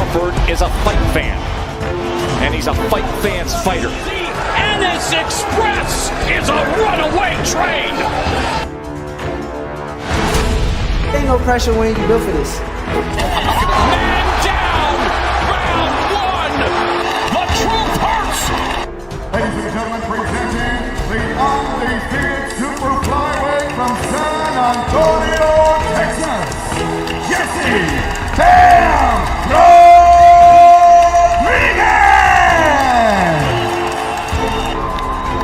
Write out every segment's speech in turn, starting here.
Crawford is a fight fan, and he's a fight fan's fighter. The Ennis Express is a runaway train. Ain't no pressure when you built for this. Man down, round one. The truth hurts. Ladies and gentlemen, presenting the undefeated super flyweight from San Antonio, Texas, Jesse Bam Rodriguez!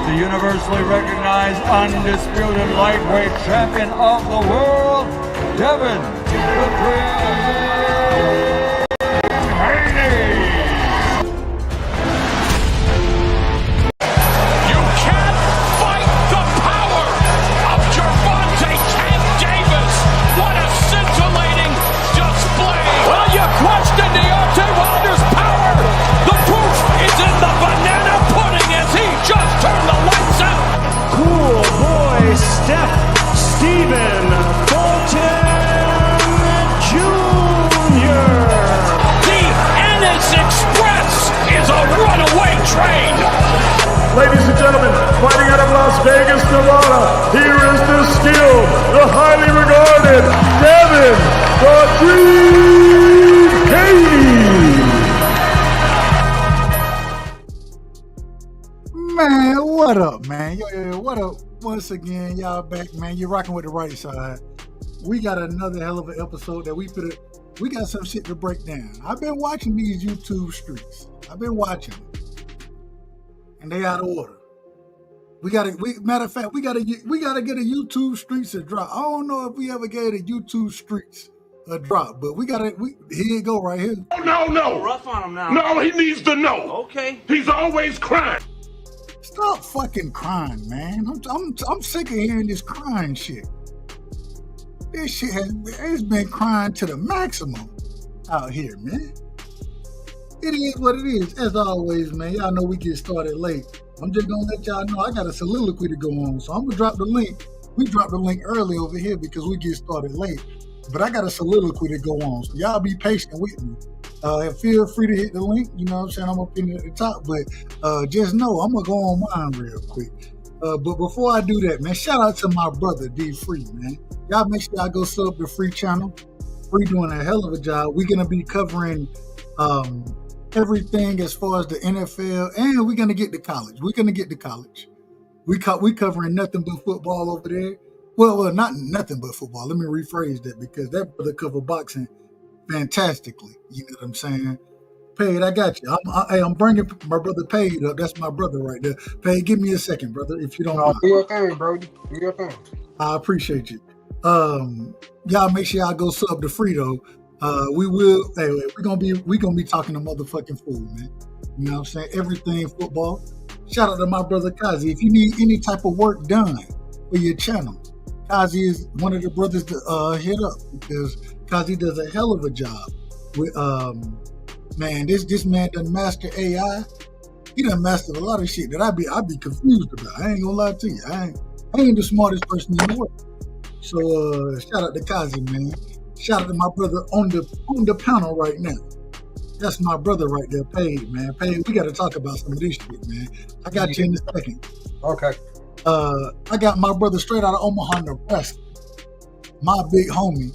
The universally recognized undisputed lightweight champion of the world, Devin the Ladies and gentlemen, fighting out of Las Vegas, Nevada, here is the skill, the highly regarded Devin Rodriguez! Man, what up, man? Yo, what up? Once again, y'all back, man. You're rocking with the right side. We got another hell of an episode that we got some shit to break down. I've been watching these YouTube streets. I've been watching them. And they out of order. Matter of fact, we gotta get a YouTube Streets a drop. I don't know if we ever gave a YouTube Streets a drop, but here you go right here. No. Rough on him now. No, he needs to know. Okay. He's always crying. Stop fucking crying, man. I'm sick of hearing this crying shit. This shit it's been crying to the maximum out here, man. It is what it is. As always, man, y'all know we get started late. I'm just gonna let y'all know I got a soliloquy to go on. So I'm gonna drop the link. We dropped the link early over here because we get started late. But I got a soliloquy to go on. So y'all be patient with me. Feel free to hit the link. You know what I'm saying? I'm up in at the top. But just know I'm gonna go on mine real quick. But before I do that, man, shout out to my brother D Free, man. Y'all make sure y'all go sub the Free channel. Free doing a hell of a job. We're gonna be covering everything as far as the NFL, and we're gonna get to college. We covering nothing but football over there. Well, not nothing but football. Let me rephrase that because that brother cover boxing fantastically. You know what I'm saying? Paid, I got you. I'm bringing my brother Paid up. That's my brother right there. Paid, give me a second, brother, if you don't mind. Do your thing, bro. Do your thing. I appreciate you. Y'all make sure y'all go sub to Free though. We're gonna be talking to motherfucking fool, man. You know what I'm saying? Everything football. Shout out to my brother Kazi. If you need any type of work done for your channel, Kazi is one of the brothers to hit up because Kazi does a hell of a job with man. This man done master AI. He done mastered a lot of shit that I be confused about. I ain't gonna lie to you. I ain't the smartest person in the world. So shout out to Kazi, man. Shout out to my brother on the panel right now. That's my brother right there, Paid, man. Paid, we got to talk about some of this shit, man. I got you in a second. Okay. I got my brother straight out of Omaha, Nebraska. My big homie.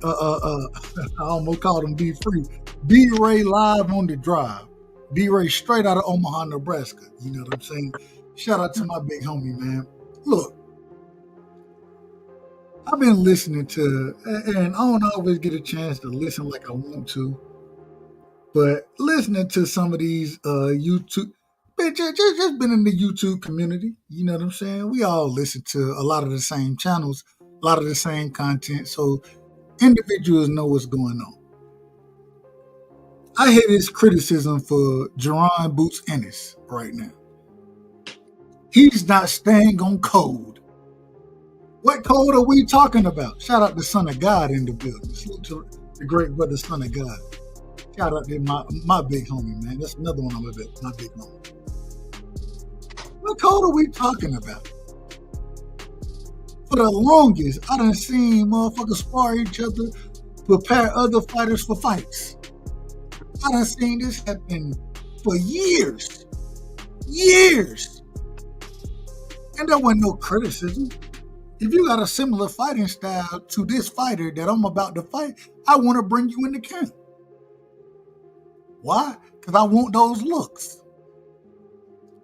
I almost called him B Free. B Ray live on the drive. B Ray straight out of Omaha, Nebraska. You know what I'm saying? Shout out to my big homie, man. Look. I've been listening to, and I don't always get a chance to listen like I want to, but listening to some of these YouTube, just been in the YouTube community, you know what I'm saying? We all listen to a lot of the same channels, a lot of the same content, so individuals know what's going on. I hear this criticism for Jerron Boots Ennis right now. He's not staying on code. What code are we talking about? Shout out to Son of God in the building. Salute to the great brother Son of God. Shout out to my big homie, man. That's another one of my big homie. What code are we talking about? For the longest, I done seen motherfuckers spar each other, prepare other fighters for fights. I done seen this happen for years. Years. And there wasn't no criticism. If you got a similar fighting style to this fighter that I'm about to fight, I want to bring you in the camp. Why? Because I want those looks.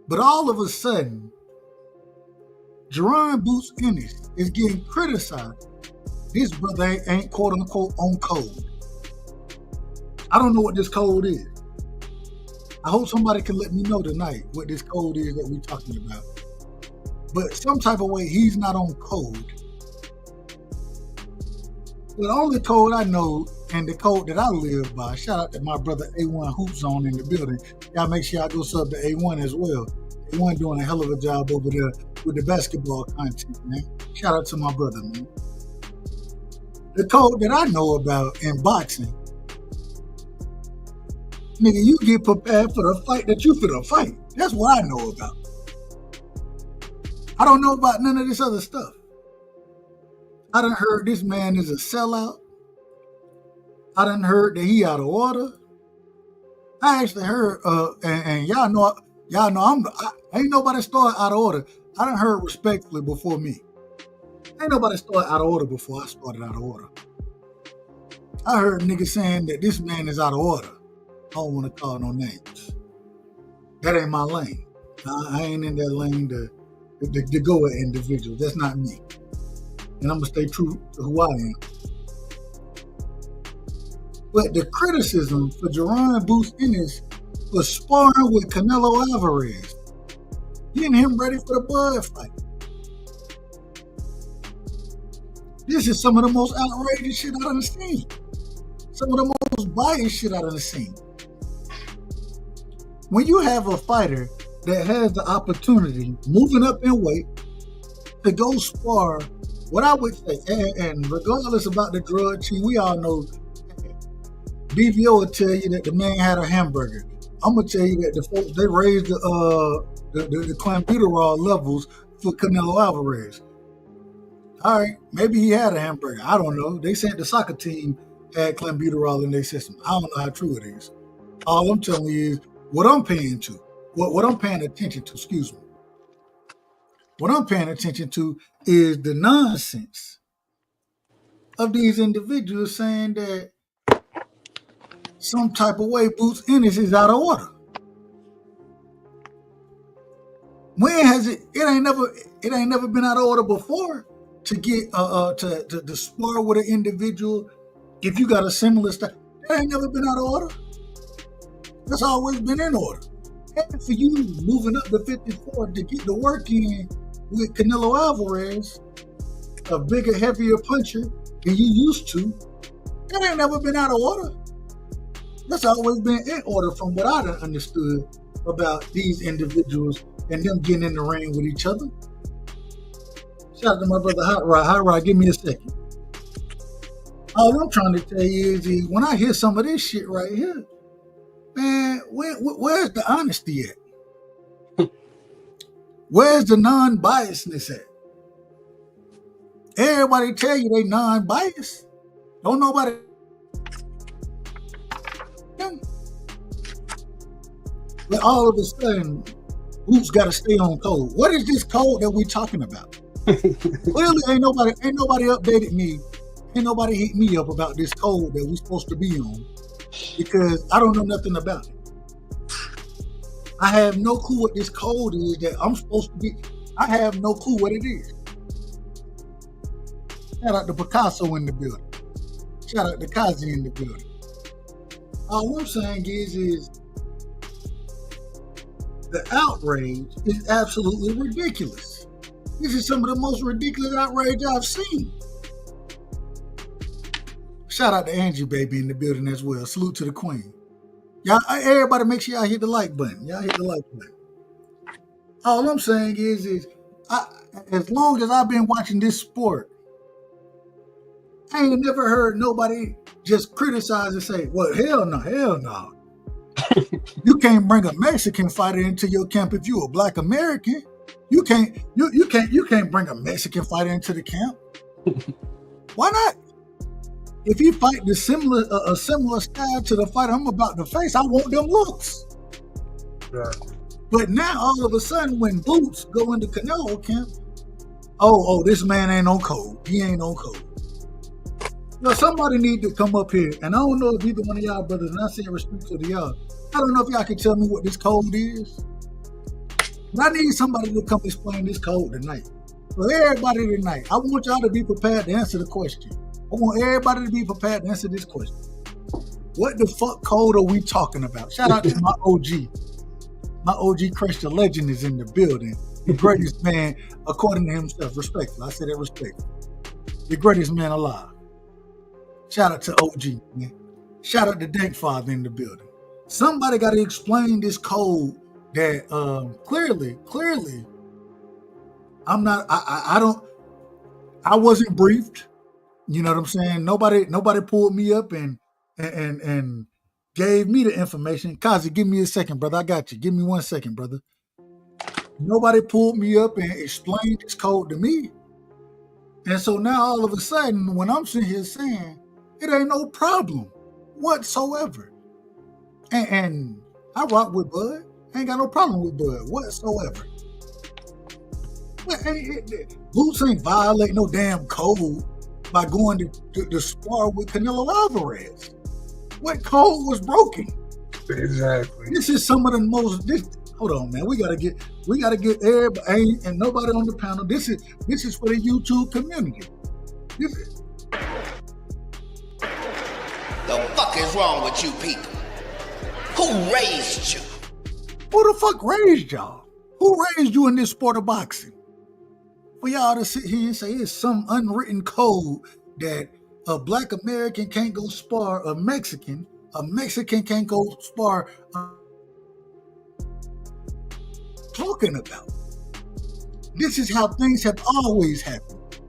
But all of a sudden, Jerron Boots Ennis is getting criticized. This brother ain't quote unquote on code. I don't know what this code is. I hope somebody can let me know tonight what this code is that we're talking about. But some type of way, he's not on code. The only code I know and the code that I live by, shout out to my brother A1 Hoop Zone in the building. Y'all make sure y'all go sub to A1 as well. A1 doing a hell of a job over there with the basketball content, man. Shout out to my brother, man. The code that I know about in boxing, nigga, you get prepared for the fight that you finna fight. That's what I know about. I don't know about none of this other stuff. I done heard this man is a sellout. I done heard that he out of order. I actually heard, and y'all know ain't nobody started out of order. I done heard respectfully before me. Ain't nobody started out of order before I started out of order. I heard niggas saying that this man is out of order. I don't want to call no names. That ain't my lane. I ain't in that lane to go at individuals. That's not me. And I'm going to stay true to who I am. But the criticism for Jerron Boots Ennis was sparring with Canelo Alvarez, getting him ready for the Bud fight. This is some of the most outrageous shit I done seen. Some of the most biased shit I done seen. When you have a fighter that has the opportunity, moving up in weight, to go spar, what I would say, and regardless about the drug cheat, we all know BVO will tell you that the man had a hamburger. I'm gonna tell you that the folks, they raised the clenbuterol levels for Canelo Alvarez. All right, maybe he had a hamburger. I don't know. They said the soccer team had clenbuterol in their system. I don't know how true it is. All I'm telling you is what I'm paying to, what I'm paying attention to, excuse me. What I'm paying attention to is the nonsense of these individuals saying that some type of way Boots Ennis is out of order. When has it? It ain't never been out of order before to get to spar with an individual if you got a similar style. That ain't never been out of order. That's always been in order. And for you moving up to 54 to get the work in with Canelo Alvarez, a bigger, heavier puncher than you used to, that ain't never been out of order. That's always been in order from what I done understood about these individuals and them getting in the ring with each other. Shout out to my brother Hot Rod. Hot Rod, give me a second. All I'm trying to tell you is when I hear some of this shit right here, man, where's the honesty at? Where's the non-biasness at? Everybody tell you they non-biased. Don't nobody. But all of a sudden, who's got to stay on code? What is this code that we talking about? Clearly, ain't nobody updated me. Ain't nobody hit me up about this code that we supposed to be on because I don't know nothing about it. I have no clue what this code is that I'm supposed to be. I have no clue what it is. Shout out to Picasso in the building. Shout out to Kazi in the building. All I'm saying is the outrage is absolutely ridiculous. This is some of the most ridiculous outrage I've seen. Shout out to Angie Baby in the building as well. Salute to the Queen. Y'all, everybody make sure y'all hit the like button. Y'all hit the like button. All I'm saying is as long as I've been watching this sport, I ain't never heard nobody just criticize and say, well, hell no. You can't bring a Mexican fighter into your camp if you a Black American. You can't bring a Mexican fighter into the camp. Why not? if he fight a similar style to the fight I'm about to face, I want them looks. Yeah. But now all of a sudden, when Boots go into Canelo camp, oh, this man ain't on code. He ain't on code. Now, somebody need to come up here, and I don't know if either one of y'all brothers, and I say respect to y'all, I don't know if y'all can tell me what this code is. But I need somebody to come explain this code tonight. For everybody tonight, I want y'all to be prepared to answer the question. I want everybody to be prepared to answer this question. What the fuck code are we talking about? Shout out to my OG. My OG CRUSHDALEGEND is in the building. The greatest man, according to himself, respectful. I say that respectful. The greatest man alive. Shout out to OG, man. Shout out to Dankfather in the building. Somebody got to explain this code that clearly, I wasn't briefed. You know what I'm saying? Nobody pulled me up and gave me the information. Kazi, give me a second, brother. I got you. Give me 1 second, brother. Nobody pulled me up and explained this code to me. And so now all of a sudden, when I'm sitting here saying, it ain't no problem whatsoever. And I rock with Bud. I ain't got no problem with Bud whatsoever. Boots ain't violate no damn code by going to spar with Canelo Alvarez. What code was broken? Exactly. This is some of the most. Hold on, man. We gotta get everybody and nobody on the panel. This is for the YouTube community. The fuck is wrong with you people? Who raised you? Who the fuck raised y'all? Who raised you in this sport of boxing? For y'all to sit here and say it's some unwritten code that a black American can't go spar a Mexican can't go spar talking about. This is how things have always happened.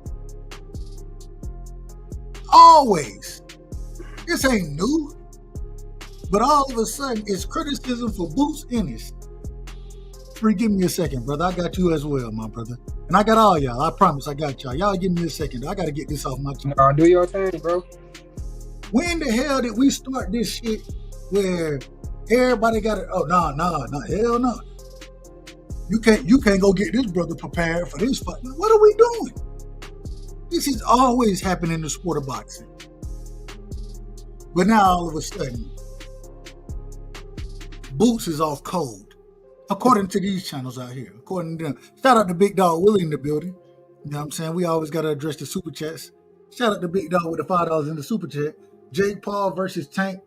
Always. This ain't new. But all of a sudden, it's criticism for Boots Ennis. Free, give me a second, brother. I got you as well, my brother. And I got all y'all. I promise I got y'all. Y'all give me a second. I got to get this off my chest. Nah, do your thing, bro. When the hell did we start this shit where everybody got it? Oh, nah, hell no. You can't go get this brother prepared for this fight. What are we doing? This has always happened in the sport of boxing. But now all of a sudden, Boots is off code. According to these channels out here. According to them. Shout out to Big Dog Willie in the building. You know what I'm saying? We always got to address the super chats. Shout out to Big Dog with the $5 in the super chat. Jake Paul versus Tank.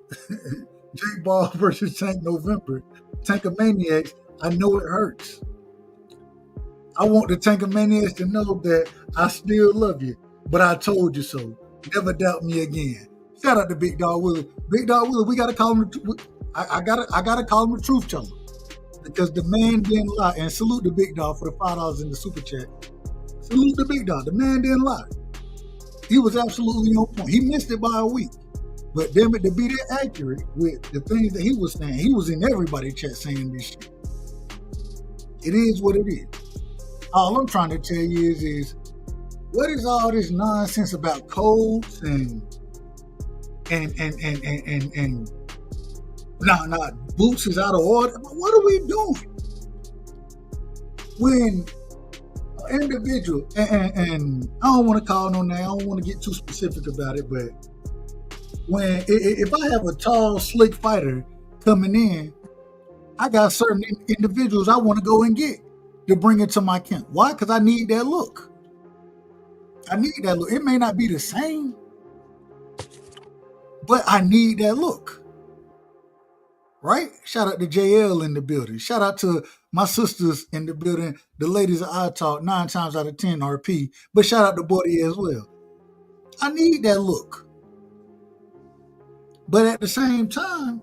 Jake Paul versus Tank November. Tankamaniacs. I know it hurts. I want the Tankamaniacs to know that I still love you. But I told you so. Never doubt me again. Shout out to Big Dog Willie. Big Dog Willie, we got to call him. I gotta call him a truth teller. Because the man didn't lie. And salute the Big Dog for the $5 in the super chat. Salute the Big Dog. The man didn't lie. He was absolutely on point. He missed it by a week. But damn it, to be that accurate with the things that he was saying, he was in everybody's chat saying this shit. It is what it is. All I'm trying to tell you is what is all this nonsense about codes and Boots is out of order? What are we doing? When an individual, and I don't want to call no name, I don't want to get too specific about it, but if I have a tall, slick fighter coming in, I got certain individuals I want to go and get to bring it to my camp. Why? Because I need that look. I need that look. It may not be the same, but I need that look. Right? Shout out to JL in the building. Shout out to my sisters in the building. The ladies of Outta 9 times out of 10 RP. But shout out to Bodie as well. I need that look. But at the same time,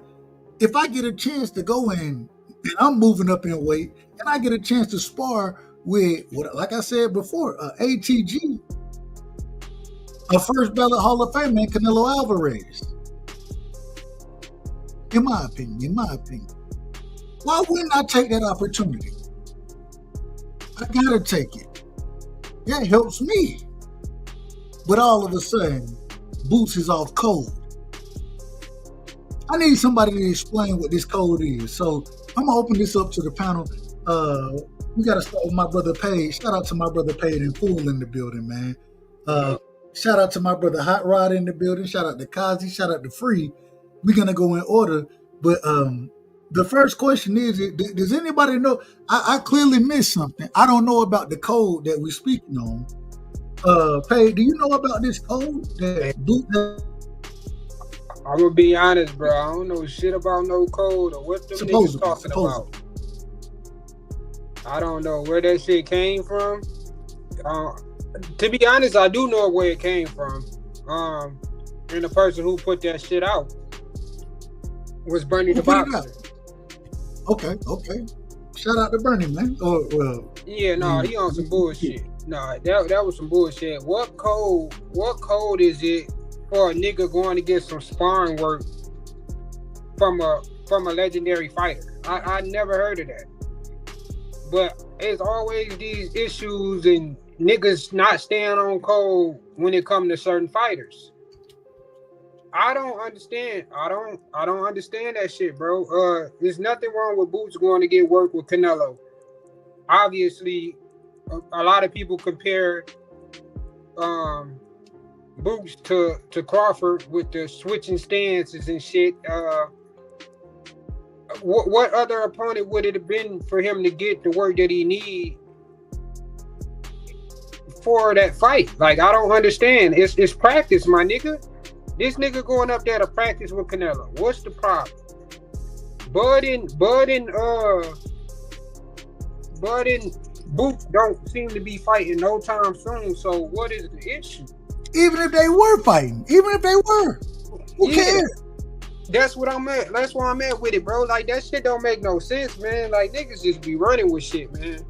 if I get a chance to go in and I'm moving up in weight and I get a chance to spar with, like I said before, ATG, a first ballot Hall of Fame man, Canelo Alvarez. In my opinion. Why wouldn't I take that opportunity? I gotta take it. That helps me. But all of a sudden, Boots is off code. I need somebody to explain what this code is. So I'm gonna open this up to the panel. We gotta start with my brother Paige. Shout out to my brother Paige and Fool in the building, man. Shout out to my brother Hot Rod in the building. Shout out to Kazi. Shout out to Free. We're gonna go in order, but the first question is: does anybody know? I clearly missed something. I don't know about the code that we're speaking on. Paige, do you know about this code that Boot? I'm gonna be honest, bro. I don't know shit about no code or what them niggas talking about. I don't know where that shit came from. To be honest, I do know where it came from. And the person who put that shit out was Bernie the Boxer. Okay. Shout out to Bernie, man. Yeah, no, he on some bullshit. No, that was some bullshit. What code is it for a nigga going to get some sparring work from a legendary fighter? I never heard of that. But it's always these issues and niggas not staying on code when it comes to certain fighters. I don't understand. I don't understand that shit, bro. There's nothing wrong with Boots going to get work with Canelo. Obviously, a lot of people compare Boots to Crawford with the switching stances and shit. What other opponent would it have been for him to get the work that he need for that fight? Like, I don't understand. It's practice, my nigga. This nigga going up there to practice with Canelo. What's the problem? Bud and Boots don't seem to be fighting no time soon. So what is the issue? Even if they were fighting, who cares? That's what I'm at. That's where I'm at with it, bro. Like, that shit don't make no sense, man. Like, niggas just be running with shit, man.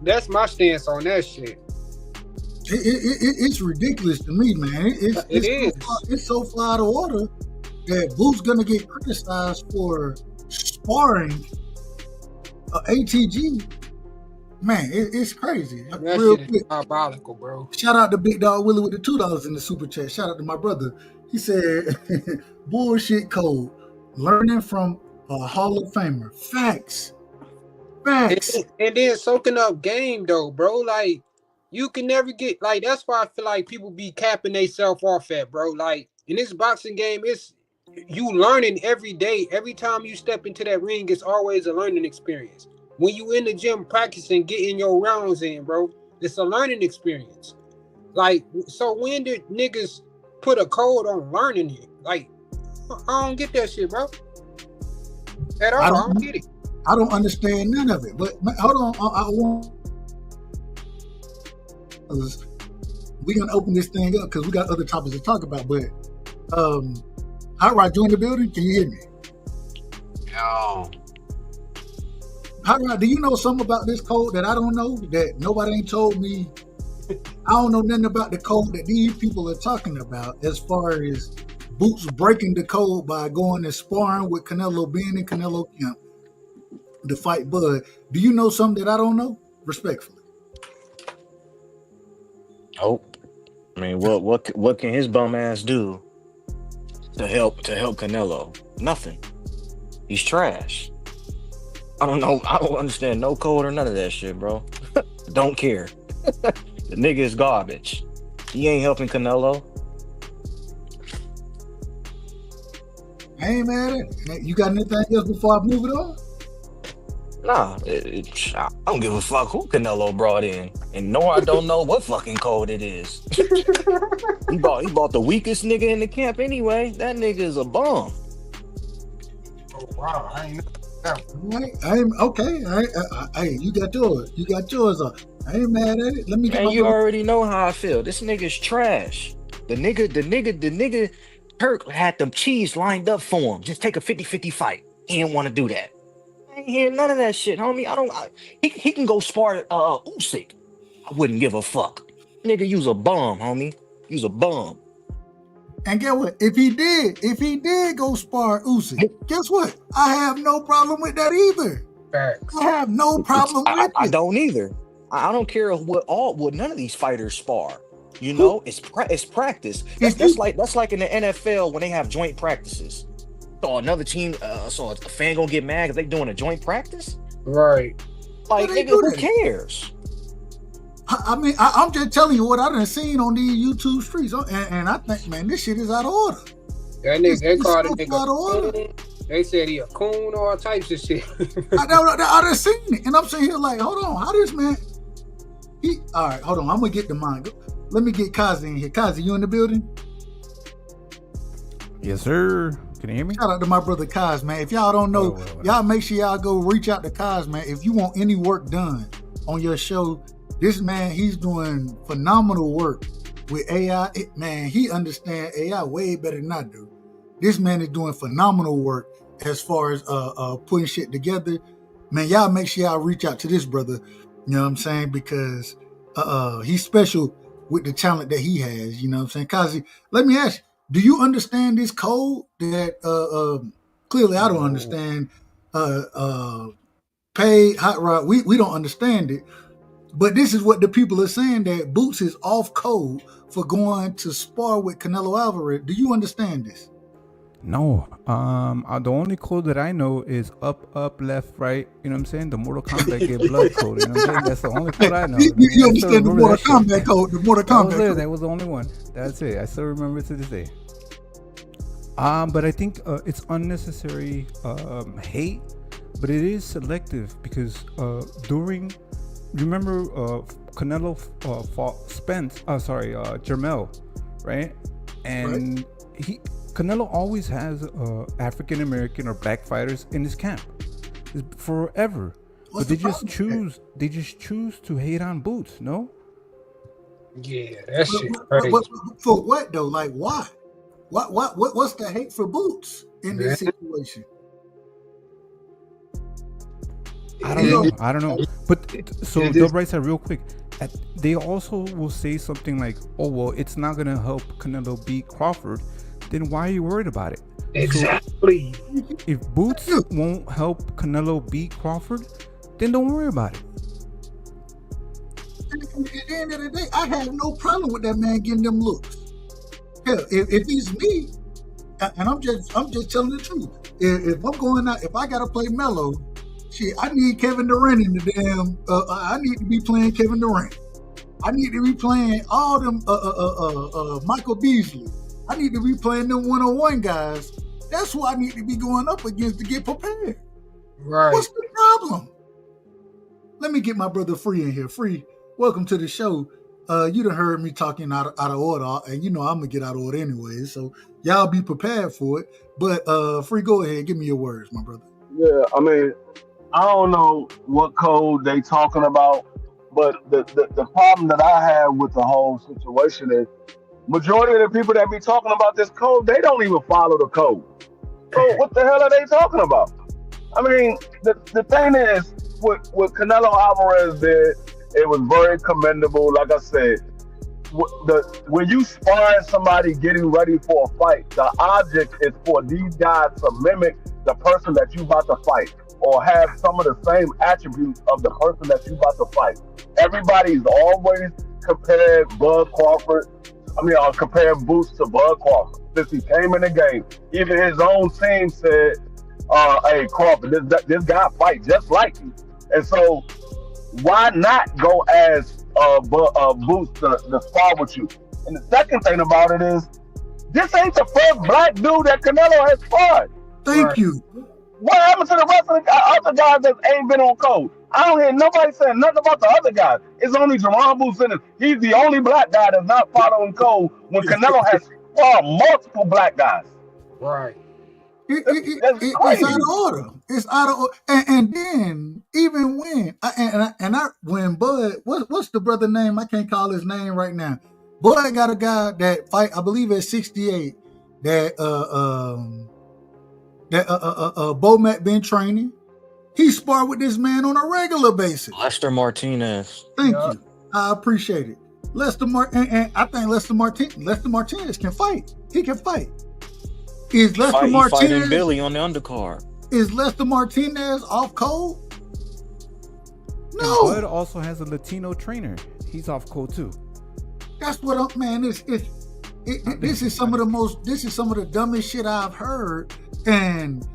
That's my stance on that shit. It's ridiculous to me, man. It's so far out of order that Boots gonna get criticized for sparring ATG. Man, it's crazy. That shit is diabolical, bro. Shout out to Big Dog Willie with the $2 in the super chat. Shout out to my brother. He said, bullshit code. Learning from a Hall of Famer. Facts. And then soaking up game, though, bro. Like, you can never get, like, that's why I feel like people be capping themselves off at, bro. Like, in this boxing game, it's you learning every day. Every time you step into that ring, it's always a learning experience. When you in the gym practicing, getting your rounds in, bro, it's a learning experience. Like, so when did niggas put a code on learning it? Like, I don't get that shit, bro. At all, I don't get it. I don't understand none of it. But hold on, I want. We're gonna open this thing up because we got other topics to talk about. But Hot Rod, you in the building? Can you hear me? Yo. Hot Rod, do you know something about this code that I don't know, that nobody ain't told me? I don't know nothing about the code that these people are talking about as far as Boots breaking the code by going and sparring with Canelo, being in Canelo camp to fight Bud. Do you know something that I don't know? Respectfully. Oh, I mean, what can his bum ass do to help Canelo? Nothing. He's trash. I don't know. I don't understand no code or none of that shit, bro. Don't care. The nigga is garbage. He ain't helping Canelo. I ain't mad at it. You got anything else before I move it on? Nah, I don't give a fuck who Canelo brought in, and no, I don't know what fucking code it is. He bought the weakest nigga in the camp anyway. That nigga is a bum. Oh wow, I ain't. Hey, you got yours. You got yours up. I ain't mad at it. Let me get Man, you already know how I feel. This nigga's trash. The nigga Turk had them cheese lined up for him. Just take a 50-50 fight. He didn't want to do that. I ain't hear none of that shit, homie. He can go spar Usyk. I wouldn't give a fuck. Nigga, you's a bum, homie. You's a bum. And get what? If he did go spar Usyk, guess what? I have no problem with that either. Facts. I have no problem with it. I don't either. I don't care what none of these fighters spar. You know, it's practice. That's like in the NFL when they have joint practices. So another team, so a fan gonna get mad if they doing a joint practice? Right. Like, nigga, who cares? I mean, I'm just telling you what I done seen on these YouTube streets, and I think, man, this shit is out of order. That nigga, they called a out of order. nigga. They said he a coon, all types of shit. I done seen it, and I'm sitting here like, hold on, how this man? All right, hold on, I'm gonna get the mind. Let me get Kazi in here. Kazi, you in the building? Yes, sir. Can you hear me? Shout out to my brother Kaz, man. If y'all don't know, y'all make sure y'all go reach out to Kaz, man. If you want any work done on your show, this man, he's doing phenomenal work with AI. Man, he understands AI way better than I do. This man is doing phenomenal work as far as putting shit together. Man, y'all make sure y'all reach out to this brother. You know what I'm saying? Because he's special with the talent that he has. You know what I'm saying? Kazi, let me ask you, do you understand this code that clearly I don't understand? Paid hot rod, we don't understand it. But this is what the people are saying, that Boots is off code for going to spar with Canelo Alvarez. Do you understand this? No. The only code that I know is up, left, right. You know what I'm saying? The Mortal Kombat get blood code. You know what I'm saying? That's the only code I know. You understand the Mortal Kombat code? The Mortal Kombat code. That was the only one. That's it. I still remember it to this day. But I think it's unnecessary hate, but it is selective because remember Canelo fought Jermell, right? And Canelo always has African American or black fighters in his camp. It's forever. But they just choose to hate on Boots, no? Yeah, that shit crazy. For what though? Like why? What's the hate for Boots in this situation? I don't know. But so the Rightside, real quick, they also will say something like, "Oh well, it's not gonna help Canelo beat Crawford." Then why are you worried about it? Exactly. So if Boots won't help Canelo beat Crawford, then don't worry about it. At the end of the day, I have no problem with that man getting them looks. Hell, if he's me, and I'm just telling the truth. If I'm going out, if I gotta play Melo, shit, I need Kevin Durant in the damn. I need to be playing Kevin Durant. I need to be playing all them Michael Beasley. I need to be playing them 101 guys. That's who I need to be going up against to get prepared. Right. What's the problem? Let me get my brother Free in here. Free, welcome to the show. You done heard me talking out of order, and you know I'm gonna get out of order anyway. So y'all be prepared for it. But Free, go ahead, give me your words, my brother. Yeah, I mean, I don't know what code they talking about, but the problem that I have with the whole situation is majority of the people that be talking about this code, they don't even follow the code. So what the hell are they talking about? I mean, the thing is, what Canelo Alvarez did, it was very commendable. Like I said, when you spar somebody getting ready for a fight, the object is for these guys to mimic the person that you about to fight, or have some of the same attributes of the person that you about to fight. Everybody's always compared comparing Boots to Bud Crawford since he came in the game. Even his own team said, "Hey Crawford, this guy fight just like you." And so, why not go as Boots to spar with you? And the second thing about it is, this ain't the first black dude that Canelo has sparred. Thank you. What happened to the rest of the other guys that ain't been on code? I don't hear nobody saying nothing about the other guys. It's only Jerron Boots in it. He's the only black guy that's not following code when Canelo has sparred multiple black guys. Right. It's out of order. It's out of order. And then even when Bud, what's the brother name? I can't call his name right now. Bud got a guy that fight, I believe at 68, that Bomac been training. He sparred with this man on a regular basis. Lester Martinez. Thank you. I appreciate it. And I think Lester Martinez can fight. He can fight. Is Lester Martinez fighting Billy on the undercard? Is Lester Martinez off code? No. Bud also has a Latino trainer. He's off code too. That's what I'm, man. This is some of the dumbest shit I've heard. And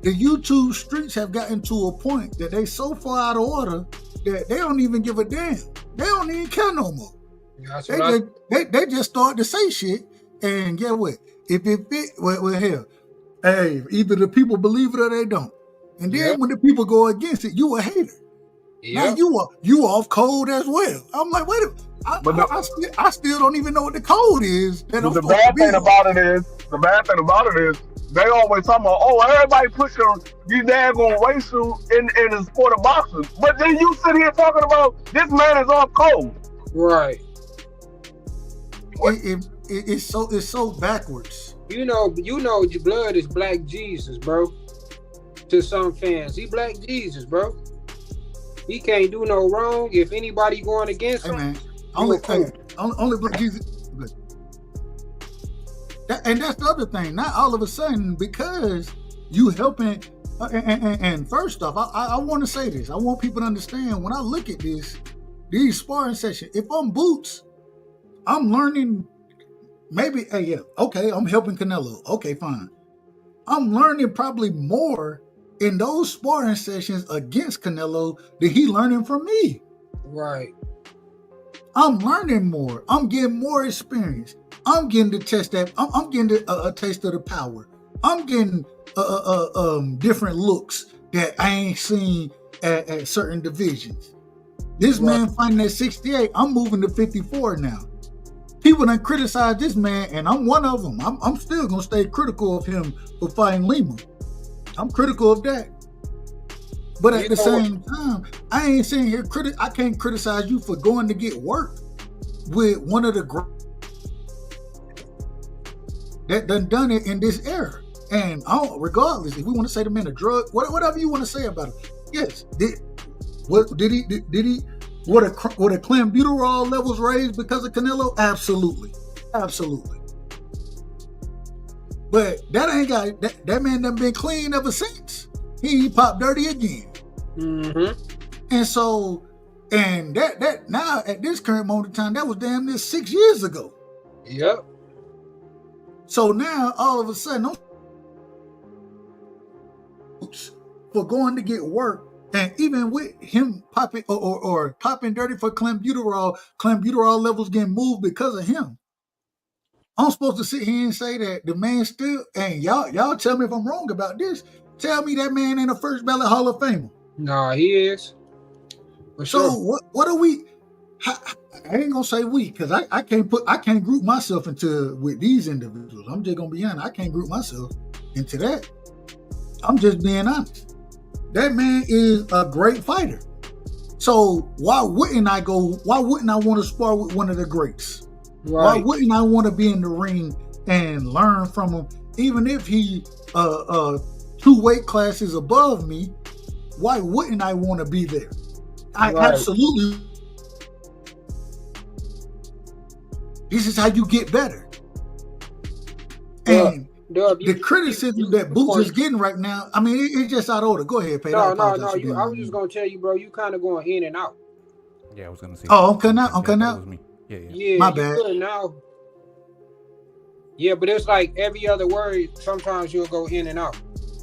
the YouTube streets have gotten to a point that they so far out of order that they don't even give a damn. They don't even care no more. They just start to say shit, and get what? If it fit, well, hell, hey, either the people believe it or they don't. And then when the people go against it, you a hater. Now you off code as well. I'm like, wait a minute. I still don't even know what the code is. The bad thing about it is, they always talking about, oh, everybody pushing these daggone racial in the sport of boxing. But then you sit here talking about this man is off code. Right. It's so backwards. You know, blood is Black Jesus, bro. To some fans, he Black Jesus, bro. He can't do no wrong. If anybody going against him, man, only Black Jesus. Good. And that's the other thing. Not all of a sudden, because you helping. And first off, I want to say this. I want people to understand when I look at these sparring sessions. If I'm Boots, I'm learning. Maybe, okay, I'm helping Canelo. Okay, fine. I'm learning probably more in those sparring sessions against Canelo than he learning from me. Right. I'm learning more. I'm getting more experience. I'm getting to test that. I'm getting a taste of the power. I'm getting different looks that I ain't seen at certain divisions. This man fighting at 68. I'm moving to 54 now. People done criticize this man, and I'm one of them. I'm still gonna stay critical of him for fighting Lima. I'm critical of that. But at the same time, I ain't sitting here I can't criticize you for going to get work with one of the great that done it in this era. And regardless, if we want to say the man a drug, whatever you want to say about him, yes. Did he? Were the clenbuterol levels raised because of Canelo? Absolutely. But that ain't got that man done been clean ever since. He popped dirty again. Mm-hmm. And so, and that now at this current moment in time, that was damn near 6 years ago. Yep. So now all of a sudden, for going to get work. And even with him popping or popping dirty for clenbuterol levels getting moved because of him. I'm supposed to sit here and say that the man still, and y'all tell me if I'm wrong about this. Tell me that man ain't a first ballot Hall of Famer. Nah, he is. For so sure. what are we? I ain't gonna say we, because I can't group myself with these individuals. I'm just gonna be honest. I can't group myself into that. I'm just being honest. That man is a great fighter. So why wouldn't I want to spar with one of the greats? Right. Why wouldn't I want to be in the ring and learn from him? Even if he 2 weight classes above me, why wouldn't I want to be there? I absolutely. This is how you get better. And the criticism that Boots is getting right now, I mean, it's just out of order. Go ahead, Pate. No. I was just gonna tell you, bro. You kind of going in and out. Yeah, I was gonna say. Oh, I'm cutting out. That was me. Yeah. My bad. Now. Yeah, but it's like every other word. Sometimes you'll go in and out.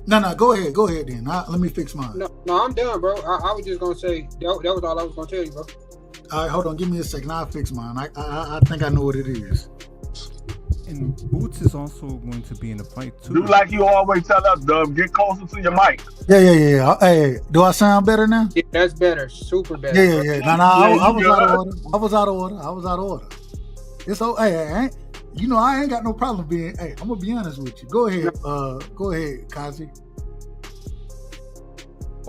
No. Go ahead then. Let me fix mine. No, I'm done, bro. I was just gonna say that was all I was gonna tell you, bro. All right, hold on. Give me a second. I'll fix mine. I think I know what it is. And Boots is also going to be in the fight too. Do like you always tell us, Dub. Get closer to your mic. Yeah. Hey, do I sound better now? Yeah, that's better. Super better. Yeah. No. I was out of order. It's so. Hey, I ain't got no problem being. Hey, I'm gonna be honest with you. Go ahead. Go ahead, Kazi.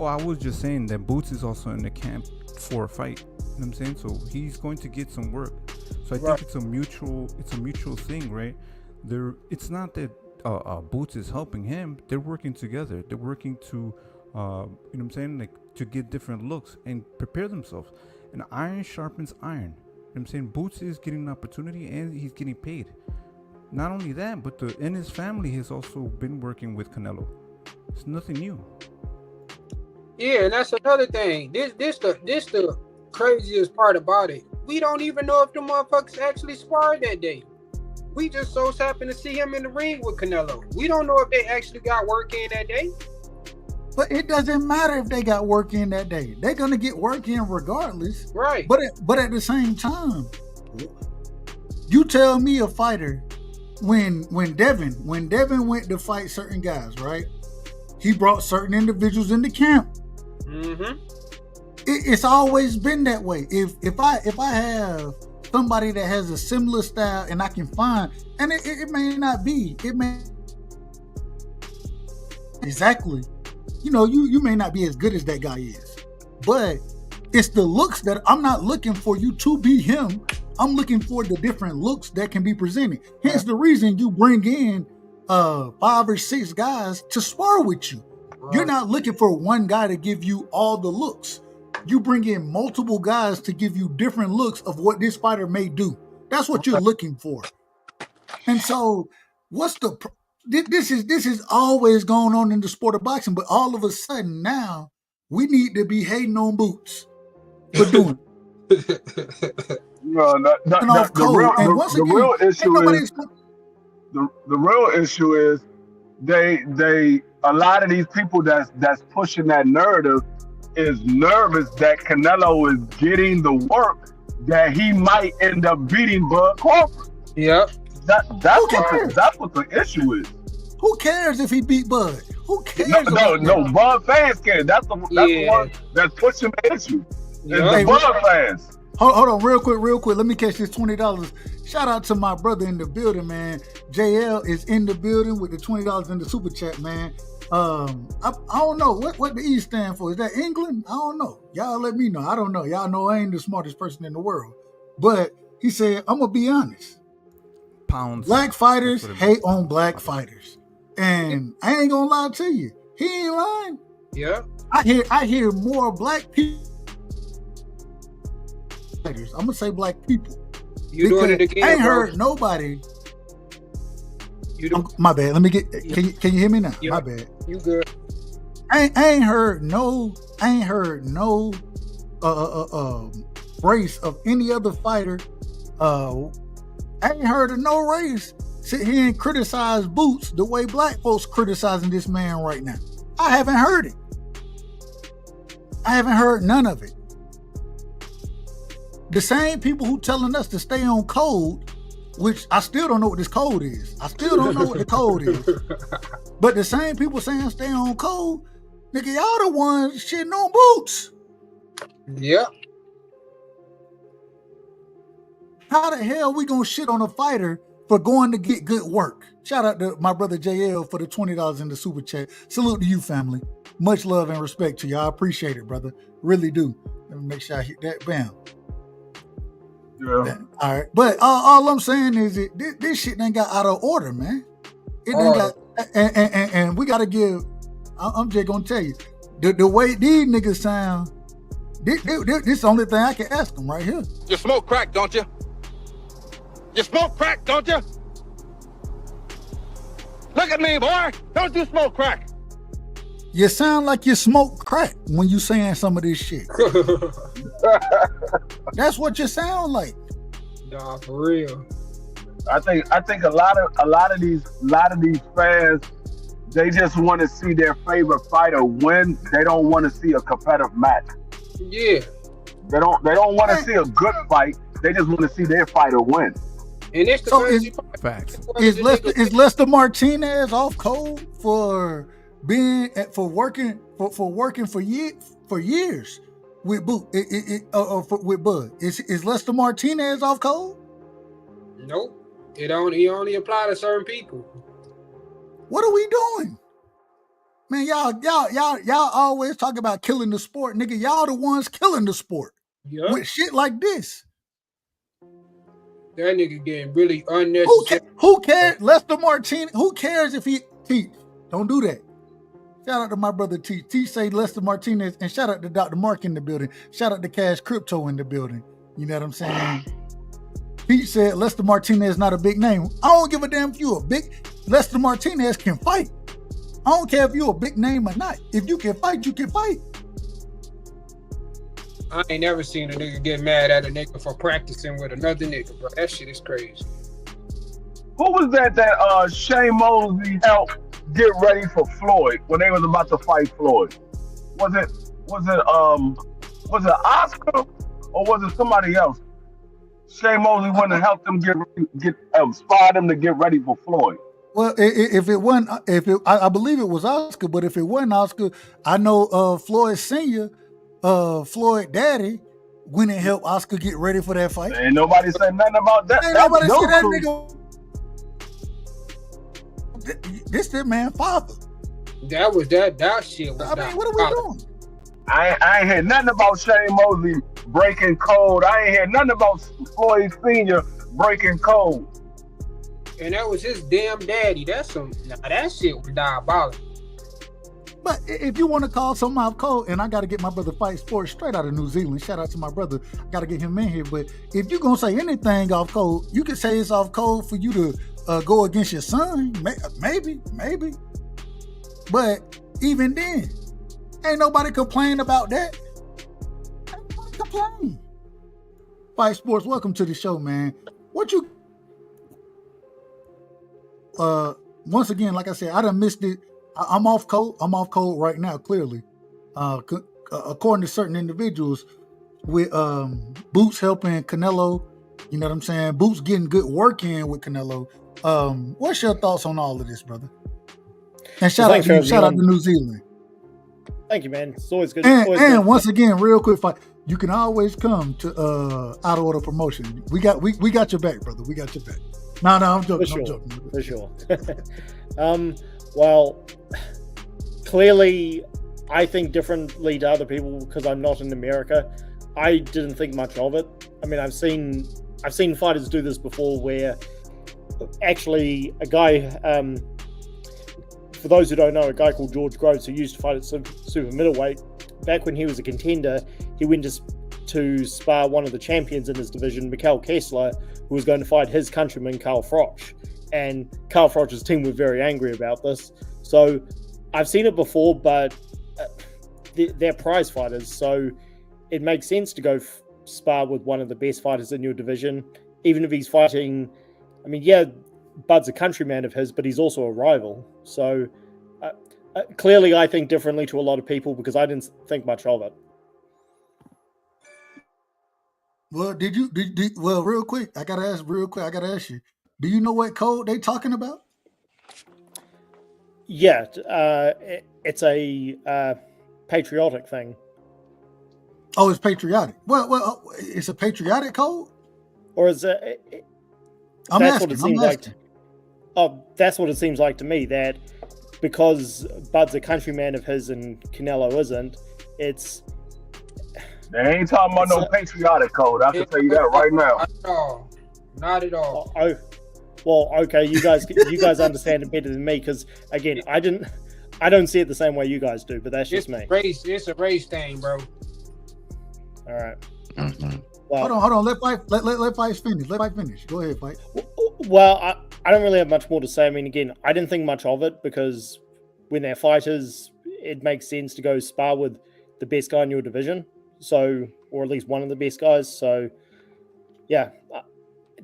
Oh, I was just saying that Boots is also in the camp for a fight. You know what I'm saying? So he's going to get some work. So I think it's a mutual thing, right? It's not that Boots is helping him. They're working together. They're working to, you know what I'm saying, like to get different looks and prepare themselves. And iron sharpens iron. You know what I'm saying? Boots is getting an opportunity and he's getting paid. Not only that, but and his family has also been working with Canelo. It's nothing new. Yeah, and that's another thing. This the craziest part about it. we don't even know if the motherfuckers actually sparred that day. We just so happened to see him in the ring with Canelo. We don't know if they actually got work in that day. But it doesn't matter if they got work in that day. They're gonna get work in regardless. Right. But at the same time, you tell me a fighter when Devin went to fight certain guys, right? He brought certain individuals into camp. Mm-hmm. It's always been that way. If I have somebody that has a similar style and I can find, and it may not be, it may exactly. You know, you may not be as good as that guy is, but it's the looks that I'm not looking for you to be him. I'm looking for the different looks that can be presented. Hence the reason you bring in 5 or 6 guys to spar with you. Right. You're not looking for one guy to give you all the looks. You bring in multiple guys to give you different looks of what this fighter may do. That's what you're looking for. And so this is always going on in the sport of boxing, but all of a sudden now we need to be hating on Boots for doing it. The real issue is they a lot of these people that's pushing that narrative is nervous that Canelo is getting the work that he might end up beating Bud Crawford. Yep. That's what the issue is. Who cares if he beat Bud? Who cares? No, Bud fans care. That's the one that's pushing the issue. It's the Bud fans. Hold on, real quick. Let me catch this $20. Shout out to my brother in the building, man. JL is in the building with the $20 in the super chat, man. I don't know what the E stand for. Is that England? I don't know. Y'all let me know. I don't know. Y'all know I ain't the smartest person in the world. But he said, I'm gonna be honest. Pounds. Black fighters hate on black fighters. And I ain't gonna lie to you. He ain't lying. Yeah. I hear more black people. I'm gonna say black people. You doing it again? I ain't heard nobody. My bad. Let me get. Can you hear me now? Yeah. My bad. You good? I ain't heard no race of any other fighter. I ain't heard of no race sit here and criticize Boots the way black folks criticizing this man right now. I haven't heard it. I haven't heard none of it. The same people who telling us to stay on code, which I still don't know what this code is. I still don't know what the code is. But the same people saying stay on code, nigga, y'all the ones shitting on Boots. Yep. How the hell we gonna shit on a fighter for going to get good work? Shout out to my brother JL for the $20 in the super chat. Salute to you, family. Much love and respect to you. I appreciate it, brother. Really do. Let me make sure I hit that. Bam. Yeah. All right. But all I'm saying is this shit done got out of order, man. It done got, and we got to give, I'm just going to tell you, the way these niggas sound, this is the only thing I can ask them right here. You smoke crack, don't you? You smoke crack, don't you? Look at me, boy. Don't you smoke crack? You sound like you smoke crack when you saying some of this shit. That's what you sound like. Nah, for real. I think a lot of these fans, they just want to see their favorite fighter win. They don't want to see a competitive match. Yeah. They don't want to see a good fight. They just want to see their fighter win. And it's the so facts. Is Lester Martinez off code for working for years with with Bud? Is Lester Martinez off code? Nope. He only apply to certain people. What are we doing? Man, y'all always talk about killing the sport. Nigga, y'all the ones killing the sport. Yep. With shit like this. That nigga getting really unnecessary. Who cares? Lester Martinez, who cares if he teach? Don't do that. Shout out to my brother T. T say Lester Martinez, and shout out to Dr. Mark in the building. Shout out to Cash Crypto in the building. You know what I'm saying? Pete said Lester Martinez not a big name. I don't give a damn if you a big. Lester Martinez can fight. I don't care if you a big name or not. If you can fight, you can fight. I ain't never seen a nigga get mad at a nigga for practicing with another nigga, bro. That shit is crazy. Who was that Shane Mosley helped get ready for Floyd when they was about to fight Floyd? Was it Oscar or was it somebody else? Shane Mosley went and helped them inspired them to get ready for Floyd. Well, if it wasn't, I believe it was Oscar, but if it wasn't Oscar, I know Floyd Senior, Floyd Daddy, went and helped Oscar get ready for that fight. Ain't nobody said nothing about that. Ain't nobody said that nigga. This man father. That shit was. I mean, what are we doing? I ain't heard nothing about Shane Mosley breaking code. I ain't heard nothing about Floyd Senior breaking code. And that was his damn daddy. That shit was diabolical. But if you want to call something off code, and I got to get my brother Fight Sports straight out of New Zealand. Shout out to my brother. I got to get him in here. But if you're going to say anything off code, you can say it's off code for you to go against your son. Maybe. But even then, ain't nobody complain about that. Ain't nobody complain. Fight Sports, welcome to the show, man. What you... once again, like I said, I done missed it. I'm off code. I'm off code right now, clearly. According to certain individuals, with Boots helping Canelo, you know what I'm saying? Boots getting good work in with Canelo. What's your thoughts on all of this, brother? And shout out to New Zealand. Thank you, man. It's always good. And once again, real quick, you can always come to Out of Order Promotion. We got your back, brother. We got your back. No, I'm joking. For sure. Well, clearly, I think differently to other people because I'm not in America. I didn't think much of it. I mean, I've seen fighters do this before, where actually a guy, for those who don't know, a guy called George Groves, who used to fight at super middleweight, back when he was a contender, he went to spar one of the champions in his division, Mikhail Kessler, who was going to fight his countryman, Carl Froch. And Carl Froch's team were very angry about this. So I've seen it before, but they're prize fighters. So it makes sense to go spar with one of the best fighters in your division, even if he's fighting. I mean, yeah, Bud's a countryman of his, but he's also a rival. So clearly I think differently to a lot of people because I didn't think much of it. Well, well, real quick, I gotta ask you, do you know what code they talking about? Yeah, it's a patriotic thing. Oh, it's patriotic. Well, it's a patriotic code? Or is it? That's what it seems like. Oh, that's what it seems like to me, that because Bud's a countryman of his and Canelo isn't, it's... They ain't talking about no patriotic code. I can tell you that right now. Not at all. Oh, well, okay. You guys understand it better than me because, again, I don't see it the same way you guys do. But that's just me. It's a race thing, bro. All right. Well, hold on. Let Fight finish. Let Fight finish. Go ahead, Fight. Well, I don't really have much more to say. I mean, again, I didn't think much of it because when they're fighters, it makes sense to go spar with the best guy in your division. So, or at least one of the best guys. So, yeah,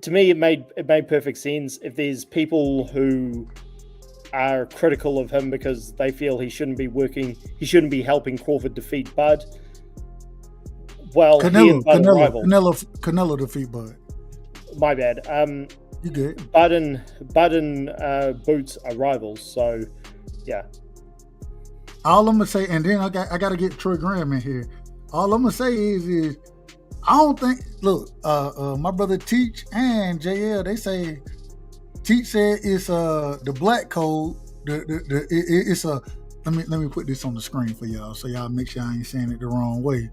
to me, it made perfect sense. If there's people who are critical of him because they feel he shouldn't be helping Crawford defeat Bud. Well, Canelo defeat Bud. My bad. You good? Bud and Boots are rivals. So, yeah. All I'm gonna say, and then I got to get Troy Graham in here. All I'm gonna say is I don't think. Look, my brother Teach and JL, they say Teach said it's the black code. It's a. Let me put this on the screen for y'all, so y'all make sure I ain't saying it the wrong way.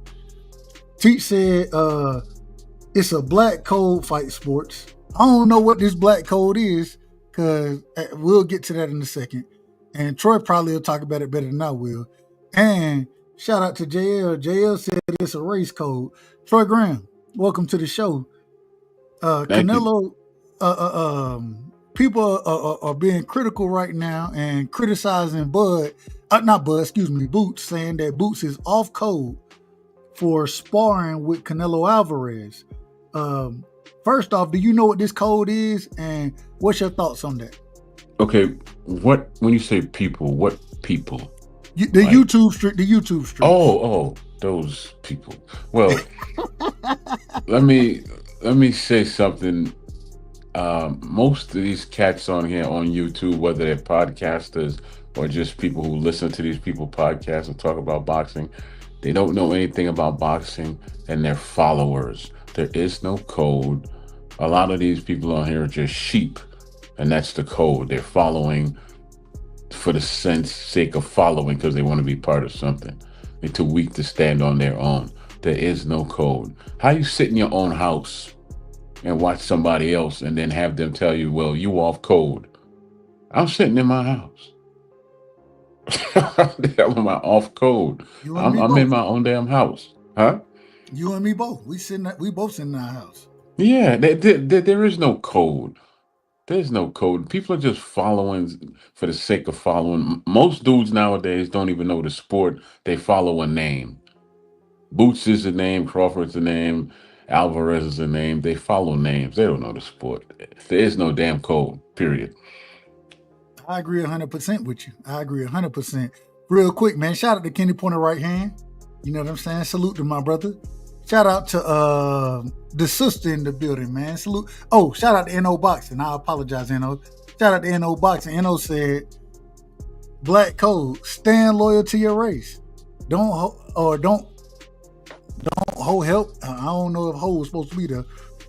Teach said it's a black code, Fight Sports. I don't know what this black code is, because we'll get to that in a second. And Troy probably will talk about it better than I will. And shout out to JL. JL said it's a race code. Troy Graham, welcome to the show. Canelo, people are being critical right now and criticizing Boots, saying that Boots is off code for sparring with Canelo Alvarez. First off, do you know what this code is, and what's your thoughts on that? Okay, when you say people, what people? The YouTube street. Oh, those people. Well, let me say something. Most of these cats on here on YouTube, whether they're podcasters or just people who listen to these people podcasts and talk about boxing, they don't know anything about boxing, and they're followers. There is no code. A lot of these people on here are just sheep, and that's the code. They're following for the sake of following because they want to be part of something. They're too weak to stand on their own. There is no code. How you sit in your own house and watch somebody else and then have them tell you, well, you off code? I'm sitting in my house. I'm off code. I'm in my own damn house. Huh? You and me both. We both sitting in our house. Yeah, there is no code. There's no code. People are just following for the sake of following. Most dudes nowadays don't even know the sport. They follow a name. Boots is a name. Crawford's a name. Alvarez is a name. They follow names. They don't know the sport. There is no damn code, period. I agree 100% with you. I agree 100%. Real quick, man. Shout out to Kenny Pointer Right Hand. You know what I'm saying? Salute to my brother. Shout out to the sister in the building, man. Salute. Oh, shout out to NO Boxing. I apologize, NO. Shout out to NO Boxing. NO said, Black Code, stand loyal to your race. Don't help. I don't know if hoe was supposed to be there,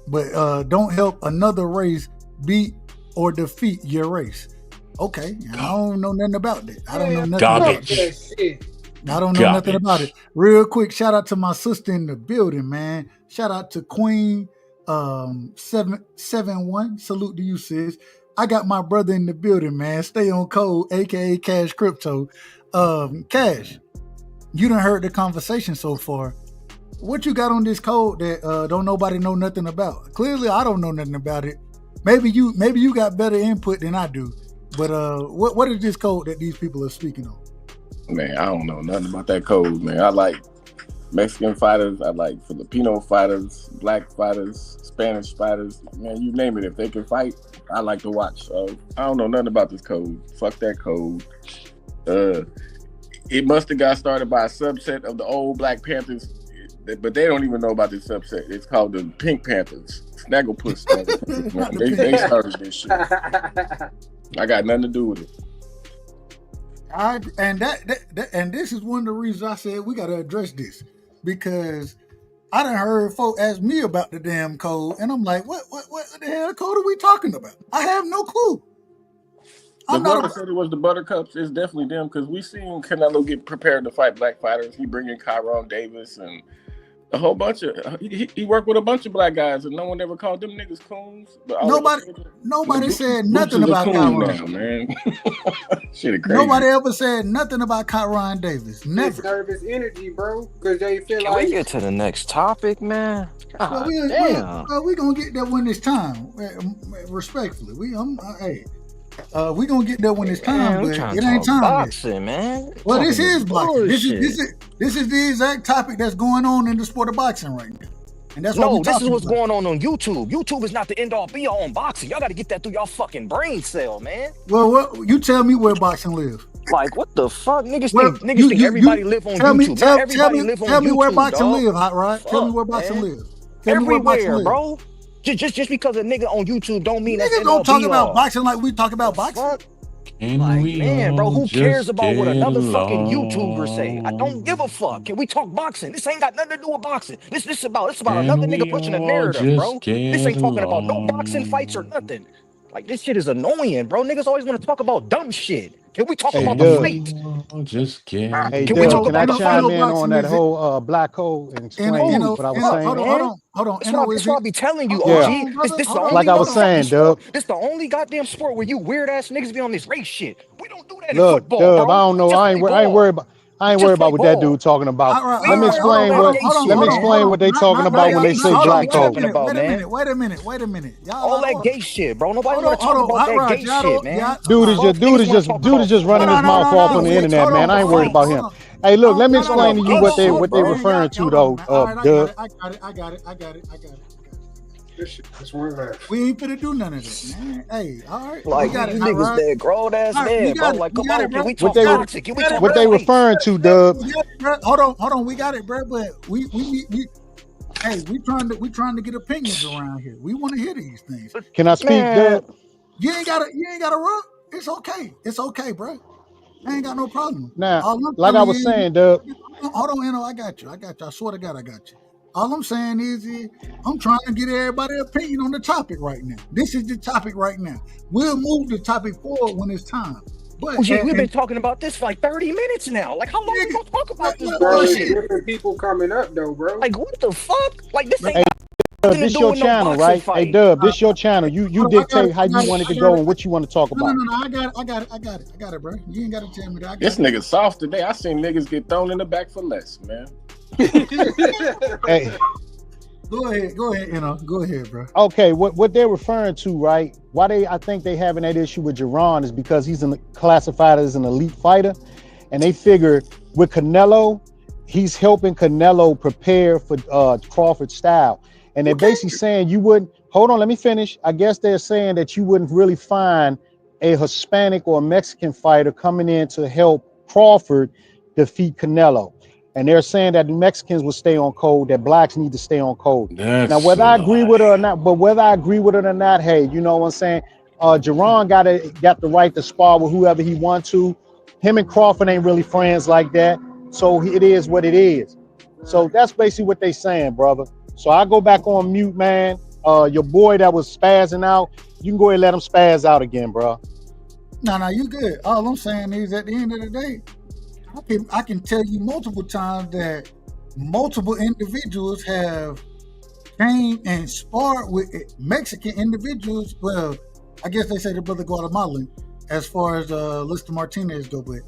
but don't help another race beat or defeat your race. Okay, I don't know nothing about that. I don't know nothing about that. I don't know nothing about it. Real quick, shout out to my sister in the building, man. Shout out to Queen 771. Salute to you, sis. I got my brother in the building, man. Stay on code, aka Cash Crypto. Cash, you done heard the conversation so far. What you got on this code that don't nobody know nothing about? Clearly, I don't know nothing about it. Maybe you got better input than I do. But what is this code that these people are speaking on? Man, I don't know nothing about that code, man. I like Mexican fighters. I like Filipino fighters, black fighters, Spanish fighters. Man, you name it. If they can fight, I like to watch. So I don't know nothing about this code. Fuck that code. It must have got started by a subset of the old Black Panthers, but they don't even know about this subset. It's called the Pink Panthers. Snagglepuss. They started this shit. I got nothing to do with it. And this is one of the reasons I said we got to address this, because I done heard folk ask me about the damn code, and I'm like, what the hell code are we talking about? I have no clue. The brother said it was the Buttercups. It's definitely them, because we seen Canelo get prepared to fight black fighters. He bring in Kyron Davis and a whole bunch of. He worked with a bunch of black guys, and no one ever called them niggas coons. But nobody said nothing about Kyron. Now, man. Shit crazy. Nobody ever said nothing about Kyron Davis. Never. It's nervous energy, bro, because they feel Can like. we get to the next topic, man? God, we gonna get there when it's time. Respectfully, we gonna get there when it's time, but it ain't time boxing, yet. Man. Well, this is boxing. This is the exact topic that's going on in the sport of boxing right now, and that's what this is what's going on YouTube. YouTube is not the end all be all on boxing. Y'all got to get that through y'all fucking brain cell, man. Well, you tell me where boxing lives. Like, what the fuck? Niggas think everybody live on YouTube. Tell me where boxing live, Hot Rod. Tell me where boxing lives. Everywhere, bro. Just because a nigga on YouTube don't mean that. Niggas don't talk about boxing like we talk about boxing. Bro, who cares about what another fucking YouTuber say? I don't give a fuck. Can we talk boxing? This ain't got nothing to do with boxing. It's about another nigga pushing a narrative, bro. This ain't talking about no boxing fights or nothing. Like, this shit is annoying, bro. Niggas always want to talk about dumb shit. Can we talk about the fight? Can we talk about the chime in on that whole black hole and explain what I was saying? Hold on. That's what I be telling you, OG. This the only like I was saying, Dub. This the only goddamn sport where you weird ass niggas be on this race shit. We don't do that in Look, football, Dub, bro. I don't know. I ain't worried about what that dude talking about. Let me explain what they talking about when they say black hole. Wait a minute. All that gay shit, bro. Nobody want to talk about that gay shit, man. Dude is just running his mouth off on the internet, man. I ain't worried about him. Hey, look, let me No, no, explain to you what they hold on, referring to hold on, though. man. All right, Dub. I got it. This one guy. We ain't finna do none of that, man. Hey, all right, Like, we got you it. niggas Right. dead grown ass All right, we man, bro. got it. Like, We come got on, it, bro. can we What talk they politics? Can we talk what they fights? referring to, Dub? We got it, bro. Hold on. We got it, bro. But we hey, we trying to get opinions around here. We want to hear these things. Can I speak, Man, Dub? You ain't gotta run. It's okay, bro. I ain't got no problem. Now, All I'm like I telling was you saying, Dub. hold on, Eno, I got you. I swear to God, I got you. All I'm saying is I'm trying to get everybody's opinion on the topic right now. This is the topic right now. We'll move the topic forward when it's time. But OG, we've been talking about this for like 30 minutes now. Like, how long we gonna talk about this Bro, there's bullshit? different people coming up though, bro. Like, what the fuck? Like, this ain't Hey, got Dub, nothing to this do your with no channel, boxing right? Hey, fight. Dub, this your channel. You Hold on, I got dictate it, how you want it to go and what you want to talk about. No, I got it, bro. You ain't gotta tell me that. I got This it. nigga soft today. I seen niggas get thrown in the back for less, man. Hey, Go ahead, Eno. Go ahead, bro. okay, what they're referring to, right? Why I think they having that issue with Jerron is because he's classified as an elite fighter, and they figure with Canelo, he's helping Canelo prepare for Crawford's style, and they're basically saying you wouldn't. Hold on, let me finish. I guess they're saying that you wouldn't really find a Hispanic or a Mexican fighter coming in to help Crawford defeat Canelo. And they're saying that the Mexicans will stay on code, that blacks need to stay on code. That's Now, whether a I agree with it lie. or not, hey, you know what I'm saying? Jerron got the right to spar with whoever he wants to. Him and Crawford ain't really friends like that. So it is what it is. So that's basically what they saying, brother. So I go back on mute, man. Your boy that was spazzing out, you can go ahead and let him spaz out again, bro. No, you good. All I'm saying is at the end of the day, I can tell you multiple times that multiple individuals have came and sparred with Mexican individuals. Well, I guess they say the brother Guatemalan as far as Lister Martinez go, but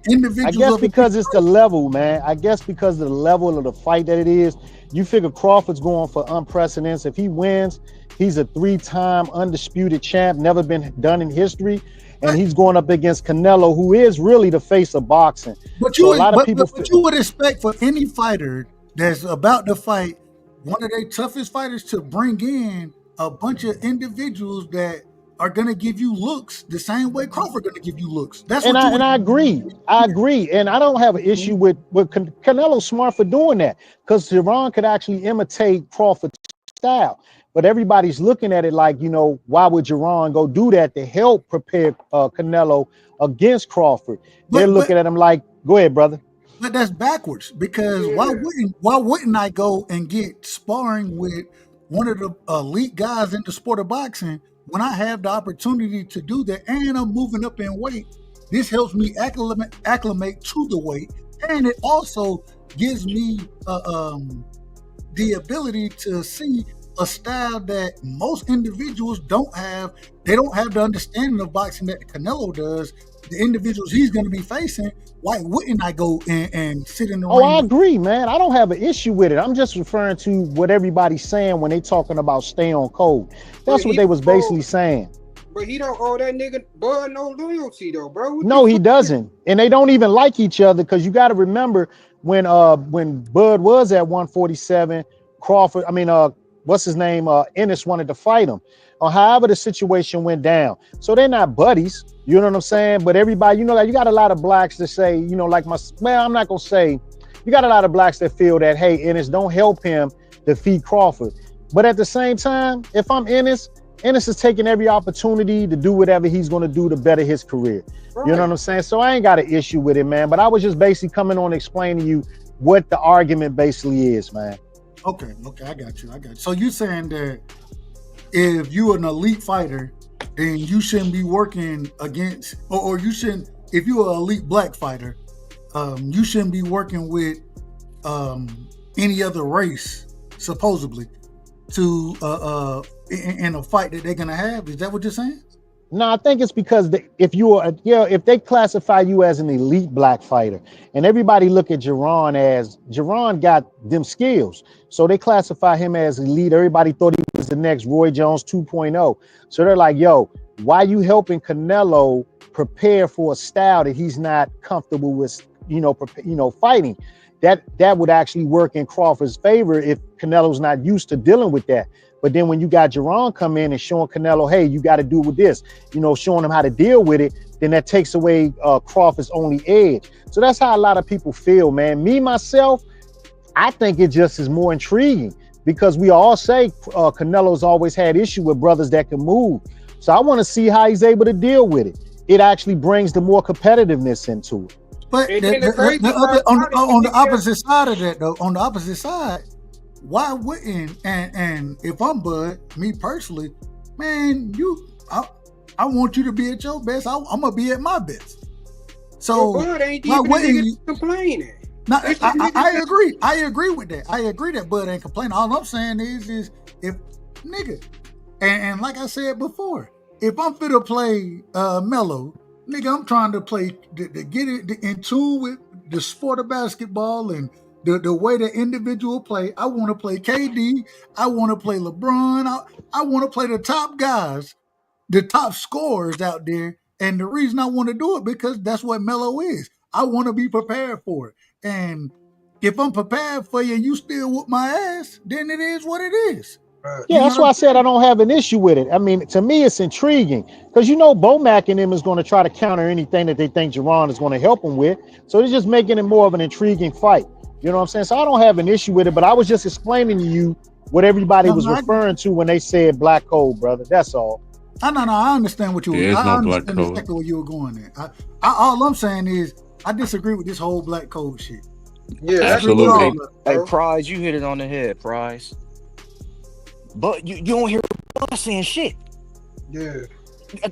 individuals. I guess because it's the level, man. I guess because of the level of the fight that it is, you figure Crawford's going for unprecedented. If he wins, he's a 3-time undisputed champ, never been done in history. And he's going up against Canelo, who is really the face of boxing. But so a lot of people, but you would expect for any fighter that's about to fight one of their toughest fighters to bring in a bunch of individuals that are going to give you looks the same way Crawford going to give you looks. That's and what I agree. I agree. And I don't have an issue with Canelo's smart for doing that, because Jerron could actually imitate Crawford's style. But everybody's looking at it like, you know, why would Jerron go do that to help prepare Canelo against Crawford? They're looking at him like, go ahead, brother. But that's backwards, because why wouldn't I go and get sparring with one of the elite guys in the sport of boxing when I have the opportunity to do that and I'm moving up in weight? This helps me acclimate to the weight, and it also gives me the ability to see a style that most individuals don't have. They don't have the understanding of boxing that Canelo does. The individuals he's going to be facing, why wouldn't I go and sit in the ring? I agree, man. I don't have an issue with it. I'm just referring to what everybody's saying when they talking about stay on code. That's what they was basically saying. But he don't owe that nigga Bud no loyalty though, bro. No, he doesn't. And they don't even like each other, because you got to remember when Bud was at 147, Crawford, what's his name? Ennis wanted to fight him, or however the situation went down. So they're not buddies, you know what I'm saying? But everybody, you know, like you got a lot of blacks that say, you know, like I'm not gonna say, you got a lot of blacks that feel that, hey, Ennis, don't help him defeat Crawford. But at the same time, if I'm Ennis is taking every opportunity to do whatever he's gonna do to better his career. Right. You know what I'm saying? So I ain't got an issue with it, man. But I was just basically coming on explaining to you what the argument basically is, man. Okay, I got you. So you saying that if you're an elite fighter, then you shouldn't be working against, or you shouldn't, if you're an elite black fighter, you shouldn't be working with any other race, supposedly, to in a fight that they're gonna have. Is that what you're saying? No, I think it's because if they classify you as an elite black fighter, and everybody look at Jerron got them skills, so they classify him as elite. Everybody thought he was the next Roy Jones 2.0. So they're like, yo, why you helping Canelo prepare for a style that he's not comfortable with fighting. That would actually work in Crawford's favor if Canelo's not used to dealing with that. But then when you got Jerron come in and showing Canelo, hey, you got to do with this, showing him how to deal with it, then that takes away Crawford's only edge. So that's how a lot of people feel, man. Me, myself, I think it just is more intriguing because we all say Canelo's always had issue with brothers that can move. So I want to see how he's able to deal with it. It actually brings the more competitiveness into it. But on the opposite side of that, though, on the opposite side, why wouldn't, and if I'm Bud, me personally, man, I want you to be at your best. I'm gonna be at my best. So Bud ain't even nigga complaining. No, I agree. I agree with that. I agree that Bud ain't complaining. All I'm saying is if nigga, and like I said before, if I'm fit to play Melo, nigga, I'm trying to play to get it in tune with the sport of basketball and the way the individual play. I want to play KD. I want to play LeBron. I want to play the top guys, the top scorers out there. And the reason I want to do it because that's what Melo is. I want to be prepared for it. And if I'm prepared for you and you still whoop my ass, then it is what it is. Yeah, that's why I said I don't have an issue with it. I mean, to me, it's intriguing because Bomac and him is going to try to counter anything that they think Jerron is going to help him with. So they're just making it more of an intriguing fight. You know what I'm saying? So I don't have an issue with it, but I was just explaining to you what everybody was referring to when they said black code, brother. That's all. I understand what you were. I understand exactly where you were going at. All I'm saying is I disagree with this whole black code shit. Yeah, absolutely. Hey, Prize, you hit it on the head, Prize. But you don't hear Bud saying shit. Yeah.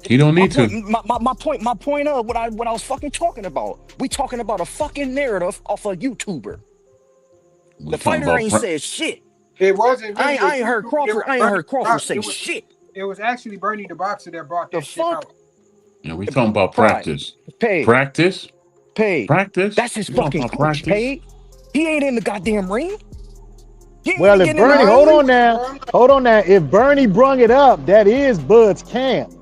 He don't need to. My point of what I was fucking talking about. We talking about a fucking narrative off a YouTuber. The fighter ain't said shit. It wasn't. Really I ain't heard Crawford. I ain't heard Crawford say shit. It was actually Bernie the boxer that brought that shit out. Yeah, we talking about practice. Paid. Practice. Paid. Practice. That's his fucking coach. Paid. He ain't in the goddamn ring. Well, if Bernie, hold on now. If Bernie brung it up, that is Bud's camp.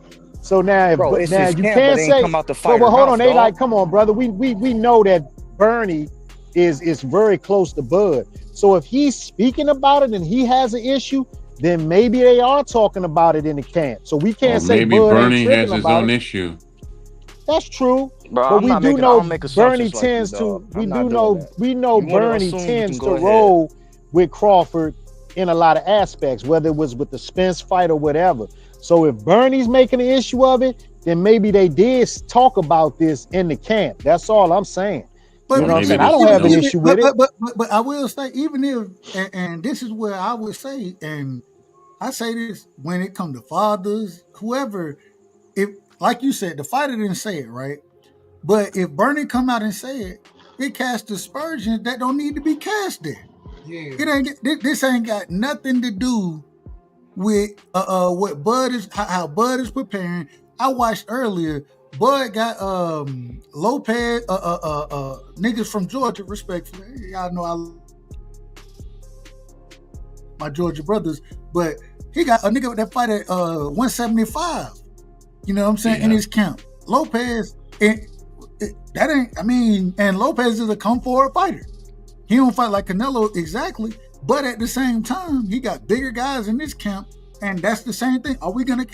So now, Bro, you can't say. But hold on, they like, come on, brother. We know that Bernie is very close to Bud. So if he's speaking about it and he has an issue, then maybe they are talking about it in the camp. So we can't say maybe Bud Bernie ain't has his about own it. issue. That's true. Bro, but we do know Bernie tends to. We know Bernie tends to roll with Crawford in a lot of aspects, whether it was with the Spence fight or whatever. So if Bernie's making an issue of it, then maybe they did talk about this in the camp. That's all I'm saying. But you know what I'm saying? I don't have an issue with it. But I will say, even if, and this is where I would say, and I say this when it comes to fathers, whoever, if, like you said, the fighter didn't say it, right? But if Bernie come out and say it, it casts aspersions that don't need to be cast there. Yeah. This ain't got nothing to do with what Bud is, how Bud is preparing. I watched earlier, Bud got Lopez, niggas from Georgia, respectfully. Y'all know my Georgia brothers, but he got a nigga that fight at 175. You know what I'm saying? In his camp. Lopez, that ain't, I mean, and Lopez is a come forward fighter. He don't fight like Canelo exactly, but at the same time, he got bigger guys in this camp, and that's the same thing. Are we gonna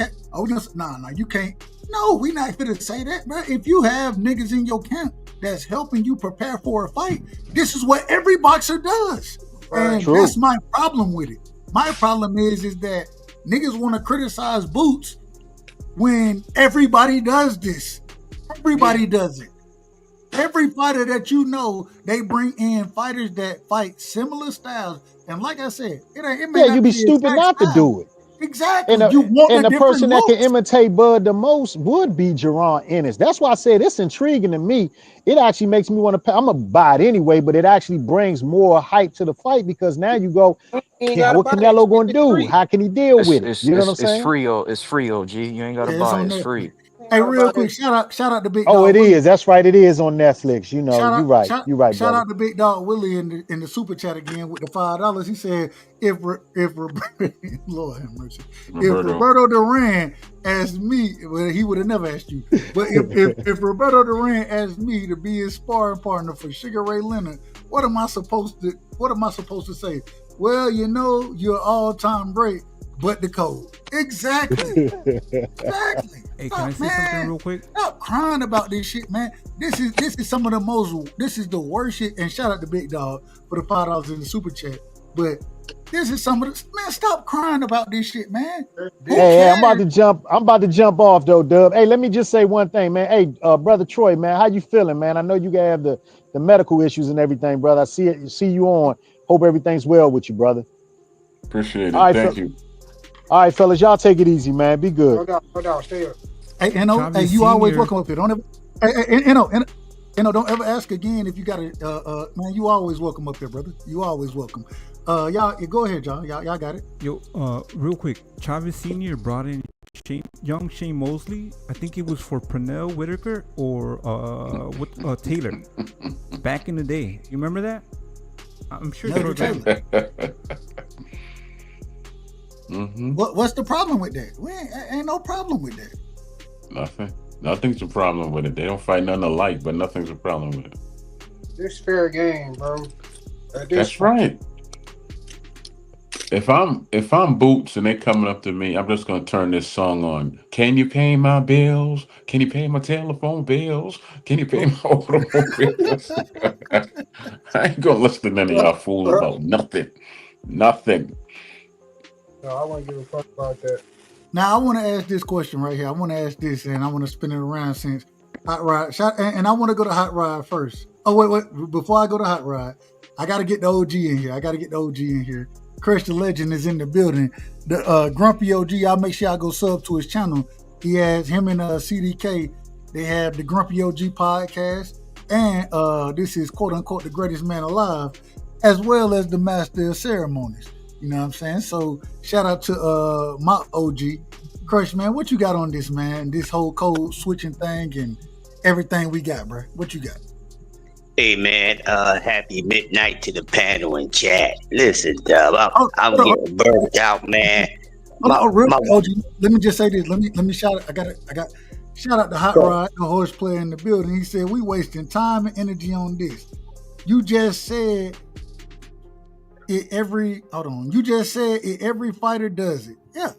nah, you can't. No, we not gonna say that, bro. If you have niggas in your camp that's helping you prepare for a fight, this is what every boxer does. And that's my problem with it. My problem is that niggas want to criticize Boots when everybody does this. Everybody does it. Every fighter that you know, they bring in fighters that fight similar styles. And like I said, it may you'd be stupid not to do it. Exactly. And the person that can imitate Bud the most would be Jerron Ennis. That's why I said it's intriguing to me. It actually makes me want to. I'm gonna buy it anyway, but it actually brings more hype to the fight because now you go, what Canelo gonna do? How can he deal with it? You know what I'm saying? It's free, OG. You ain't gotta buy it. It's free. Hey, real quick, shout out to Big Oh, Dog it Willie. is. That's right. It is on Netflix. You know, you're right. You're right, Shout brother. out to Big Dog Willie in the super chat again with the $5. He said, if Lord have mercy, if Roberto Duran asked me, well, he would have never asked you, but if Roberto Duran asked me to be his sparring partner for Sugar Ray Leonard, what am I supposed to say? Well, you know, you're all-time great, but the code. Exactly. Exactly. Hey, can I say something real quick? Stop crying about this shit, man. This is some of the most. This is the worst shit. And shout out to Big Dog for the $5 in the super chat. But this is some of the man. Stop crying about this shit, man. Hey, I'm about to jump off though, Dub. Hey, let me just say one thing, man. Hey, brother Troy, man, how you feeling, man? I know you gotta have the medical issues and everything, brother. I see you on. Hope everything's well with you, brother. Appreciate it. All right, Thank you. All right, fellas, y'all take it easy, man. Be good. No doubt, stay up. Hey, you always welcome up here. Don't ever, don't ever ask again if you got it. Man, you always welcome up here, brother. You always welcome. Y'all, go ahead, y'all. Y'all got it. Yo, real quick, Chavez Sr. brought in young Shane Mosley. I think it was for Pernell Whitaker or Taylor. Back in the day, you remember that? I'm sure. Taylor. Mm-hmm. What's the problem with that? Ain't no problem with that. Nothing. Nothing's a problem with it. They don't fight nothing alike, but nothing's a problem with it. This fair game, bro. That's right. If I'm Boots and they coming up to me, I'm just gonna turn this song on. Can you pay my bills? Can you pay my telephone bills? Can you pay my automobiles? I ain't gonna listen to none of y'all fools about nothing. Nothing. No, I won't give a fuck about that. Now I want to ask this question right here. I want to ask this, and I want to spin it around since Hot Rod. And I want to go to Hot Rod first. Oh wait! Before I go to Hot Rod, I got to get the OG in here. Crush the Legend is in the building. The Grumpy OG. I'll make sure I go sub to his channel. He has him and CDK. They have the Grumpy OG podcast, and this is quote unquote the greatest man alive, as well as the Master of Ceremonies. You know what I'm saying? So shout out to my OG, Crush, man. What you got on this, man? This whole code switching thing and everything we got, bro. What you got? Hey, man. Happy midnight to the panel and chat. Listen, Dub, I'm getting burnt out, man. OG, let me just say this. Let me shout out. I got shout out to Hot Rod, the horse player in the building. He said we wasting time and energy on this. You just said every fighter does it. Yeah,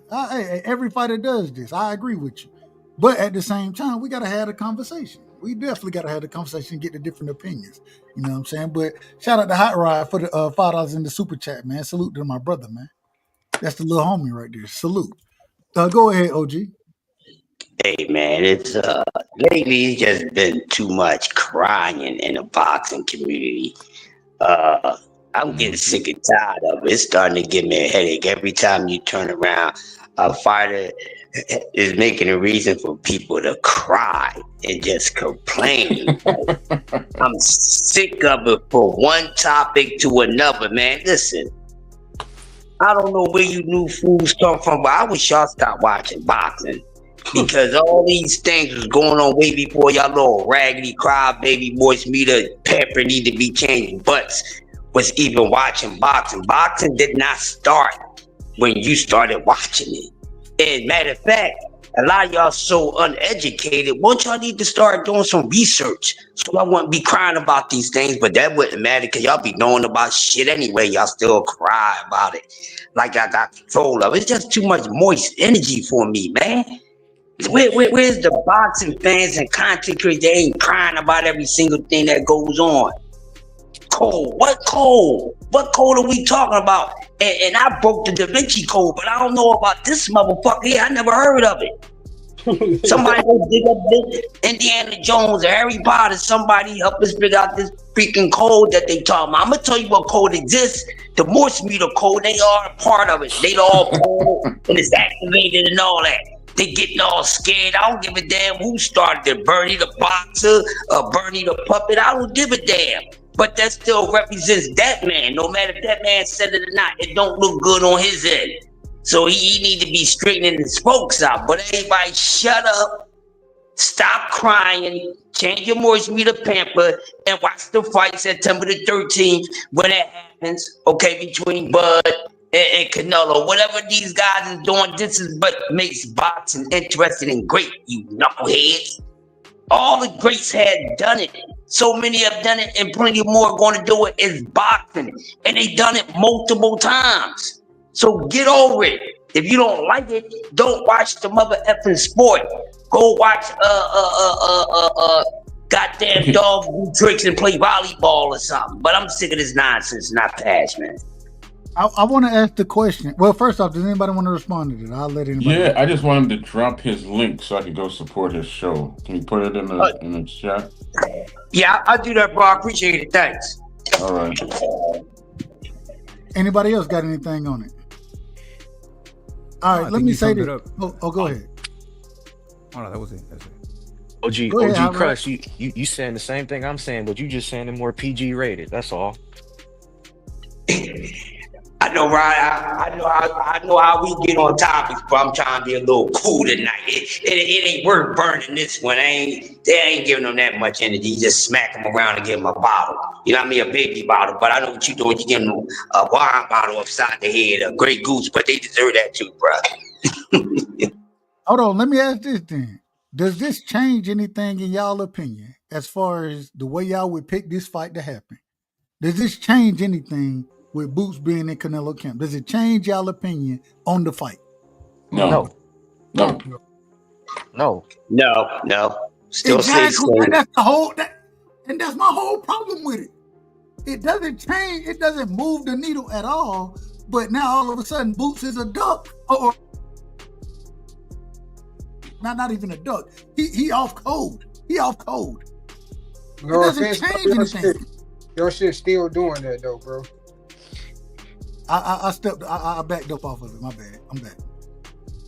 every fighter does this. I agree with you. But at the same time, we got to have a conversation. We definitely got to have the conversation and get the different opinions. You know what I'm saying? But shout out to Hot Rod for the $5 in the super chat, man. Salute to my brother, man. That's the little homie right there. Salute. Go ahead, OG. Hey, man, it's lately it's just been too much crying in the boxing community. I'm getting sick and tired of it. It's starting to give me a headache every time you turn around. A fighter is making a reason for people to cry and just complain. I'm sick of it from one topic to another, man. Listen, I don't know where you new fools come from, but I wish y'all stopped watching boxing. Because all these things was going on way before y'all little raggedy crybaby boys meter pepper need to be changed butts was even watching boxing. Boxing did not start when you started watching it. And matter of fact, a lot of y'all so uneducated. Won't y'all need to start doing some research? So I wouldn't be crying about these things, but that wouldn't matter because y'all be knowing about shit anyway. Y'all still cry about it like I got control of it. It's just too much moist energy for me, man. Where's the boxing fans and content creators? They ain't crying about every single thing that goes on. Code? What code? What code are we talking about? And I broke the Da Vinci Code, but I don't know about this motherfucker here. I never heard of it. Somebody go dig up this Indiana Jones or Harry Potter. Somebody help us figure out this freaking code that they talking about. I'm gonna tell you what code exists. The Morse meter code, they are a part of it. They all code and it's activated and all that. They getting all scared. I don't give a damn who started it. Bernie the boxer or Bernie the puppet. I don't give a damn. But that still represents that man. No matter if that man said it or not, it don't look good on his end. So he need to be straightening his spokes out. But everybody shut up Stop crying. Change your moisture to pamper and watch the fight September the 13th when it happens. Okay, between Bud and Canelo. Whatever these guys is doing, this is what makes boxing interesting and great, you knuckleheads. All the greats had done it. So many have done it, and plenty more are going to do it. It's boxing, and they done it multiple times. So get over it. If you don't like it, don't watch the mother effing sport. Go watch goddamn dog do tricks and play volleyball or something. But I'm sick of this nonsense, not pass, man. I want to ask the question. Well, first off, does anybody want to respond to that? I'll let anybody. Yeah, I just want him to drop his link so I can go support his show. Can you put it in the chat? Yeah, I'll do that, bro. I appreciate it. Thanks. All right. Anybody else got anything on it? All right, let me say this. Oh, go ahead. Oh, no, that was it. That's it. OG Crush, you saying the same thing I'm saying, but you just saying it more PG rated. That's all. I know, right? I know how we get on topics, but I'm trying to be a little cool tonight. It ain't worth burning this one. They ain't giving them that much energy. You just smack them around and give them a bottle. You know what I mean? A baby bottle. But I know what you're doing. You're giving them a wine bottle upside the head, a Grey Goose, but they deserve that too, bro. Hold on. Let me ask this then. Does this change anything in y'all opinion as far as the way y'all would pick this fight to happen? Does this change anything with Boots being in Canelo camp? Does it change y'all opinion on the fight? No. Still exactly. And that's the whole and that's my whole problem with it. It doesn't change, it doesn't move the needle at all, but now all of a sudden Boots is a duck or not even a duck. He off code. He off code. It doesn't change anything. Your shit still doing that though, bro. I backed up off of it. My bad. I'm back.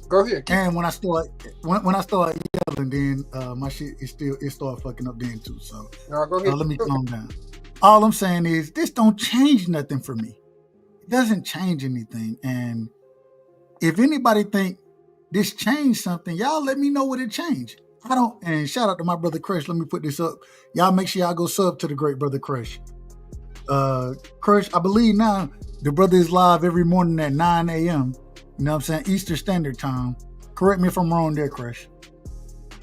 Go ahead. And when I start yelling, then my shit it started fucking up then too. So no, go ahead. Let me calm down. All I'm saying is this don't change nothing for me. It doesn't change anything. And if anybody think this changed something, y'all let me know what it changed. I don't. And shout out to my brother Crush. Let me put this up. Y'all make sure y'all go sub to the great brother Crush. Crush, I believe now the brother is live every morning at 9 a.m. You know what I'm saying? Eastern Standard Time. Correct me if I'm wrong there, Crush.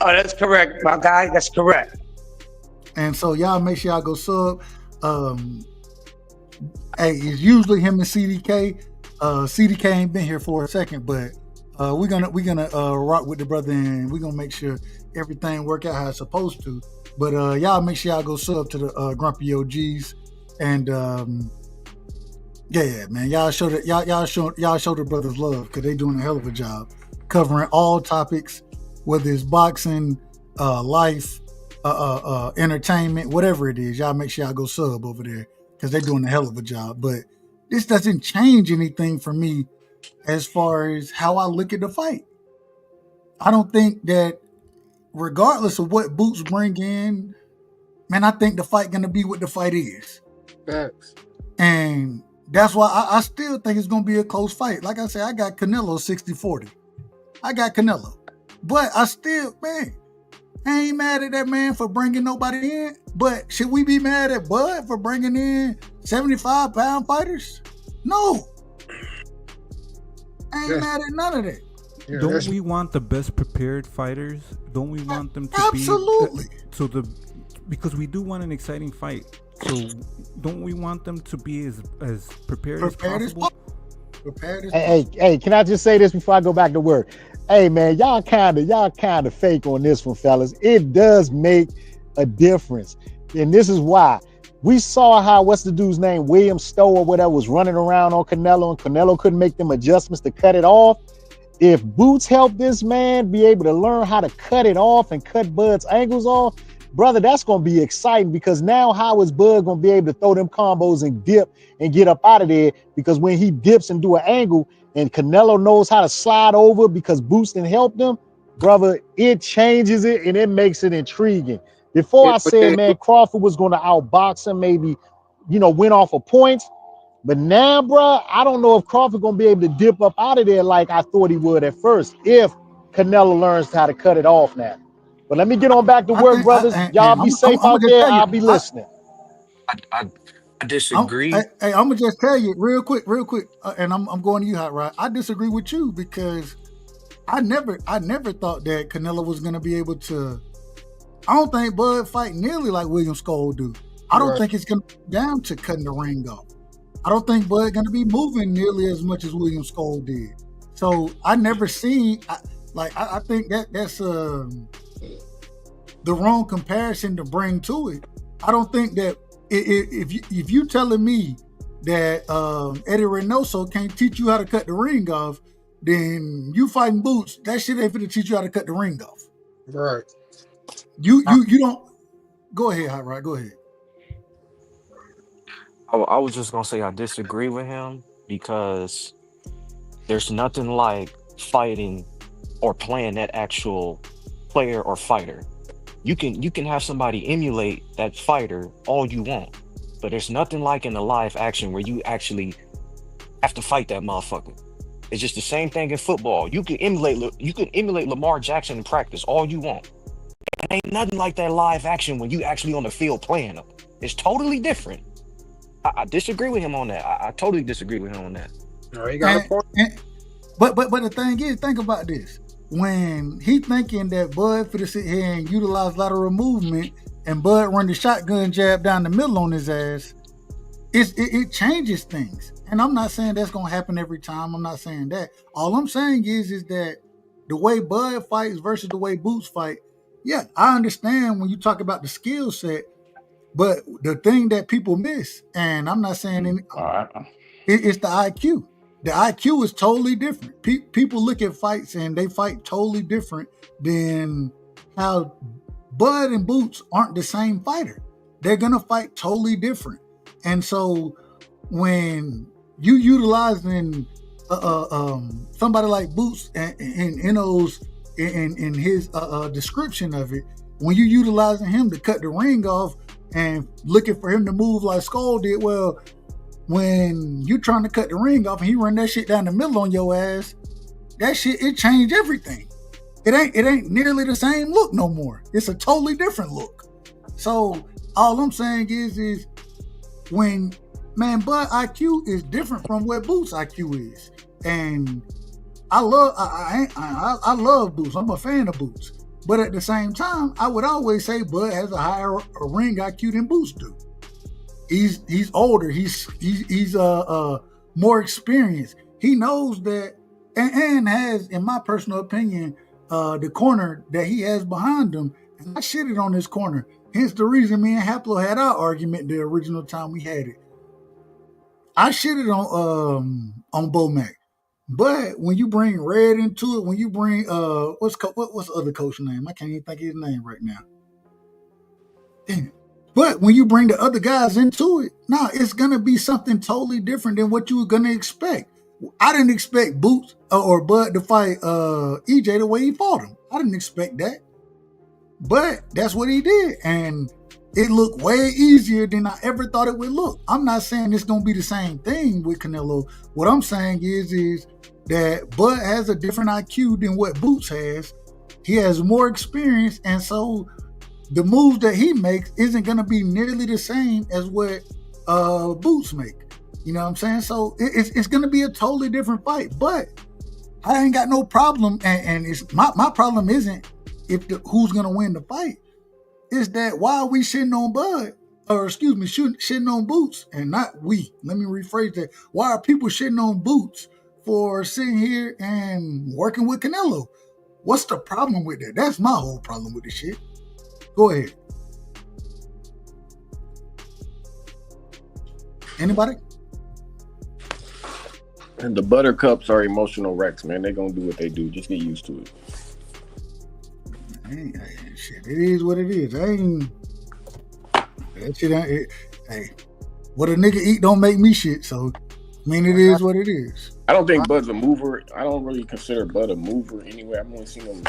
Oh, that's correct, my guy. That's correct. And so y'all make sure y'all go sub. Hey, it's usually him and CDK. CDK ain't been here for a second, but we're gonna rock with the brother and we're gonna make sure everything work out how it's supposed to. But y'all make sure y'all go sub to the Grumpy OGs and yeah, man, y'all show the brothers love because they doing a hell of a job covering all topics, whether it's boxing, life, entertainment, whatever it is. Y'all make sure y'all go sub over there because they're doing a hell of a job. But this doesn't change anything for me as far as how I look at the fight. I don't think that regardless of what Boots bring in, man, I think the fight gonna be what the fight is. Facts. And that's why I still think it's gonna be a close fight. Like I said, I got Canelo 60-40. I got Canelo. But I still, man, I ain't mad at that man for bringing nobody in. But should we be mad at Bud for bringing in 75-pound fighters? No. I ain't mad at none of that. Yeah, don't we want the best prepared fighters? Don't we want them to absolutely be because we do want an exciting fight. So don't we want them to be as prepared as possible? Hey, can I just say this before I go back to work? Hey man, y'all kind of fake on this one, fellas. It does make a difference. And this is why. We saw how, what's the dude's name? William Stowe or whatever was running around on Canelo, and Canelo couldn't make them adjustments to cut it off. If Boots helped this man be able to learn how to cut it off and cut Bud's angles off, brother, that's going to be exciting because now how is Bud going to be able to throw them combos and dip and get up out of there? Because when he dips and do an angle and Canelo knows how to slide over because Boots didn't help them, brother, it changes it and it makes it intriguing. Before I said, man, Crawford was going to outbox him, maybe, win off of points. But now, bro, I don't know if Crawford going to be able to dip up out of there like I thought he would at first if Canelo learns how to cut it off now. But let me get on back to work, brothers. Y'all be safe out there. I'll be listening. I disagree. I'm gonna just tell you real quick, and I'm going to you, Hot Rod. I disagree with you because I never thought that Canelo was gonna be able to. I don't think Bud fight nearly like William Skoll do. I don't think it's gonna be down to cutting the ring off. I don't think Bud gonna be moving nearly as much as William Skoll did. So I never seen. I think that's the wrong comparison to bring to it. I don't think that if you telling me that Eddie Reynoso can't teach you how to cut the ring off, then you fighting Boots. That shit ain't finna teach you how to cut the ring off. Right. You don't. Go ahead, Hot Rod. Go ahead. I was just gonna say I disagree with him because there's nothing like fighting or playing that actual player or fighter. You can have somebody emulate that fighter all you want, but there's nothing like in the live action where you actually have to fight that motherfucker. It's just the same thing in football. You can emulate Lamar Jackson in practice all you want. It ain't nothing like that live action when you actually on the field playing them. It's totally different. I disagree with him on that. I totally disagree with him on that. No, he got a point. But the thing is, think about this. When he thinking that Bud finna sit here and utilize lateral movement and Bud run the shotgun jab down the middle on his ass, it changes things. And I'm not saying that's gonna happen every time. I'm not saying that. All I'm saying is that the way Bud fights versus the way Boots fight, yeah, I understand when you talk about the skill set, but the thing that people miss, and I'm not saying it's the IQ. The IQ is totally different. People look at fights and they fight totally different than how Bud and Boots aren't the same fighter. They're gonna fight totally different. And so when you utilizing somebody like Boots in his description of it, when you utilizing him to cut the ring off and looking for him to move like Skoll did, well, when you trying to cut the ring off and he run that shit down the middle on your ass, that shit, it changed everything. It ain't nearly the same look no more. It's a totally different look. So all I'm saying is when Bud IQ is different from what Boots IQ is. And I love Boots. I'm a fan of Boots. But at the same time, I would always say Bud has a higher ring IQ than Boots do. He's older. He's more experienced. He knows that, and has, in my personal opinion, the corner that he has behind him. And I shitted on this corner. Hence the reason me and Haplo had our argument the original time we had it. I shitted on Bomac. But when you bring Red into it, when you bring what's the other coach's name? I can't even think of his name right now. Damn it. But when you bring the other guys into it, it's gonna be something totally different than what you were gonna expect. I didn't expect Boots or Bud to fight EJ the way he fought him. I didn't expect that. But that's what he did. And it looked way easier than I ever thought it would look. I'm not saying it's gonna be the same thing with Canelo. What I'm saying is that Bud has a different IQ than what Boots has. He has more experience, and so the moves that he makes isn't going to be nearly the same as what Boots make. You know what I'm saying? So it's going to be a totally different fight. But I ain't got no problem, and it's my problem isn't who's going to win the fight. It's that why are we shitting on Bud, or excuse me, shitting on Boots, and not we. Let me rephrase that. Why are people shitting on Boots for sitting here and working with Canelo? What's the problem with that? That's my whole problem with this shit. Go ahead. Anybody? And the Buttercups are emotional wrecks, man. They're gonna do what they do. Just get used to it. Shit, it is what it is. Hey, what a nigga eat don't make me shit. So, I mean, it is what it is. I don't think Bud's a mover. I don't really consider Bud a mover anyway. I've only seen him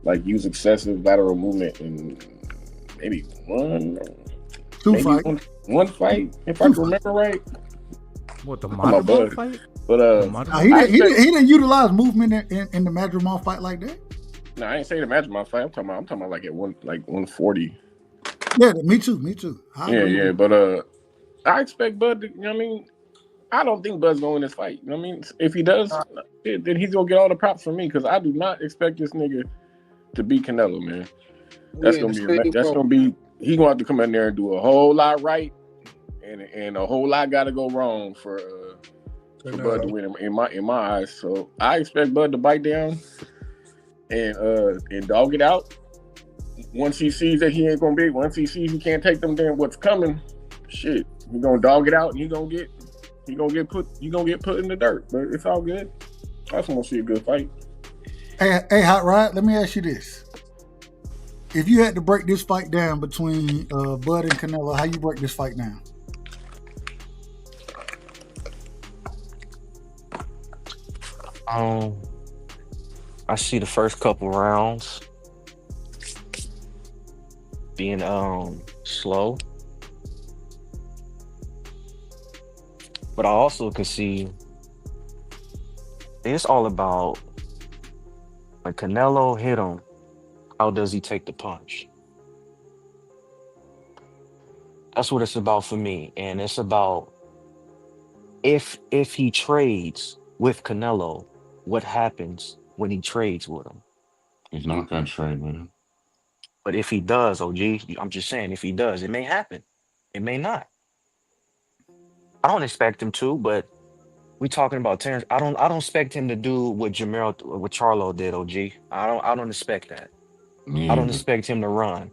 like use excessive lateral movement in maybe one fight, if I remember right. What, the Madrigal fight? But he didn't utilize movement in the Madrigal fight like that. No, I ain't saying imagine my fight. I'm talking about like at 140. Yeah, me too. I agree Yeah, with but I expect Bud to, you know what I mean? I don't think Bud's gonna win this fight. You know what I mean? If he does, then he's gonna get all the props from me because I do not expect this nigga to beat Canelo, man. That's gonna be he's gonna have to come in there and do a whole lot right and a whole lot gotta go wrong for Bud to win in my eyes. So I expect Bud to bite down and dog it out. Once he sees that he ain't gonna be, once he sees he can't take them, then what's coming, shit, he gonna dog it out and he gonna get put in the dirt. But it's all good. I just want to see a good fight. Hey, Hot Rod, let me ask you this. If you had to break this fight down between Bud and Canelo, how you break this fight down? I see the first couple rounds being slow. But I also can see it's all about when Canelo hit him, how does he take the punch? That's what it's about for me. And it's about if he trades with Canelo, what happens when he trades with him? He's not gonna trade with him. But if he does, OG, I'm just saying, if he does, it may happen. It may not. I don't expect him to, but we talking about Terrence. I don't expect him to do what Charlo did, OG. I don't expect that. I don't expect him to run.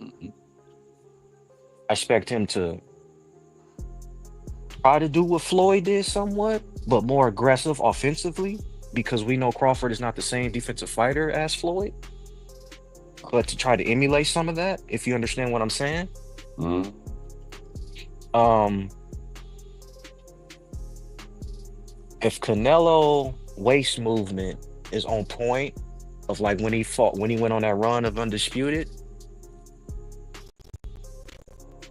I expect him to try to do what Floyd did somewhat, but more aggressive offensively, because we know Crawford is not the same defensive fighter as Floyd. But to try to emulate some of that, if you understand what I'm saying. If Canelo waist movement is on point of like when he went on that run of Undisputed,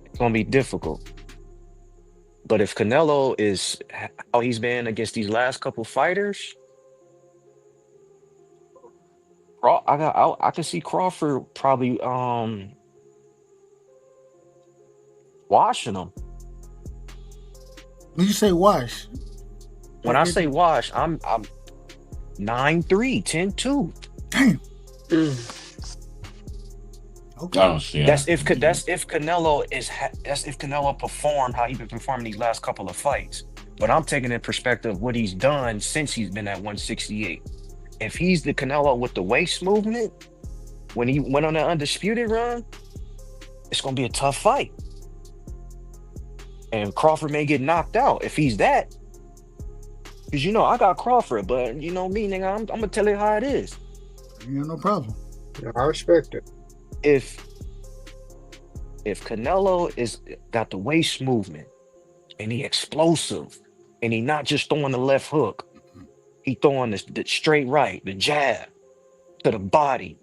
it's gonna be difficult. But if Canelo is how he's been against these last couple fighters, I can see Crawford probably washing him. When you say wash, when I say wash, I'm 9-3, 10-2. Damn. Okay. I don't see that's if Canelo performed how he's been performing these last couple of fights. But I'm taking in perspective what he's done since he's been at 168. If he's the Canelo with the waist movement, when he went on that Undisputed run, it's gonna be a tough fight. And Crawford may get knocked out if he's that. Because I got Crawford, but you know me, nigga, I'm gonna tell you how it is. Yeah, no problem. I respect it. If Canelo got the waist movement and he explosive and he not just throwing the left hook, he throwing the straight right, the jab to the body,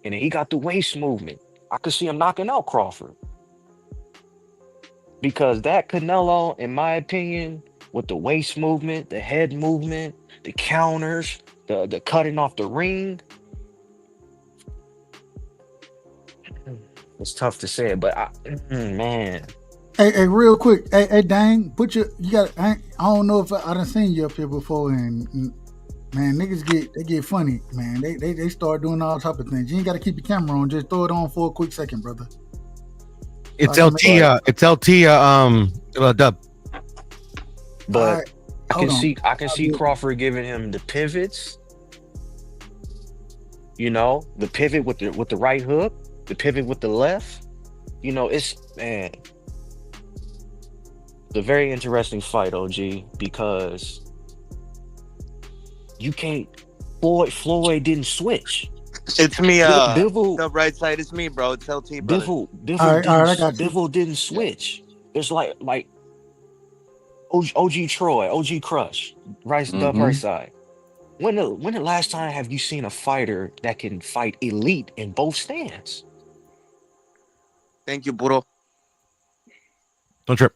and then he got the waist movement, I could see him knocking out Crawford. Because that Canelo, in my opinion, with the waist movement, the head movement, the counters, the cutting off the ring, it's tough to say, but man. Hey, real quick, hey, Dang, I don't know if I done seen you up here before, and man, niggas get funny, man. They start doing all type of things. You ain't got to keep your camera on. Just throw it on for a quick second, brother. It's LT. It's LT. Dub. But right, I can see Crawford giving him the pivots. The pivot with the right hook, the pivot with the left. It's a very interesting fight, OG, because you can't. Floyd didn't switch. It's me, the right side is me, bro. It's LT, brother. Bivol didn't switch. It's like OG Troy, OG Crush, the right side. When the last time have you seen a fighter that can fight elite in both stands? Thank you, Burro. Don't trip.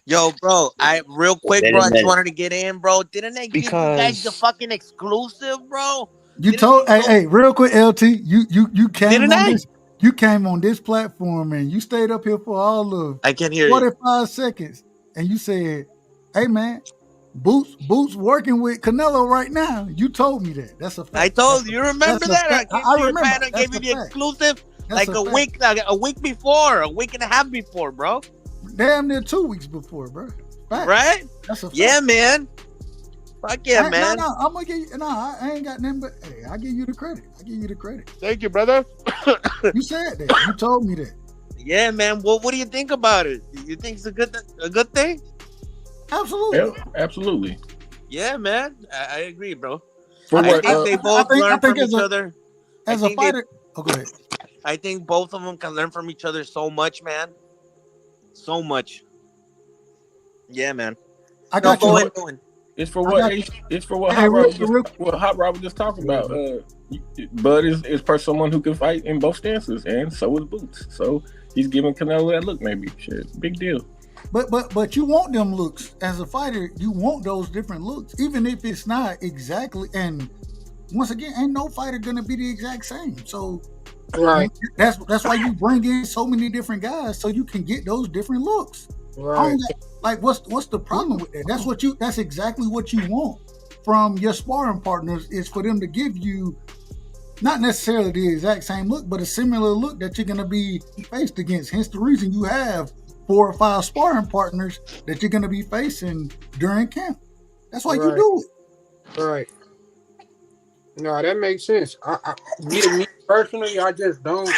Yo, bro, real quick, bro, I just wanted to get in, bro. Didn't they give you guys the fucking exclusive, bro? You told, hey, real quick, LT, you came Didn't on I? this, you came on this platform and you stayed up here for all of I can't hear you. 45 seconds, and you said, "Hey man, Boots working with Canelo right now." You told me that. That's a fact. I told you. Remember that? I remember. I gave you the exclusive like a week before, a week and a half before, bro. Damn near 2 weeks before, bro. Fact. Right? That's a fact. Yeah, man. Fuck yeah, man. No, I'm gonna give you. No, I ain't got nothing but. Hey, I give you the credit. Thank you, brother. You said that. You told me that. Yeah, man. What do you think about it? You think it's a good thing? Absolutely. Yeah, absolutely. Yeah, man. I agree, bro. For I what? think they both learn from each other. As a fighter, go ahead. I think both of them can learn from each other so much, man. So much. Yeah, man. I got you. Go in. It's for what? It's for what Hot Rod was just talking about. Bud is someone who can fight in both stances, and so is Boots. So he's giving Canelo that look. Maybe shit, big deal. But you want them looks as a fighter. You want those different looks, even if it's not exactly. And once again, ain't no fighter gonna be the exact same. So right, that's why you bring in so many different guys so you can get those different looks. Right. Like what's the problem with that? That's exactly what you want from your sparring partners, is for them to give you not necessarily the exact same look, but a similar look that you're gonna be faced against. Hence the reason you have 4 or 5 sparring partners that you're gonna be facing during camp. That's why you do it. Right. No, that makes sense. Me personally, I just don't.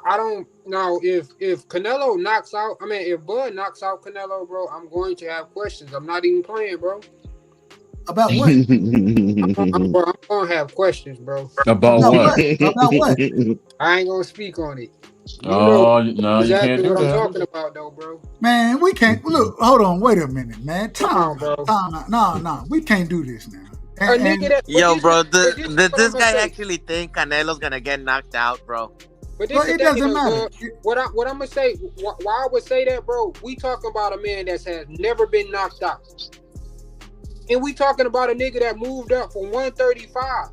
I don't know if Canelo knocks out. I mean, if Bud knocks out Canelo, bro, I'm going to have questions. I'm not even playing, bro. About what? I'm gonna have questions, bro. About what? About what? I ain't gonna speak on it. No, you exactly can't do what I'm that. talking about, though, bro. Man, we can't look. Hold on, wait a minute, man. Time bro. out. No, we can't do this now. Yo, bro, did this guy actually think Canelo's gonna get knocked out, bro? But this it doesn't matter. What I'm gonna say, why I would say that, bro? We talking about a man that has never been knocked out, and we talking about a nigga that moved up from 135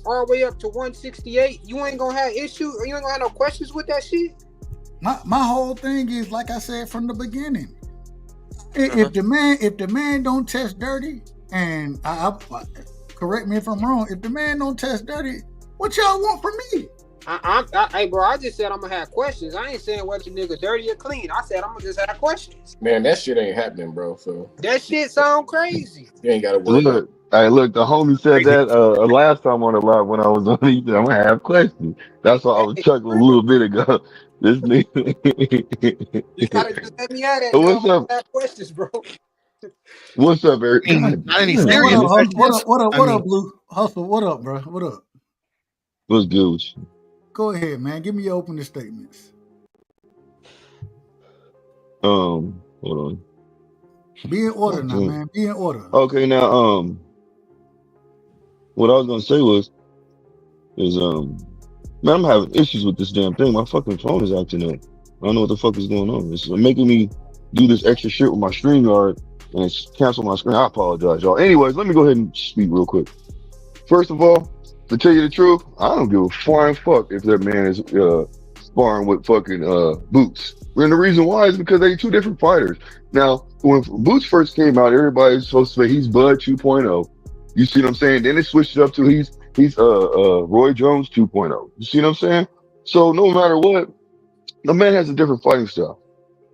all the way up to 168. You ain't gonna have issues. You ain't gonna have no questions with that shit. My whole thing is, like I said from the beginning, if the man don't test dirty, and I correct me if I'm wrong, if the man don't test dirty, what y'all want from me? Hey, bro, I just said I'm gonna have questions. I ain't saying whether the nigga dirty or clean. I said I'm gonna just have questions. Man, that shit ain't happening, bro. So that shit sound crazy. You ain't gotta worry. Look, the homie said that last time on the live when I was on. He said, "I'm gonna have questions." That's why I was chuckling a little bit ago. This nigga. You gotta just let me at it. What's up? Have questions, bro. What's up, Eric? Not any serious. What up, Blue? Hustle, what up, bro? What up? What's good with you? Go ahead, man. Give me your opening statements. Hold on. Be in order now, man. Be in order. Okay, now, what I was gonna say is man, I'm having issues with this damn thing. My fucking phone is acting up. I don't know what the fuck is going on. It's making me do this extra shit with my StreamYard and it's cancel my screen. I apologize, y'all. Anyways, let me go ahead and speak real quick. First of all, to tell you the truth, I don't give a flying fuck if that man is sparring with fucking Boots. And the reason why is because they're 2 different fighters. Now, when Boots first came out, everybody's supposed to say he's Bud 2.0. You see what I'm saying? Then they switched it up to he's Roy Jones 2.0. You see what I'm saying? So no matter what, the man has a different fighting style.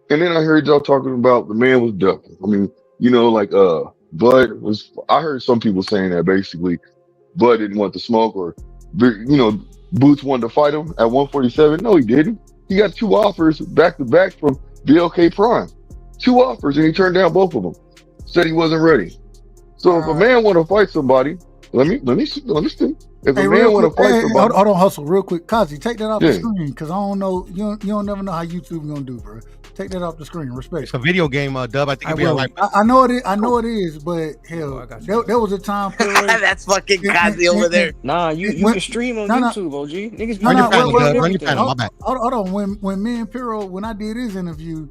And then I heard y'all talking about the man was ducking. I mean, you know, like Bud was. I heard some people saying that basically Bud didn't want to smoke, or you know, Boots wanted to fight him at 147. No, he didn't. He got 2 offers back to back from BLK Prime. 2 offers, and he turned down both of them. Said he wasn't ready. So if a man want to fight somebody, let me speak. If a man want to fight somebody, hold on, Hustle, real quick. Kazi, take that off the screen, because I don't know. You don't never know how YouTube gonna do, bro. Take that off the screen. Respect. It's a video game, Dub. I think it'll be all right. I know it is. I know it is, but hell, there was a time period. That's fucking Kazi over there. Nah, you can stream on YouTube, OG. Niggas hold on. When me and Piro, when I did his interview,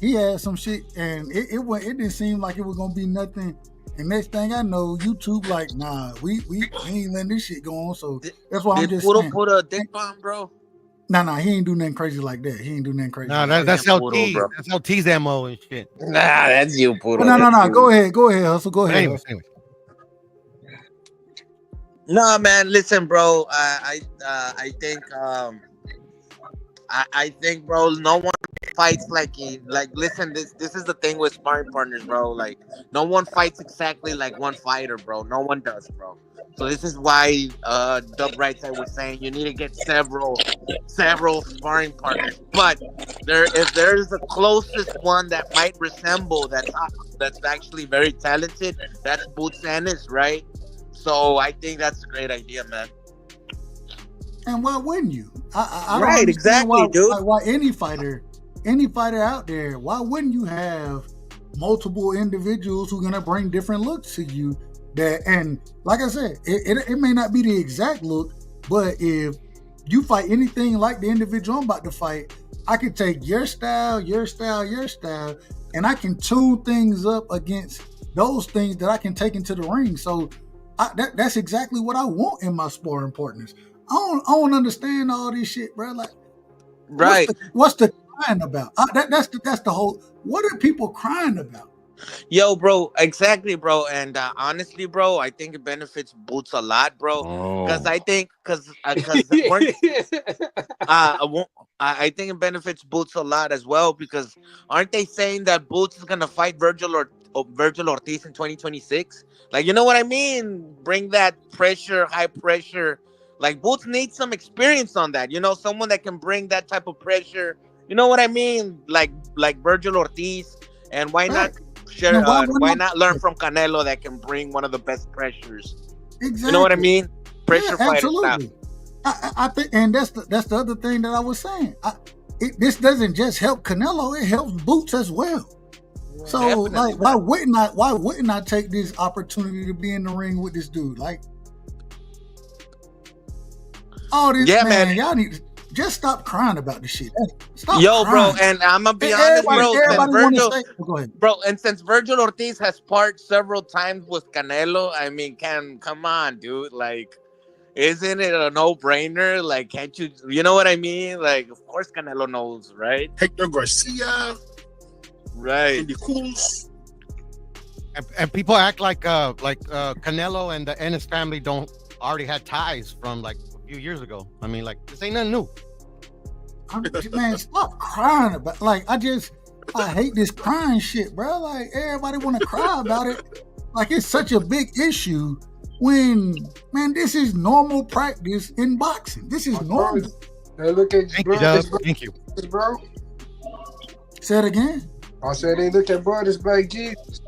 he had some shit, and it didn't seem like it was gonna be nothing And next thing I know, YouTube like, nah, we ain't letting this shit go on. So that's why I'm just Poodle saying. put a dick bomb, bro? Nah, he ain't do nothing crazy like that. He ain't do nothing crazy. Nah, like that's that. LT. That's LT's MO and shit. Nah, that's you, Poodle. No. Go ahead, Hustle. Go ahead. Anyway. No, man. Listen, bro. I think I think, bro, no one fights like listen, this is the thing with sparring partners, bro. Like, no one fights exactly like one fighter, bro. No one does, bro. So this is why Dub Rightside was saying you need to get several sparring partners. But if there's the closest one that might resemble that's actually very talented, that's Boots Ennis, right? So I think that's a great idea, man. And why wouldn't you? I right, don't exactly, why, dude. Why any fighter out there, why wouldn't you have multiple individuals who are gonna bring different looks to you? And like I said, it may not be the exact look, but if you fight anything like the individual I'm about to fight, I can take your style, and I can tune things up against those things that I can take into the ring. So that's exactly what I want in my sparring partners. I don't understand all this shit, bro. Like, right? What's the crying about? That's the whole. What are people crying about? Yo, bro, exactly, bro. And honestly, bro, I think it benefits Boots a lot, bro. Because I think, I think it benefits Boots a lot as well. Because aren't they saying that Boots is gonna fight Virgil Ortiz in 2026? Like, you know what I mean? Bring that pressure, high pressure. Like, Boots needs some experience on that. You know, someone that can bring that type of pressure. You know what I mean? Like Virgil Ortiz. And why not? Sure, why not learn from Canelo that can bring one of the best pressures? Exactly. You know what I mean? Pressure fighter style. I think, and that's the other thing that I was saying. This doesn't just help Canelo; it helps Boots as well. So, definitely. Like, why wouldn't I take this opportunity to be in the ring with this dude? Like, all this, man, y'all need to just stop crying about this shit. Stop crying. Bro, and I'm gonna be honest, bro. Bro, and since Virgil Ortiz has sparred several times with Canelo, I mean, come on, dude. Like, isn't it a no-brainer? Like, can't you? You know what I mean? Like, of course, Canelo knows, right? Hector Garcia, right? Andy Cruz. And people act like Canelo and the Ennis family don't already had ties from like a few years ago. I mean, like, this ain't nothing new. Man, stop crying about. Like, I hate this crying shit, bro. Like, everybody want to cry about it. Like, it's such a big issue when, man, this is normal practice in boxing. This is normal. Hey, look at Thank you. Bro. Say it again. I said they look at brothers like Jesus.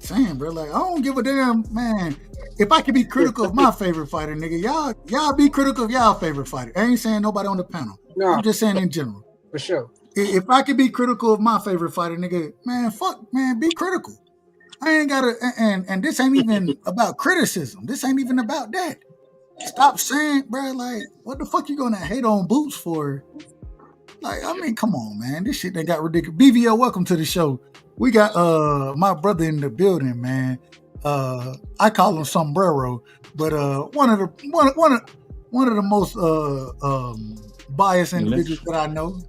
Saying, bro, like, I don't give a damn, man. If I could be critical of my favorite fighter, nigga, y'all be critical of y'all favorite fighter. I ain't saying nobody on the panel. No. I'm just saying in general. For sure. If I could be critical of my favorite fighter, nigga, man, be critical. I ain't gotta, and this ain't even about criticism. This ain't even about that. Stop saying, bro, like, what the fuck you gonna hate on Boots for? Like, I mean, come on, man. This shit done got ridiculous. BVO, welcome to the show. We got my brother in the building, man. I call him Sombrero, but one of the most biased individuals that I know.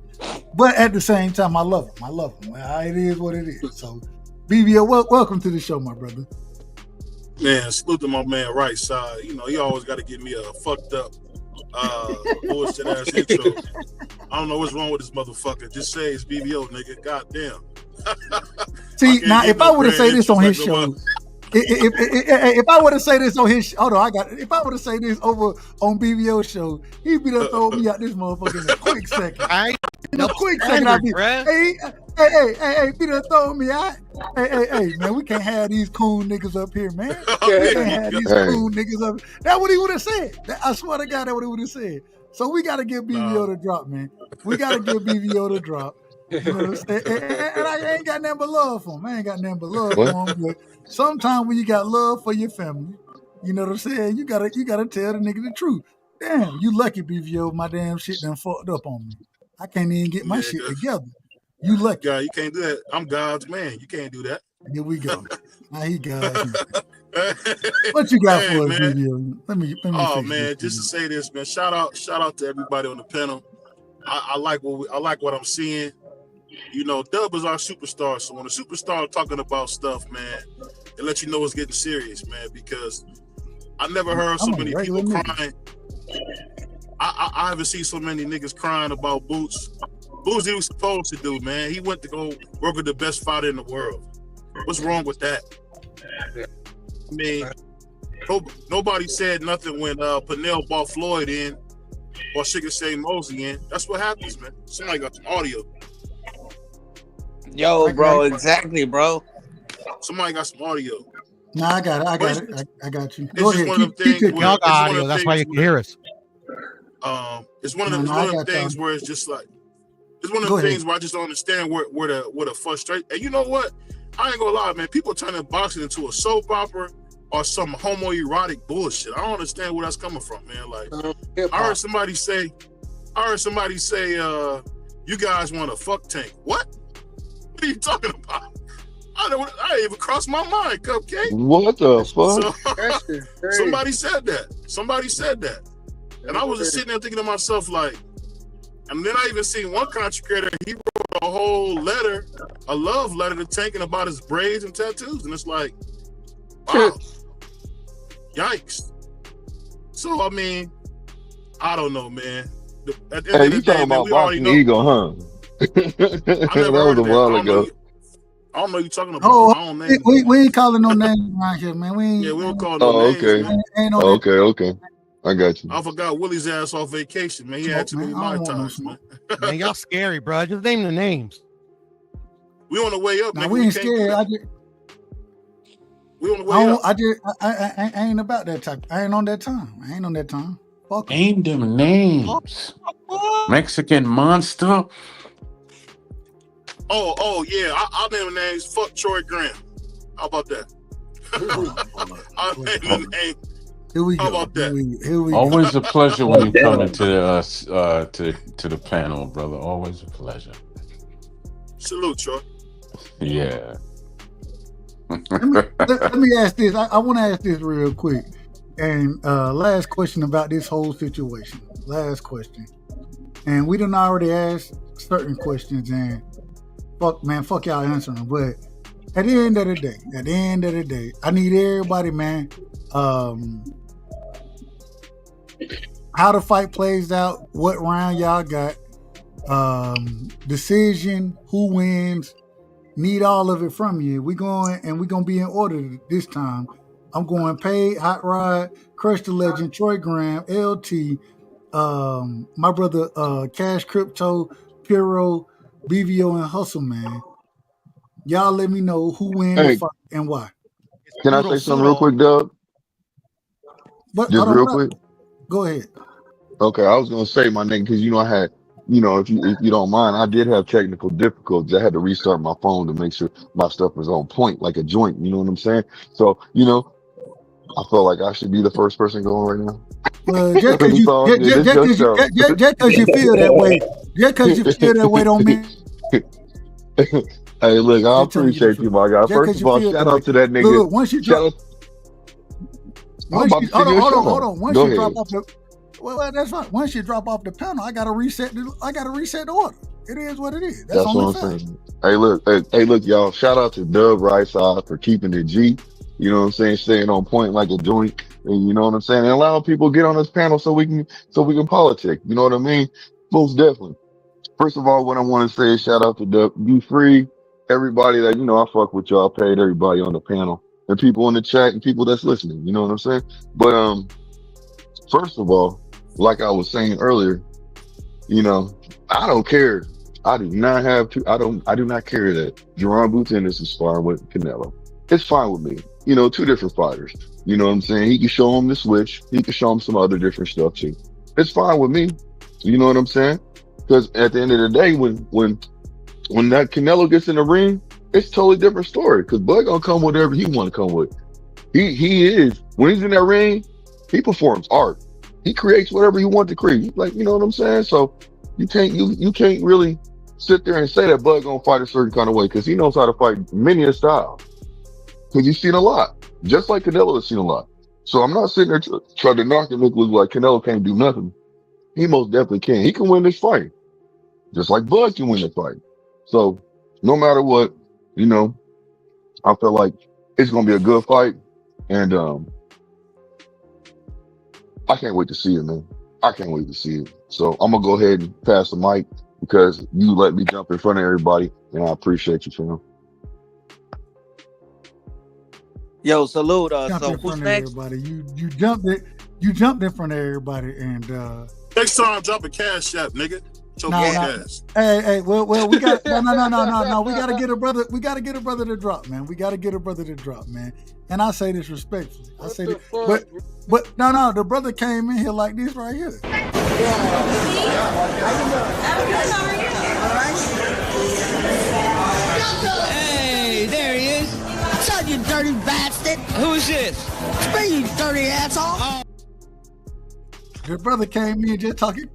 But at the same time, I love him. It is what it is. So, BVO, welcome to the show, my brother. Man, salute to my man Rightside. You know, he always got to give me a fucked up bullshit ass intro. I don't know what's wrong with this motherfucker. Just say it's BVO, nigga. Goddamn. See, now if I were to say this on his show, if I were to say this on his, hold on, if I were to say this over on BVO show, he'd be done throwing me out this motherfucker in a quick second. In a quick second, I'd be, hey, be done throwing me out. Hey, man, we can't have these cool niggas up here, man. We can't have these cool niggas up. That's what he would have said. I swear to God, that's what he would have said. So we got to give BVO the drop, man. We got to give BVO the drop. You know what I'm saying? And I ain't got nothing but love for him. I ain't got nothing but love for him. But sometimes when you got love for your family, you know what I'm saying? You gotta tell the nigga the truth. Damn, you lucky, BVO. My damn shit done fucked up on me. I can't even get my shit together. You lucky. God, you can't do that. I'm God's man. You can't do that. Here we go. Now he God's man. What you got for us, man. video? Let me. Oh fix man, this just to for say this, man. Shout out to everybody on the panel. I like what I'm seeing. You know, Dub is our superstar. So when a superstar talking about stuff, man, it lets you know it's getting serious, man. Because I never heard so many people crying. I haven't seen so many niggas crying about Boots. Boots did what he was supposed to do, man. He went to go work with the best fighter in the world. What's wrong with that? I mean, nobody said nothing when Pernell brought Floyd in or Sugar Shane Mosley in. That's what happens, man. Somebody got some audio. Yo, bro, exactly, bro. Somebody got some audio. No, I got it. I got you. It's Go just ahead. one of them things Keep where picking. audio. That's why you can hear us. It's one of them things where it's just like it's one of the things where I just don't understand where the frustration. And you know what? I ain't gonna lie, man. People turning boxing into a soap opera or some homoerotic bullshit. I don't understand where that's coming from, man. Like I heard somebody say, you guys want a fuck Tank. What? What are you talking about? I didn't even crossed my mind, Cupcake. What the fuck? Somebody said that. And I was just sitting there thinking to myself, like, and then I even seen one content creator, he wrote a whole letter, a love letter to Tank about his braids and tattoos. And it's like, wow. Yikes. So, I mean, I don't know, man. At the end of the you day, talking man, about we already boxing know. ego, huh? That was a while ago. I don't know what you're talking about. I don't name we ain't calling no names around here, man. We don't call no names. Okay. Man. Okay. I got you. I forgot Willie's ass off vacation, man. He had too many Mai Tais, man. Man, y'all scary, bro. Just name the names. We on the way up, man. We ain't scared. We on the way up. I ain't about that type. I ain't on that time. Fuck 'em. Name them names. Mexican monster. Oh yeah. I'll name the names. Fuck Troy Graham. How about that? I'll name the name. Here we go. How about that? Here we Always go. a pleasure when you come into to the panel, brother. Always a pleasure. Salute, Troy. Yeah. let me ask this. I want to ask this real quick. And last question about this whole situation. Last question. And we done already asked certain questions, and fuck y'all answering them. But at the end of the day, I need everybody, man. How the fight plays out, what round y'all got, decision, who wins. Need all of it from you. We're gonna be in order this time. I'm going Paid, Hot Rod, Crush the Legend, Troy Graham, LT, my brother Cash Crypto, Piro, BVO, and Hustle, man. Y'all let me know who wins the fight and why. Can I say something real quick, Doug? Just real quick. Go ahead. Okay, I was gonna say my name because I had, if you don't mind, I did have technical difficulties. I had to restart my phone to make sure my stuff was on point, like a joint. You know what I'm saying? So, I felt like I should be the first person going right now. Well, just because you feel that way, don't mean. Hey, look, I appreciate you, my guy. First of all, shout out to that nigga. Look, once you drop, hold on. Once you drop off the, well, that's fine. Once you drop off the panel, I gotta reset the order. It is what it is. That's what I'm saying. Hey, look, y'all. Shout out to Dub Rightside for keeping it G. You know what I'm saying? Staying on point like a joint. And you know what I'm saying? And allowing people to get on this panel so we can politic. You know what I mean? Most definitely. First of all, what I want to say is shout out to Dub. Be free. Everybody that, I fuck with y'all, Paid, everybody on the panel, and people in the chat and people that's listening. You know what I'm saying? But first of all, like I was saying earlier, I don't care. I do not care that Jerron Boots Ennis is sparring with Canelo. It's fine with me. Two different fighters. You know what I'm saying? He can show him the switch. He can show him some other different stuff too. It's fine with me. You know what I'm saying? Because at the end of the day, when that Canelo gets in the ring, it's a totally different story. Because Bud gonna come with whatever he want to come with. He is, when he's in that ring, he performs art. He creates whatever he wants to create. Like, you know what I'm saying? So you can't really sit there and say that Bud gonna fight a certain kind of way because he knows how to fight many a style. Because he's seen a lot, just like Canelo has seen a lot. So I'm not sitting there trying to knock him look like Canelo can't do nothing. He most definitely can. He can win this fight, just like Bud can win the fight. So no matter what, you know, I feel like it's gonna be a good fight, and I can't wait to see it, man. I can't wait to see it. So I'm gonna go ahead and pass the mic because you let me jump in front of everybody, and I appreciate you, fam. Yo, salute. Jumped So in who's front of next? everybody. You jumped in front of everybody, and Next time, drop a cash app, nigga. So cash. Hey, well, we got no. We gotta get a brother. We gotta get a brother to drop, man. We gotta get a brother to drop, man. And I say this respectfully. I say this, but no. The brother came in here like this right here. Hey, there he is. Son, you dirty bastard. Who's this? It's me, you dirty asshole. The brother came in just talking.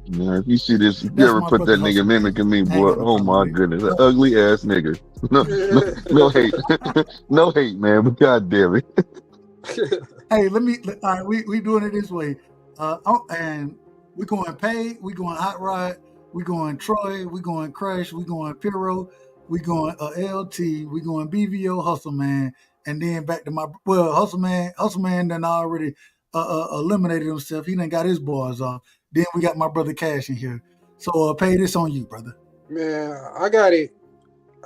Man, if you see this, if you ever put that nigga mimicking me, boy, oh my goodness, an ugly ass nigga. No hate, no hate, man. But god damn it. Hey, all right, we doing it this way. And we going Pay, we going Hot Rod, we going Troy, we going Crush, we going Pyro, we going LT, we going BVO Hustle Man, and then back to Hustle Man done already eliminated himself. He done got his bars off. Then we got my brother Cash in here. So Pay, this on you, brother. Man, I got it.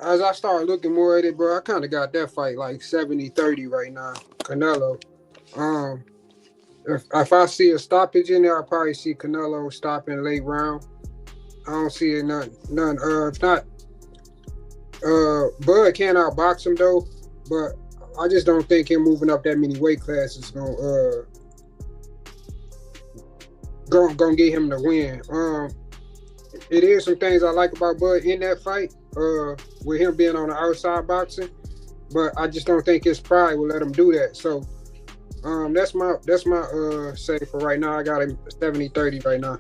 As I started looking more at it, bro, I kind of got that fight like 70-30 right now. Canelo. If I see a stoppage in there, I'll probably see Canelo stopping late round. I don't see it none. If not, Bud can't outbox him though, but I just don't think him moving up that many weight classes gonna get him the win. It is some things I like about Bud in that fight, with him being on the outside boxing, but I just don't think his pride will let him do that. So that's my say for right now. I got him 70-30 right now.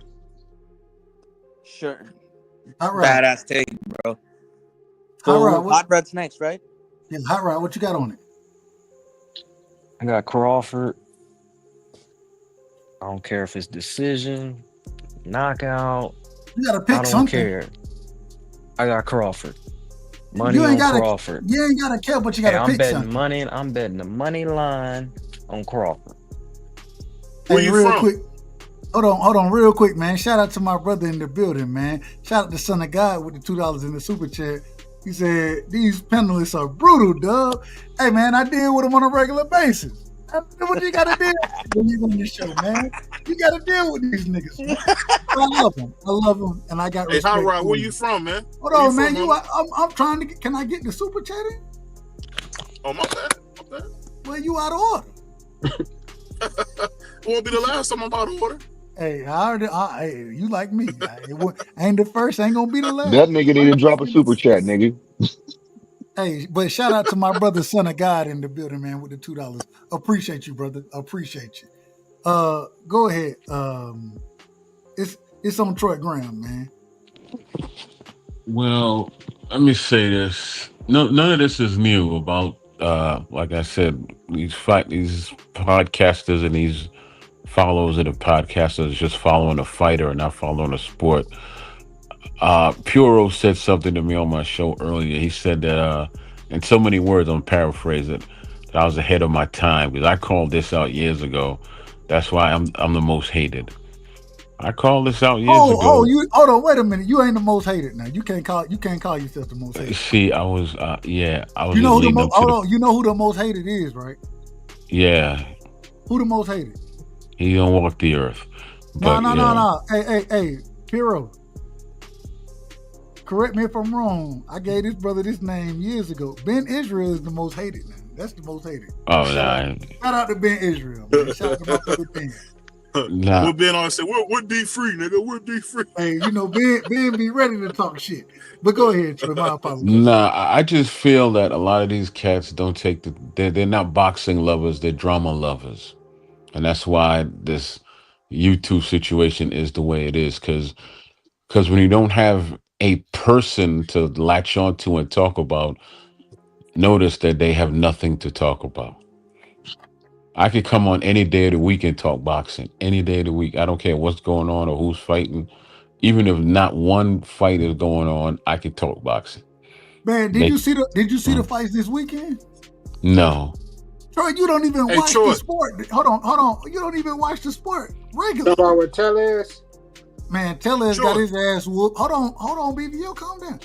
Sure. Hot Rod. Badass take, bro. Hot Rod's next, right? Yeah, Hot Rod, what you got on it? I got Crawford. I don't care if it's decision, knockout. You gotta pick something. I don't care. I got Crawford. Money You ain't on gotta, Crawford. You ain't gotta care, but you gotta pick something. I'm betting the money line on Crawford. Where you real from? Quick. Hold on, real quick, man. Shout out to my brother in the building, man. Shout out to Son of God with the $2 in the super chat. He said, these panelists are brutal, dub. Hey, man, I deal with them on a regular basis. What you gotta deal with when you on this show, man? You gotta deal with these niggas, man. I love them, and I got Hey, respect. Hot Rod, for where them. you from, man? Hold Where on, man. from, I'm trying to get. Can I get the super chat in? Oh, my bad. Well, you out of order. It won't be the last time I'm out of order. Hey, hey, you like me. Ain't the first, ain't gonna be the last. That nigga need to drop a super chat, nigga. Hey, but shout out to my brother, Son of God, in the building, man, with the $2. Appreciate you, brother. Appreciate you. Go ahead. It's on Troy Graham, man. Well, let me say this. None of this is new about like I said, these podcasters and these followers of the podcasters just following a fighter and not following a sport. Puro said something to me on my show earlier. He said that in so many words, I'm paraphrasing, that I was ahead of my time because I called this out years ago. That's why I'm the most hated. I called this out years ago. Hold on, wait a minute. You ain't the most hated now. You can't call yourself the most hated. See, I was You know who the most hated is, right? Yeah. Who the most hated? He don't walk the earth. No. Hey, Piro. Correct me if I'm wrong. I gave this brother this name years ago. Ben Israel is the most hated now. That's the most hated. Oh, nah. Shout out to Ben Israel, man. Shout out to my brother Ben. Nah. We're being honest. We're D-free, nigga. We're D-free. Hey, Ben be ready to talk shit. But go ahead, Troy. My apologies. Nah, I just feel that a lot of these cats don't take they're not boxing lovers, they're drama lovers. And that's why this YouTube situation is the way it is. Because Because when you don't have a person to latch onto and talk about, notice that they have nothing to talk about. I could come on any day of the week and talk boxing. Any day of the week. I don't care what's going on or who's fighting. Even if not one fight is going on, I could talk boxing. Man, did you see the fights this weekend? No. Troy, you don't even watch the sport. Hold on. You don't even watch the sport regularly. Talk about what Tellez? Man, Tellez got his ass whooped. Hold on, BVO, calm down.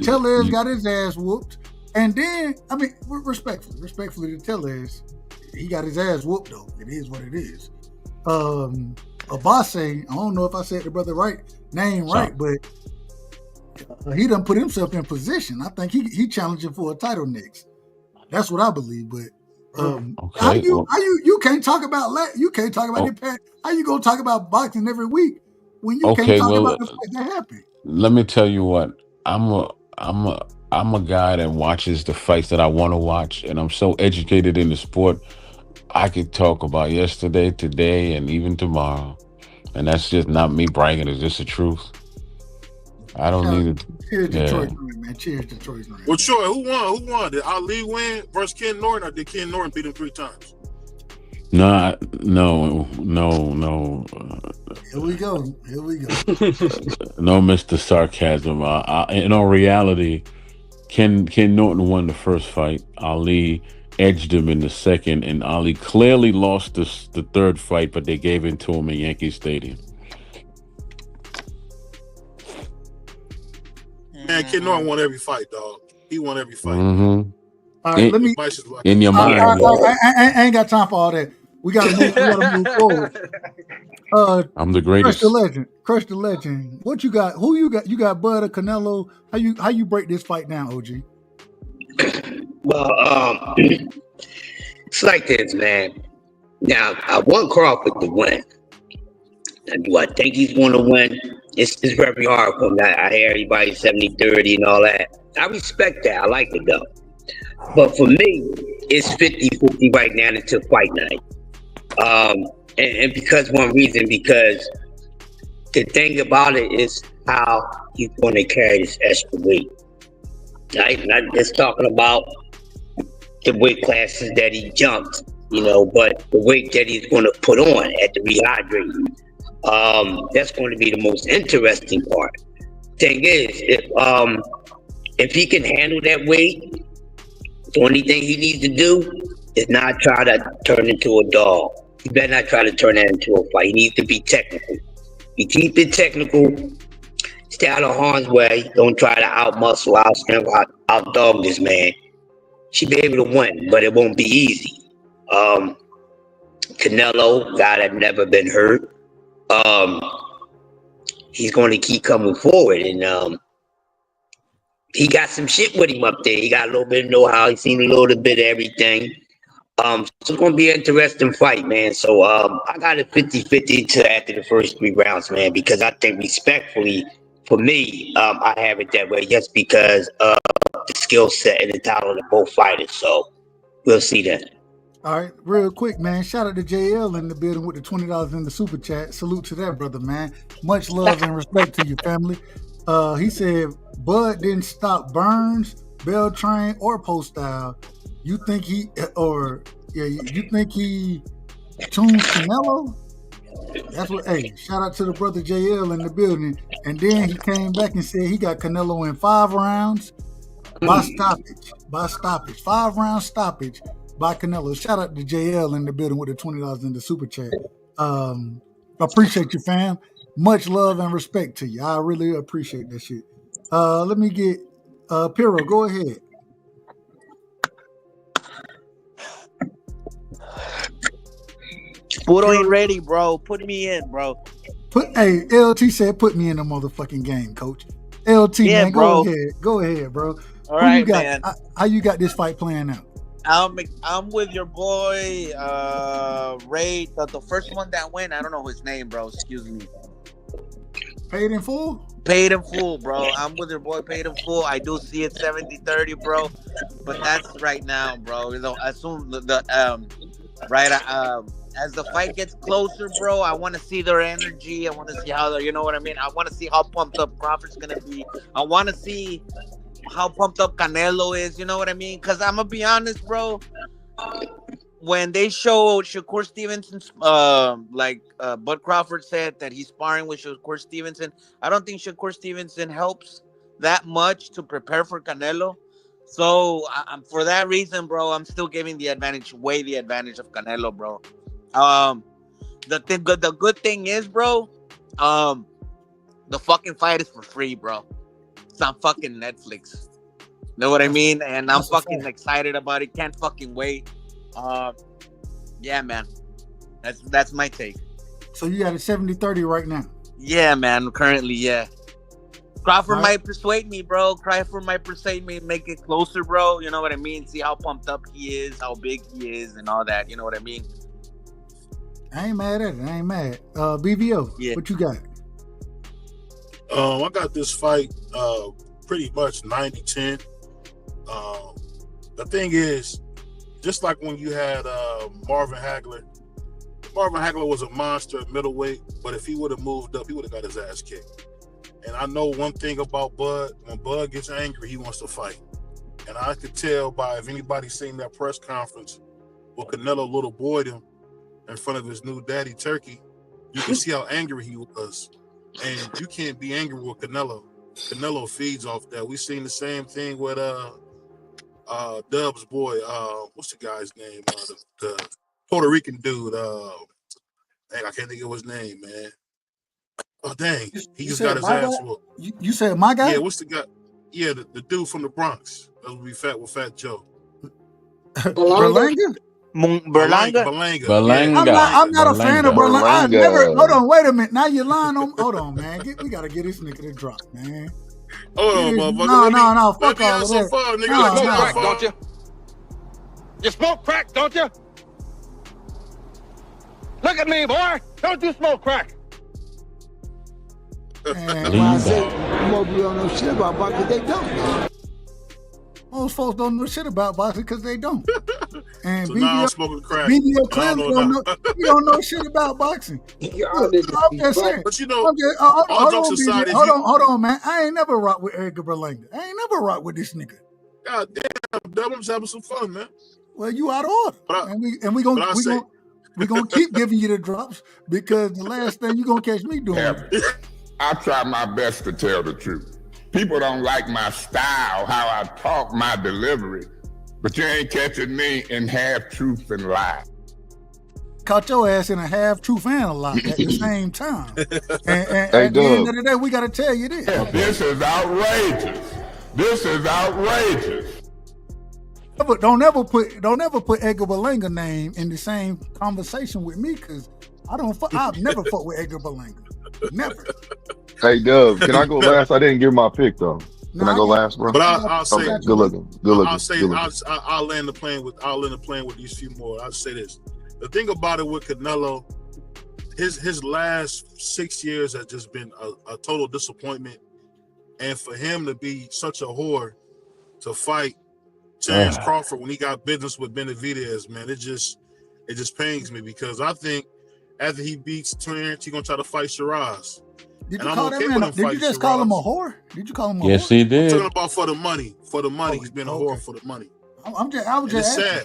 Tellez got his ass whooped. And then, I mean, respectfully to Tellez, he got his ass whooped though. It is what it is. Abase, I don't know if I said the brother name right, but he done put himself in position. I think he challenging for a title next. That's what I believe. But how you can't talk about the past? How you gonna talk about boxing every week when you can't talk about the fight that happened? Let me tell you what. I'm a guy that watches the fights that I want to watch, and I'm so educated in the sport. I could talk about yesterday, today, and even tomorrow. And that's just not me bragging. It's just the truth. I don't need to. Cheers, Detroit, man. Cheers, Detroit. Well, Troy, who won? Did Ali win versus Ken Norton, or did Ken Norton beat him 3 times? No. Here we go. No, Mr. Sarcasm. In all reality, Ken Norton won the first fight. Ali edged him in the second, and Ali clearly lost the third fight, but they gave it to him in Yankee Stadium. Man, Ken Norton won every fight, dog. He won every fight. Mm-hmm. All right, let me. In your mind. I ain't got time for all that. We gotta move forward. I'm the greatest. Crush the legend. What you got? Who you got? You got Bud or Canelo? How you break this fight down, OG? Well, it's like this, man. Now, I want Crawford to win. Now, do I think he's going to win? It's very hard for him. I hear everybody 70-30 and all that. I respect that. I like it, though. But for me, it's 50-50 right now until fight night. And because one reason, because the thing about it is how he's going to carry this extra weight. Right? Not just talking about the weight classes that he jumped, but the weight that he's going to put on at the rehydrating. That's going to be the most interesting part. Thing is, if he can handle that weight, the only thing he needs to do is not try to turn into a dog. He better not try to turn that into a fight. He needs to be technical. You keep it technical, stay out of harm's way. Don't try to outmuscle, outdog this man. Should be able to win, but it won't be easy. Canelo, guy that never been hurt. He's going to keep coming forward, and he got some shit with him up there. He got a little bit of know-how. He's seen a little bit of everything. So it's going to be an interesting fight, man. So I got it 50-50 to after the first 3 rounds, man, because I think respectfully, for me, I have it that way just because of the skill set and the talent of both fighters. So we'll see that. All right, real quick, man. Shout out to JL in the building with the $20 in the super chat. Salute to that, brother, man. Much love and respect to your family. He said Bud didn't stop Burns, Beltran, or Post Style. You think he you think he tunes Canelo? That's what. Hey, shout out to the brother JL in the building. And then he came back and said he got Canelo in 5 rounds by stoppage. 5-round stoppage by Canelo. Shout out to JL in the building with the $20 in the super chat. Appreciate you, fam. Much love and respect to you. I really appreciate that shit. Let me get Piro. Go ahead. Puro ain't ready, bro. Put me in, bro. Hey, LT said put me in the motherfucking game, coach. LT, yeah, man, bro. Go ahead, bro. All right, man. How you got this fight playing out? I'm with your boy, Ray. The first one that went, I don't know his name, bro. Excuse me. Paid in full? Paid in full, bro. I'm with your boy, paid in full. I do see it 70-30, bro. But that's right now, bro. I assume right? As the fight gets closer, bro, I want to see their energy. I want to see how, you know what I mean? I want to see how pumped up Crawford's going to be. I want to see how pumped up Canelo is, you know what I mean? Because I'm going to be honest, bro. When they showed Shakur Stevenson's, Bud Crawford said that he's sparring with Shakur Stevenson, I don't think Shakur Stevenson helps that much to prepare for Canelo. So for that reason, bro, I'm still giving the advantage of Canelo, bro. The good thing is, bro, the fucking fight is for free, bro. It's on fucking Netflix. Know what I mean? And I'm fucking excited about it. Can't fucking wait. Yeah, man. That's my take. So you got a 70-30 right now? Yeah, man. Currently, yeah. Crawford might persuade me, bro. Crawford might persuade me, make it closer, bro. You know what I mean? See how pumped up he is, how big he is, and all that. You know what I mean? I ain't mad at it. I ain't mad. BVO, what you got? I got this fight pretty much 90-10. The thing is, just like when you had Marvin Hagler was a monster at middleweight, but if he would have moved up, he would have got his ass kicked. And I know one thing about Bud: when Bud gets angry, he wants to fight. And I could tell by, if anybody's seen that press conference where Canelo little boyed him in front of his new daddy Turkey, you can see how angry he was. And you can't be angry with Canelo. Canelo feeds off that. We seen the same thing with Dub's boy. What's the guy's name? The Puerto Rican dude. I can't think of his name, man. Oh dang, he just got his ass whooped. You said my guy? Yeah, what's the guy? Yeah, the dude from the Bronx. That would be Fat Joe. Berlanga? Berlanga. I'm not a fan of Berlanga. I never. Hold on, wait a minute. Now you're lying on. Hold on, man. We gotta get this nigga to drop, man. Hold on, motherfucker. No. Fuck all of that. Fun, nigga. You smoke crack, don't you? You smoke crack, don't you? Look at me, boy. Don't you smoke crack? And I say, most people don't know shit about boxing, they don't. Most folks don't know shit about boxing because they don't. And so now I'm smoking crack. BVO clearly you don't know shit about boxing. I'm just saying. But you know, hold on, man. I ain't never rocked with Edgar Berlanga. I ain't never rocked with this nigga. God damn, I'm just having some fun, man. Well, you out of order. We gonna keep giving you the drops because the last thing you gonna catch me doing. I try my best to tell the truth. People don't like my style, how I talk, my delivery, but you ain't catching me in half truth and lie. Caught your ass in a half truth and a lie at the same time. And at the end of the day, we got to tell you this. This is outrageous. This is outrageous. But don't ever put Edgar Berlanga name in the same conversation with me because I've never fucked with Edgar Berlanga. Never. Hey Dub, can I go last? I didn't give my pick though. Can I go last, bro? But I'll say, good looking. I'll land the plane with these few more. I'll say this: the thing about it with Canelo, his last 6 years has just been a total disappointment, and for him to be such a whore to fight Terrence Crawford when he got business with Benavidez, man, it just pains me because I think after he beats Terrence, he's gonna try to fight Shiraz. Did you call that man? Did you just call him a whore? Did you call him a whore? Yes, he did. I'm talking about for the money. For the money, he's been a whore for the money. I was just sad.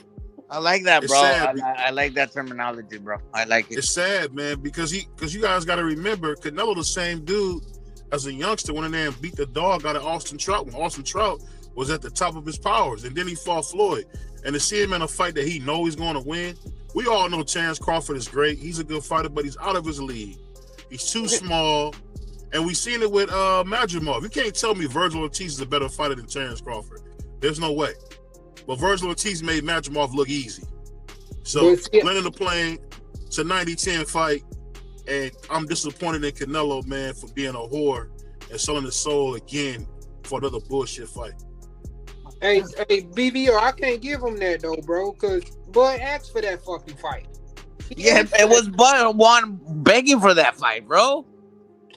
I like that, bro. Sad. I like that terminology, bro. I like it. It's sad, man, because you guys got to remember, Canelo the same dude as a youngster went in there and beat the dog out of Austin Trout when Austin Trout was at the top of his powers, and then he fought Floyd. And to see him in a fight that he knows he's going to win, we all know Terrence Crawford is great. He's a good fighter, but he's out of his league. He's too small. And we've seen it with Madrimov. You can't tell me Virgil Ortiz is a better fighter than Terrence Crawford. There's no way. But Virgil Ortiz made Madrimov look easy. So landing the plane, it's a 90-10 fight, and I'm disappointed in Canelo, man, for being a whore and selling his soul again for another bullshit fight. Hey, BVO, I can't give him that though, bro, because Bud asked for that fucking fight. It was Bud begging for that fight, bro.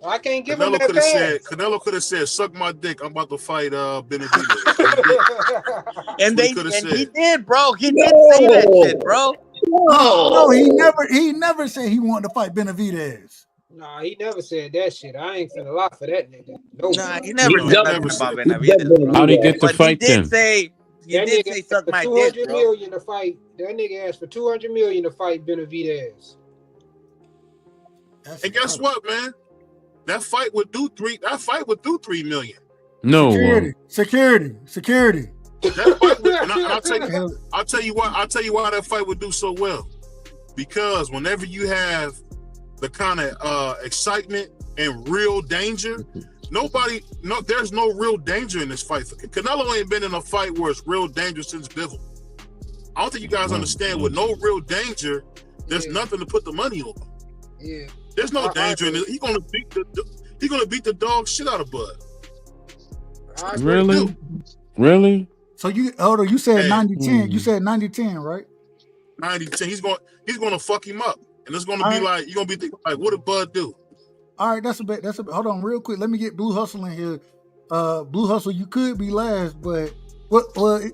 I can't give Canelo him that pass. Canelo could have said, "Suck my dick. I'm about to fight Benavidez." and he did, bro. He did say that shit, bro. No, he never said he wanted to fight Benavidez. Nah, he never said that shit. I ain't finna lie for that nigga. No. Nah, he never said nothing about Benavidez, bro. How'd he get the But fight he did then? say suck my dick, $200 bro. million to fight. That nigga asked for $200 million to fight Benavidez. And guess what, man? That fight would do 3 million. No. Security. That fight would, and I'll tell you why that fight would do so well. Because whenever you have the kind of excitement and real danger, there's no real danger in this fight. Canelo ain't been in a fight where it's real danger since Bivol. I don't think you guys understand. With no real danger, there's nothing to put the money on. Yeah. There's no danger in it. He's gonna beat the dog shit out of Bud. Really? So you said 90-10. You said 90-10, right? 90-10. He's gonna fuck him up. And it's gonna be like, you're gonna be thinking like, what did Bud do? All right, that's a bit. Hold on, real quick. Let me get Blue Hustle in here. Blue Hustle, you could be last, but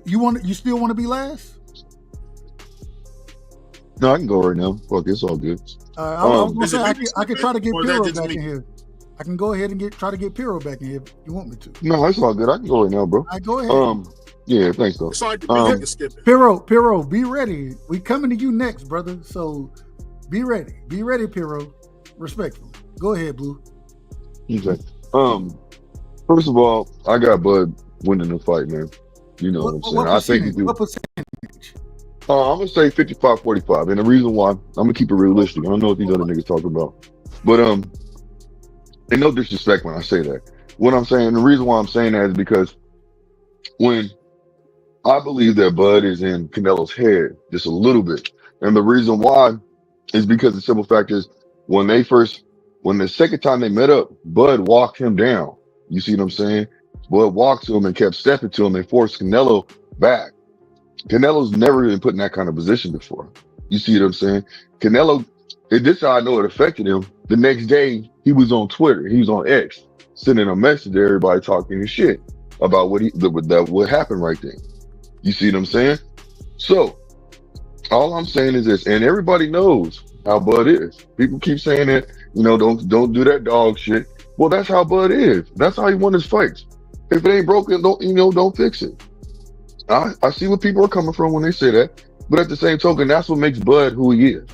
you still want to be last? No, I can go right now. Fuck, it's all good. I was gonna say I could try to get Piro back in here. I can go ahead and try to get Piro back in here if you want me to. No, it's all good. I can go right now, bro. All right, go ahead. Yeah, thanks, though. Piro, be ready. We coming to you next, brother. So be ready. Be ready, Piro. Respectfully. Go ahead, Blue. Okay. First of all, I got Bud winning the fight, man. You know what I'm saying? I think he do. What percentage? I'm gonna say 55-45, and the reason why I'm gonna keep it realistic. I don't know what these other niggas talking about, but and no disrespect when I say that. What I'm saying, the reason why I'm saying that is because when I believe that Bud is in Canelo's head just a little bit, and the reason why is because the simple fact is when the second time they met up, Bud walked him down. You see what I'm saying? Bud walked to him and kept stepping to him and forced Canelo back. Canelo's never been put in that kind of position before. You see what I'm saying? Canelo, this is how I know it affected him. The next day, he was on Twitter. He was on X, sending a message to everybody talking his shit about what happened right there. You see what I'm saying? So, all I'm saying is this, and everybody knows how Bud is. People keep saying that, don't do that dog shit. Well, that's how Bud is. That's how he won his fights. If it ain't broken, don't fix it. I see where people are coming from when they say that, but at the same token, that's what makes Bud who he is.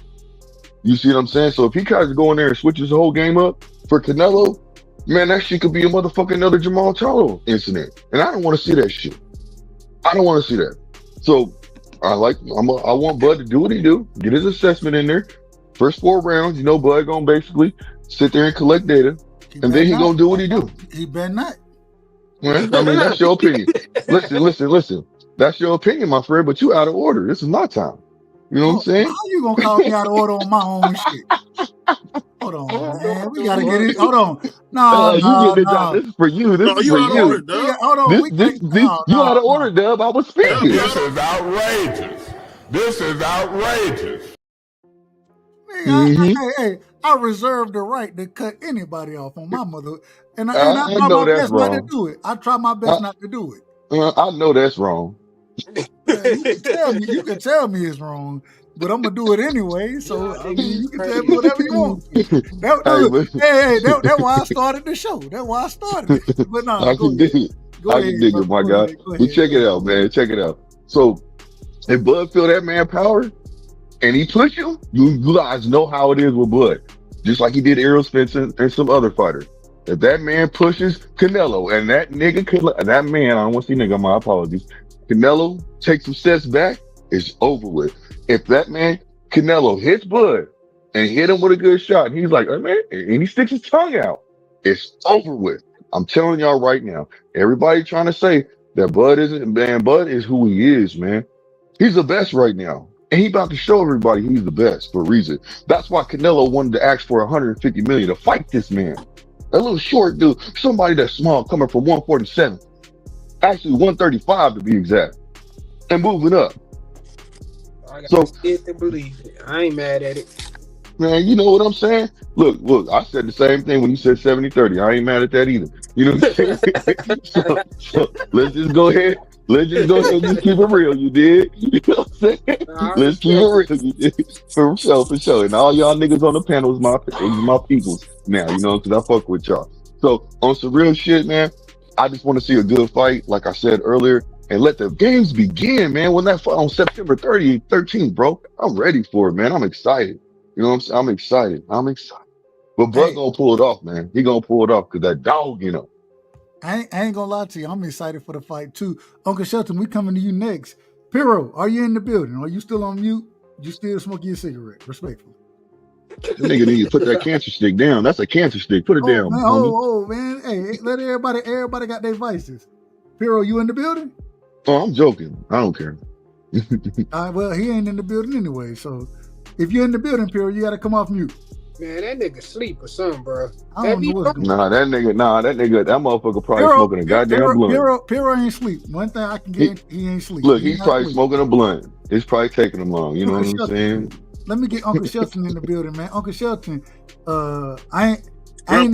You see what I'm saying? So if he tries to go in there and switch his whole game up for Canelo, man, that shit could be a motherfucking another Jamal Charlo incident, and I don't want to see that shit. I don't want to see that. So I want Bud to do what he do, get his assessment in there. First 4 rounds, Bud gonna basically sit there and collect data, and then he gonna do what he do. He better not. Well, I mean, that's your opinion. Listen. That's your opinion, my friend, but you out of order. This is my time. You know what I'm saying? How you gonna call me out of order on my own shit? Hold on, man. We gotta get it. Hold on. No. This is for you. This is for you. Order, Dub. Hold on. You out of order, Dub. I was speaking. This is outrageous. Hey, I reserve the right to cut anybody off on my mother, and I try my best not to do it. I try my best not to do it. I know that's wrong. You can tell me it's wrong, but I'm gonna do it anyway. So I mean, you can tell me whatever you want. That's why I started the show. That's why I started it. But no, I can dig it, my guy. But check it out, man. Check it out. So if Bud feel that man power and he push you guys know how it is with Bud. Just like he did Errol Spence and some other fighters. If that man pushes Canelo and that man, I don't want to see nigga, my apologies. Canelo takes some steps back, it's over with. If that man, Canelo, hits Bud and hit him with a good shot, and he's like, oh, man, and he sticks his tongue out, it's over with. I'm telling y'all right now, everybody trying to say that Bud isn't, man, Bud is who he is, man. He's the best right now. And he about to show everybody he's the best for a reason. That's why Canelo wanted to ask for $150 million to fight this man. That little short dude, somebody that's small, coming from 147, actually 135 to be exact, and moving up. I got to believe it. I ain't mad at it. Man, you know what I'm saying? Look, I said the same thing when you said 70-30. I ain't mad at that either. You know what I'm saying? so let's just go ahead Let's just go ahead and just keep it real, you did. You know what I'm saying? Let's keep it real, you did. For sure. And all y'all niggas on the panel is my peoples now, you know, because I fuck with y'all. So on some real shit, man, I just want to see a good fight, like I said earlier, and let the games begin, man. When that fight on September 30th, 13th, bro, I'm ready for it, man. I'm excited. You know what I'm saying? I'm excited. But Bud gonna pull it off, man. He gonna pull it off because that dog, you know. I ain't gonna lie to you. I'm excited for the fight too. Uncle Shelton, we coming to you next. Piro, are you in the building? Are you still on mute? You still smoking your cigarette? Respectfully. That nigga need to put that cancer stick down. That's a cancer stick. Put it down, man, homie. Man. Hey, let everybody got their vices. Piro, you in the building? Oh, I'm joking. I don't care. Well, he ain't in the building anyway. So if you're in the building, Piro, you gotta come off mute. Man, that nigga sleep or something, bro. I don't know what's going on. That motherfucker probably smoking a goddamn blunt. Piro ain't sleep. One thing I can guarantee, he ain't sleep. Look, he's probably smoking a blunt. It's probably taking him long. You know what I'm saying? Let me get Uncle Shelton in the building, man. Uncle Shelton, I ain't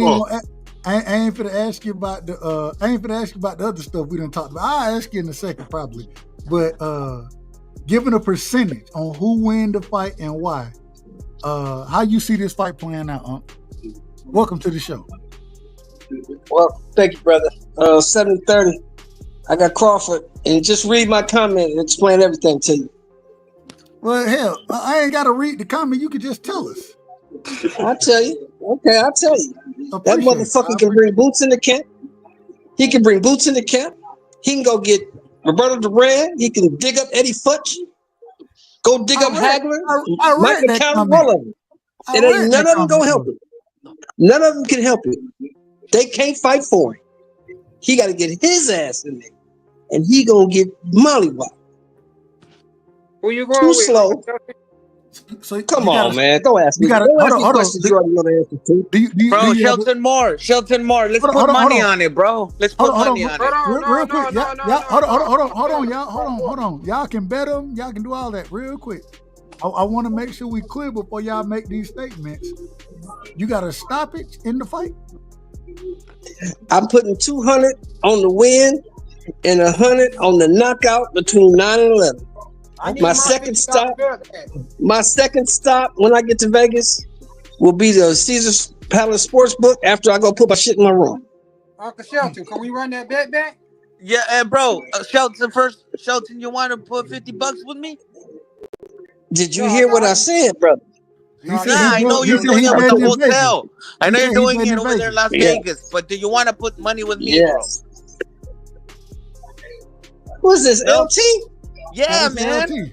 finna ask you about the other stuff we done talked about. I'll ask you in a second probably. But given a percentage on who win the fight and why, how you see this fight playing out, Welcome to the show. Well, thank you, brother. 70-30. I got Crawford, and just read my comment and explain everything to you. Well, hell, I ain't got to read the comment. You can just tell us. I'll tell you. Okay, I'll tell you. That motherfucker can bring boots in the camp. He can bring boots in the camp. He can go get Roberto Duran. He can dig up Eddie Futch. Go dig up Hagler. Mike McCallum, all of them. And ain't none of them gonna help him. None of them can help him. They can't fight for him. He got to get his ass in there, and he gonna get mollywopped. Who you going Too with? slow. So come on, man. Don't ask me. Don't ask me questions you already know the answer to. Bro, Shelton Moore. Let's put money on it, bro. Let's put money on it. Real quick. Hold on, y'all. Hold on. Y'all can bet them. Y'all can do all that real quick. I want to make sure we clear before y'all make these statements. You got to stop it in the fight. I'm putting 200 on the win and 100 on the knockout between 9 and 11. My second stop when I get to Vegas will be the Caesars Palace Sportsbook after I go put my shit in my room. Uncle Shelton, can we run that bet back? Yeah, bro. Shelton, you want to put $50 with me? Did you hear what I said, brother? I know you're doing it with the hotel. I know you're doing it over there in Las Vegas. But do you want to put money with me, bro? Who's this, LT? Yeah, man.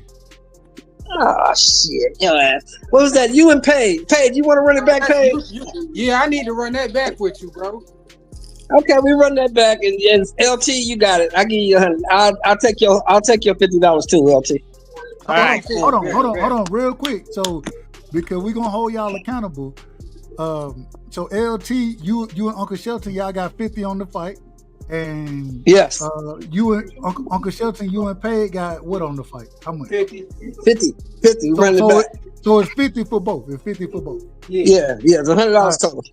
Oh, shit. Your ass. What was that? You and Paige. Paige, you want to run it back, Paige? Yeah, I need to run that back with you, bro. Okay, we run that back, and LT, you got it. I'll give you 100. I'll take your $50 too, LT. Hold on, real quick. So, because we're gonna hold y'all accountable. So LT, you and Uncle Shelton, y'all got 50 on the fight. And yes, you and Uncle Shelton, you and Paige got what on the fight? How much? 50. Run it back. So it's 50 for both. It's 50 for both. Yeah, it's $100 total.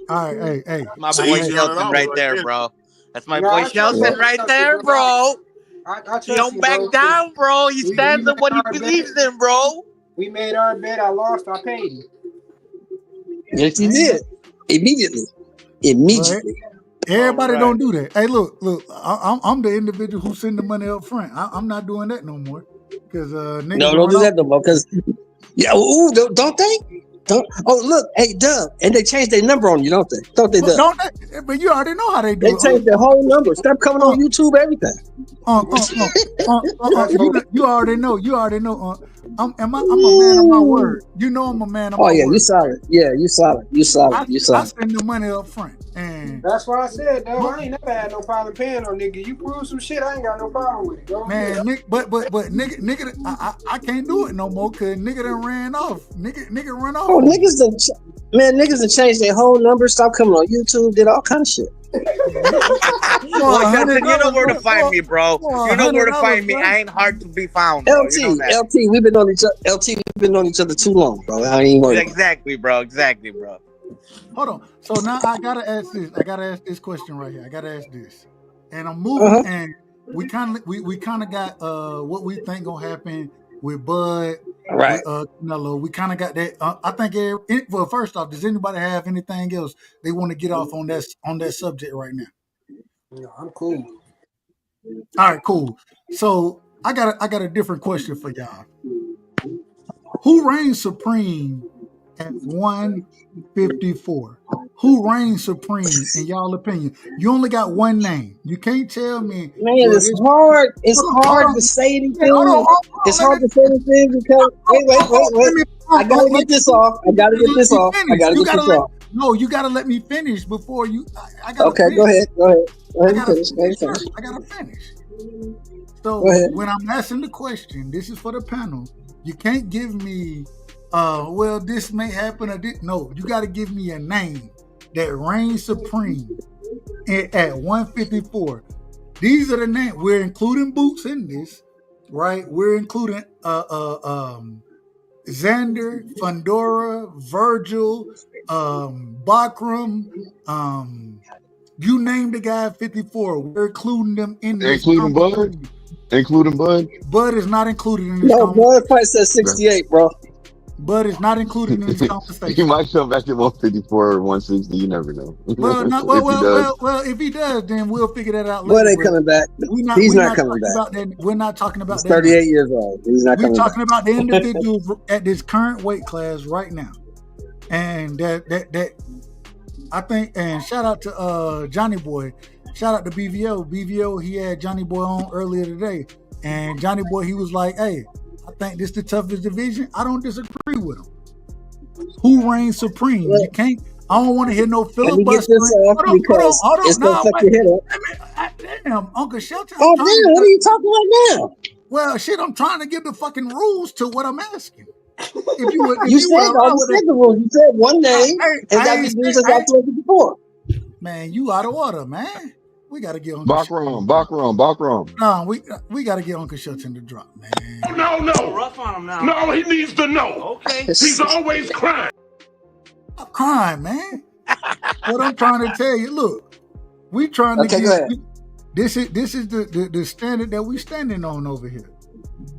All right, hey. My boy Shelton right there, bro. That's my boy Shelton right there, bro. He don't back down, bro. He stands up what he believes in, bro. We made our bet. I lost. I paid him. Yes, he did. Immediately. Everybody don't do that. Hey, look. I'm the individual who send the money up front. I'm not doing that no more. Because no, don't do that no more. Because don't they? Oh, look, hey, Dub, and they changed their number on you, don't they? Don't they, Dub? Don't they? But you already know how they do it. They changed their whole number. Stop coming on YouTube, everything. You already know. I'm a man of my word. You know I'm a man of my word. Oh, yeah, you solid. Yeah, you solid. I spend the money up front. And that's why I said, Dub, I ain't never had no problem paying on nigga. You prove some shit, I ain't got no problem with it. Go man, nigga, I can't do it no more because nigga done ran off. Nigga run off. Oh, niggas done changed their whole number, stop coming on YouTube, did all kind of shit. Well, Shelton, you know where to find me, bro. You know where to find me. I ain't hard to be found, bro. LT, we've been on each other too long, bro. I ain't worried. Exactly, bro. Hold on. So now I gotta ask this. I gotta ask this question right here. I gotta ask this. And I'm moving and we kind of got what we think gonna happen with Bud, Right. with Canelo. We kind of got that. I think. Well, first off, does anybody have anything else they want to get off on that subject right now? No, I'm cool. All right, cool. So I got a different question for y'all. Who reigns supreme at 154? Who reigns supreme in y'all opinion? You only got one name. You can't tell me. Man, it's hard. It's hard to say anything. It's hard to say anything because wait. I gotta get this off. I gotta get this off. No, you gotta let me finish before you. I gotta okay, finish. Go ahead. I gotta finish. So when I'm asking the question, this is for the panel. You can't give me, well, this may happen or this. No, you got to give me a name that reigns supreme at 154. These are the names. We're including Boots in this, right? We're including Xander, Fundora, Virgil, Bakram, you name the guy at 54. We're including them in this. Including Bud? Including Bud? Bud is not included in this. No, Bud price at 68, bro. Bud is not included in this conversation. He might come back at 154 or 160. You never know. Well, if he does, then we'll figure that out later. Bud ain't coming back. He's not coming back. We're not talking about He's that. 38 years old. He's not coming back. We're talking about the individuals at this current weight class right now. And that I think, and shout out to Johnny Boy. Shout out to BVO. BVO, he had Johnny Boy on earlier today. And Johnny Boy, he was like, hey, I think this is the toughest division. I don't disagree with him. Who reigns supreme? You can't, I don't want to hear no filibustering. Let me get this off because it's going to fuck your head up. Damn, Uncle Shelton. Oh, damn, what are you talking about now? Well, shit, I'm trying to give the fucking rules to what I'm asking. You said the rules. You said one name, and that be used as I told you before. Man, you out of order, man. We got to get on. Bakram. No, we got to get Uncle Shelton to drop, man. No. Rough on him now. No, he needs to know. Okay. He's always crying. I'm crying, man. What I'm trying to tell you, look, we trying to get. This is the standard that we standing on over here.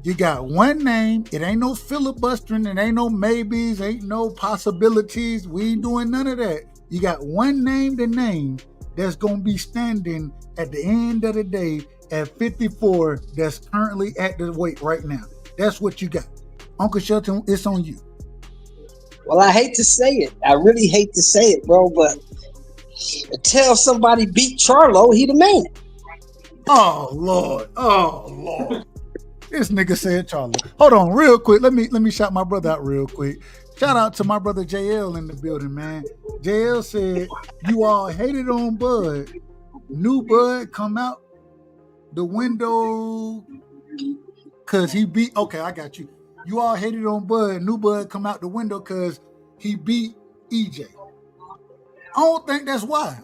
You got one name. It ain't no filibustering. It ain't no maybes. Ain't no possibilities. We ain't doing none of that. You got one name to name that's going to be standing at the end of the day at 54 that's currently at the weight right now. That's what you got. Uncle Shelton, it's on you. Well, I hate to say it. I really hate to say it, bro, but until somebody beat Charlo, he the man. Oh, Lord. This nigga said Charlo. Hold on, real quick. Let me shout my brother out real quick. Shout out to my brother JL in the building, man. JL said, you all hated on Bud. New Bud come out the window because he beat. Okay, I got you. You all hated on Bud. New Bud come out the window because he beat EJ. I don't think that's why.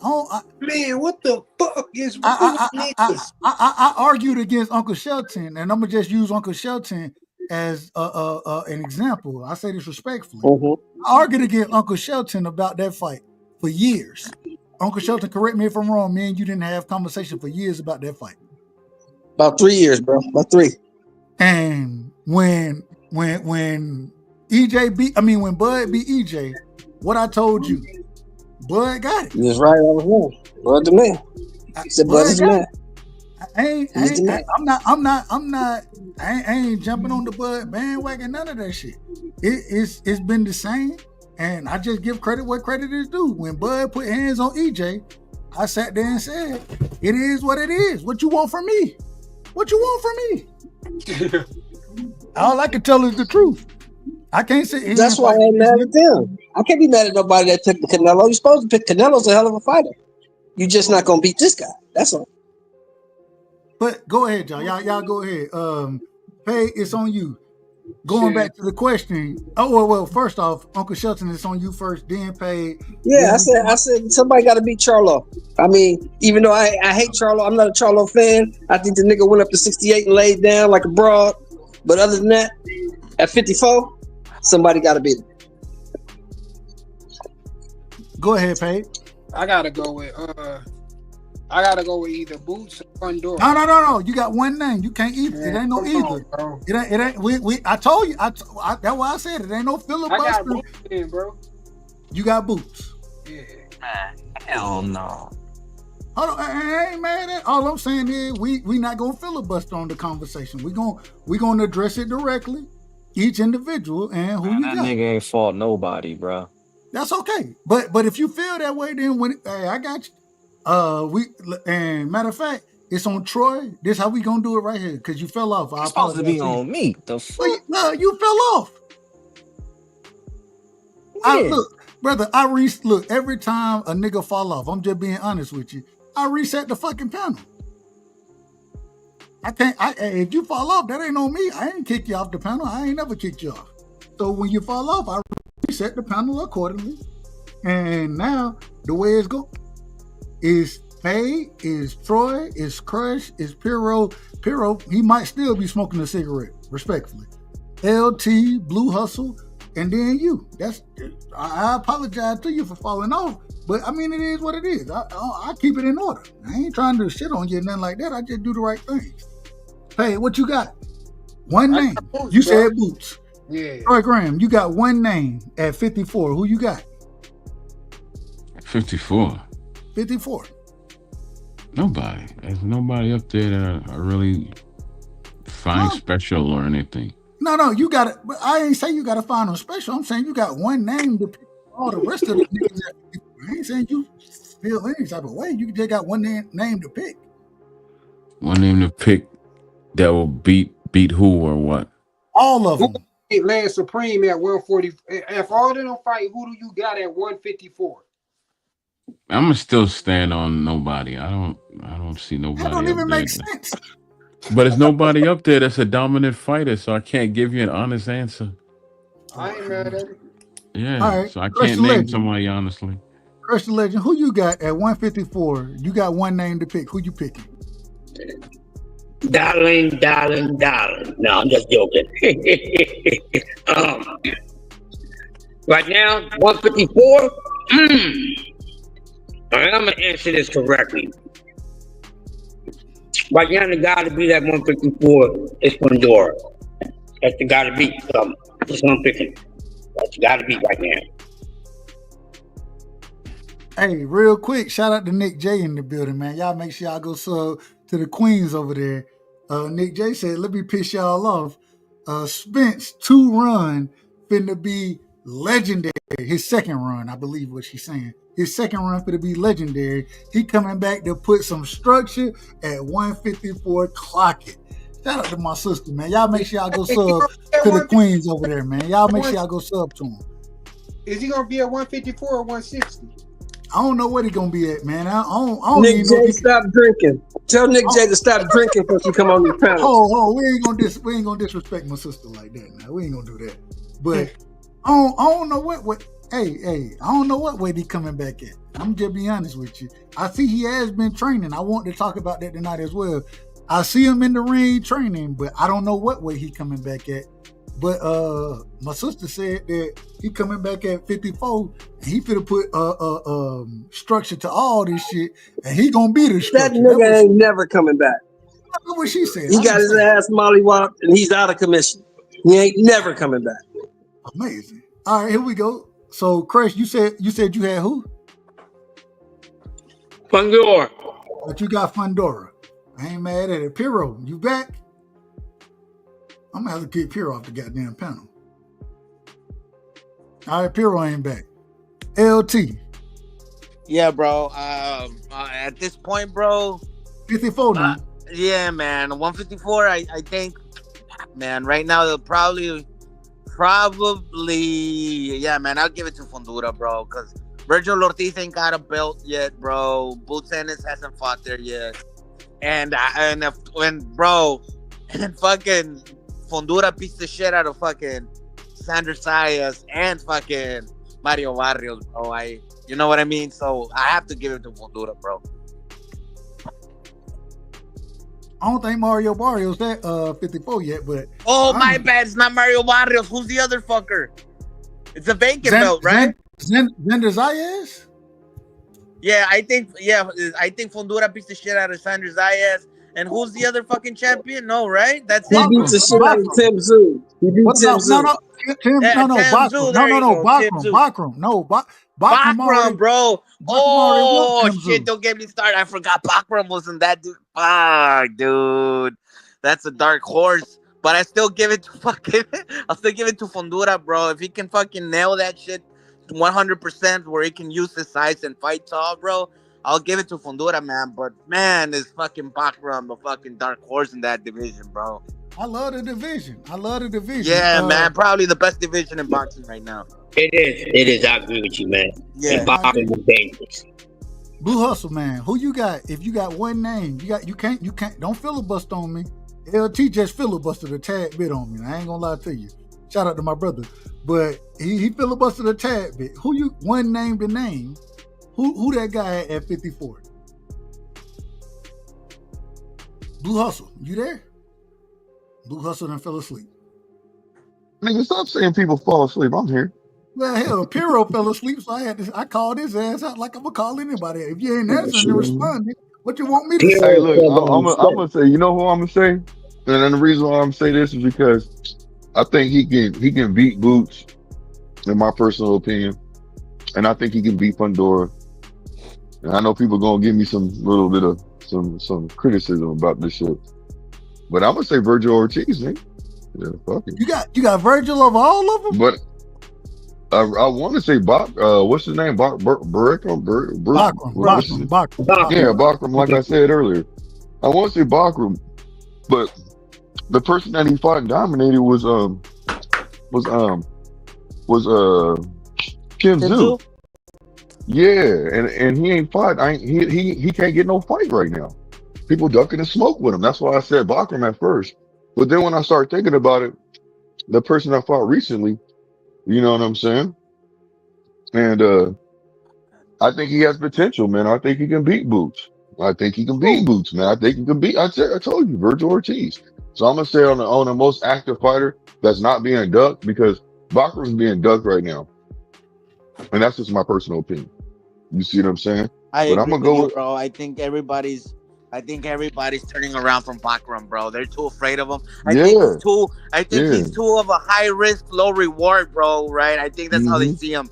Man, what the fuck is I argued against Uncle Shelton, and I'm gonna just use Uncle Shelton as an example. I say this respectfully. I argued against Uncle Shelton about that fight for years. Uncle Shelton, correct me if I'm wrong. Me and you didn't have conversation for years about that fight. About 3 years, bro. About 3. And when EJ beat, when Bud beat EJ, what I told you, Bud got it. You was right, I was wrong. Bud the man. He said Bud is the man. I ain't jumping on the Bud bandwagon, none of that shit. It's been the same, and I just give credit where credit is due. When Bud put hands on EJ, I sat there and said, it is what it is. What you want from me? All I can tell is the truth. I can't say that's why I ain't mad at them. I can't be mad at nobody that picked Canelo. You're supposed to pick Canelo's a hell of a fighter. You're just not gonna beat this guy. That's all. But go ahead, y'all go ahead. Hey, it's on you. Going back to the question. Oh well, first off, Uncle Shelton, it's on you first, then Pay. Yeah, I said somebody got to beat Charlo. I mean, even though I hate Charlo, I'm not a Charlo fan. I think the nigga went up to 68 and laid down like a broad. But other than that, at 54, somebody got to beat him. Go ahead, Pay. I gotta go with I gotta go with either Boots or Fundora. No. You got one name. You can't either. It ain't no either. It ain't. We. I told you. That's why I said it ain't no filibuster. I got Boots in, bro. You got Boots. Yeah. Hell no. Hold on, I ain't mad at. All I'm saying is we not gonna filibuster on the conversation. We gonna address it directly, each individual and who you That got. nigga ain't fought nobody, bro. That's okay. But if you feel that way, then hey, I got you. And matter of fact, it's on Troy. This how we gonna do it right here because you fell off. It's supposed to be on me. The fuck? No, you fell off. Yeah. Look, brother. Look every time a nigga fall off. I'm just being honest with you. I reset the fucking panel. I can't. If you fall off, that ain't on me. I ain't kick you off the panel. I ain't never kicked you off. So when you fall off, I reset the panel accordingly. And now the way it's going is Faye, is Troy, is Crush, is Piro. Piro, he might still be smoking a cigarette, respectfully. LT, Blue Hustle, and then you. I apologize to you for falling off. But I mean, it is what it is. I keep it in order. I ain't trying to shit on you or nothing like that. I just do the right things. Hey, what you got? One name. Boots, You bro. said Boots. Yeah. Troy Graham, you got one name at 54. Who you got? 54. 54. Nobody. There's nobody up there that I really find special or anything. No, you got it. But I ain't saying you got to find them special. I'm saying you got one name to pick all the rest of the niggas. I ain't saying you feel any type of way. You just got one name to pick. One name to pick that will beat who or what? All of them. Who land supreme at 140? If all of them don't fight, who do you got at 154? I'm gonna still stand on nobody. I don't see nobody. That don't up even there make sense. But it's nobody up there that's a dominant fighter, so I can't give you an honest answer. I ain't mad at it. Yeah, All right, so I Crush can't the name Legend. somebody honestly. Crush the Legend. Who you got at 154? You got one name to pick. Who you picking? Darling. No, I'm just joking. Right now, 154. All right, I'm gonna answer this correctly. Right now, the guy to beat at 154 is Pandora. That's the guy to beat. That's what I'm picking. That's the guy to beat right now. Hey, real quick, shout out to Nick J in the building, man. Y'all make sure y'all go sub to the queens over there. Nick J said, let me piss y'all off. Spence 2 run finna be legendary. His second run, I believe what she's saying. His second run finna be legendary. He coming back to put some structure at 154. Clock it. Shout out to my sister, man. Y'all make sure y'all go sub to the queens over there, man. Y'all make sure y'all go sub to him. Is he gonna be at 154 or 160? I don't know what he gonna be at, man. I don't Nick even know J, if he... stop drinking. Tell Nick J to stop drinking before you come on your panel. We ain't gonna disrespect my sister like that. Now we ain't gonna do that. But I don't know what. Hey, I don't know what weight he coming back at. I'm just being honest with you. I see he has been training. I want to talk about that tonight as well. I see him in the ring training, but I don't know what weight he coming back at. But my sister said that he coming back at 54, and he finna put structure to all this shit, and he gonna be the structure. That nigga ain't never coming back. That's what she said. He got his ass mollywopped, and he's out of commission. He ain't never coming back. Amazing. All right, here we go. So, Crush, you said you had who? Pandora. But you got Fundora. I ain't mad at it. Piro, you back? I'm gonna have to kick Piro off the goddamn panel. All right, Piro ain't back. LT. Yeah, bro. At this point, bro. 54 now. Yeah, man. 154. I think, man. Right now, they'll probably. Yeah, man. I'll give it to Fundora, bro. Because Virgil Ortiz ain't got a belt yet, bro. Boots Ennis hasn't fought there yet. And fucking Fundora beats the shit out of fucking Sandra Sayas and fucking Mario Barrios, bro. You know what I mean? So I have to give it to Fundora, bro. I don't think Mario Barrios that 54 yet, but my bad. It's not Mario Barrios. Who's the other fucker? It's a vacant belt, right? Xander Zayas? Yeah, I think Fundura beats the shit out of Sanders Zayas. And who's the other fucking champion? No, right? That's He it. beats the shit out of Tim Zoo. He beat What Tim about Zoo. Tim? Yeah, No, Tim Bakram. Zoo. No, There you go. Tim Bakram. Zoo. Bakram. No, Bakram already. Bakram, bro. Bakram already whooped Oh Tim shit! Zoo. Don't get me started. I forgot Bakram wasn't that dude. Fuck, dude. That's a dark horse. But I still give it to fucking. I'll still give it to Fundura, bro. If he can fucking nail that shit 100%, where he can use his size and fight tall, bro, I'll give it to Fundura, man. But man, is fucking Bakram a fucking dark horse in that division, bro. I love the division. Yeah, man. Probably the best division in boxing right now. It is. I agree with you, man. Yeah. Boxing is dangerous. Blue Hustle, man. Who you got? If you got one name, you can't. Don't filibuster on me. LT just filibustered a tad bit on me. I ain't gonna lie to you. Shout out to my brother, but he filibustered a tad bit. Who you? One name to name. Who that guy at 54? Blue Hustle, you there? Blue Hustle done fell asleep. Nigga, stop saying people fall asleep. I'm here. Well, hell, Piro fell asleep, so I called his ass out like I'm gonna call anybody. If you ain't answering and responding, what you want me to say? Hey, look, I'm gonna say. You know who I'm gonna say? And then the reason why I'm gonna say this is because I think he can beat Boots, in my personal opinion, and I think he can beat Pandora. And I know people gonna give me some little bit of some criticism about this shit, but I'm gonna say Virgil Ortiz, man. Yeah, fuck it. You got Virgil of all of them, but I want to say what's his name? Bakram. Yeah, Bakram. Like I said earlier, I want to say Bakram, but the person that he fought and dominated was Kim Zoo. Yeah, and he ain't fought. He can't get no fight right now. People ducking and smoke with him. That's why I said Bakram at first. But then when I started thinking about it, the person I fought recently, you know what I'm saying? And I think he has potential, man. I think he can beat Boots. I think he can beat Boots, man. I think he can beat. I told you, Virgil Ortiz. So I'm gonna say on the most active fighter that's not being ducked, because Bakram's being ducked right now, and that's just my personal opinion. You see what I'm saying? But I'm gonna go with, bro. I think everybody's turning around from Bakram, bro. They're too afraid of him. I think he's too of a high risk, low reward, bro. Right? I think that's how they see him.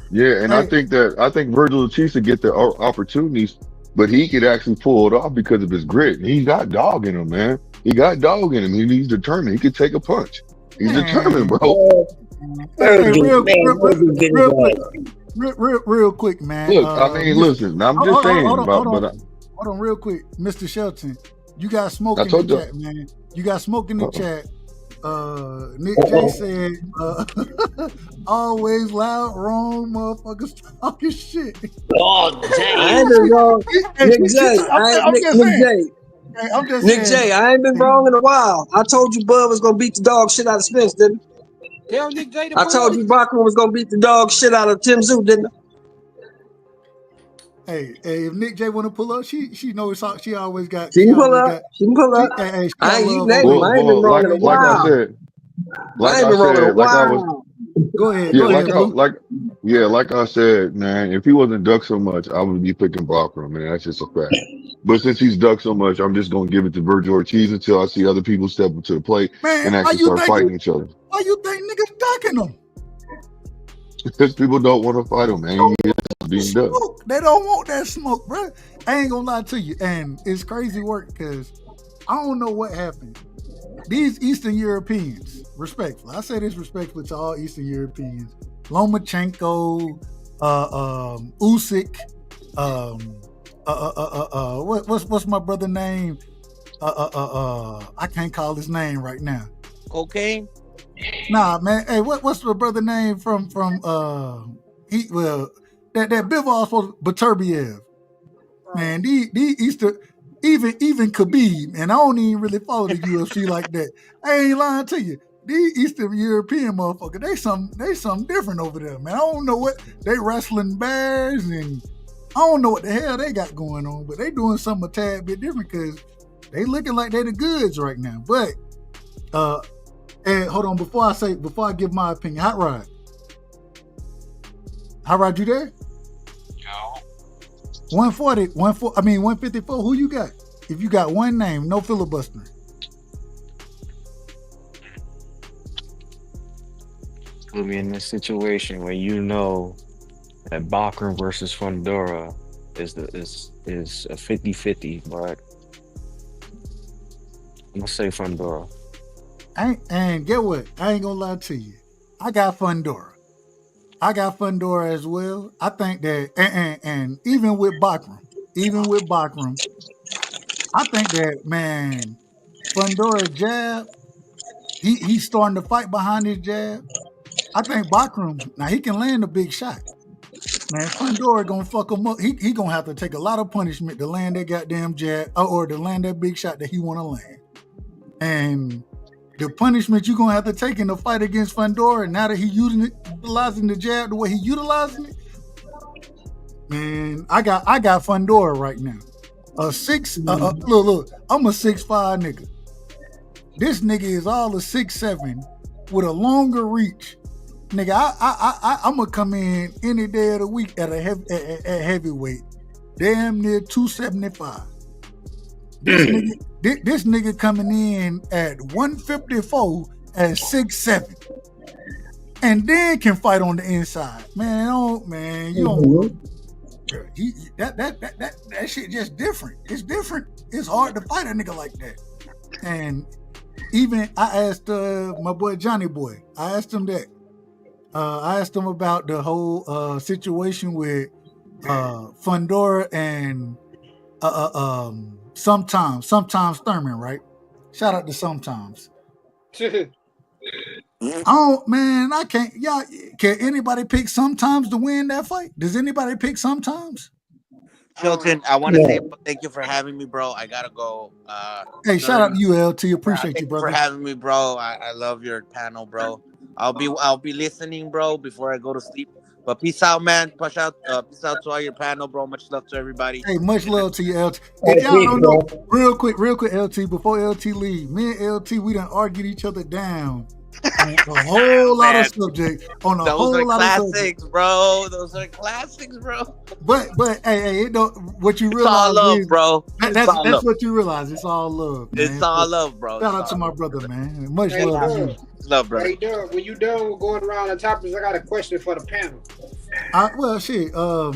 Yeah, and I think Virgil Ortiz to get the opportunities, but he could actually pull it off because of his grit. He's got dog in him, man. He got dog in him. He's determined. He could take a punch. He's determined, bro. Hey, real quick, man. Look, I mean, listen. I'm just saying. Hold on, real quick, Mr. Shelton. You got smoke in the chat, man. You got smoke in the chat. Nick J said, always loud, wrong motherfuckers talking shit. Oh, damn. I ain't been wrong. Nick J, I ain't been wrong in a while. I told you Bud was gonna beat the dog shit out of Spence, didn't I? Tell Nick J to I told you Bakram was gonna beat the dog shit out of Tim Zoo, didn't I? Hey, if Nick J want to pull up, she knows she always got. She can pull up. She can pull up. I ain't been wrong in a while. Like I said, Go ahead. Like I said, man, if he wasn't ducked so much, I would be picking Bakram, man. That's just a fact. But since he's ducked so much, I'm just gonna give it to Virgil Ortiz until I see other people step up to the plate and actually start fighting each other. Why you think niggas ducking them? Because people don't want to fight him, man. Being ducked. They don't want that smoke, bro. I ain't gonna lie to you, and it's crazy work because I don't know what happened. These Eastern Europeans, respectfully, I say this respectfully to all Eastern Europeans, Lomachenko, Usyk, what's my brother name? I can't call his name right now. Cocaine? Nah, man. Hey, what's the brother name from that BVO Sports Baturbiev? Man, these Eastern, even Khabib, and I don't even really follow the UFC like that. I ain't lying to you. These Eastern European motherfuckers, they something different over there, man. I don't know what they wrestling bears, and I don't know what the hell they got going on, but they doing something a tad bit different because they looking like they the goods right now. But and hold on, before I give my opinion, Hot Rod, you there? 140, 154. Who you got? If you got one name, no filibustering. Put me in this situation where you know that Bakram versus Fundora is a 50-50, but I'm gonna say Fundora. And get what? I ain't gonna lie to you. I got Fundora. As well. I think that, and even with Bakram, I think that, man, Fundora jab, he's starting to fight behind his jab. I think Bakram, now he can land a big shot. Man, Fundora gonna fuck him up. He gonna have to take a lot of punishment to land that goddamn jab or to land that big shot that he wanna land. And the punishment you're gonna have to take in the fight against Fundora, now that he utilizing the jab the way he utilizing it, man, I got Fundora right now. Look, I'm a 6'5" nigga. This nigga is all a 6'7" with a longer reach. Nigga, I'm gonna come in any day of the week at heavyweight, damn near 275. This nigga coming in at 154 at 6'7", and then can fight on the inside. Man, you don't. That shit just different. It's different. It's hard to fight a nigga like that. And even I asked my boy Johnny Boy. I asked him that. I asked him about the whole situation with Fundora and sometimes Thurman, right? Shout out to sometimes. I can't. Y'all, can anybody pick sometimes to win that fight? Does anybody pick sometimes? Chilton, I want to say thank you for having me, bro. I gotta go. Hey, shout out to you, LT. Appreciate you, brother. For having me, bro. I love your panel, bro. I'll be listening, bro, before I go to sleep. But peace out, man. Peace out to all your panel, bro. Much love to everybody. Hey, much love to you, LT. If y'all don't know, real quick, LT, before LT leave, me and LT, we done argued each other down on a whole lot of subjects. On a whole lot of subjects, bro. Those are classics, bro. But hey, what you realize it's all love, is, bro. That's what you realize. It's all love, man. It's all love, bro. Shout out to my brother, man. Much love to you. Love, bro. Hey, Doug, when you done with going around the topics, I got a question for the panel. Well, shit. I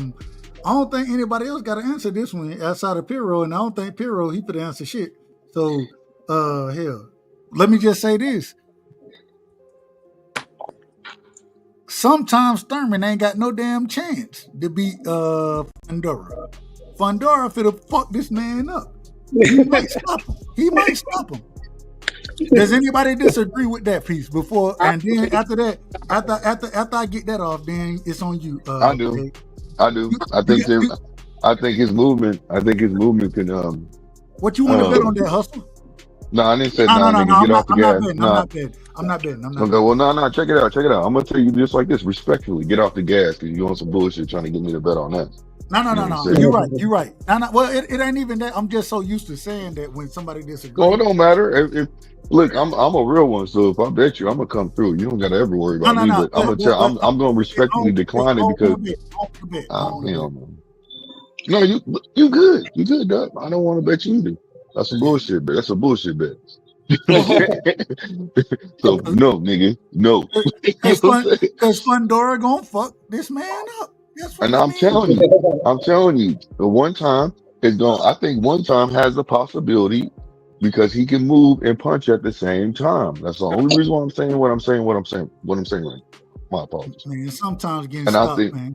don't think anybody else got to answer this one outside of Piro, and I don't think Piro he could answer shit. So, hell, let me just say this. Sometimes Thurman ain't got no damn chance to beat Fundora. Fundora finna fuck this man up. He might stop him. Does anybody disagree with that piece before? And then after that, after I get that off, then it's on you. I do. I think his movement. Can. What you want to bet on that, Hustle? No, I didn't say nigga. Get off the gas. I'm not betting. Okay, well, no. Check it out. I'm gonna tell you just like this, respectfully. Get off the gas because you on some bullshit trying to get me to bet on that. No. You're right. No. Well, it ain't even that. I'm just so used to saying that when somebody disagrees. Well, it don't matter. Look, I'm a real one, so if I bet you, I'm gonna come through. You don't gotta ever worry about me. But I'm gonna respectfully decline it because no, you good. You good, Doug. I don't want to bet you either. That's a bullshit bet. So no, nigga, no. Because Fundora gonna fuck this man up. And I'm telling you, the one time is going. I think one time has the possibility because he can move and punch at the same time. That's the only reason why I'm saying what I'm saying right. My apologies. Man, sometimes getting stopped, man.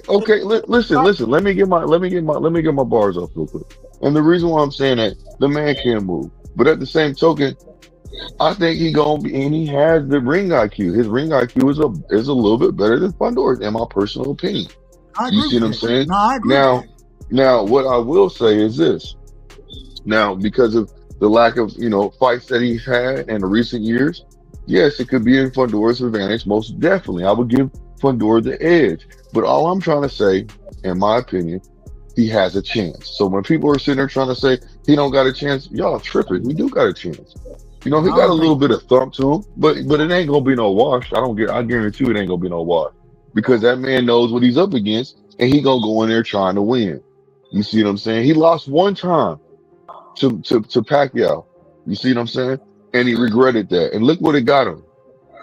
Okay. Listen. Let me get my bars off real quick. And the reason why I'm saying that the man can't move, but at the same token, I think he gonna be, and he has the ring IQ. His ring IQ is a little bit better than Fundora's, in my personal opinion. You see what I'm saying? No, I agree. Now, what I will say is this. Now, because of the lack of fights that he's had in the recent years, yes, it could be in Fundora's advantage. Most definitely, I would give Fundora the edge. But all I'm trying to say, in my opinion, he has a chance. So when people are sitting there trying to say he don't got a chance, y'all tripping. We do got a chance. He got a little bit of thump to him, but it ain't gonna be no wash. I guarantee you it ain't gonna be no wash because that man knows what he's up against, and he gonna go in there trying to win. You see what I'm saying? He lost one time to Pacquiao. You see what I'm saying? And he regretted that. And look what it got him.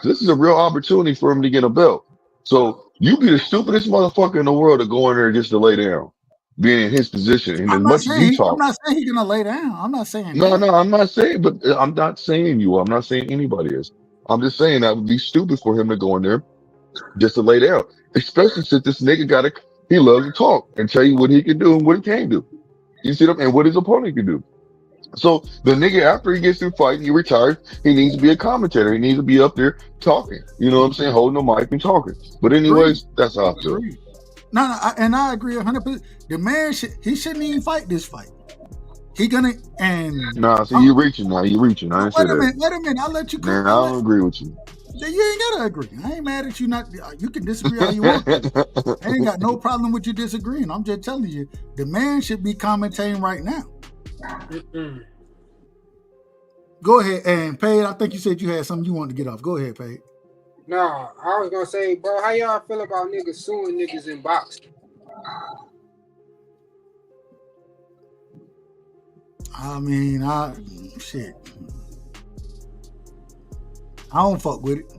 So this is a real opportunity for him to get a belt. So you be the stupidest motherfucker in the world to go in there just to lay down, being in his position. And as much as you I'm talk, not saying he's gonna lay down. I'm not saying no, that. no, I'm not saying, but I'm not saying you. I'm not saying anybody is. I'm just saying that would be stupid for him to go in there just to lay down, especially since this nigga he loves to talk and tell you what he can do and what he can't do. You see them and what his opponent can do. So the nigga, after he gets through fighting, he retires. He needs to be a commentator. He needs to be up there talking. You know what I'm saying? Holding the mic and talking. But anyways, that's how I feel. No, I agree 100%. The man shouldn't even fight this fight. He gonna Nah, see, you reaching now. You reaching. I didn't say that. Wait a minute. I'll let you go. Man, I don't agree with you. Then you ain't gotta agree. I ain't mad at you. You can disagree all you want. I ain't got no problem with you disagreeing. I'm just telling you, the man should be commentating right now. Go ahead, and Paige, I think you said you had something you wanted to get off. Go ahead, Paige. No, I was gonna say, bro, how y'all feel about niggas suing niggas in boxing? I mean, shit. I don't fuck with it.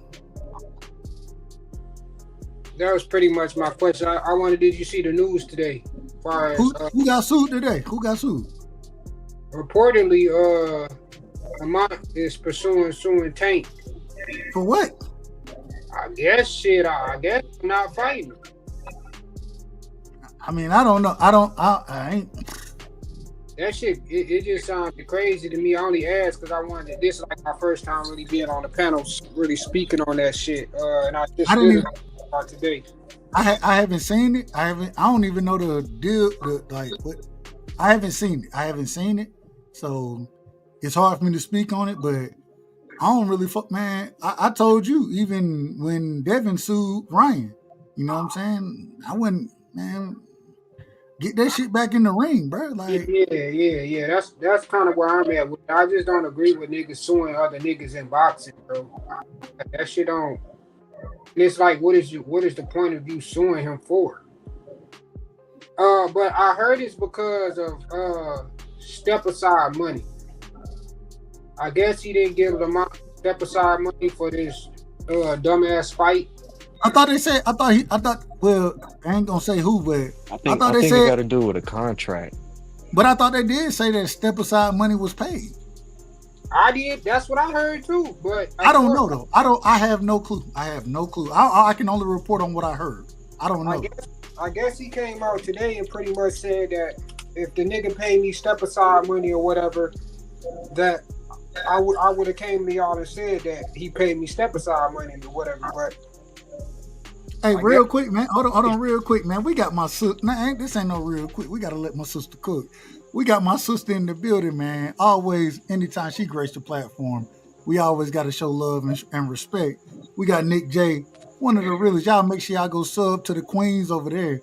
That was pretty much my question. I wondered, did you see the news today? Who got sued today? Who got sued? Reportedly, Lamont is suing Tank. For what? I guess I'm not fighting. I mean, I don't know. I ain't. That shit, it just sounded crazy to me. I only asked because I wanted this is like my first time really being on the panel, really speaking on that shit. And I just did it about today. I haven't seen it. I don't even know the deal. What? I haven't seen it. So it's hard for me to speak on it. But I don't really fuck, man. I told you even when Devin sued Ryan, you know what I'm saying? I wouldn't, man. Get that shit back in the ring, bro. Like, yeah. That's kind of where I'm at. I just don't agree with niggas suing other niggas in boxing, bro. That shit don't. It's like, what is the point of you suing him for? But I heard it's because of step aside money. I guess he didn't give Lamont step aside money for this dumbass fight. I thought. Well, I ain't gonna say who, but I think it got to do with a contract. But I thought they did say that step aside money was paid. I did. That's what I heard too. But I don't know though. I have no clue. I can only report on what I heard. I don't know. I guess he came out today and pretty much said that if the nigga paid me step aside money or whatever, that I would have came to y'all and said that he paid me step aside money or whatever. But hey, real quick, man. Hold on, real quick, man. We got my sister. Nah, this ain't no real quick. We gotta let my sister cook. We got my sister in the building, man. Always, anytime she graced the platform, we always gotta show love and respect. We got Nick J, one of the realest. Y'all make sure y'all go sub to the queens over there.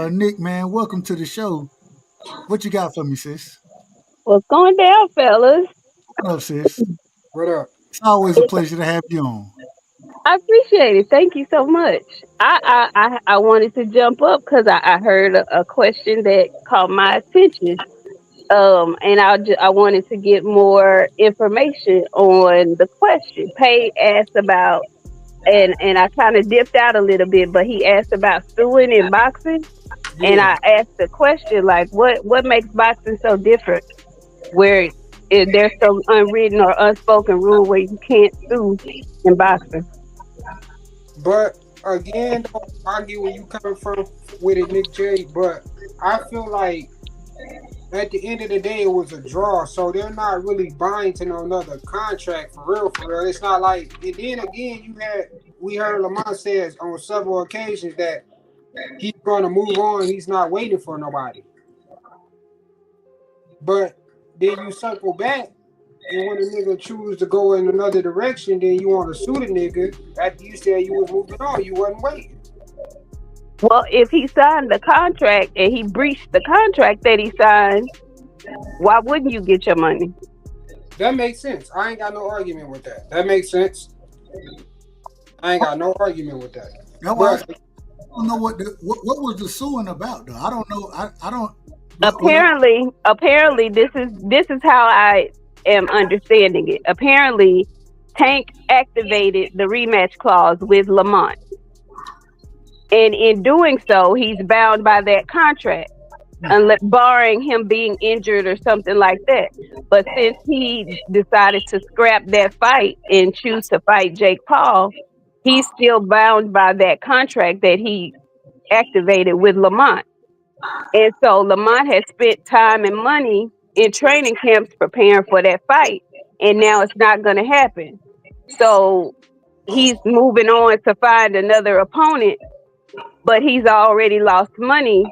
Nick, man, welcome to the show. What you got for me, sis? What's going down, fellas? What up, sis? What up? It's always a pleasure to have you on. I appreciate it. Thank you so much. I wanted to jump up because I heard a question that caught my attention. And I wanted to get more information on the question. Pay asked about, and I kind of dipped out a little bit, but he asked about suing in boxing. Yeah. And I asked the question, like, what makes boxing so different? Where there's some unwritten or unspoken rule where you can't sue in boxing. But again, I get where you coming from with it, Nick J. But I feel like at the end of the day, it was a draw, so they're not really buying to no another contract for real. It's not like. And then again, we heard Lamont says on several occasions that he's going to move on. He's not waiting for nobody. But then you circle back, and when a nigga choose to go in another direction, then you want to sue the nigga after you said you was moving on. You wasn't waiting. Well, if he signed the contract and he breached the contract that he signed, why wouldn't you get your money? That makes sense. I ain't got no argument with that. That makes sense. I ain't got no argument with that. don't know what was the suing about though. I don't know. I don't. Apparently, this is how I am understanding it. Apparently, Tank activated the rematch clause with Lamont, and in doing so, he's bound by that contract, unless barring him being injured or something like that. But since he decided to scrap that fight and choose to fight Jake Paul, he's still bound by that contract that he activated with Lamont. And so Lamont has spent time and money in training camps preparing for that fight, and now it's not going to happen. So he's moving on to find another opponent, but he's already lost money,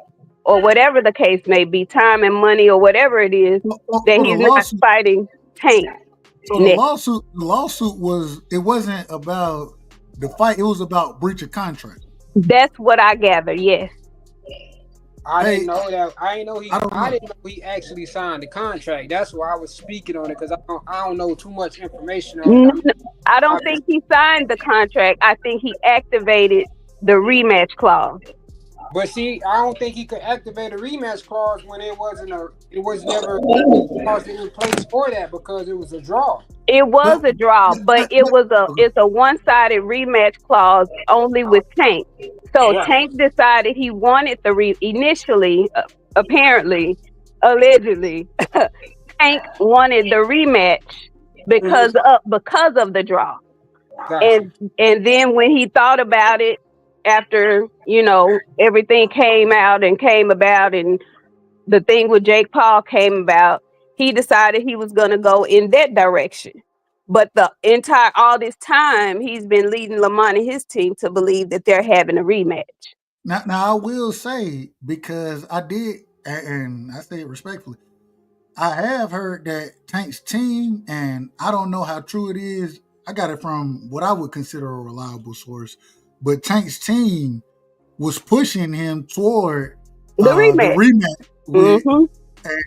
or whatever the case may be, time and money, or whatever it is, that he's not fighting Tank. So the lawsuit wasn't about the fight. It was about breach of contract. That's what I gather. Yes. I didn't know that. I didn't know he actually signed the contract. That's why I was speaking on it, because I don't know too much information on it. I don't think he signed the contract. I think he activated the rematch clause. But see, I don't think he could activate a rematch clause when it was never in place for that, because it was a draw. It was a draw, but it's a one-sided rematch clause only with Tank. So right. Tank decided he wanted initially, apparently, allegedly, Tank wanted the rematch because of the draw. Gotcha. And then when he thought about it, after, everything came about and the thing with Jake Paul came about, he decided he was going to go in that direction. But all this time, he's been leading Lamont and his team to believe that they're having a rematch. Now I will say, because I did, and I say it respectfully, I have heard that Tank's team, and I don't know how true it is. I got it from what I would consider a reliable source, but Tank's team was pushing him toward the rematch.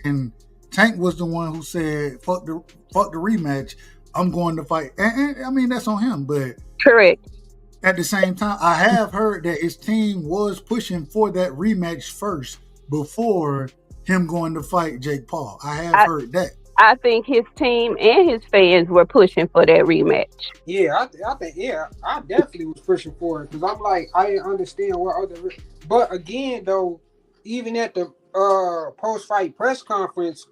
And Tank was the one who said, fuck the rematch. I'm going to fight. And I mean, that's on him, but correct. At the same time, I have heard that his team was pushing for that rematch first before him going to fight Jake Paul. I have heard that. I think his team and his fans were pushing for that rematch. Yeah, I definitely was pushing for it, because I'm like, I didn't understand what other. But again, though, even at the post-fight press conference,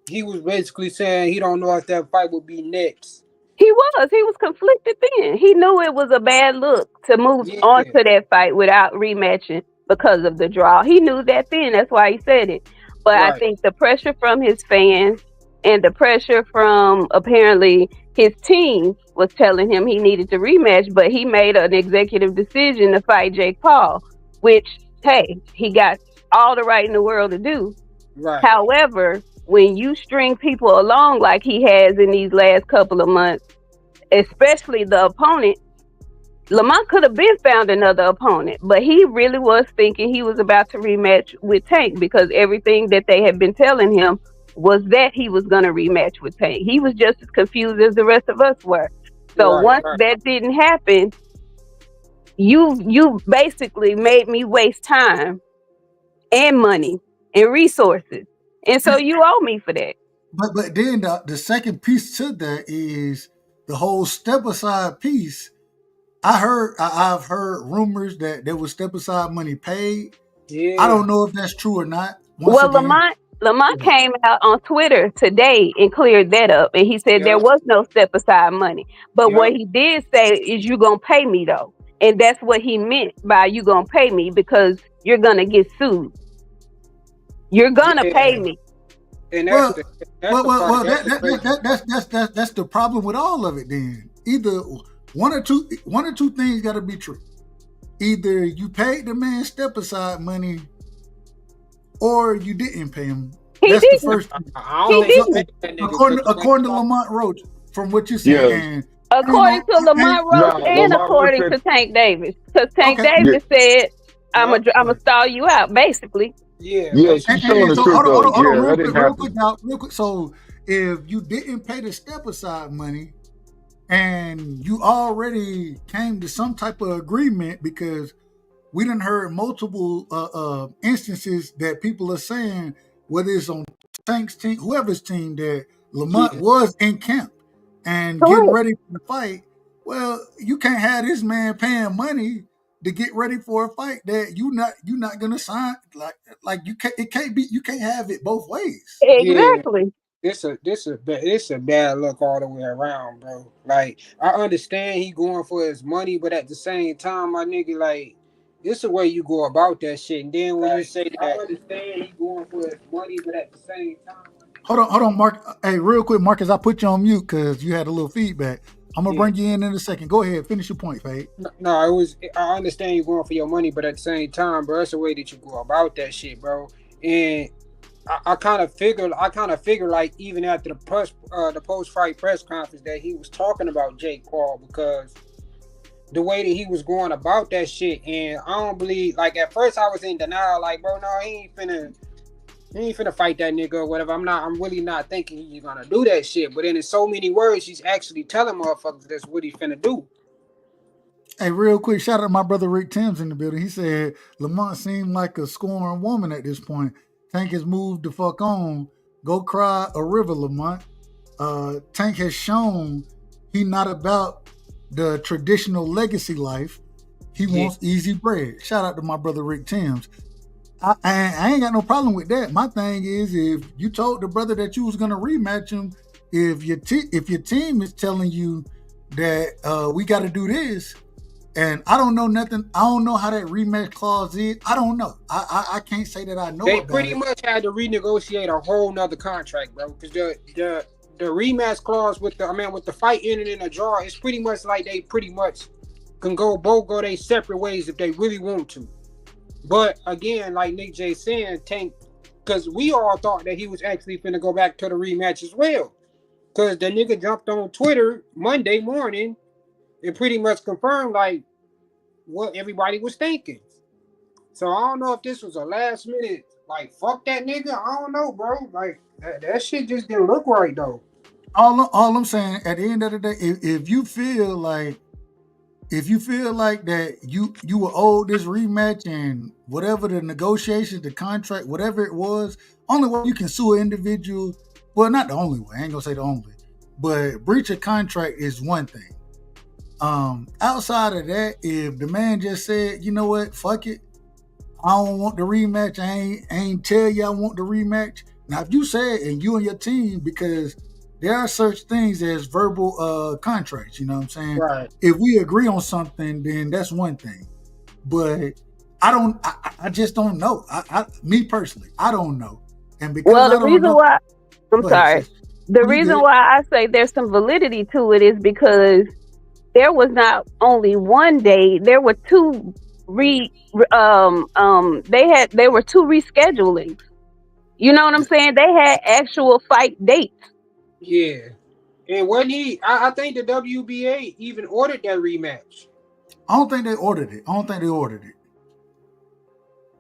he was basically saying he don't know if that fight would be next. He was conflicted then. He knew it was a bad look to move on to that fight without rematching because of the draw. He knew that then. That's why he said it. But right. I think the pressure from his fans and the pressure from apparently his team was telling him he needed to rematch, but he made an executive decision to fight Jake Paul, which, hey, he got all the right in the world to do. Right. However, when you string people along like he has in these last couple of months, especially the opponent, Lamont could have been found another opponent, but he really was thinking he was about to rematch with Tank, because everything that they had been telling him was that he was going to rematch with Tank. He was just as confused as the rest of us were. So once that didn't happen, you basically made me waste time and money and resources. And so you owe me for that. But then the second piece to that is the whole step aside piece. I've heard rumors that there was step aside money paid. Yeah. I don't know if that's true or not. Lamont came out on Twitter today and cleared that up, and he said there was no step aside money. But what he did say is, you gonna pay me though, and that's what he meant by you gonna pay me, because you're gonna get sued. You're gonna pay me. And that's the problem with all of it. Then either one or two things got to be true. Either you paid the man step aside money, or you didn't pay him. That's the first. According to Lamont Roach, from what you're saying. Yeah. According to Lamont Roach and according to Tank Davis, because Tank Davis said, "I'm gonna stall you out," basically. Yeah. Real quick. So if you didn't pay the step aside money, and you already came to some type of agreement, because we done heard multiple instances that people are saying, whether it's on Tank's team, whoever's team, that Lamont was in camp and getting ready for the fight. Well, you can't have this man paying money to get ready for a fight that you're not gonna sign. Like you can't have it both ways. Exactly. It's a bad look all the way around, bro. Like, I understand he going for his money, but at the same time, my nigga, like, it's the way you go about that shit. And then when you say that, I understand he going for his money, but at the same time, Hold on, Mark. Hey, real quick, Marcus, I put you on mute because you had a little feedback. I'm gonna bring you in a second. Go ahead, finish your point, Fade. No, I understand you going for your money, but at the same time, bro, it's the way that you go about that shit, bro. And I kind of figured, like, even after the post-fight press conference, that he was talking about Jake Paul, because the way that he was going about that shit, and I don't believe, like, at first I was in denial, like, bro, no, he ain't finna fight that nigga or whatever. I'm really not thinking he's gonna do that shit. But then in so many words, he's actually telling motherfuckers that's what he finna do. Hey, real quick, shout out to my brother Rick Timms in the building. He said Lamont seemed like a scorned woman at this point. Tank has moved the fuck on. Go cry a river, Lamont. Tank has shown he not about the traditional legacy life. He wants easy bread. Shout out to my brother Rick Timms. I ain't got no problem with that. My thing is, if you told the brother that you was gonna rematch him, if your team is telling you that we got to do this, and I don't know nothing, I don't know how that rematch clause is. I don't know. I can't say that I know. They about pretty it. much had to renegotiate a whole nother contract, bro. Because the rematch clause with the fight ending in a draw, it's pretty much like they pretty much can both go their separate ways if they really want to. But again, like Nick J saying, Tank, because we all thought that he was actually finna go back to the rematch as well. Because the nigga jumped on Twitter Monday morning and pretty much confirmed like what everybody was thinking. So I don't know if this was a last minute, like, fuck that nigga. I don't know, bro. Like, that shit just didn't look right, though. All I'm saying, at the end of the day, if you feel like that you were owed this rematch and whatever the negotiations, the contract, whatever it was, only way you can sue an individual, well, not the only way, I ain't gonna say the only, but breach of contract is one thing. Outside of that, if the man just said, you know what, fuck it, I don't want the rematch, I ain't tell you I want the rematch. Now, if you said, and you and your team, because there are such things as verbal contracts, you know what I'm saying? Right. If we agree on something, then that's one thing. But I just don't know. Me personally, I don't know. And because the reason why I say there's some validity to it is because there was not only one day, there were two there were two reschedulings. You know what I'm saying? They had actual fight dates. Yeah. And I think the WBA even ordered that rematch. I don't think they ordered it.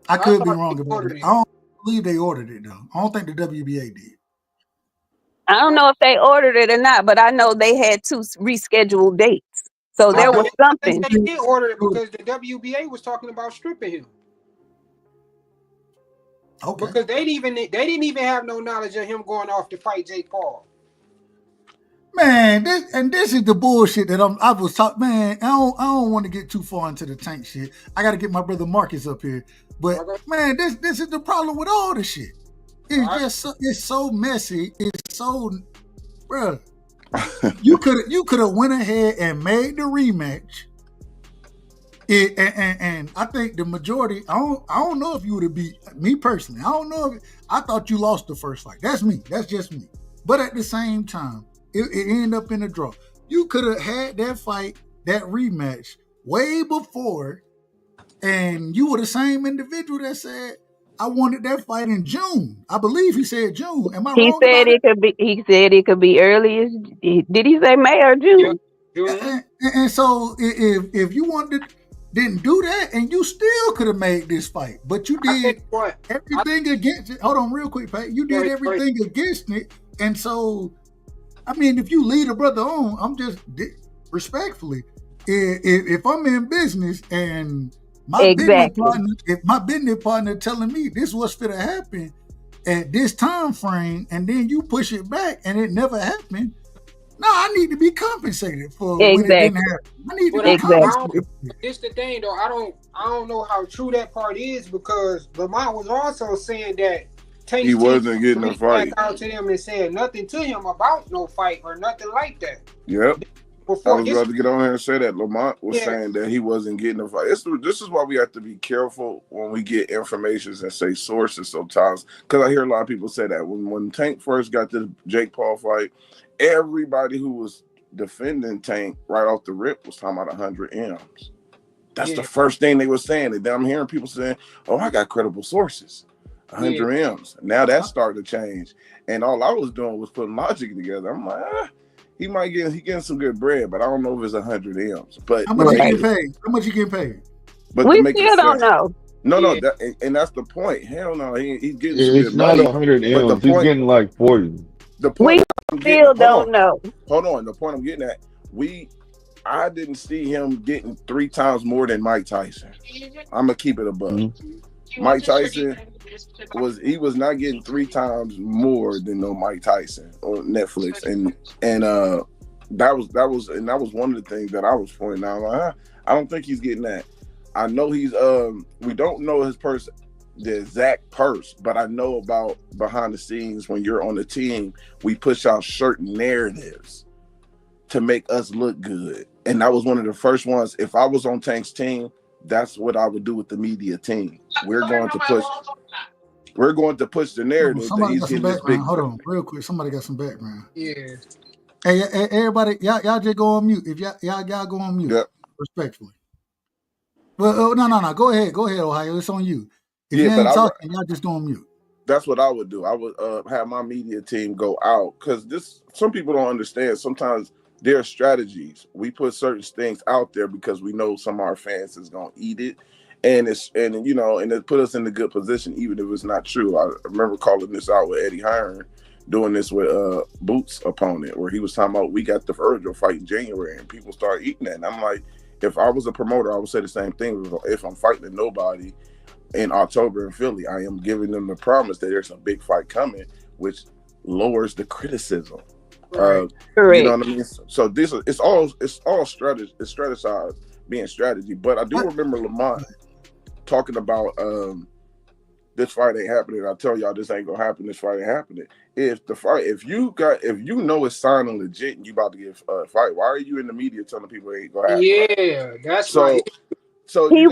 I could be wrong about it. I don't believe they ordered it, though. I don't think the WBA did. I don't know if they ordered it or not, but I know they had two rescheduled dates. So there was something. I think they did order it because the WBA was talking about stripping him. Okay. Because they didn't even have no knowledge of him going off to fight Jake Paul. Man, this is the bullshit that I was talking. Man, I don't want to get too far into the Tank shit. I got to get my brother Marcus up here. But man, this is the problem with all the shit. It's it's so messy. It's so, bro. You could have went ahead and made the rematch. And I think the majority. I don't know if you would have beat me personally. I don't know if I thought you lost the first fight. That's me. That's just me. But at the same time, it ended up in a draw. You could have had that fight, that rematch, way before, and you were the same individual that said, I wanted that fight in June. I believe he said June. Am I wrong about it? He said it could be early as, did he say May or June? And so if you didn't do that, and you still could have made this fight, but you did everything against it. Hold on real quick, Pat. You did everything against it. And so, I mean, if you lead a brother on, I'm just respectfully, if I'm in business and My business partner, if my business partner telling me this was going to happen at this time frame, and then you push it back and it never happened. No, I need to be compensated for when it didn't happen. I need to be compensated. It's the thing though. I don't know how true that part is, because Lamont was also saying that Tank he wasn't getting a fight out to them and saying nothing to him about no fight or nothing like that. Yep. I was about to get on here and say that Lamont was saying that he wasn't getting a fight. This is why we have to be careful when we get information and say sources sometimes, because I hear a lot of people say that when Tank first got the Jake Paul fight, everybody who was defending Tank right off the rip was talking about 100 M's. That's the first thing they were saying. And then I'm hearing people saying, "Oh, I got credible sources, 100 M's." Now that's starting to change, and all I was doing was putting logic together. I'm like, he getting some good bread, but I don't know if it's 100 M's. But how much you getting paid? How much you getting paid? But we still don't know. No, and that's the point. Hell no, he's getting some It's good not money. 100 But M's. He's getting like 40. The point we still don't know. Hold on. The point I'm getting at, I didn't see him getting 3 times more than Mike Tyson. I'm gonna keep it above. Mm-hmm. Mike Tyson was not getting 3 times more than no Mike Tyson on Netflix, and that was one of the things that I was pointing out. Like, I don't think he's getting that. I know he's we don't know his person, the exact purse, but I know about behind the scenes when you're on the team, we push out certain narratives to make us look good. And that was one of the first ones. If I was on Tank's team, that's what I would do with the media team. We're going to push the narrative that he's getting this big. Hold on, real quick. Somebody got some background. Yeah. Hey, everybody, y'all just go on mute. If y'all go on mute, respectfully. Well, no. Go ahead, Ohio. It's on you. If you ain't talking, y'all just go on mute. That's what I would do. I would have my media team go out, because some people don't understand. Sometimes there are strategies. We put certain things out there because we know some of our fans is gonna eat it, and it put us in a good position, even if it's not true. I remember calling this out with Eddie Hearn, doing this with Boots' opponent, where he was talking about we got the Virgil fight in January, and people started eating that. And I'm like, if I was a promoter, I would say the same thing. If I'm fighting nobody in October in Philly, I am giving them the promise that there's a big fight coming, which lowers the criticism. Correct. You know what I mean? So it's all strategy. It's strategized, being strategy. But I do remember Lamont talking about this fight ain't happening. I tell y'all this ain't gonna happen. This fight ain't happening. If you know it's signing legit and you about to get a fight, why are you in the media telling people it ain't gonna happen? Yeah, that's right. So you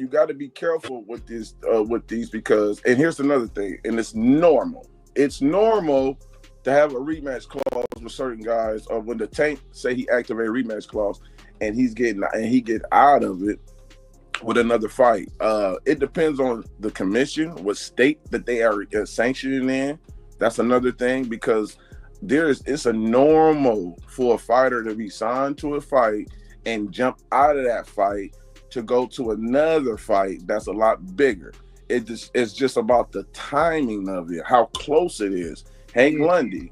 gotta be careful with this with these, because, and here's another thing, and it's normal. It's normal to have a rematch clause with certain guys, or when the Tank say he activate a rematch clause and he get out of it with another fight. It depends on the commission, what state that they are sanctioning in. That's another thing, because it's a normal for a fighter to be signed to a fight and jump out of that fight to go to another fight that's a lot bigger. It's just about the timing of it, how close it is. Hank Lundy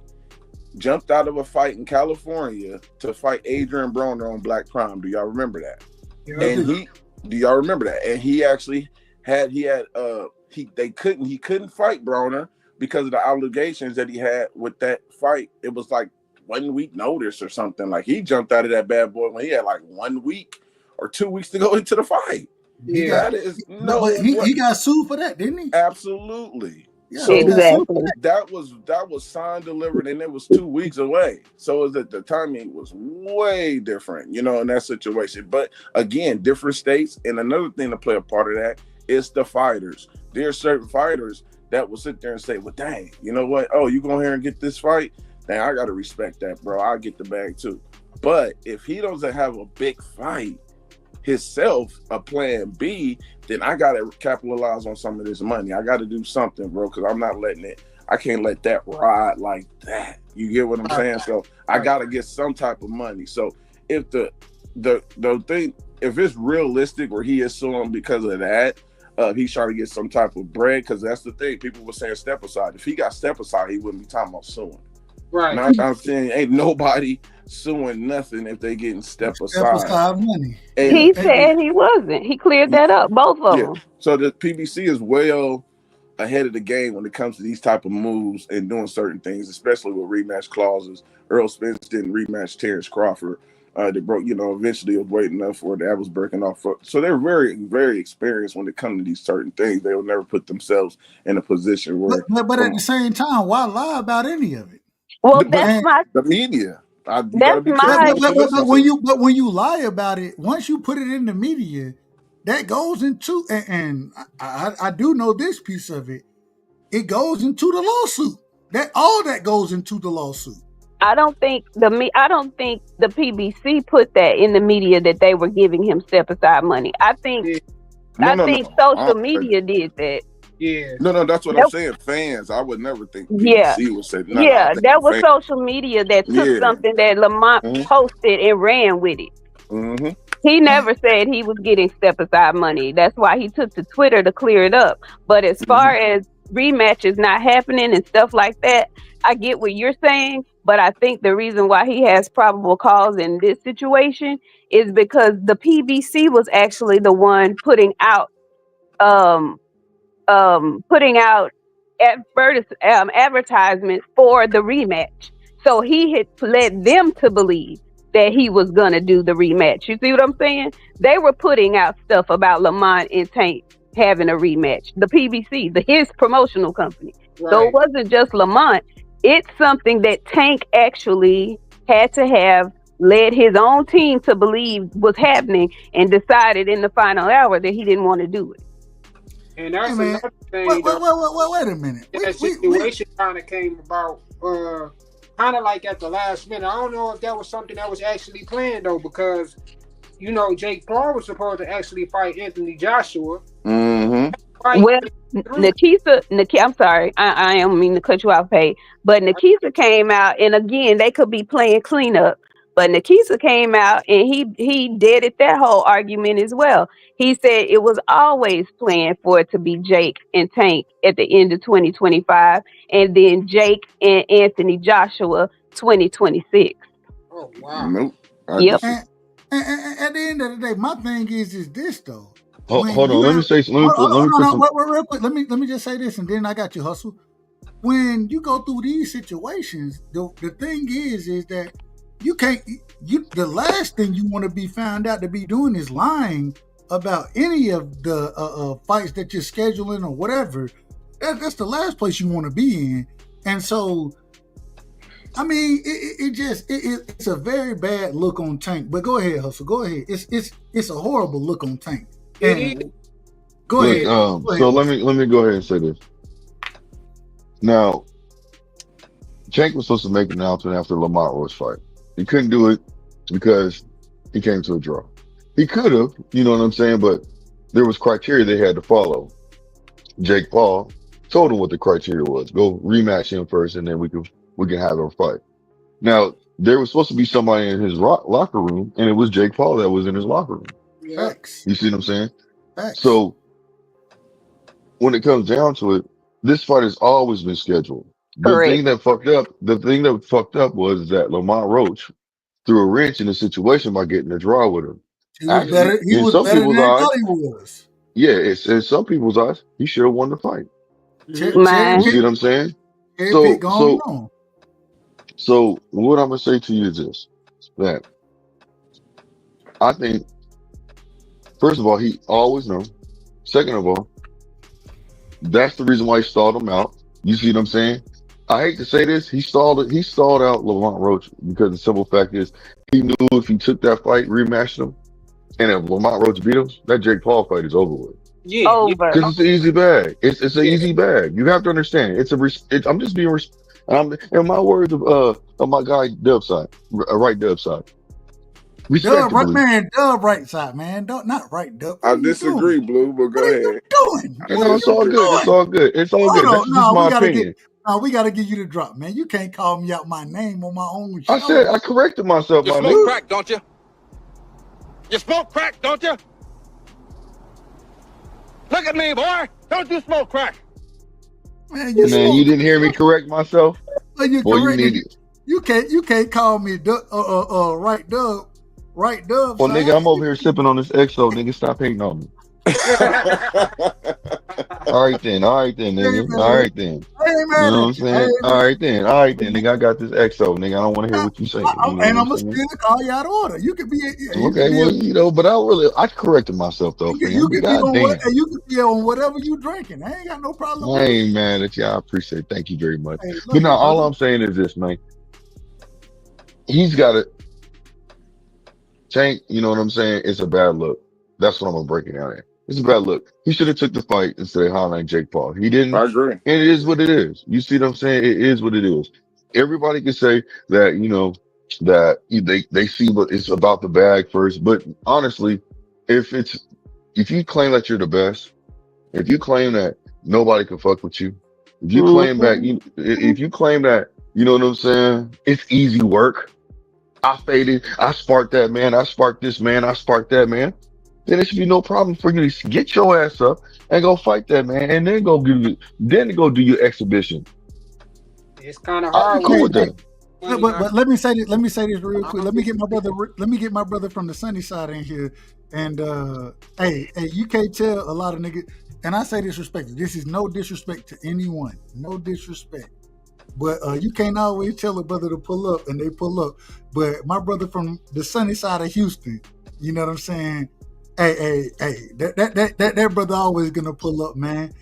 jumped out of a fight in California to fight Adrian Broner on Black Prime. Do y'all remember that? Yeah. And do y'all remember that? And he actually he couldn't fight Broner because of the allegations that he had with that fight. It was like 1 week notice or something. Like, he jumped out of that bad boy when he had like 1 week or 2 weeks to go into the fight. Yeah, but he got sued for that, didn't he? Absolutely. Yeah, so exactly. That was signed, delivered, and it was 2 weeks away. So is that the timing was way different, in that situation. But again, different states, and another thing to play a part of that is the fighters. There are certain fighters that will sit there and say, "Well, dang, you know what? Oh, you go here and get this fight? Dang, I gotta respect that, bro. I get the bag too." But if he doesn't have a big fight himself, a plan B, then I gotta capitalize on some of this money. I gotta do something, bro, because I'm not letting it. I can't let that ride like that. You get what I'm saying? So I gotta get some type of money. So if the thing, if it's realistic where he is suing because of that, he's trying to get some type of bread, because that's the thing. People were saying step aside. If he got step aside, he wouldn't be talking about suing. Right. Now I'm saying ain't nobody suing nothing if they getting step Step aside. aside money. And He said he wasn't. He cleared that up, both of them. so the PBC is well ahead of the game when it comes to these type of moves and doing certain things, especially with rematch clauses. Earl Spence didn't rematch Terrence Crawford. They broke, eventually it was waiting enough for it. That was breaking off. So they're very, very experienced when it comes to these certain things. They will never put themselves in a position where. But at the same time, why lie about any of it? Well, that's my. The media. You That's gotta be my. careful. But when you lie about it, once you put it in the media, that goes into and I do know this piece of it. It goes into the lawsuit. That goes into the lawsuit. I don't think the PBC put that in the media that they were giving him step aside money. I think social media did that. Yeah. No, that's what I'm saying. Fans, I would never think PBC would say that. That was social media that took something that Lamont posted and ran with it. Mm-hmm. He never said he was getting step aside money. That's why he took to Twitter to clear it up. But as far as rematches not happening and stuff like that, I get what you're saying, but I think the reason why he has probable cause in this situation is because the PBC was actually the one putting out advertisements for the rematch. So he had led them to believe that he was gonna do the rematch. You see what I'm saying? They were putting out stuff about Lamont and Tank having a rematch. The PBC, his promotional company. Right. So it wasn't just Lamont. It's something that Tank actually had to have led his own team to believe was happening and decided in the final hour that he didn't want to do it. And that's another thing. Wait a minute. That situation kind of came about kind of like at the last minute. I don't know if that was something that was actually planned though, because Jake Paul was supposed to actually fight Anthony Joshua. Mm-hmm. Well, Nikisa, I'm sorry, I don't mean to cut you off, Pay, but Nikisa came out, and again, they could be playing cleanup, but Nikisa came out and he deaded that whole argument as well. He said it was always planned for it to be Jake and Tank at the end of 2025, and then Jake and Anthony Joshua 2026. Oh wow! Nope. Yep. And at the end of the day, my thing is this though. Hold on, let me say something. Real quick. Let me just say this, and then I got you, Hustle. When you go through these situations, the thing is that you can't. The last thing you want to be found out to be doing is lying about any of the fights that you're scheduling or whatever. That's the last place you want to be in, and so. I mean, it's a very bad look on Tank. But go ahead, Hustle. Go ahead. It's a horrible look on Tank. And go ahead. So let me go ahead and say this. Now, Tank was supposed to make an announcement after Lamont Roy's fight. He couldn't do it because he came to a draw. He could have, you know what I'm saying, but there was criteria they had to follow. Jake Paul told him what the criteria was. Go rematch him first, and then we can have our fight. Now, there was supposed to be somebody in his locker room, and it was Jake Paul that was in his locker room. Facts. You see what I'm saying? Facts. So, when it comes down to it, this fight has always been scheduled. The thing that fucked up was that Lamont Roach threw a wrench in the situation by getting a draw with him. He was better than Gully was. Yeah, in some people's eyes, he should have won the fight. You see what I'm saying? So what I'm gonna say to you is this: that I think, first of all, he always knows. Second of all, that's the reason why he stalled him out. You see what I'm saying? I hate to say this, he stalled out Lamont Roach because the simple fact is he knew if he took that fight, rematched him, and if Lamont Roach beat him, that Jake Paul fight is over with. Yeah, over. Because it's an easy bag. It's an easy bag. You have to understand. I'm just being. In my words of my guy Dubside, right Dubside. Dub right side, man. Not right Dub. I disagree, Blue, but go ahead. What are you doing? It's all good. It's all good. That's just my opinion. We gotta give you the drop, man. You can't call me out my name on my own show. I corrected myself. You smoke crack, don't you? You smoke crack, don't you? Look at me, boy. Don't you smoke crack? Man, you didn't hear me correct myself? You You can't call me right dub. Right dub. Well, nigga, I'm over here sipping on this XO. Nigga, stop hating on me. All right then, nigga. All right then. I ain't You mad know what I'm at you. saying? All right then, nigga. I got this XO, nigga. I don't want to hear what you saying. You know And what I'm gonna saying? still call you out of order. You could be. Okay, well, but I corrected myself though, fam. You could be on God damn. you could be on whatever you drinking. I ain't got no problem I with it. ain't mad at you. I appreciate it. Thank you very much. Hey, But now, look, all brother. I'm saying is this, man. He's got it. Tank, you know what I'm saying? It's a bad look. That's what I'm gonna break it down at. It's a bad look. He should have took the fight instead of hollering Jake Paul. He didn't. I agree. And it is what it is. You see what I'm saying? It is what it is. Everybody can say that, that they see what it's about the bag first. But honestly, if you claim that you're the best, if you claim that nobody can fuck with you, if you claim that if you claim that, you know what I'm saying, it's easy work. I faded, I sparked that man, I sparked this man, I sparked that man. Then it should be no problem for you to get your ass up and go fight that man, and then go do your exhibition. It's kind of I'm hard. cool with that. But let me say this. Let me say this real quick. Let me get my brother from the sunny side in here. And hey, you can't tell a lot of niggas. And I say this respectfully. This is no disrespect to anyone. No disrespect. But you can't always tell a brother to pull up, and they pull up. But my brother from the sunny side of Houston, you know what I'm saying? Hey, that brother always gonna pull up, man.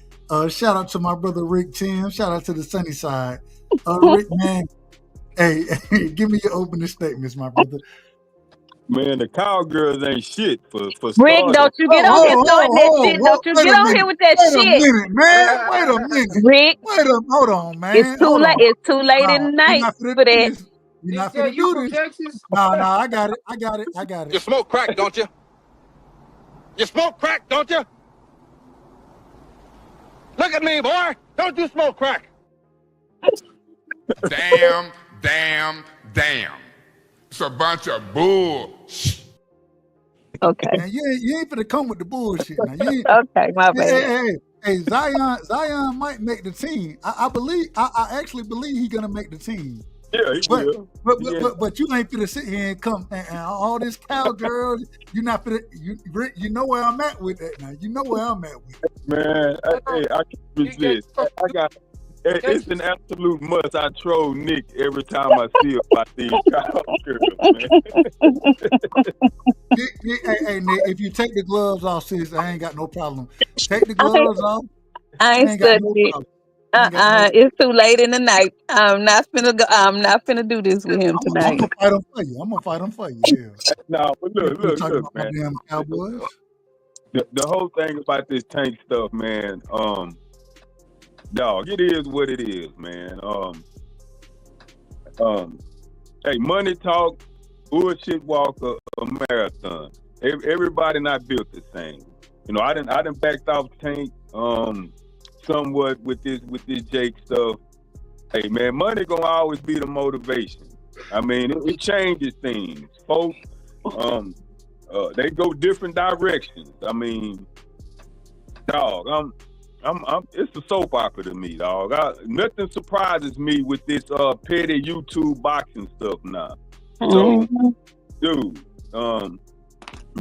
Shout out to my brother Rick Tim. Shout out to the sunny side. Rick, man. Hey, give me your opening statements, my brother. Man, the cowgirls ain't shit for Rick, starters. don't you get on here starting that shit. Don't you get on here with that shit. Wait a minute, man. Wait a minute. Rick, Hold on, man. it's too late. It's too late in the night for that. You're not finna do this. No, I got it. You smoke crack, don't you? You smoke crack, don't you? Look at me, boy. Don't you smoke crack? Damn. It's a bunch of bull. Okay. Man, you ain't finna come with the bullshit. Now. Okay, my bad. Hey, Zion might make the team. I actually believe he's gonna make the team. Yeah, he will. But you ain't finna sit here and come and all this cowgirl. You're not finna. You know where I'm at with that now. You know where I'm at with it. Man, I can't resist. It's an absolute must. I troll Nick every time I see about these cowgirls, man. Hey, Nick, if you take the gloves off, sis, I ain't got no problem. Take the gloves off. I ain't studying it. It's too late in the night. I'm not finna do this with him tonight. I'm gonna fight him for you. Yeah. No, but look, about man. my damn Cowboys. The whole thing about this Tank stuff, man. Dog, it is what it is, man. Hey, money talk, bullshit walk, a marathon. Everybody not built the same. You know, I done backed off Tank somewhat with this Jake stuff. Hey, man, money gonna always be the motivation. I mean, it changes things, folks. They go different directions. I mean, dog, it's a soap opera to me, dog. Nothing surprises me with this petty YouTube boxing stuff now. So, dude,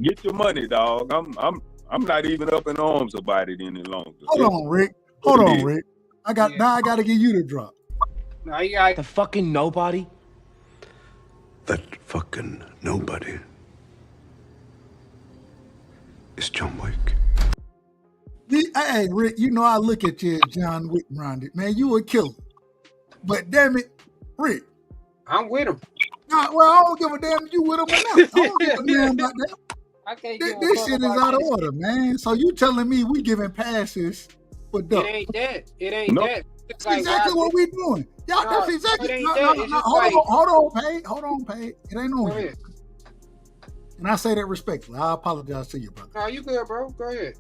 get your money, dog. I'm not even up in arms about it any longer. Hold on, Rick. I gotta get you to drop. Now you got the fucking nobody. That fucking nobody is John Wick. Hey, Rick, you know I look at you as John Wick rounded. Man, you a killer. But damn it, Rick. I'm with him. Nah, well, I don't give a damn if you with him or not. I don't give a damn about that. This shit is out of order, man. So you telling me we giving passes for duck? It ain't that. That's exactly what we doing. Y'all, that's exactly. No. Hold on, Paige. It ain't on here. And I say that respectfully. I apologize to you, brother. No, you good, bro. Go ahead.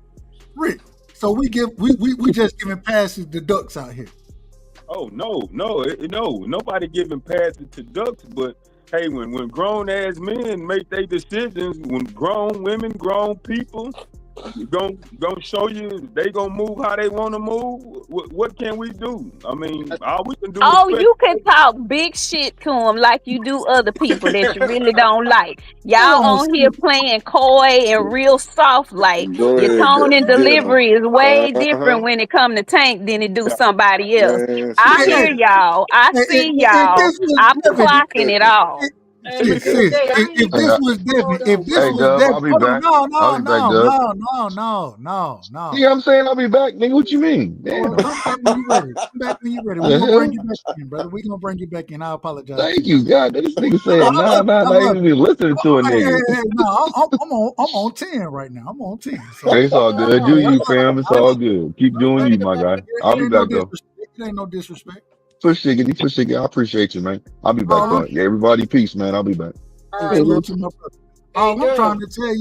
Rick. So we just giving passes to ducks out here. Oh no, nobody giving passes to ducks, but hey, when grown ass men make their decisions, when grown women, grown people, Gonna show you they gonna move how they want to move. What can we do? I mean, all we can do. Oh, is you can talk big shit to them like you do other people that you really don't like. Y'all on here playing coy and real soft, like Go your ahead, tone and get him. delivery is way Uh-huh. different when it come to Tank than it do somebody else. Man, I see hear that? y'all. I see y'all. I'm clocking it all. Sis, if this was Devin, Dub, I'll be hold on, back. I'll be back, Dub. no. Yeah, I'm saying I'll be back, nigga. What you mean? Well, Damn. come back when you ready. Come back when you ready. The We're gonna bring hell? you back in, brother. We're gonna bring you back in. I apologize. Thank you, God. This nigga No, saying, I nah, love you. I not love even you. be listening to a nigga. No, I'm on 10 right now. I'm on 10. So It's all good. Do you, fam? It's I all love good. Keep doing you, my guy. I'll it. be Ain't no back, though. disrespect. It ain't no disrespect. Push it. I appreciate you, man. I'll be back, All though. I'm, Yeah, everybody, peace, man. I'll be back. salute to my brother. All I'm Dub. trying to tell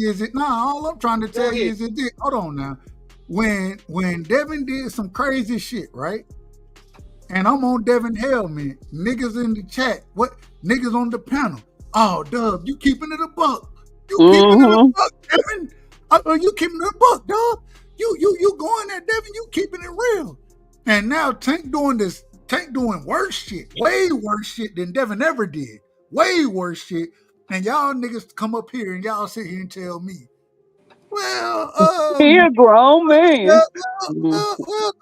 you is hold on now. When Devin did some crazy shit, right? And I'm on Devin Hellman, niggas in the chat, what niggas on the panel? Oh, Dub, you keeping it a buck. You keeping it a buck, Devin. You keeping it a buck, Dub. You going there, Devin, you keeping it real. And now Tank doing worse shit, way worse shit than Devin ever did. Way worse shit. And y'all niggas come up here and y'all sit here and tell me, well, He a grown man. well,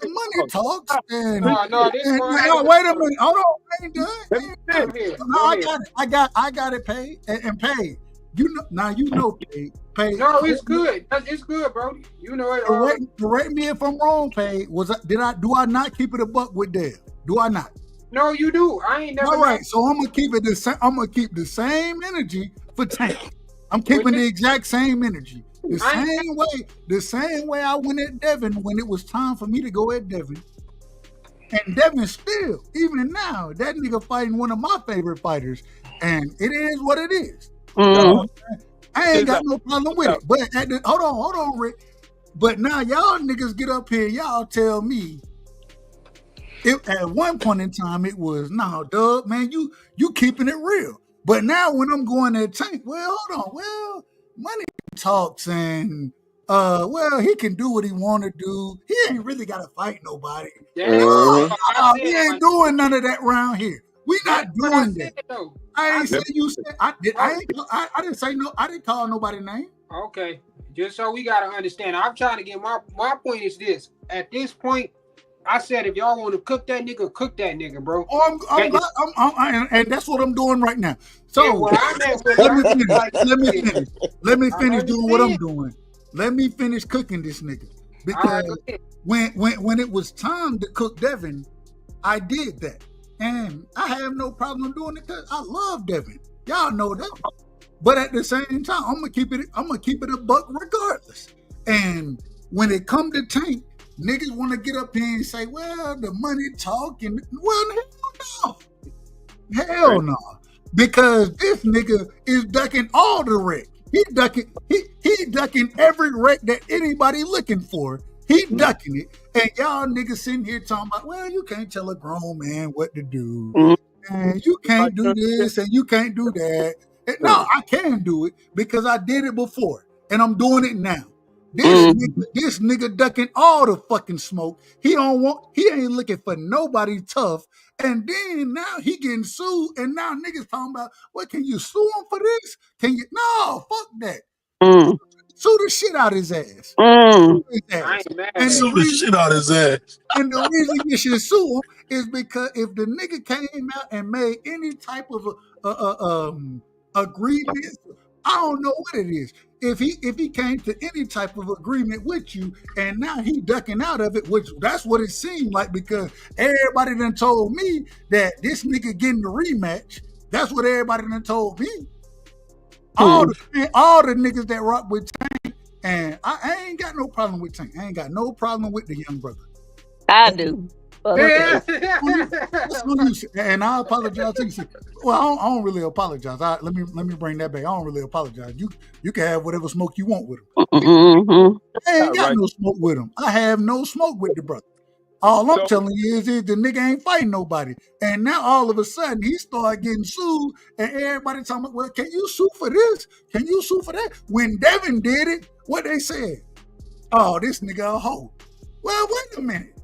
the money talks. And this one. now, wait a minute. Hold on, I ain't done. I'm here. No, I got it paid and paid. You know paid. No, it's good. It's good, bro. You know it. Correct me if I'm wrong, paid. Do I not keep it a buck with Dev? Do I not? No, you do. I ain't never. All right, so I'm gonna keep it the same. I'm gonna keep the same energy for Tank. I'm keeping the exact same energy. The same way I went at Devin when it was time for me to go at Devin. And Devin still, even now, that nigga fighting one of my favorite fighters. And it is what it is. I ain't got no problem with it. But hold on, Rick. But now y'all niggas get up here, y'all tell me at one point in time it was, nah, Doug, man, you keeping it real. But now when I'm going at Tank, well, hold on, well, money talks and he can do what he want to do. He ain't really got to fight nobody. He ain't doing none of that around here. We not doing that. I ain't say you said I didn't say no. I didn't call nobody name. Okay, just so we gotta understand. I'm trying to get my point is this. At this point, I said if y'all want to cook that nigga, bro. And that's what I'm doing right now. So let me finish doing what I'm doing. Let me finish cooking this nigga. Because when it was time to cook Devin, I did that. And I have no problem doing it because I love Devin. Y'all know that. But at the same time, I'm gonna keep it a buck regardless. And when it come to Tank, niggas want to get up here and say, well, the money talking. Well, hell no. Because this nigga is ducking all the wreck. He ducking every wreck that anybody looking for. He ducking it. And y'all niggas sitting here talking about, well, you can't tell a grown man what to do. And you can't do this and you can't do that. And no, I can do it because I did it before. And I'm doing it now. This nigga ducking all the fucking smoke. He ain't looking for nobody tough. And then now he getting sued. And now niggas talking about, well, can you sue him for this? Can you? No, fuck that. Sue the shit out his ass. I ain't mad at Sue the shit out his ass. And the reason you should sue him is because if the nigga came out and made any type of agreement, I don't know what it is. If he came to any type of agreement with you and now he ducking out of it, which that's what it seemed like because everybody done told me that this nigga getting the rematch. That's what everybody done told me. All the niggas that rock with Tank, and I ain't got no problem with Tank. I ain't got no problem with the young brother. I do. And I apologize to you. Well, I don't really apologize. Let me bring that back. I don't really apologize. You can have whatever smoke you want with him. I ain't got no smoke with him. I have no smoke with the brother. All I'm telling you is the nigga ain't fighting nobody. And now all of a sudden he started getting sued and everybody talking about, well, can you sue for this? Can you sue for that? When Devin did it, what they said? oh, this nigga a hoe. Well, wait a minute.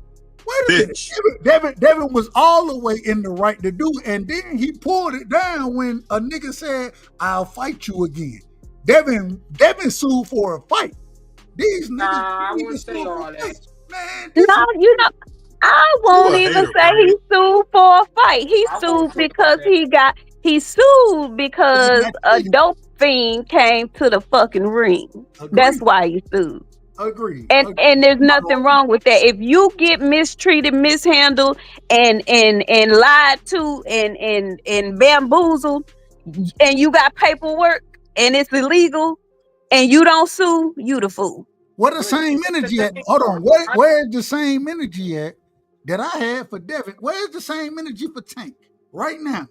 Devin was all the way in the right to do it, and then he pulled it down when a nigga said, "I'll fight you again." Devin sued for a fight. These niggas, I wouldn't say all that. Man, No, I won't even say he sued for a fight. He sued because he sued because a dope fiend came to the fucking ring. That's why he sued. Agreed. And there's nothing wrong with that. If you get mistreated, mishandled, and lied to and bamboozled, and you got paperwork and it's illegal, and you don't sue, you the fool. What the same energy at? Hold on. Where's the same energy at that I had for Devin? Where's the same energy for Tank right now?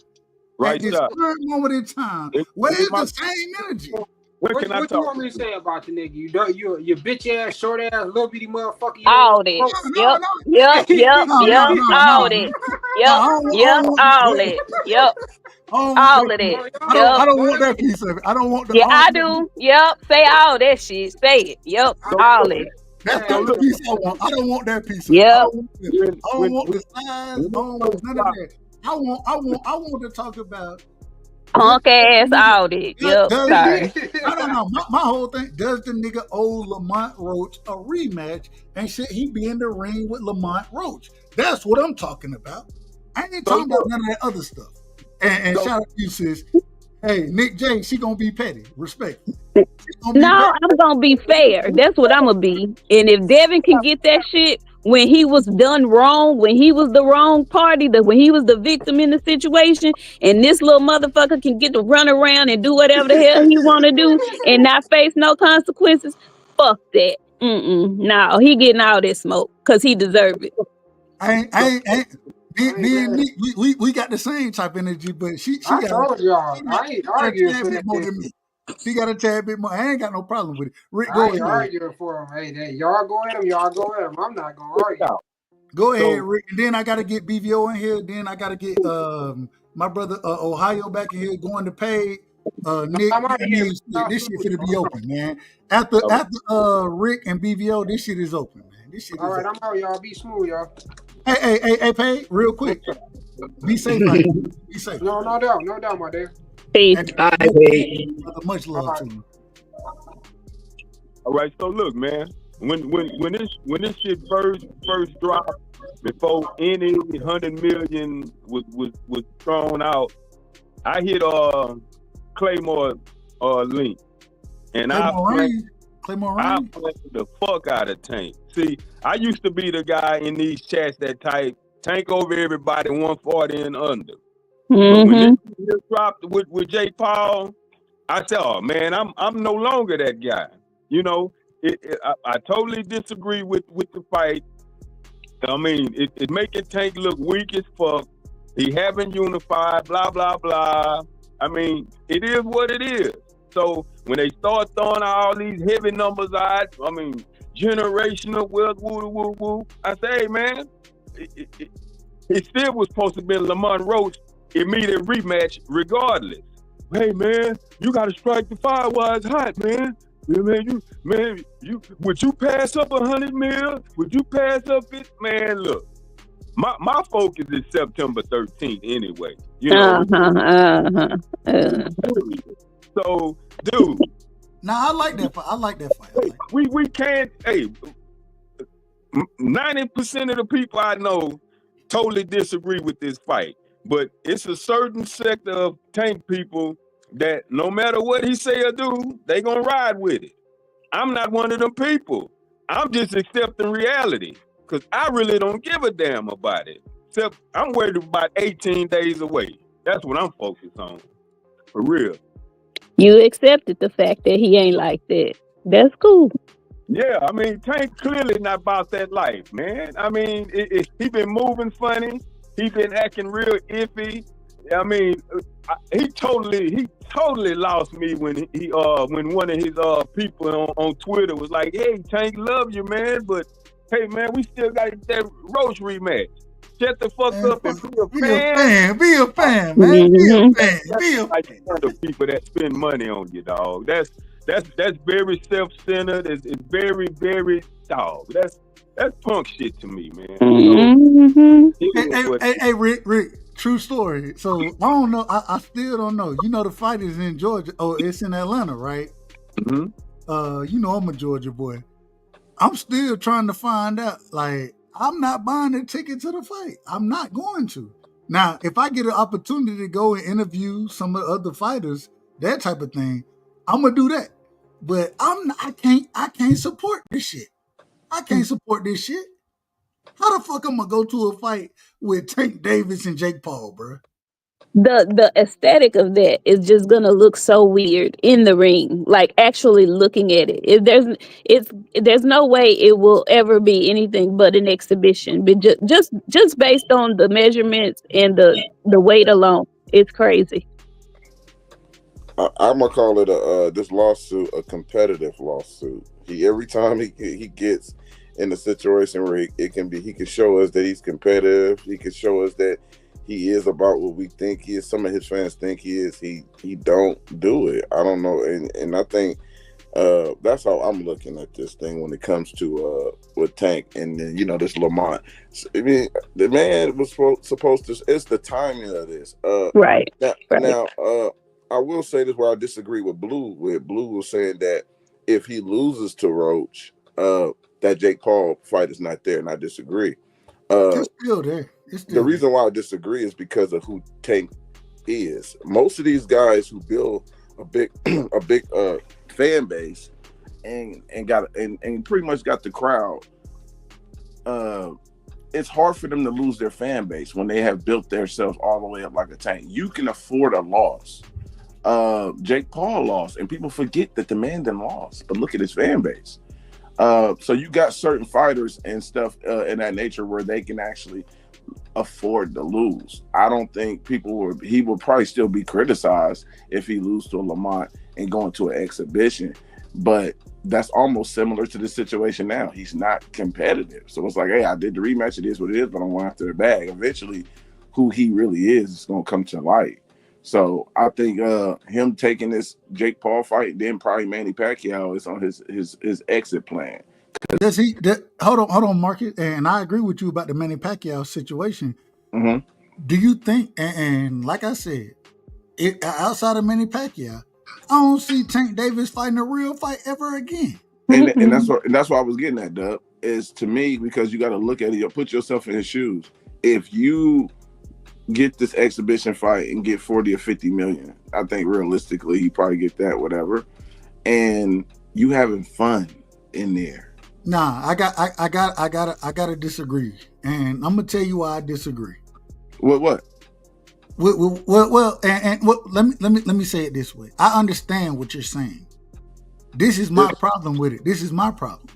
Right at this now. current moment in time, where's the same energy? What you want me to say about the nigga? You bitch ass, short ass, little bitty motherfucker. All that. Yep. All that. All that. Yep. All of that. I don't want that piece of it. I don't want the. Yeah, I do. Yep. Say all that shit. Say it. Yep. All it. That's the piece I want. I don't want that piece of it. I don't want the size. I don't want none of that. I want to talk about punk ass audit. Yep. Sorry. I don't know. My whole thing, does the nigga owe Lamont Roach a rematch? And should he be in the ring with Lamont Roach? That's what I'm talking about. I ain't talking about none of that other stuff. And shout out to you, sis. Hey, Nick J, she gonna be petty. Respect. No, I'm gonna be fair. That's what I'm gonna be. And if Devin can get that shit when he was done wrong, when he was the wrong party, when he was the victim in the situation, and this little motherfucker can get to run around and do whatever the hell he want to do and not face no consequences, fuck that. No, he getting all this smoke because he deserve it. Me and Nick, we got the same type of energy, but she got a tad bit more than me. She got a tad bit more. I ain't got no problem with it. Rick, go ahead. Arguing for him. Hey, y'all go at him. Y'all go at him. I'm not gonna argue. Go ahead, Rick. And then I got to get BVO in here. Then I got to get my brother Ohio back in here going to pay. Nick, this shit finna be open, man. After Rick and BVO, this shit is open, man. This shit. All right, I'm out, y'all. Be smooth, y'all. Hey, Pay, real quick. Be safe, man. Be safe. No doubt, my dear. Peace. Much love to you. All right, so look, man. When this shit first dropped, before any 100 million was thrown out, I hit Claymore link, and I played the fuck out of Tank. See, I used to be the guy in these chats that type Tank over everybody 140 and under. But when this dropped with Jake Paul, I said, "Oh man, I'm no longer that guy." You know, I totally disagree with the fight. I mean, it making Tank look weak as fuck. He haven't unified, blah blah blah. I mean, it is what it is. So when they start throwing all these heavy numbers out, I mean, generational wealth, woo. I say, hey, man, it still was supposed to be Lamont Roach immediate rematch regardless. Hey, man, you got to strike the fire while it's hot, man. You would you pass up 100 mil? Would you pass up it? Man, look, my focus is September 13th anyway. You know. So, dude. Nah, I like that fight. We can't. Hey, 90% of the people I know totally disagree with this fight, but it's a certain sector of Tank people that no matter what he say or do, they gonna ride with it. I'm not one of them people. I'm just accepting reality because I really don't give a damn about it. Except I'm worried about 18 days away. That's what I'm focused on, for real. You accepted the fact that he ain't like that. That's cool. Yeah, I mean, Tank clearly not about that life, man. I mean, he been moving funny. He been acting real iffy. I mean, he totally lost me when one of his people on Twitter was like, "Hey, Tank, love you, man, but hey, man, we still got that Roach rematch. Shut the fuck up and be a fan. Be a fan, man. Be a fan. Like the people that spend money on you, dog. That's very self-centered. It's very, very dog. That's punk shit to me, man. Mm-hmm. Hey, Rick, true story. So I don't know. I still don't know. You know, the fight is in Georgia. Oh, it's in Atlanta, right? Mm-hmm. You know, I'm a Georgia boy. I'm still trying to find out. Like, I'm not buying a ticket to the fight. I'm not going to. Now, if I get an opportunity to go and interview some of the other fighters, that type of thing, I'm gonna do that. But I can't support this shit. I can't support this shit. How the fuck I'm gonna go to a fight with Tank Davis and Jake Paul, bro? The aesthetic of that is just gonna look so weird in the ring. Like actually looking at it, there's no way it will ever be anything but an exhibition. But just based on the measurements and the weight alone, it's crazy. I'm gonna call it this lawsuit a competitive lawsuit. Every time he gets in a situation where he can show us that he's competitive. He can show us that he is about what we think he is. Some of his fans think he is. He don't do it. I don't know, and I think that's how I'm looking at this thing when it comes to with Tank and then this Lamont. I mean, the man was supposed to. It's the timing of this. Right. Now, I will say this where I disagree with Blue. Where Blue was saying that if he loses to Roach, that Jake Paul fight is not there, and I disagree. It's still there. The reason why I disagree is because of who Tank is. Most of these guys who build a big fan base and pretty much got the crowd. It's hard for them to lose their fan base when they have built themselves all the way up like a Tank. You can afford a loss. Jake Paul lost, and people forget that the man then lost. But look at his fan base. So you got certain fighters and stuff in that nature where they can actually afford to lose. I don't think he will probably still be criticized if he loses to a Lamont and going to an exhibition, but that's almost similar to the situation now. He's not competitive. So it's like, hey, I did the rematch, it is what it is, but I'm going after the bag. Eventually, who he really is going to come to light. So I think him taking this Jake Paul fight, then probably Manny Pacquiao is on his exit plan. Does he? Hold on, Marky, and I agree with you about the Manny Pacquiao situation. Mm-hmm. Do you think? And like I said, outside of Manny Pacquiao, I don't see Tank Davis fighting a real fight ever again. And that's what I was getting at, Dub. Is to me because you got to look at it. You put yourself in his shoes. If you get this exhibition fight and get 40 or 50 million, I think realistically he probably get that, whatever. And you having fun in there. Nah, I gotta disagree, and I'm gonna tell you why I disagree. What? Well, let me say it this way. I understand what you're saying. This is my problem with it. This is my problem.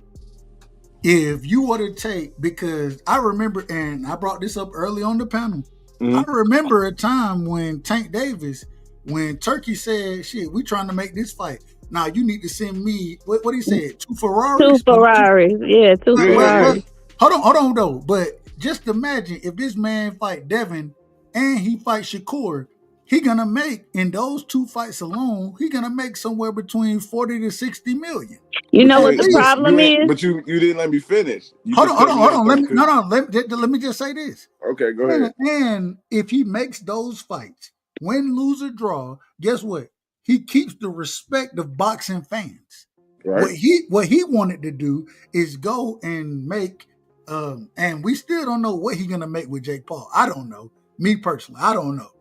If you were to take, because I remember, and I brought this up early on the panel. Mm-hmm. I remember a time when Tank Davis, when Turkey said, "Shit, we trying to make this fight. Now you need to send me what he said, 2 Ferraris." 2 Ferraris, yeah, 2 Ferraris. Hold on though. But just imagine if this man fight Devin and he fight Shakur, he gonna make in those 2 fights alone, he gonna make somewhere between 40 to 60 million. You know what the problem is? But you didn't let me finish. Hold on. Let me just say this. Okay, go ahead. And if he makes those fights, win, lose, or draw, guess what? He keeps the respect of boxing fans. Right. What he wanted to do is go and make, and we still don't know what he's gonna make with Jake Paul. I don't know. Me personally, I don't know.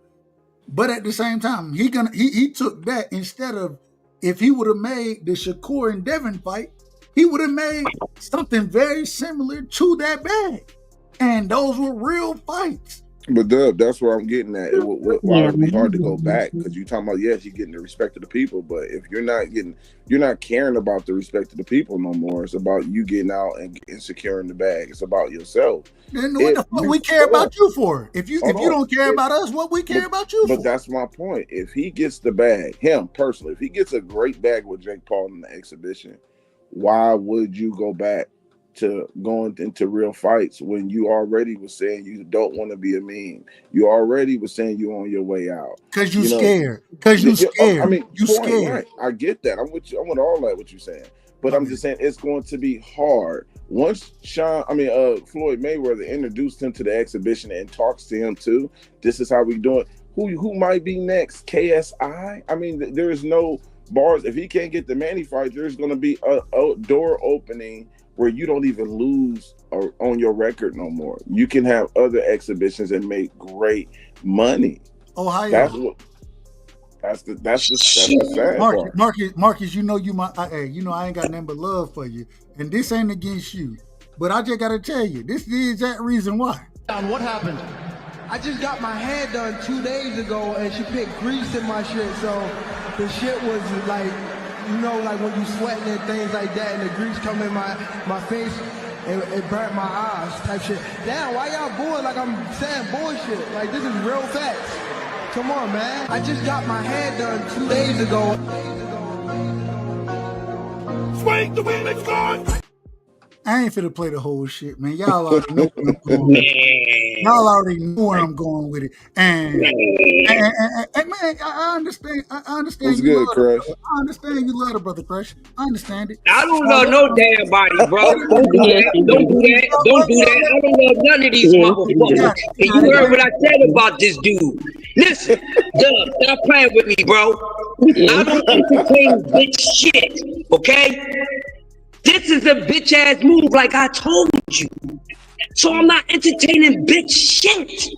But at the same time, he took that instead of, if he would have made the Shakur and Devin fight, he would have made something very similar to that bag. And those were real fights. But Dub, that's where I'm getting at. It would be hard to go back because you're talking about, yes, you're getting the respect of the people, but if you're not caring about the respect of the people no more. It's about you getting out and securing the bag. It's about yourself. Then what the fuck we care about you for? If you don't care about us, what we care about you for? But that's my point. If he gets the bag, him personally, if he gets a great bag with Jake Paul in the exhibition, why would you go back to going into real fights when you already was saying you don't want to be a meme. You already was saying you're on your way out. Because you know? scared. Because you scared. I mean, you scared. Right. I get that. I'm with you. I'm with all that what you're saying. But I'm just saying it's going to be hard. Once Floyd Mayweather introduced him to the exhibition and talks to him too, this is how we do it. Who might be next? KSI? I mean, there is no bars. If he can't get the Manny fight, there's going to be a door opening where you don't even lose on your record no more. You can have other exhibitions and make great money. Ohio. That's the sad part. Marcus, you know I ain't got nothing but love for you, and this ain't against you, but I just gotta tell you, this is the exact reason why. What happened? I just got my hair done 2 days ago, and she put grease in my shit, so the shit was like, like when you sweating and things like that, and the grease come in my face, and it burnt my eyes type shit. Damn, why y'all booing like I'm saying bullshit? Like, this is real facts. Come on, man. I just got my hair done 2 days ago. Swing the women's gone. I ain't finna play the whole shit, man. Y'all already know where I'm going with it. Y'all already know where I'm going with it. And man, I understand. I understand. What's good, Crush? I understand you love the brother, Crush. I understand it. I don't love no damn body, bro. Don't do that. Don't do that. Don't do that. I don't love none of these motherfuckers. And you heard what I said about this dude. Listen, Dub, stop playing with me, bro. I don't entertain bitch shit, okay? This is a bitch ass move, like I told you. So I'm not entertaining bitch shit.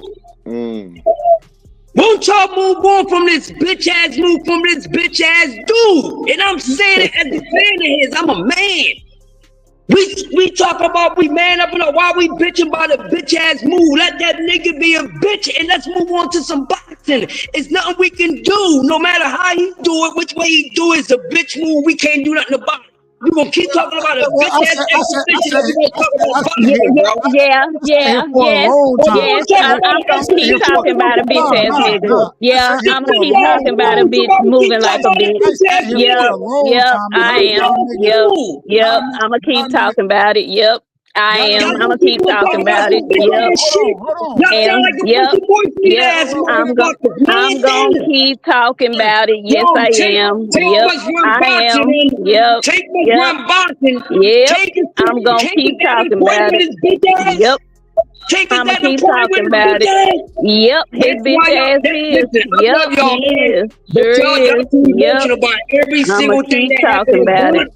Won't y'all move on from this bitch ass move from this bitch ass dude? And I'm saying it as a fan of his. I'm a man. We talk about we man up and up. Why we bitching about a bitch ass move? Let that nigga be a bitch and let's move on to some boxing. It's nothing we can do. No matter how he do it, which way he do it, it's a bitch move. We can't do nothing about it. We gonna keep talking about a bitch ass exhibition. Yeah. I'm gonna keep talking about a bitch ass nigga. Yeah, I'm gonna keep talking about a bitch moving like a bitch. Yep, I am. Yep, I'm gonna keep talking about it. Yep. I am. I'm gonna keep talking about it. Yep. I'm gonna keep talking about it. Yes, I am. I am. Yep. I'm gonna keep talking about it. Yep. I'm gonna keep talking about it. Yep, his bitch ass is. Yep, he is. Sure is. Yep. I'ma keep talking about it.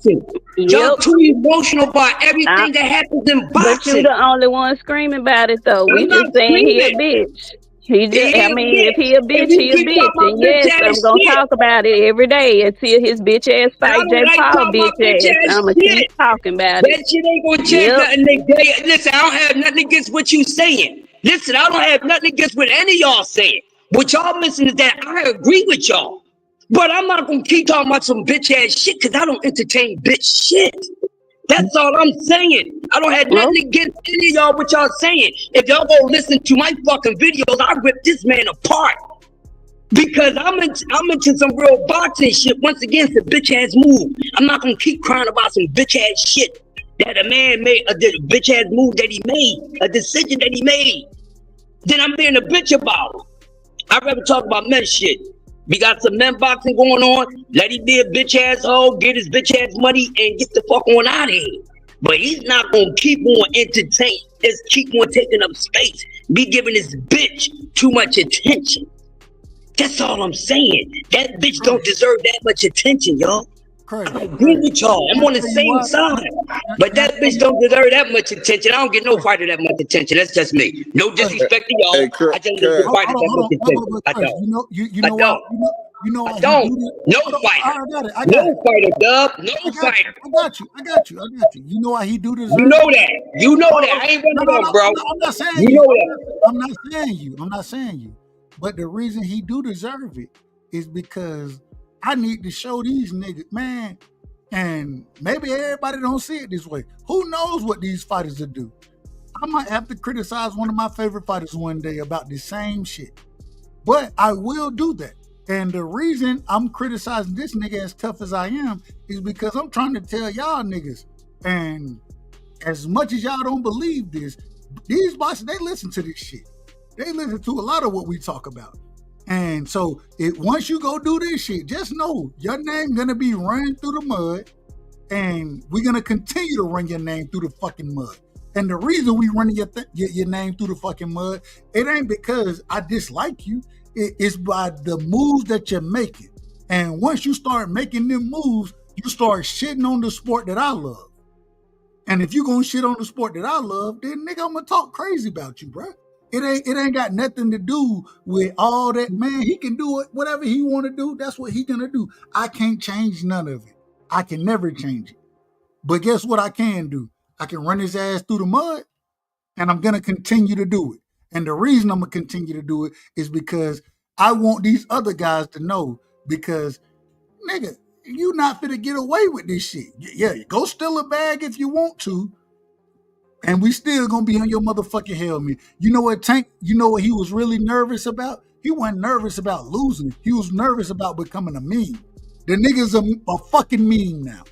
Y'all too emotional about everything that happens in boxing. But you the only one screaming about it though. We just saying he a bitch. If he a bitch, he a bitch. And yes, I'm gonna talk about it every day until his bitch ass fight Jay Paul bitch ass. I'ma keep talking about it. That shit ain't gonna change nothing. Listen, I don't have nothing against what you saying. Listen, I don't have nothing against what any of y'all saying. What y'all missing is that I agree with y'all. But I'm not gonna keep talking about some bitch ass shit because I don't entertain bitch shit. That's all I'm saying. I don't have nothing against any of y'all what y'all saying. If y'all go listen to my fucking videos, I rip this man apart. Because I'm into some real boxing shit. Once again, it's a bitch ass move. I'm not gonna keep crying about some bitch ass shit that a man made, a bitch ass move that he made, a decision that he made. Then I'm being a bitch about it. I'd rather talk about men shit. We got some men boxing going on. Let him be a bitch asshole, get his bitch ass money, and get the fuck on out of here. But he's not gonna keep on entertaining. Just keep on taking up space. Be giving this bitch too much attention. That's all I'm saying. That bitch don't deserve that much attention, y'all. I agree with y'all. I'm on the same side. But that bitch don't deserve that much attention. I don't get no fighter that much attention. That's just me. No disrespect to y'all. I just don't get fighter that much attention. I don't. I don't. No fighter. No fighter, Dub. No fighter. I got you. You know why he do this? You know that. You know that. I ain't running up, bro. I'm not saying you. You know that. I'm not saying you. But the reason he do deserve it is because I need to show these niggas, man, and maybe everybody don't see it this way. Who knows what these fighters will do? I might have to criticize one of my favorite fighters one day about the same shit. But I will do that. And the reason I'm criticizing this nigga as tough as I am is because I'm trying to tell y'all niggas and as much as y'all don't believe this, these boxers, they listen to this shit. They listen to a lot of what we talk about. And so once you go do this shit, just know your name gonna be run through the mud, and we're gonna continue to run your name through the fucking mud. And the reason we running your name through the fucking mud, it ain't because I dislike you. It's by the moves that you're making. And once you start making them moves, you start shitting on the sport that I love. And if you gonna shit on the sport that I love, then nigga, I'm gonna talk crazy about you, bro. It ain't got nothing to do with all that, man. He can do it, whatever he want to do. That's what he gonna do. I can't change none of it. I can never change it. But guess what I can do? I can run his ass through the mud, and I'm gonna continue to do it. And the reason I'm gonna continue to do it is because I want these other guys to know, because nigga, you not finna get away with this shit. Yeah, go steal a bag if you want to, and we still gonna be on your motherfucking helmet. You know what, Tank? You know what he was really nervous about? He wasn't nervous about losing. He was nervous about becoming a meme. The nigga's a fucking meme now.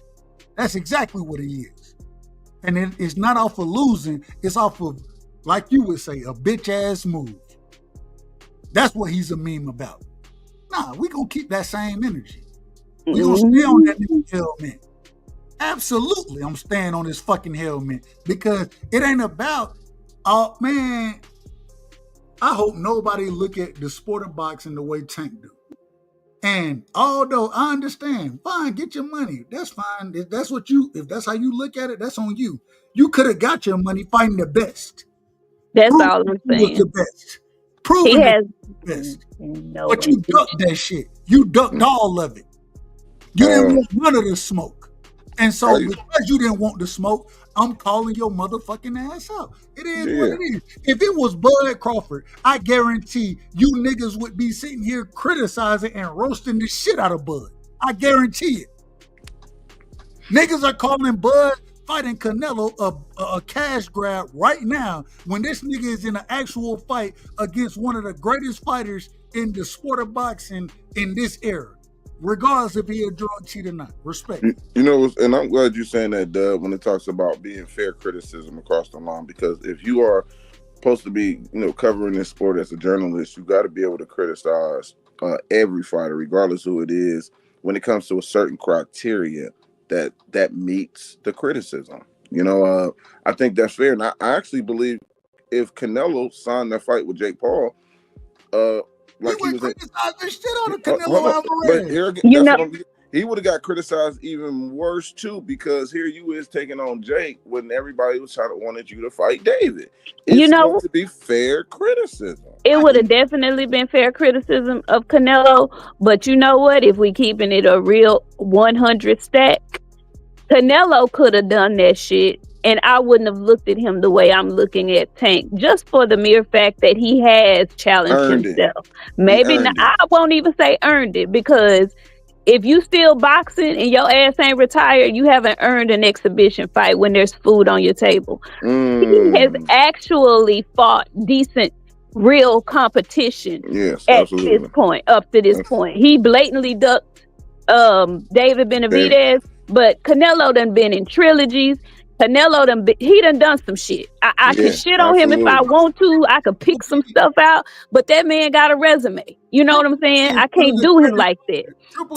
That's exactly what he is. And it's not off of losing. It's off of, like you would say, a bitch ass move. That's what he's a meme about. Nah, we gonna keep that same energy. We gonna stay on that nigga helmet. Absolutely, I'm staying on this fucking helmet, because it ain't about, oh man, I hope nobody look at the sport of boxing the way Tank do. And although I understand, fine, get your money. That's fine. If that's how you look at it, that's on you. You could have got your money fighting the best. That's all I'm saying. The best. Proving the best. No, but you ducked that shit. You ducked all of it. You didn't want none of the smoke. And so because you didn't want the smoke, I'm calling your motherfucking ass out. It is what it is. If it was Bud Crawford, I guarantee you niggas would be sitting here criticizing and roasting the shit out of Bud. I guarantee it. Niggas are calling Bud fighting Canelo a cash grab right now, when this nigga is in an actual fight against one of the greatest fighters in the sport of boxing in this era. Regardless if he a drug cheat or not. Respect. You know, and I'm glad you're saying that, Dub, when it talks about being fair criticism across the line, because if you are supposed to be, covering this sport as a journalist, you got to be able to criticize every fighter, regardless who it is, when it comes to a certain criteria that meets the criticism. I think that's fair. And I actually believe if Canelo signed that fight with Jake Paul, like he was shit on the Canelo Alvarez. But here, he would have got criticized even worse too, because here you is taking on Jake when everybody was wanted you to fight David. It's going to be fair criticism. It would have definitely been fair criticism of Canelo, but you know what? If we keeping it a real 100 stack, Canelo could have done that shit, and I wouldn't have looked at him the way I'm looking at Tank, just for the mere fact that he has challenged himself. Maybe not, I won't even say earned it, because if you still boxing and your ass ain't retired, you haven't earned an exhibition fight when there's food on your table. He has actually fought decent, real competition at this point, up to this point. He blatantly ducked David Benavidez, but Canelo done been in trilogies. Canelo done some shit. I can shit on him if I want to. I could pick some stuff out, but that man got a resume. You know what I'm saying? I can't do him like that.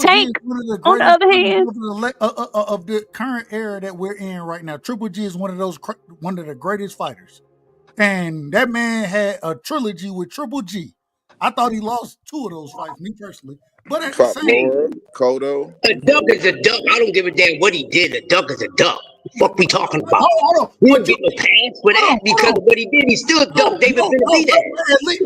Tank, on the other hand, of the current era that we're in right now, Triple G is one of the greatest fighters, and that man had a trilogy with Triple G. I thought he lost 2 of those fights, me personally. But at the same time, Kodo. A duck is a duck. I don't give a damn what he did. A duck is a duck. Fuck we talking about? Hold on. We don't get no pass for that because of what he did. He still ducked David Benavidez.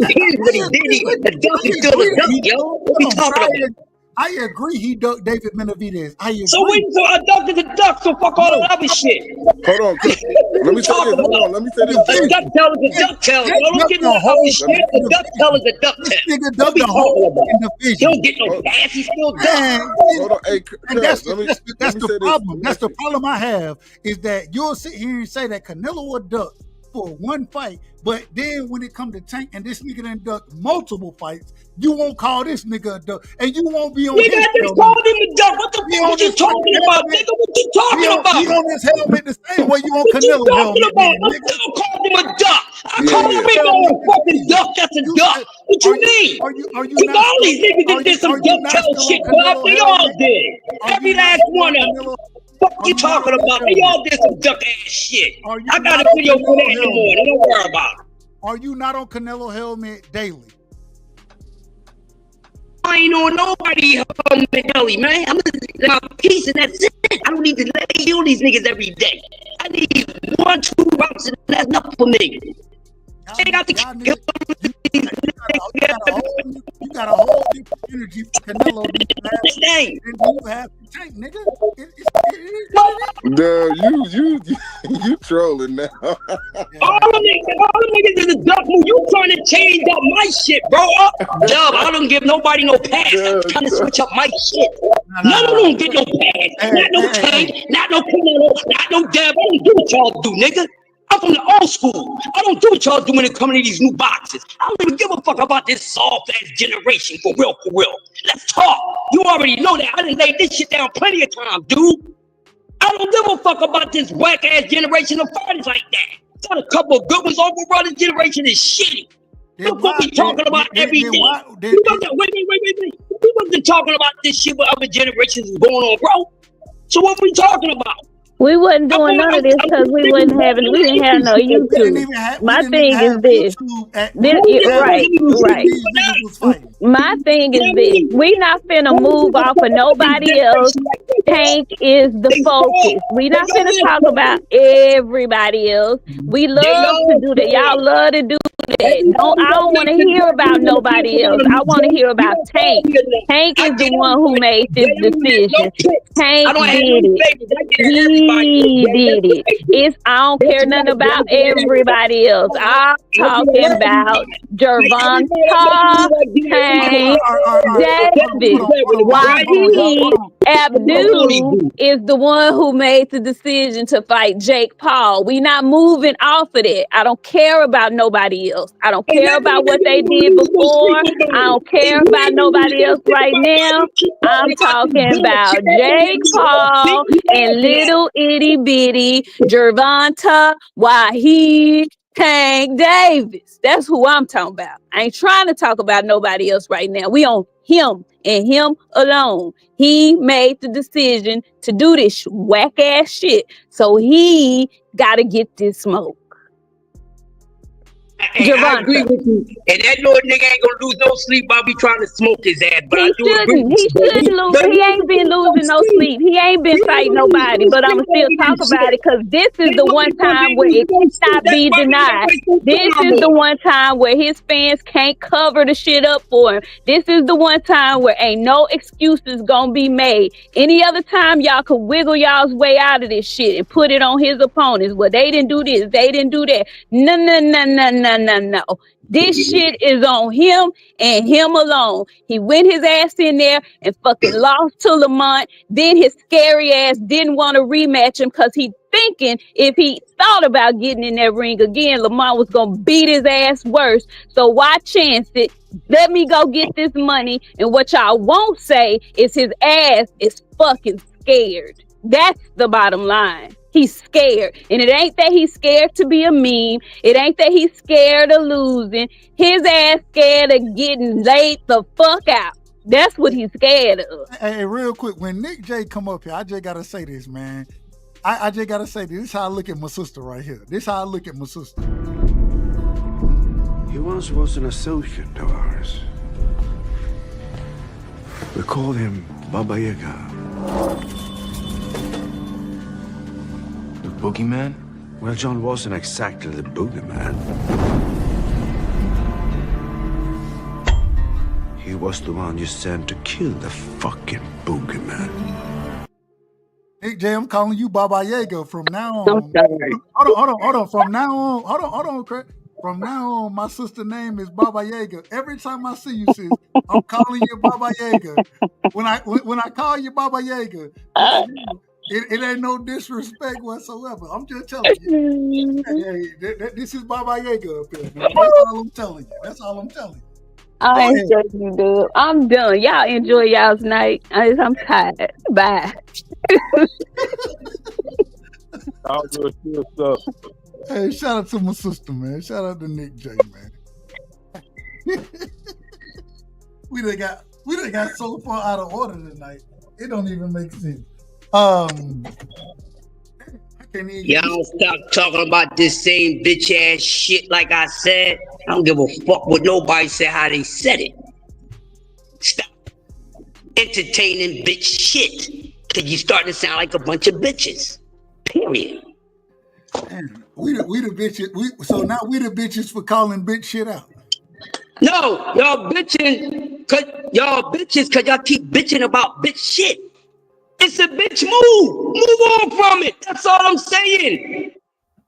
Here's what he did. A duck is still a duck, yo. What we talking about? I agree he ducked David Benavidez. I agree. So a duck is a duck, so fuck all the other shit. Hold on. Let me say this. Hold on. Let me say this. A duck tail is a duck tail. Don't get no other shit. A duck tail is a duck tail. What we talking about? He don't get no pass. He's still duck. Hold on. Hey, and that's the problem. That's the problem I have, is that you'll sit here and say that Canelo a duck, for one fight, but then when it come to Tank and this nigga done duck multiple fights, you won't call this nigga a duck, and you won't be on Nigga, I just called him a duck. What the fuck you talking about, nigga? What you talking about? He on his helmet the same way you on What you Canelo talking helmet. about? Nigga. I still called him a duck. I Yeah, called yeah. him big old fucking duck. That's a duck. What you mean? Are you You not all these niggas that did some duck tail shit, bro. They all did. Every last one of them. What you talking about? They all did some duck ass shit. I got a video for that in the morning. Don't worry about it. Are you not on Canelo helmet daily? I ain't on nobody helmet daily, man. I'm just my piece and that's it. I don't need to kill these niggas every day. I need 1-2 rounds and that's enough for me. I ain't got to kill these niggas. You got a whole different energy for Canelo than you have for Tank, nigga. You trolling now. All them niggas is a duck move. You trying to change up my shit, bro. Dub, I don't give nobody no pass. I'm trying to switch up my shit. None of them get no pass. Not no Tank, not no Canelo, not no Dub. I don't do what y'all do, nigga. I'm from the old school. I don't do what y'all do when it comes to these new boxes. I don't even give a fuck about this soft-ass generation, for real, for real. Let's talk. You already know that. I done laid this shit down plenty of times, dude. I don't give a fuck about this whack-ass generation of fighters like that. Got a couple of good ones overall. This generation is shitty. Look what we talking about every day. Wait. We wasn't talking about this shit with other generations going on, bro. So what we talking about? We wasn't doing none of this because we didn't have no YouTube. My thing is this. Right. My thing is this. We not finna move off of nobody else. Tank is the focus. We not finna talk about everybody else. We love to do that. Y'all love to do that. No, I don't want to hear about nobody else. I want to hear about Tank. Tank is the one who made this decision. Tank did it. He did it. I don't care nothing about everybody else. I'm talking about Gervonta, Tank, Davis, Wahid, Abdul is the one who made the decision to fight Jake Paul. We not moving off of that. I don't care about nobody else. I don't care about what they did before. I don't care about nobody else right now. I'm talking about Jake Paul and little itty bitty Gervonta, Wahid, Tank Davis. That's who I'm talking about. I ain't trying to talk about nobody else right now. We on him and him alone. He made the decision to do this whack ass shit. So he gotta get this smoke. I agree with you. And that little nigga ain't gonna lose no sleep while we trying to smoke his ass. But He shouldn't lose. He ain't been losing no sleep. He ain't been fighting nobody. But I'ma still talk about it because this is the one time where it cannot be denied. This is the one time where his fans can't cover the shit up for him. This is the one time where ain't no excuses gonna be made. Any other time y'all could wiggle y'all's way out of this shit and put it on his opponents. Well, they didn't do this. They didn't do that. No. This shit is on him and him alone. He went his ass in there and fucking lost to Lamont. Then his scary ass didn't want to rematch him because he thinking if he thought about getting in that ring again, Lamont was going to beat his ass worse. So why chance it? Let me go get this money. And what y'all won't say is his ass is fucking scared. That's the bottom line. He's scared. And it ain't that he's scared to be a meme. It ain't that he's scared of losing. His ass scared of getting laid the fuck out. That's what he's scared of. Hey, real quick, when Nick J come up here, I just got to say this, man. I just got to say this. This is how I look at my sister right here. This is how I look at my sister. He once was an associate of ours. We called him Baba Yaga. The boogeyman? Well, John wasn't exactly the boogeyman. He was the one you sent to kill the fucking boogeyman. Nick J, I'm calling you Baba Yaga from now on. Hold on. From now on, hold on, Craig. From now on, my sister's name is Baba Yaga. Every time I see you, sis, I'm calling you Baba Yaga. When I call you Baba Yaga, It ain't no disrespect whatsoever. I'm just telling you. Hey, this is Baba Yaga up here, man. That's all I'm telling you. That's all I'm telling you. I enjoy you, dude. I'm done. Y'all enjoy y'all's night. I'm tired. Bye. I'll go see what's up. Hey, shout out to my sister, man. Shout out to Nick J, man. we done got so far out of order tonight. It don't even make sense. I can't even Y'all stop talking about this same bitch ass shit like I said. I don't give a fuck what nobody said how they said it. Stop entertaining bitch shit. Cause you starting to sound like a bunch of bitches. Period. Man, we the bitches. So now we the bitches for calling bitch shit out. No, y'all bitching cause y'all keep bitching about bitch shit. It's a bitch move. Move on from it. That's all I'm saying.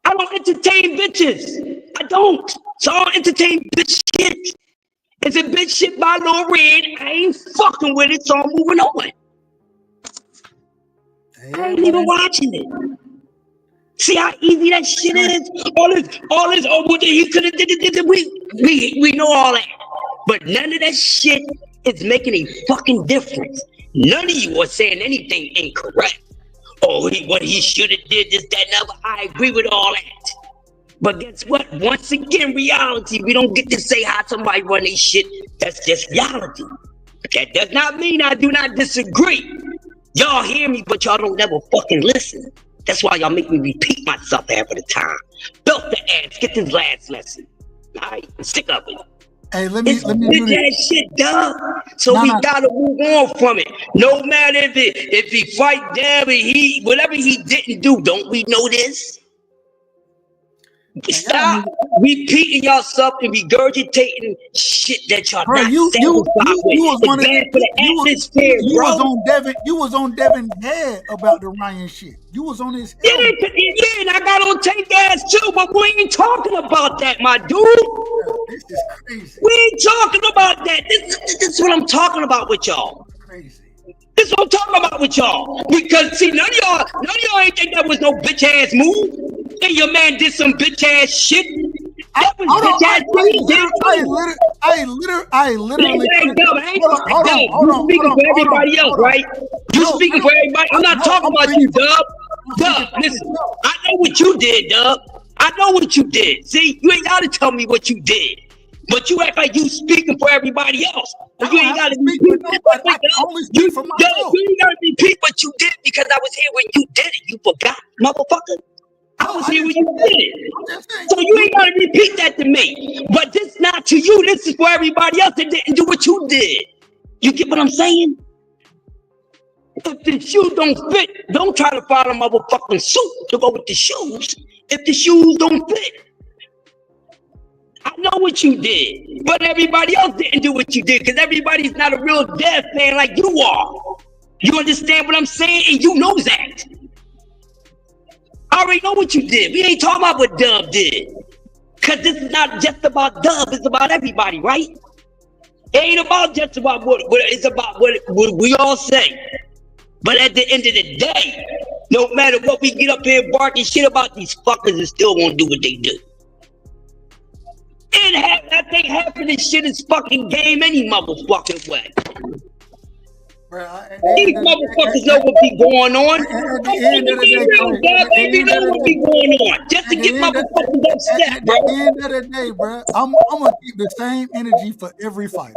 I don't entertain bitches. I don't. So I don't entertain bitch shit. It's a bitch shit by Lil Red. I ain't fucking with it, so I'm moving on. I ain't even watching it. See how easy that shit is? All this, oh, what he could have did it. We know all that. But none of that shit is making a fucking difference. None of you are saying anything incorrect. Oh, what he should have did, this, that, and other. I agree with all that. But guess what? Once again, reality. We don't get to say how somebody run their shit. That's just reality. That does not mean I do not disagree. Y'all hear me, but y'all don't never fucking listen. That's why y'all make me repeat myself half of the time. Belt the ass. Get this last lesson. All right? I'm sick of it. Hey, let me do that shit, dog. So we gotta move on from it. No matter if he fight Dab, whatever he didn't do, don't we know this? Stop repeating yourself and regurgitating shit that y'all not satisfied with. It's bad for the atmosphere, bro. You was on Devin head about the Ryan shit. You was on his head. Yeah, and I got on Tank ass too, but we ain't talking about that, my dude. This is crazy. We ain't talking about that. This is what I'm talking about with y'all. Crazy. This is what I'm talking about with y'all. Because see, none of y'all ain't think that was no bitch ass move. And your man did some bitch ass shit. That was bitch ass shit. I literally. Hold on. You speaking for everybody else, right? You speaking for everybody. I'm not talking about you, Dub. Dub, listen. I know what you did, Dub. I know what you did. See, you ain't gotta tell me what you did. But you act like you speaking for everybody else. But you ain't gotta repeat. You ain't gotta repeat what you did because I was here when you did it. You forgot, motherfucker. I was here when you did it. So you ain't gotta repeat that to me. But this not to you. This is for everybody else that didn't do what you did. You get what I'm saying? If the shoes don't fit, don't try to find a motherfucking suit to go with the shoes. If the shoes don't fit. I know what you did, but everybody else didn't do what you did because everybody's not a real death fan like you are. You understand what I'm saying? And you know that. I already know what you did. We ain't talking about what Dub did. Because this is not just about Dub, it's about everybody, right? It ain't about just about what it's about what we all say. But at the end of the day, no matter what we get up here barking shit about, these fuckers is still gonna do what they do. And I think half of this shit is fucking game any motherfucking way. These motherfuckers know what be going on. They know what be going on. Just to get motherfuckers upset, bro. At the end of the day, bro, I'm gonna keep the same energy for every fighter.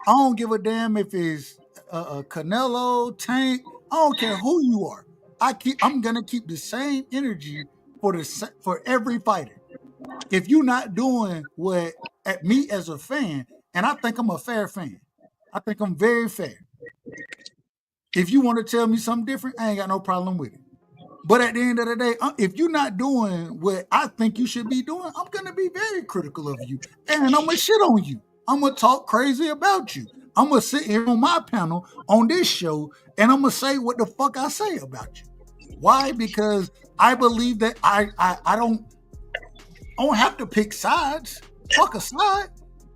I don't give a damn if it's Canelo, Tank. I don't care who you are. I'm gonna keep the same energy for every fighter. If you're not doing what at me as a fan, and I think I'm a fair fan. I think I'm very fair. If you want to tell me something different, I ain't got no problem with it. But at the end of the day, if you're not doing what I think you should be doing, I'm going to be very critical of you. And I'm going to shit on you. I'm going to talk crazy about you. I'm going to sit here on my panel on this show, and I'm going to say what the fuck I say about you. Why? Because I believe that I don't have to pick sides. Fuck a side.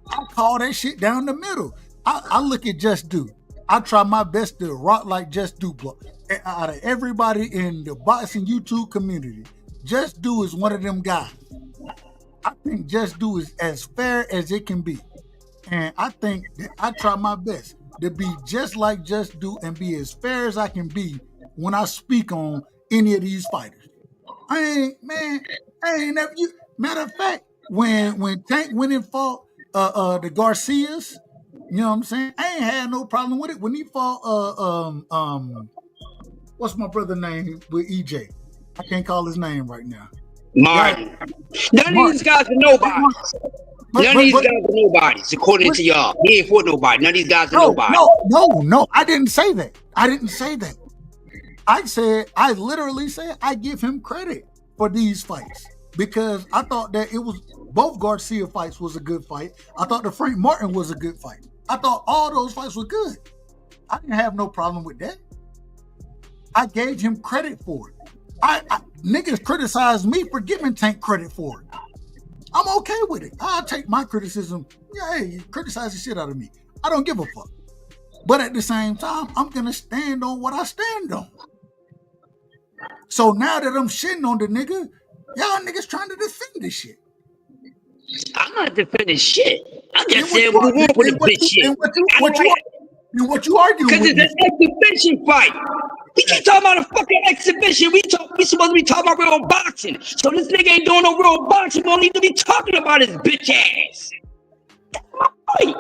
I call that shit down the middle. I look at Just Do. I try my best to rock like Just Do block. out of everybody in the boxing YouTube community, Just Do is one of them guys. I think Just Do is as fair as it can be. And I think that I try my best to be just like Just Do and be as fair as I can be when I speak on any of these fighters. I ain't never. Matter of fact, when Tank went and fought the Garcias, you know what I'm saying? I ain't had no problem with it. When he fought what's my brother name with EJ? I can't call his name right now. Martin. None of these guys are nobodies. None of these guys are nobodies, according to y'all. He ain't for nobody. None of these guys are nobody. No. I didn't say that. I literally said I give him credit for these fights because I thought that it was both Garcia fights was a good fight. I thought the Frank Martin was a good fight. I thought all those fights were good. I didn't have no problem with that. I gave him credit for it. Niggas criticized me for giving Tank credit for it. I'm okay with it. I'll take my criticism. Yeah, hey, criticize the shit out of me. I don't give a fuck. But at the same time, I'm gonna stand on what I stand on. So now that I'm shitting on the nigga, y'all niggas trying to defend this shit. I'm not defending shit. I'm just saying what we want with the bitch shit. What you arguing with? Because it's an exhibition fight. We keep talking about a fucking exhibition. We supposed to be talking about real boxing. So this nigga ain't doing no real boxing. We don't need to be talking about his bitch ass. That's my point.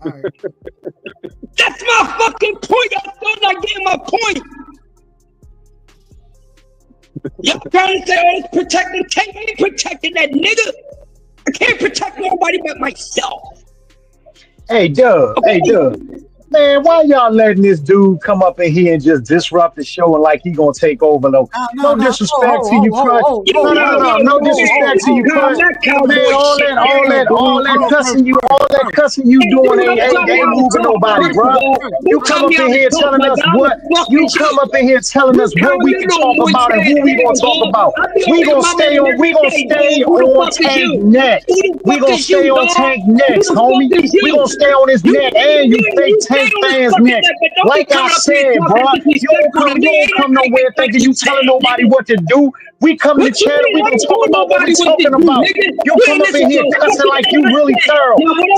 Right. That's my fucking point. Y'all still not getting my point. Y'all trying to say, oh, it's protecting Tank. I ain't protecting that nigga. I can't protect nobody but myself. Hey, Doug. Man, why y'all letting this dude come up in here and just disrupt the show and like he gonna take over? No disrespect to you, Crush. No disrespect to you, Crush. Man, all that cussing you doing ain't moving nobody, bro. You come up in here telling us what we can talk about and who we gonna talk about. We gonna stay on Tank next. We gonna stay on Tank next, homie. We gonna stay on his neck and you fake Tank fans next. Like I said, bro, you don't come nowhere thinking you telling nobody what to do. We come to the channel, we gonna talk about what we talking about. You come up in here cussing like you really thorough.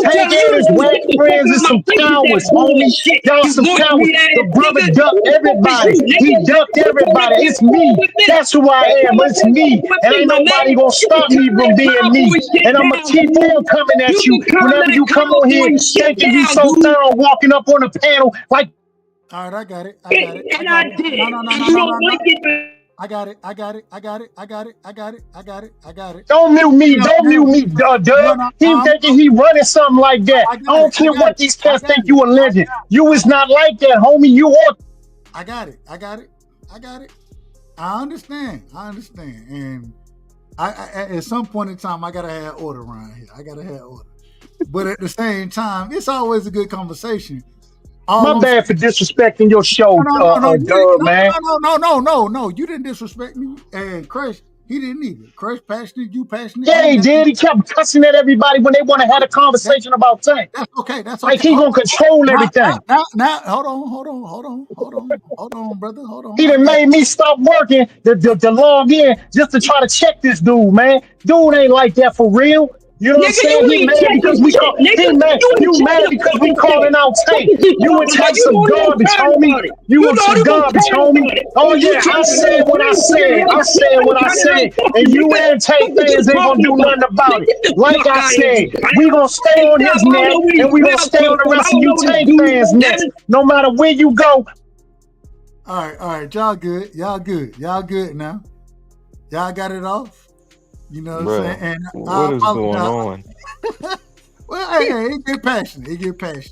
Tank and his whack friends is some cowards, homie. Y'all some cowards. The brother ducked everybody. He ducked everybody. It's me. That's who I am. It's me. And ain't nobody gonna stop me from being me. And I'm gonna keep on coming at you whenever you come on here thinking you so thorough walking up on the panel like. All right, I got it. And I did. You don't like it. I got it. Don't mute me, Doug. He thinking he running something like that. I don't care what these cats think you a legend. You is not like that, homie. You are. I got it. I understand. And I at some point in time, I gotta have order around here. But at the same time, it's always a good conversation. My bad for disrespecting your show, man. No. You didn't disrespect me. And Crush, he didn't either. Crush passionate, you passionate. Yeah, he did. He kept cussing at everybody when they want to have a conversation about Tank. That's okay. Like he gonna control everything. Now, hold on, brother. Hold on. He done made me stop working to log in just to try to check this dude, man. Dude ain't like that for real. You know what I'm saying? He mad because we because we calling out Tank. You would take some garbage, homie. Oh yeah, I said what I said. And you and Tank fans ain't gonna do nothing about it. Like I said, we gonna stay on his neck and we gonna stay on the rest of you Tank fans' neck. No matter where you go. All right. Y'all good now. Y'all got it off. You know what I'm saying? And what is going on? Well, hey, it get passionate.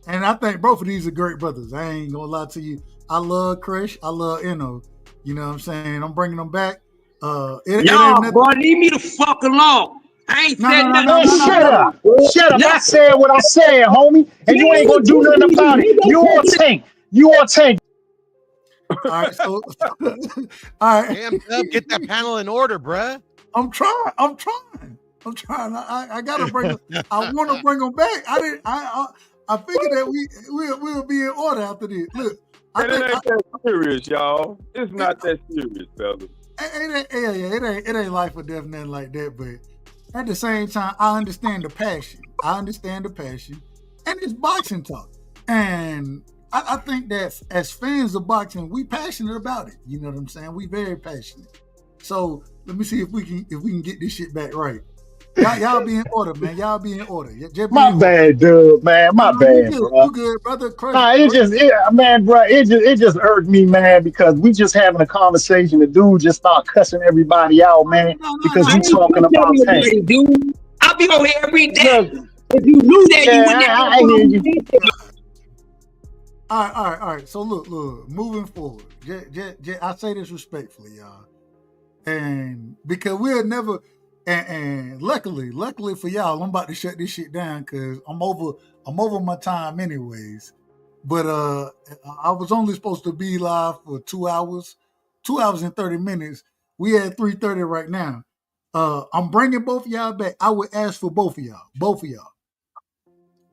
And I think both of these are great brothers. I ain't gonna lie to you. I love Crush. I love Eno. You know what I'm saying? I'm bringing them back. Boy, leave me the fuck alone. I ain't said nothing. No, shut up. I said what I said, homie. And you ain't gonna do nothing about it. You on Tank. All right, so all right. Damn, get that panel in order, bruh. I'm trying. I gotta bring. I want to bring them back. I figured that we'll be in order after this. Look, And it ain't that serious, y'all. It's not that serious, fellas. It ain't life or death, nothing like that. But at the same time, I understand the passion. And it's boxing talk. And I think that as fans of boxing, we passionate about it. You know what I'm saying? We very passionate. So let me see if we can get this shit back right. Y'all be in order, man. Y'all be in order. My bad, dude, man. My bad, bro. You good, brother? Nah, man, bro. It just irked me, man, because we just having a conversation. The dude just start cussing everybody out, man, because we talking about Tank. Dude, I'll be on here every day. If you knew that, you wouldn't have. I hear you. All right. So look, moving forward. I say this respectfully, y'all, and because we'll never. And luckily for y'all, I'm about to shut this shit down because I'm over my time anyways. But I was only supposed to be live for 2 hours and 30 minutes. We at 3:30 right now. I'm bringing both of y'all back. I would ask for both of y'all.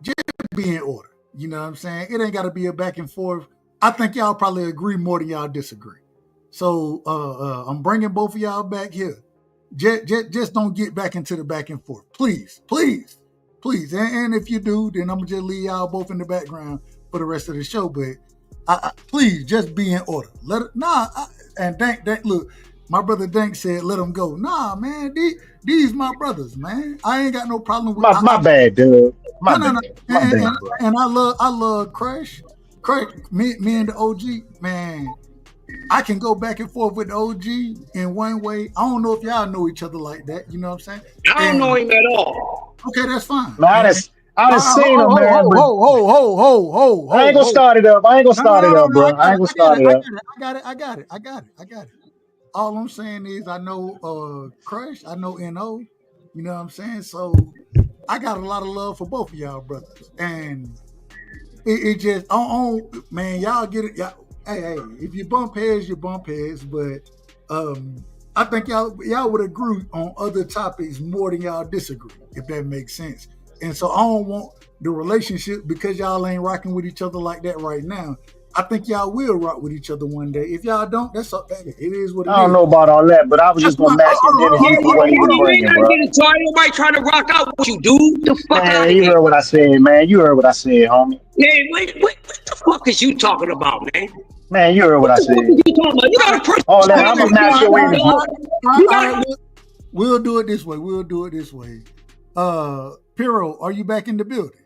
Just be in order. You know what I'm saying? It ain't got to be a back and forth. I think y'all probably agree more than y'all disagree. So I'm bringing both of y'all back here. Just don't get back into the back and forth. Please. And if you do, then I'm going to just leave y'all both in the background for the rest of the show. But please, just be in order. And Dank, look, my brother Dank said, let them go. Nah, man, these my brothers, man. I ain't got no problem with my bad, dude. My No. bad. And I love Crush. Me and the OG, man. I can go back and forth with the OG in one way. I don't know if y'all know each other like that. You know what I'm saying? I don't know him at all. Okay, that's fine. I done seen him, man. Ho. I ain't gonna start it up. I ain't gonna start it up, bro. I ain't gonna start it up. I got it. All I'm saying is I know Crush, I know NO. You know what I'm saying? So I got a lot of love for both of y'all brothers. And it just, man, y'all get it. Hey, if you bump heads, you bump heads. But I think y'all would agree on other topics more than y'all disagree, if that makes sense. And so I don't want the relationship, because y'all ain't rocking with each other like that right now. I think y'all will rock with each other one day. If y'all don't, that's up. It is what it is. I don't know about all that, but I was just gonna match his energy for what he was bringing, bro. Nobody trying to rock out with you, dude. The fuck out of Man, you here. heard what I said, man. You heard what I said, homie. Man, what the fuck is you talking about, man? Man, you heard what I said. You got a person. All that, I'm gonna match your energy. All right, we'll do it this way. Piro, are you back in the building?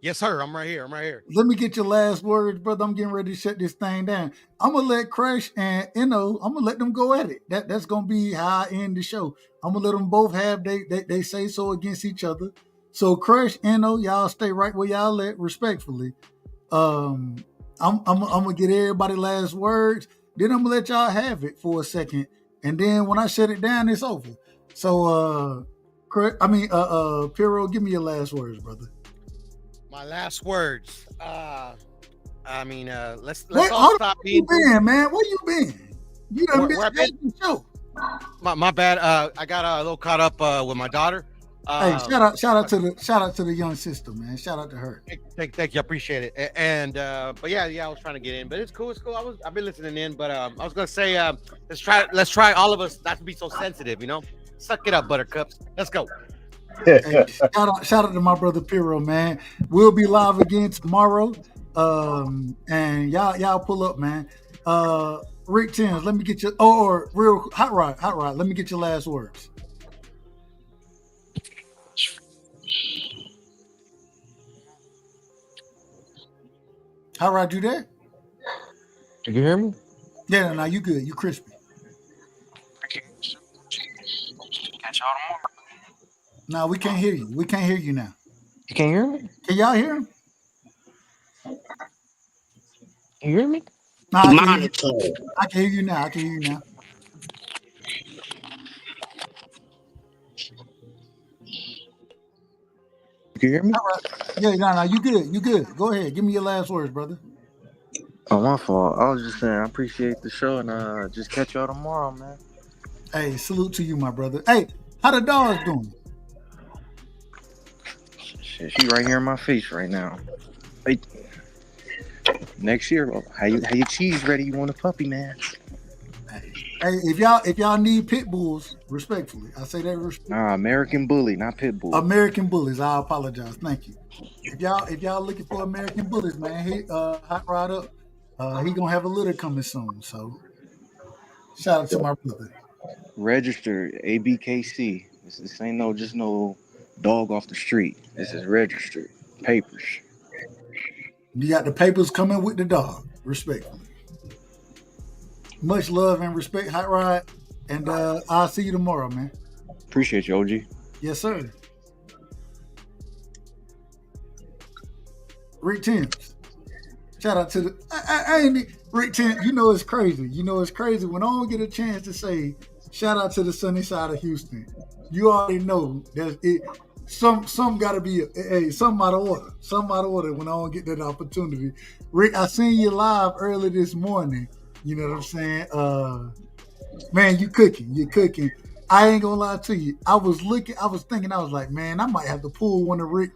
Yes, sir. I'm right here. Let me get your last words, brother. I'm getting ready to shut this thing down. I'm gonna let Crush and NO, I'm gonna let them go at it. That's gonna be how I end the show. I'm gonna let them both have they say so against each other. So Crush, NO, y'all stay right where y'all at, respectfully. I'm gonna get everybody last words. Then I'm gonna let y'all have it for a second, and then when I shut it down, it's over. So, Piro, give me your last words, brother. My last words. Let's Wait, all stop where you been, man? Where you been? You done been the show. My bad. I got a little caught up with my daughter. Hey, shout out to the young sister, man. Shout out to her. Thank you, I appreciate it. And but yeah, I was trying to get in, but it's cool. I've been listening in, but I was gonna say, let's try all of us not to be so sensitive, you know. Suck it up, buttercups. Let's go. Hey, shout out to my brother Piro, man. We'll be live again tomorrow. And y'all pull up, man. Rick Tins, let me get your real hot rod. Let me get your last words. Hot rod, you there? You hear me? Yeah, no, you good. You crispy. Catch y'all tomorrow. No, we can't hear you. We can't hear you now. You can't hear me? Can y'all hear him? You hear me? No, I can hear you now. You can hear me? All right. Yeah, no, you good. You good. Go ahead. Give me your last words, brother. Oh, my fault. I was just saying I appreciate the show, and just catch y'all tomorrow, man. Hey, salute to you, my brother. Hey, how the dogs doing? Shit, she right here in my face right now. Hey. Next year, how you cheese ready? You want a puppy, man? Hey, if y'all need pit bulls, respectfully, I say that. Nah, American Bully, not pit bull. American bullies. I apologize. Thank you. If y'all looking for American bullies, man, hit Hot Rod up. He gonna have a litter coming soon. So shout out to my brother. Registered ABKC. This ain't just no dog off the street. This is registered papers. You got the papers coming with the dog. Respectfully. Much love and respect, Hot Rod. And I'll see you tomorrow, man. Appreciate you, OG. Yes, sir. Rick Timms. Shout out to the I ain't Rick Timms. You know it's crazy. When I don't get a chance to say shout out to the sunny side of Houston. You already know that some gotta be something out of order. Something out of order when I don't get that opportunity. Rick, I seen you live early this morning. You know what I'm saying? Man, you cooking. I ain't gonna lie to you. I was thinking, I was like, man, I might have to pull one of Rick.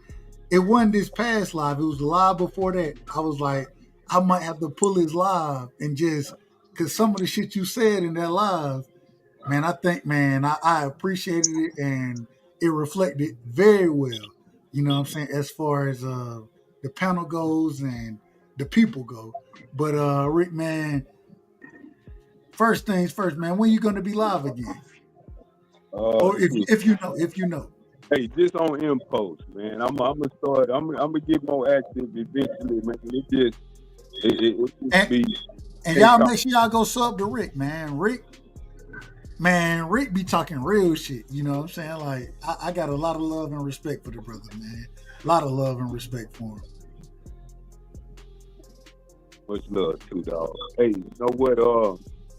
It wasn't this past live. It was the live before that. I was like, I might have to pull his live and just, because some of the shit you said in that live, man, I think, man, I appreciated it and it reflected very well. You know what I'm saying? As far as the panel goes and the people go. But Rick, man, first things first, man, when you going to be live again? Or if you know. Hey, just on impulse, man. I'm gonna start. I'm gonna get more active eventually, man. It just be. And y'all make sure y'all go sub to Rick, man. Rick be talking real shit. You know what I'm saying? Like I got a lot of love and respect for the brother, man. A lot of love and respect for him. Much love too, dog. Hey, you know what?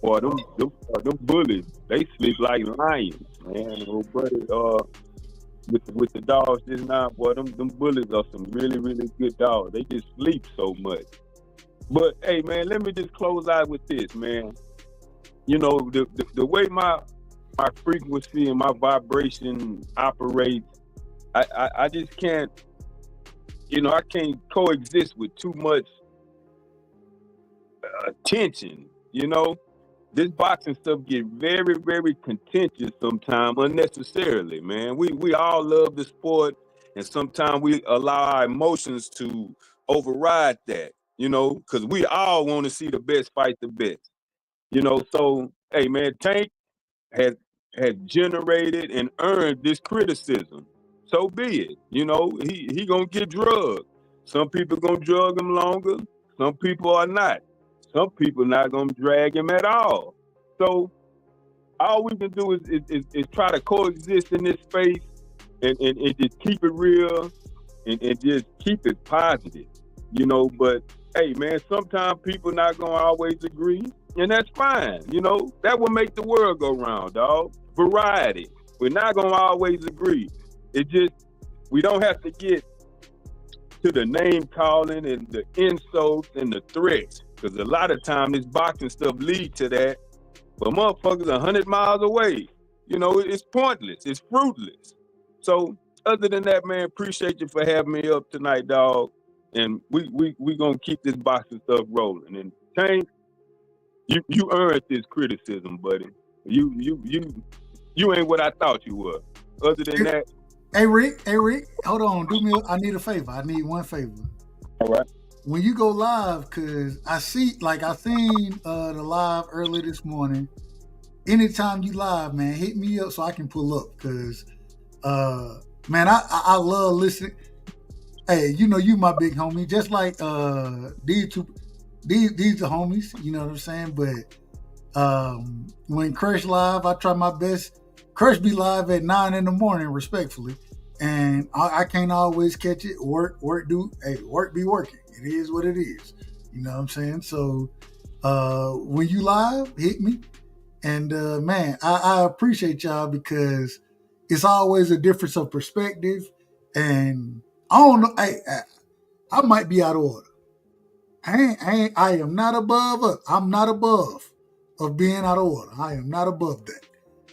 Boy, them bullies, they sleep like lions, man. Oh, buddy, with the dogs just now, boy, them bullies are some really, really good dogs. They just sleep so much. But hey, man, let me just close out with this, man. You know, the way my frequency and my vibration operates, I just can't, I can't coexist with too much attention, This boxing stuff get very, very contentious sometimes, unnecessarily, man. We all love the sport, and sometimes we allow our emotions to override that, because we all want to see the best fight the best, So, hey, man, Tank has generated and earned this criticism. So be it, he gonna get drugged. Some people gonna drug him longer. Some people are not. Some people not gonna drag him at all. So all we can do is try to coexist in this space and just keep it real and just keep it positive, But hey, man, sometimes people not gonna always agree, and that's fine. That will make the world go round, dog. Variety. We're not gonna always agree. It just we don't have to get to the name calling and the insults and the threats. Because a lot of times this boxing stuff lead to that. But motherfuckers 100 miles away. It's pointless. It's fruitless. So other than that, man, appreciate you for having me up tonight, dog. And we gonna keep this boxing stuff rolling. And Tank, you earned this criticism, buddy. You ain't what I thought you were. Other than that. Hey Rick, hold on. I need a favor. I need one favor. All right. When you go live, cause I seen the live early this morning. Anytime you live, man, hit me up so I can pull up. Cause man, I love listening. Hey, you my big homie. Just like these are homies, you know what I'm saying? But when Crush live, I try my best. Crush be live at 9 a.m, respectfully. And I can't always catch it. Work be working. It is what it is. You know what I'm saying? So when you live, hit me. And man, I appreciate y'all because it's always a difference of perspective. And I don't know, I might be out of order. I am not above. I'm not above of being out of order. I am not above that.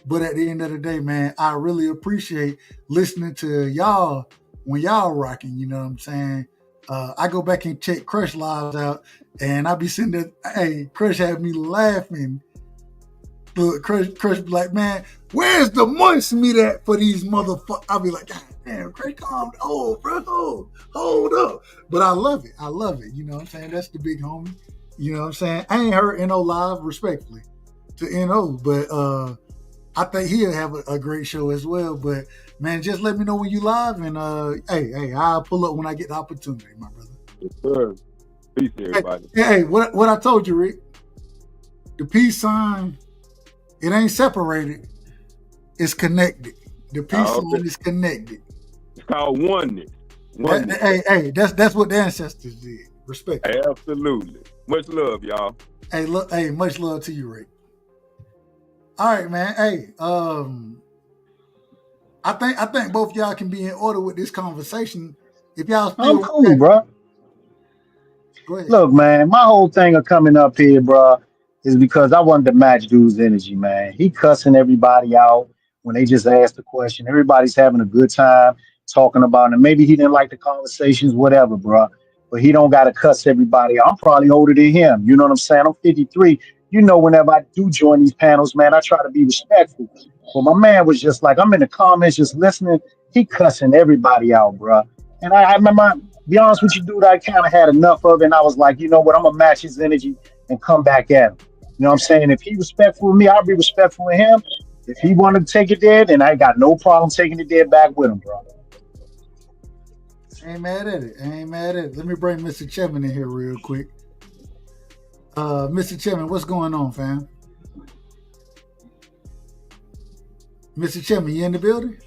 But at the end of the day, man, I really appreciate listening to y'all when y'all rocking, you know what I'm saying? I go back and check Crush lives out, and I be sitting there. Hey, Crush had me laughing. But Crush be like, man, where's the moist meat at for these motherfuckers? I'll be like, God damn, Crush, calm down, bro. Hold up. But I love it. You know what I'm saying? That's the big homie. You know what I'm saying? I ain't heard NO live, respectfully, to NO, but I think he'll have a great show as well. But man, just let me know when you live, and hey, I'll pull up when I get the opportunity, my brother. Yes, sir. Peace, everybody. Hey, what I told you, Rick? The peace sign, it ain't separated. It's connected. The peace sign is connected. It's called oneness. Hey, that's what the ancestors did. Respect. Absolutely. Much love, y'all. Hey, look, hey, much love to you, Rick. All right, man. Hey, I think both y'all can be in order with this conversation. If y'all still I'm cool, bro. Go ahead. Look, man, my whole thing of coming up here, bro, is because I wanted to match dude's energy, man. He cussing everybody out when they just ask the question. Everybody's having a good time talking about it. Maybe he didn't like the conversations, whatever, bro. But he don't got to cuss everybody out. I'm probably older than him. You know what I'm saying? I'm 53. You know, whenever I do join these panels, man, I try to be respectful. But my man was just like, I'm in the comments just listening. He cussing everybody out, bro. And I remember, be honest with you, dude, I kind of had enough of it. And I was like, you know what? I'm going to match his energy and come back at him. You know what I'm saying? If he respectful with me, I'll be respectful with him. If he wanted to take it there, then I ain't got no problem taking it there back with him, bro. Ain't mad at it. Let me bring Mr. Chapman in here real quick. Mr. Chapman, what's going on, fam? Mr. Chapman, you in the building?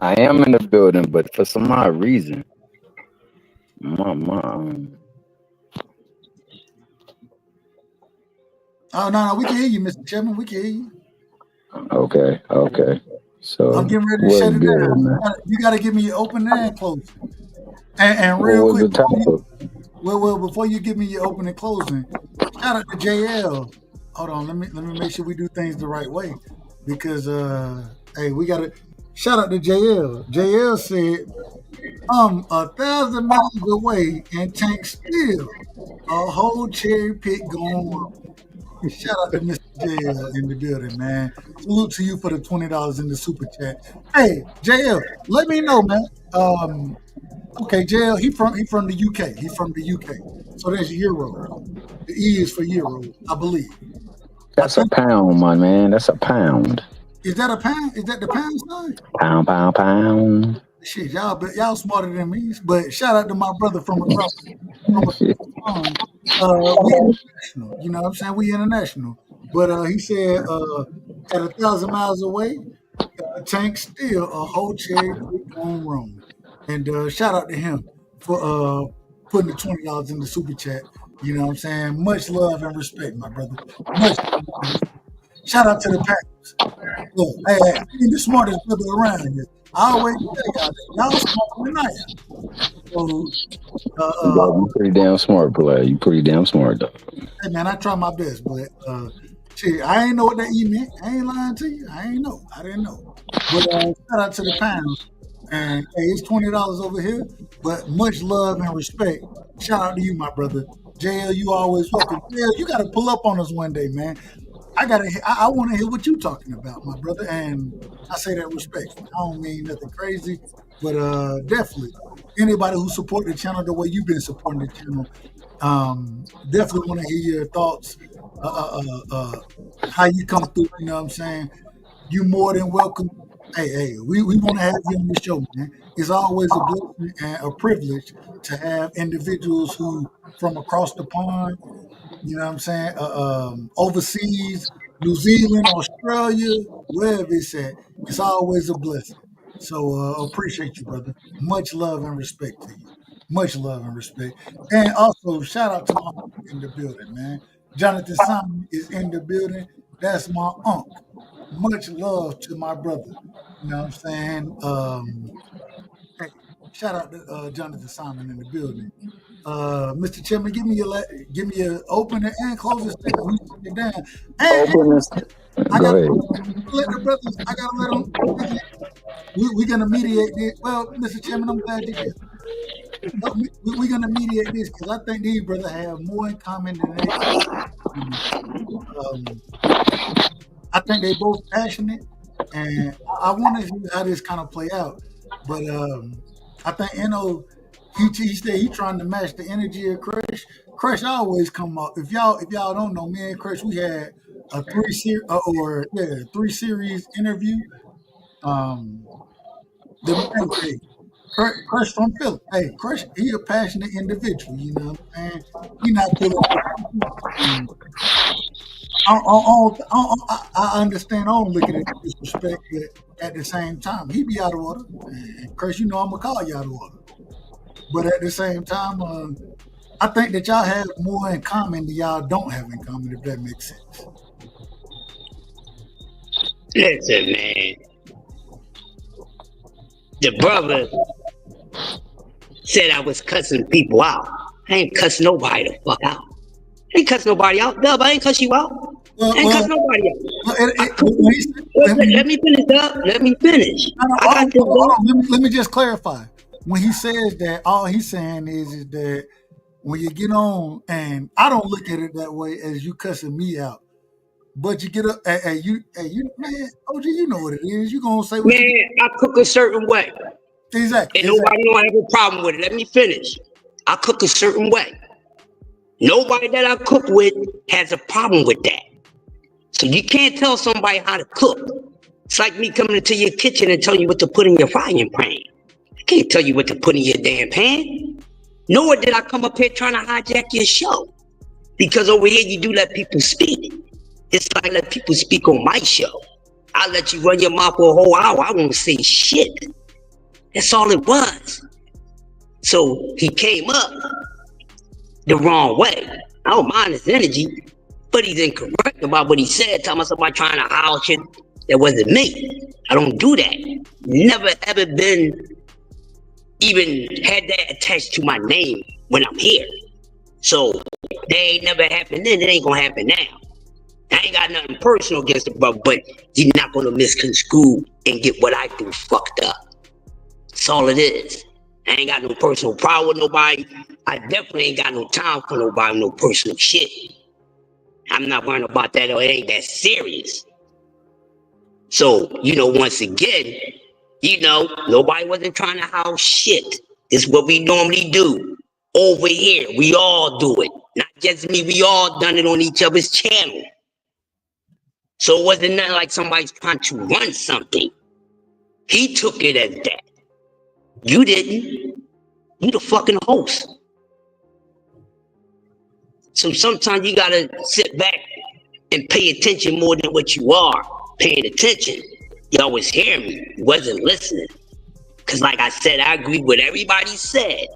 I am in the building, but for some odd reason, Oh, no, we can hear you, Mr. Chapman. We can hear you. Okay. So I'm getting ready to shut it down. You got to give me your opening and closing. And real quick, before you give me your opening and closing, shout out to JL. Hold on, let me make sure we do things the right way, because hey, we got to shout out to JL. JL said, I'm 1,000 miles away and Tank still a whole cherry pick going on. Shout out to Mr. JL in the building, man. Salute to you for the $20 in the super chat. Hey, JL, let me know, man. Okay, JL, he from the UK. He's from the UK. So there's euro. The E is for euro, I believe. That's a pound, my man. That's a pound. Is that a pound? Is that the pound sign? Pound. Shit, y'all smarter than me. But shout out to my brother from across the pond. We international. You know what I'm saying? We international. But he said at 1,000 miles away, Tank still a whole cherry pick on Rome. And shout out to him for putting the $20 in the super chat. You know what I'm saying? Much love and respect, my brother. Much love and respect. Shout out to the Packers. Look, hey, I ain't the smartest brother around here. I always tell y'all smarter than I am. So, You pretty damn smart, player. You pretty damn smart, dog. Hey, man, I try my best, but shit, I ain't know what that E meant. I ain't lying to you. I didn't know. But shout out to the panel. And hey, it's $20 over here, but much love and respect. Shout out to you, my brother. JL, you always welcome. JL, you got to pull up on us one day, man. I want to hear what you talking about, my brother. And I say that respectfully. I don't mean nothing crazy, but definitely anybody who support the channel the way you've been supporting the channel, definitely want to hear your thoughts, how you come through. You know what I'm saying? You more than welcome. Hey, we want to have you on the show, man. It's always a blessing and a privilege to have individuals who from across the pond, you know what I'm saying, overseas, New Zealand, Australia, wherever it's at. It's always a blessing. So appreciate you, brother. Much love and respect to you. Much love and respect. And also shout out to my uncle in the building, man. Jonathan Simon is in the building. That's my uncle. Much love to my brother. You know what I'm saying? Hey, shout out to Jonathan Simon in the building. Mr. Chairman, give me your opening and closing statement. We take it down. Go ahead. Let the brothers. I gotta let them. We're gonna mediate this. Well, Mr. Chairman, I'm glad you're here. We're gonna mediate this because I think these brothers have more in common than they. I think they both passionate, and I want to see how this kind of play out. But I think he said he trying to match the energy of Crush. Crush always come up. If y'all don't know, me and Crush, we had a 3-series interview. Hey, Crush from Philly. Hey, Crush, he a passionate individual. You know what I'm saying? He not pulling. I understand. I don't look at it with disrespect, but at the same time, he be out of order. And Crush, you know I'm gonna call you out of order. But at the same time, I think that y'all have more in common than y'all don't have in common, if that makes sense. Listen, man. The brother said I was cussing people out. I ain't cussing nobody the fuck out. I ain't cuss nobody out. Dub, I ain't cuss you out. I ain't cuss nobody out. Let me finish, Dub. Let me finish. Let me just clarify. When he says that, all he's saying is that when you get on, and I don't look at it that way as you cussing me out, but you get up, you man, OG, you know what it is. You gonna say what I cook a certain way. Exactly. And nobody don't have a problem with it. Let me finish. I cook a certain way. Nobody that I cook with has a problem with that. So you can't tell somebody how to cook. It's like me coming into your kitchen and telling you what to put in your frying pan. I can't tell you what to put in your damn pan. Nor did I come up here trying to hijack your show. Because over here you do let people speak. It's like I let people speak on my show. I let you run your mouth for a whole hour. I won't say shit. That's all it was. So he came up the wrong way. I don't mind his energy, but he's incorrect about what he said. Talking about somebody trying to house shit that wasn't me. I don't do that. Never ever been even had that attached to my name when I'm here. So that ain't never happened then. It ain't gonna happen now. I ain't got nothing personal against the brother, but you're not gonna misconstrue and get what I do fucked up. That's all it is. I ain't got no personal problem with nobody. I definitely ain't got no time for nobody, no personal shit. I'm not worrying about that, or it ain't that serious. So, once again, nobody wasn't trying to house shit. This is what we normally do. Over here, we all do it. Not just me, we all done it on each other's channel. So it wasn't nothing like somebody's trying to run something. He took it as that. You didn't. You the fucking host. So sometimes you gotta sit back and pay attention more than what you are paying attention. You always hear me. You wasn't listening. Cause like I said, I agree with everybody said.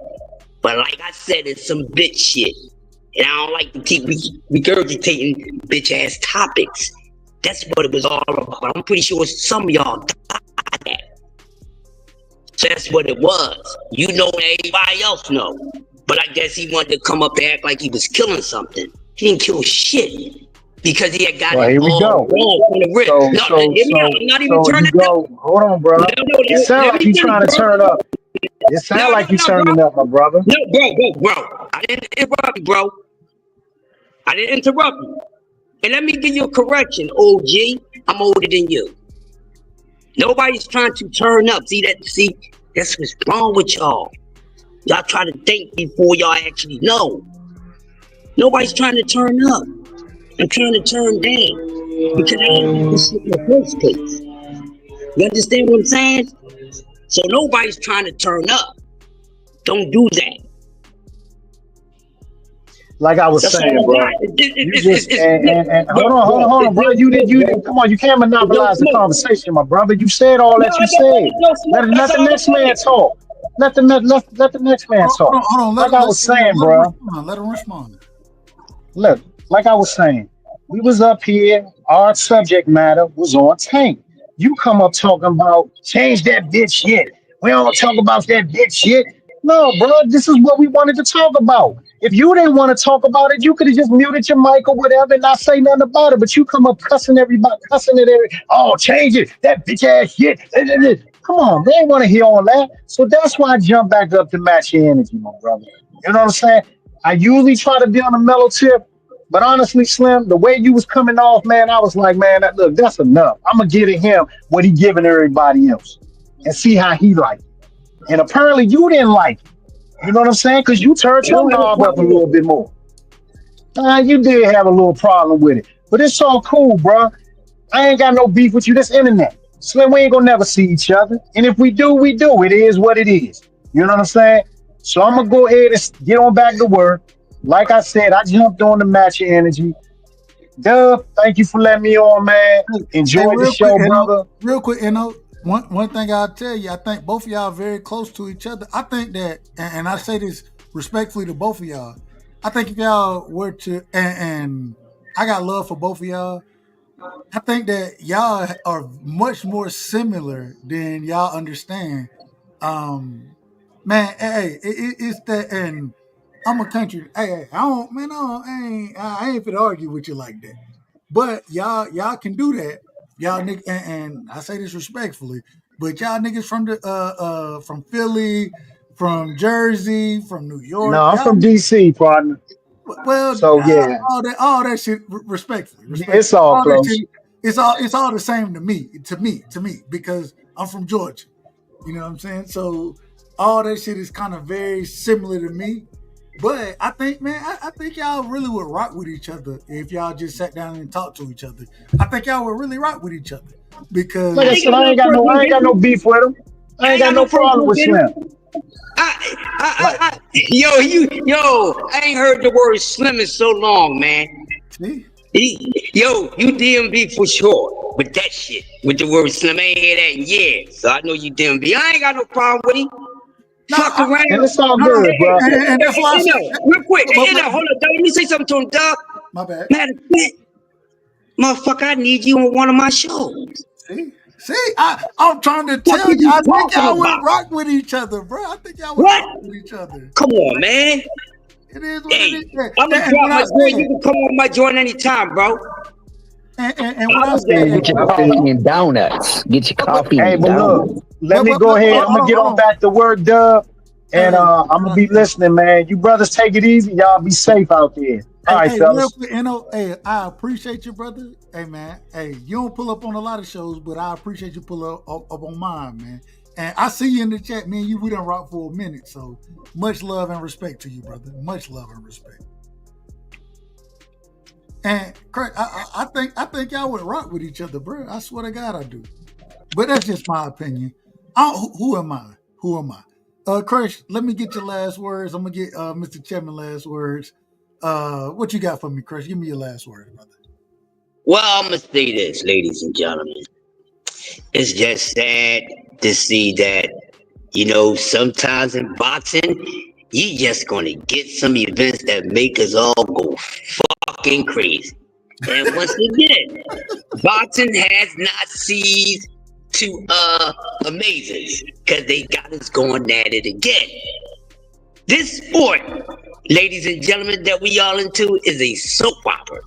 But like I said, it's some bitch shit. And I don't like to keep regurgitating bitch ass topics. That's what it was all about. I'm pretty sure some of y'all died that. So that's what it was. You know and everybody else know. But I guess he wanted to come up and act like he was killing something. He didn't kill shit. Because he had got it here we all go. wrong from the rip. I'm not even turning up. Hold on, bro. It sounds like you trying to turn up. It sounds like you turning up, my brother. No, bro. I didn't interrupt you, bro. I didn't interrupt you. And let me give you a correction, OG. I'm older than you. Nobody's trying to turn up. See, that's what's wrong with y'all. Y'all try to think before y'all actually know. Nobody's trying to turn up. I'm trying to turn down. Because I don't do this shit in the first place. You understand what I'm saying? So nobody's trying to turn up. Don't do that. Like I was saying, bro. Hold on, bro. You didn't. Come on, you can't monopolize the conversation, my brother. You said all that you said. Let the next man talk. Let the next man talk. Hold on. Like I was saying, bro. Let him respond. Look, like I was saying, we was up here. Our subject matter was on Tank. You come up talking about change that bitch shit. We don't talk about that bitch shit. No, bro. This is what we wanted to talk about. If you didn't want to talk about it, you could have just muted your mic or whatever and not say nothing about it. But you come up cussing everybody, cussing at every. Oh, change it. That bitch ass shit. Come on, they ain't want to hear all that. So that's why I jump back up to match your energy, my brother. You know what I'm saying? I usually try to be on a mellow tip, but honestly, Slim, the way you was coming off, man, I was like, man, look, that's enough. I'm gonna give him what he giving everybody else, and see how he like it. And apparently, you didn't like it. You know what I'm saying? Because you turned your knob up a little bit more. You did have a little problem with it, but it's all cool, bro. I ain't got no beef with you. This internet, Slim. We ain't gonna never see each other, and if we do, we do. It is what it is. You know what I'm saying? So I'm gonna go ahead and get on back to work. Like I said, I jumped on the match of energy. Dub, thank you for letting me on, man. Enjoy the show, brother. Real quick, one thing I'll tell you, I think both of y'all are very close to each other. I think that, and I say this respectfully to both of y'all, I think if y'all were to, and I got love for both of y'all, I think that y'all are much more similar than y'all understand. Man, hey, it's that, and I'm a country. Hey, I ain't finna argue with you like that. But y'all can do that. Y'all niggas, and I say this respectfully, but y'all niggas from Philly, from Jersey, from New York. No, I'm from DC, partner. Well, so yeah, all that shit. Respectfully, it's all close. That shit, it's all the same to me, because I'm from Georgia. You know what I'm saying? So all that shit is kind of very similar to me. But I think, man, I think y'all really would rock with each other if y'all just sat down and talked to each other. I think y'all would really rock with each other because, like I said, I ain't got no beef with him. I ain't got no problem with Slim. Yo, I ain't heard the word Slim in so long, man. See? Yo, you DMV for sure with that shit. With the word Slim, I ain't hear that in years. So I know you DMV. I ain't got no problem with him. Fuck around. And it's all good, bro. And that's why I said, real quick, hold on, Doug. Let me say something to him, Doug. My bad. Matter of fact, motherfucker, I need you on one of my shows. See, I'm trying to tell you, I think y'all would rock with each other, bro. I think y'all would rock with each other. Come on, man. It is what it is. I'm gonna drop my joint. You can come on my joint anytime, bro. And what I'm saying, get your coffee and donuts. Get your coffee Hey, and but donuts. look, let me go ahead. I'm gonna get on back to work, Dub, and I'm gonna be listening, man. You brothers take it easy. Y'all be safe out there. All right, fellas. Hey, I appreciate you, brother. Hey, man. Hey, you don't pull up on a lot of shows, but I appreciate you pull up on mine, man. And I see you in the chat, man. We done rock for a minute, so much love and respect to you, brother. Much love and respect. And Craig, I think y'all would rock with each other, bro. I swear to God, I do. But that's just my opinion. Who am I? Craig, let me get your last words. I'm gonna get Mr. Chapman last words. What you got for me, Craig? Give me your last words, brother. Well, I'm gonna say this, ladies and gentlemen. It's just sad to see that, sometimes in boxing, you just gonna get some events that make us all go fucking crazy. And once again, boxing has not ceased to amaze us because they got us going at it again. This sport, ladies and gentlemen, that we all into is a soap opera.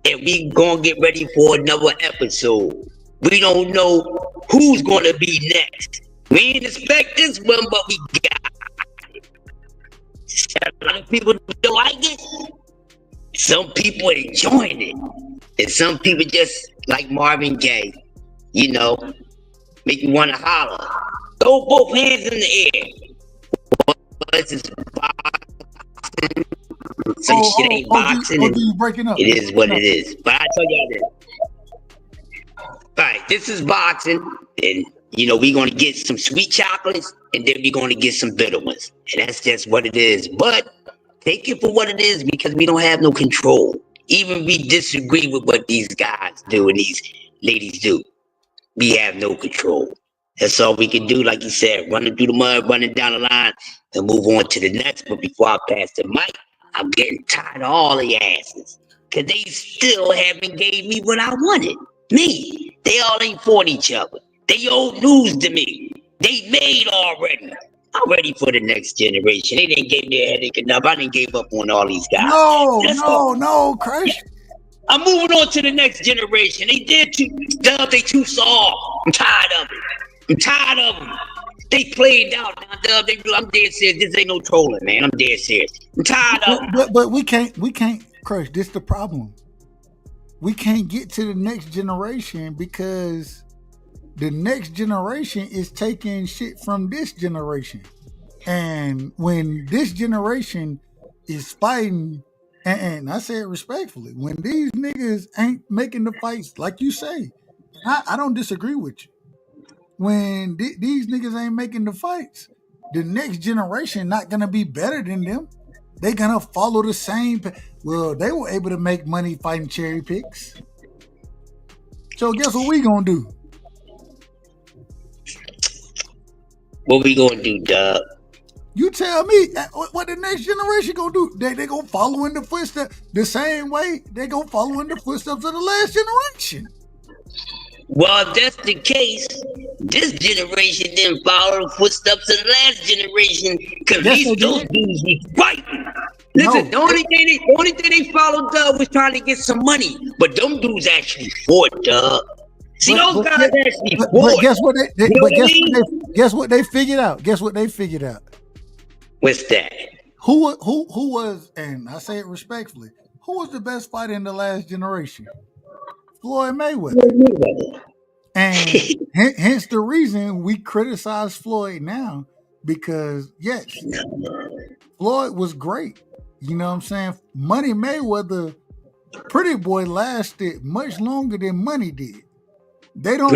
And we gonna get ready for another episode. We don't know who's gonna be next. We didn't expect this one, but we got it. A lot of people don't like it. Some people enjoying it. And some people just like Marvin Gaye, make you wanna holler. Throw both hands in the air. This is boxing. Some shit ain't boxing. You breaking up. It is what it is. But I tell y'all this. Alright, this is boxing, and we're gonna get some sweet chocolates, and then we're gonna get some bitter ones. And that's just what it is. But take it for what it is, because we don't have no control. Even we disagree with what these guys do and these ladies do. We have no control. That's all we can do, like you said, running through the mud, running down the line, and move on to the next. But before I pass the mic, I'm getting tired of all the asses. Cause they still haven't gave me what I wanted. Me. They all ain't fought each other. They old news to me. They made already. I'm ready for the next generation. They didn't give me a headache enough. I didn't give up on all these guys. No, Crush. I'm moving on to the next generation. They did too. Dub, they too soft. I'm tired of it. I'm tired of them. They played out. Now, Dub, I'm dead serious. This ain't no trolling, man. I'm dead serious. I'm tired of them. But we can't, Crush. This the problem. We can't get to the next generation because the next generation is taking shit from this generation. And when this generation is fighting, and I say it respectfully, when these niggas ain't making the fights, like you say, I don't disagree with you. When these niggas ain't making the fights, the next generation not going to be better than them. They going to follow the same. Well, they were able to make money fighting cherry picks. So guess what we going to do? What we gonna do, Dub? You tell me what the next generation gonna do. They gonna follow in the footsteps the same way they gonna follow in the footsteps of the last generation. Well, if that's the case, this generation didn't follow the footsteps of the last generation because those dudes be fighting. Listen, the only thing they followed, Dub, was trying to get some money, but them dudes actually fought, Dub. See, those guys actually fought. But guess what they figured out? Guess what they figured out? What's that? Who was, and I say it respectfully, who was the best fighter in the last generation? Floyd Mayweather. And hence the reason we criticize Floyd now, because yes, Floyd was great. You know what I'm saying? Money Mayweather, Pretty Boy lasted much longer than Money did. They don't